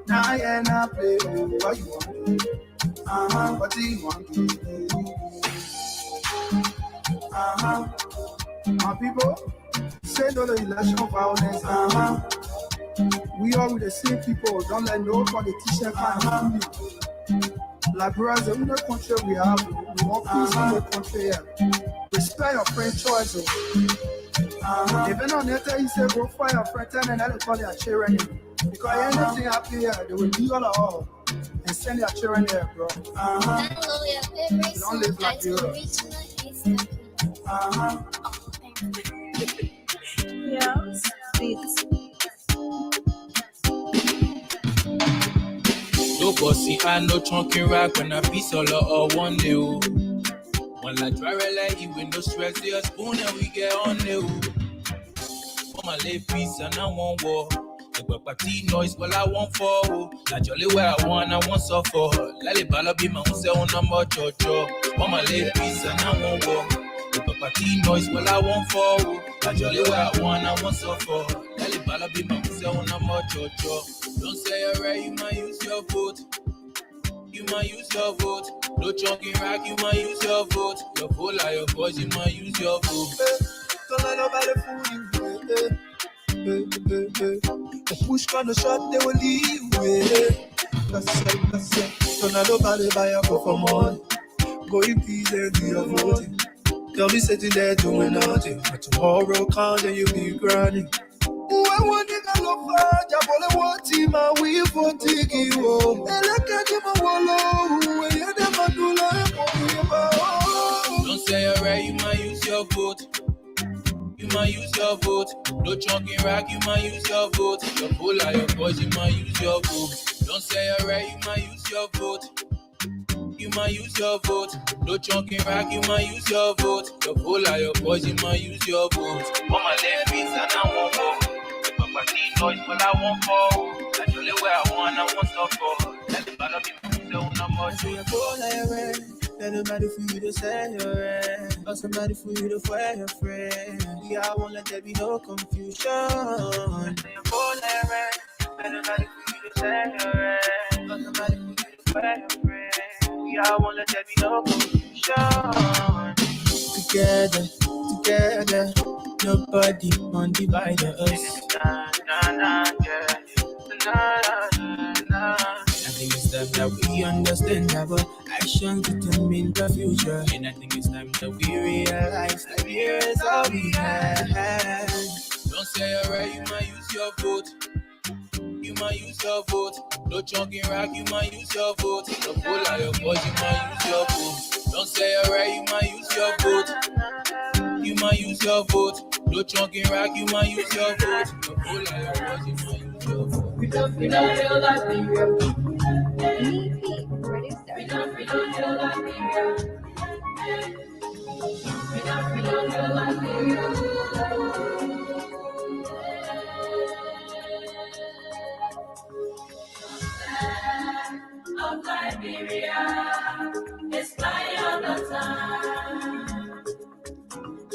Now yeah, now play, oh, what you want to do? What do you want to do? My people, say no to election violence. We are with the same people. Don't let no politician find you. Like brothers, in the country we have, we want peace in the country. Respect your friend choice. Even on that, you say go for your friend, and I call your children. Because anything happen here, they will do all and send your children there, bro. Don't live like you. Yes, beats. No bossy, I no chunky rock when I be solo or one day. One like dry like you with no stress, they a spoon and we get on the. For my late piece and I won't walk. The party noise, well I want for. Like jolly where I want suffer. Lally bala be my own say on number chocho. For my late piece and I won't walk. The party noise, well I want for. Like jolly where I want suffer. Lally bala be my own say on number chocho. Don't say you're right, you might use your vote. You might use your vote. No chunky rack, you might use your vote. Your vote like your voice, you might use your vote. Don't let nobody fool you. The push gonna shot, they will leave. That's it. Don't let nobody buy a book for money. Go in peace and do your voting. Don't be sitting there doing nothing. But tomorrow comes and you'll be grinding. I want to go far, Jabole, what team are we for Tiki? Oh, and I can't give a wallow. And you never do like Don't say you're right, you might use your vote. You might use your vote. No chunky rack, you might use your vote. Your pull like your voice, you might use your vote. Don't say you're right, you might use your vote. You might use your vote. No chunky rack, you might use your vote. Your pull like your voice, you might use your vote. On my left piece and I won't go. Party noise, well I want for. That's only where I want stuff for. Let the battle be so number two. Let nobody for you to say your end. Or somebody for you to fire your friend. Yeah, I won't let there be no confusion. Let nobody for you to say your end. Or somebody for you to fire your friend. Yeah, I won't let there be no confusion. Together, nobody can divide us. I think it's time that we understand our actions determine the future. And I think it's time that we realize that here is all we have. Don't say you're right, you might use your vote. You might use your vote. No chunky rock, you might use your vote. The pull out your voice, you might use your vote. Don't say you're right, you might use your vote. You might use your vote. No chunky rock, you might use your vote. The pull out your voice, you might use your vote. We don't feel like we of Liberia, it's fly all the time.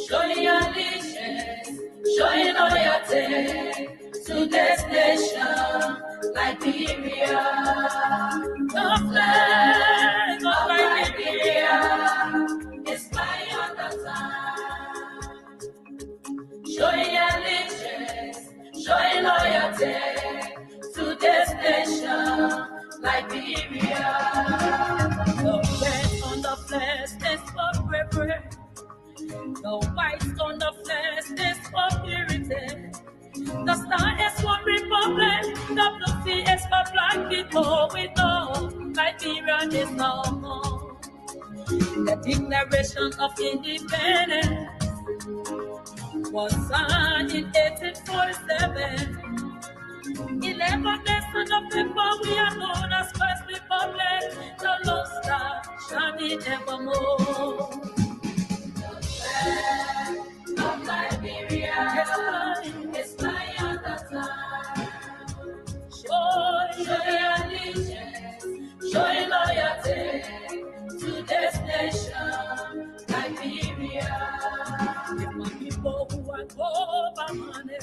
Showing allegiance, showing loyalty to this nation, Liberia. The flag of Liberia is flying all the time. Showing allegiance, showing loyalty to this nation, Liberia. WCS for black people, we know Liberia is no more. The Declaration of Independence was signed in 1847. 11 days of November, we are known as First Republic. The Lone Star shining evermore. Of Liberia, it's flying at the time. Show your allegiance, show your loyalty to this nation, Liberia. If my people who are over money,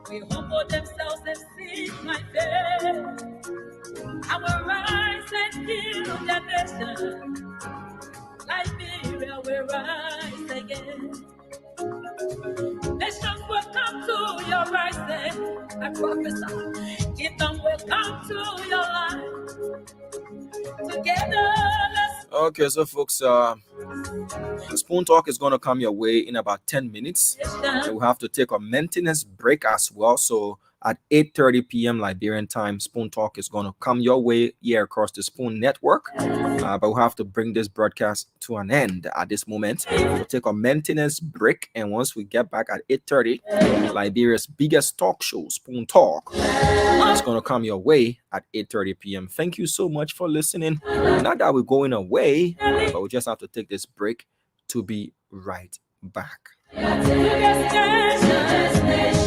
we humble themselves and seek my face, I will rise and heal their nation. Liberia will rise again. Nations will come to your rising. I prophesy. Kingdom will come to your life. Together, let's. Okay, so folks, Spoon Talk is going to come your way in about 10 minutes. So we'll have to take a maintenance break as well. So at 8:30 p.m. Liberian time, Spoon Talk is going to come your way here across the Spoon Network. But we'll have to bring this broadcast to an end at this moment. We'll take a maintenance break. And once we get back at 8:30, Liberia's biggest talk show, Spoon Talk, is going to come your way at 8:30 p.m. Thank you so much for listening. Not that we're going away, but we just have to take this break to be right back. To this nation.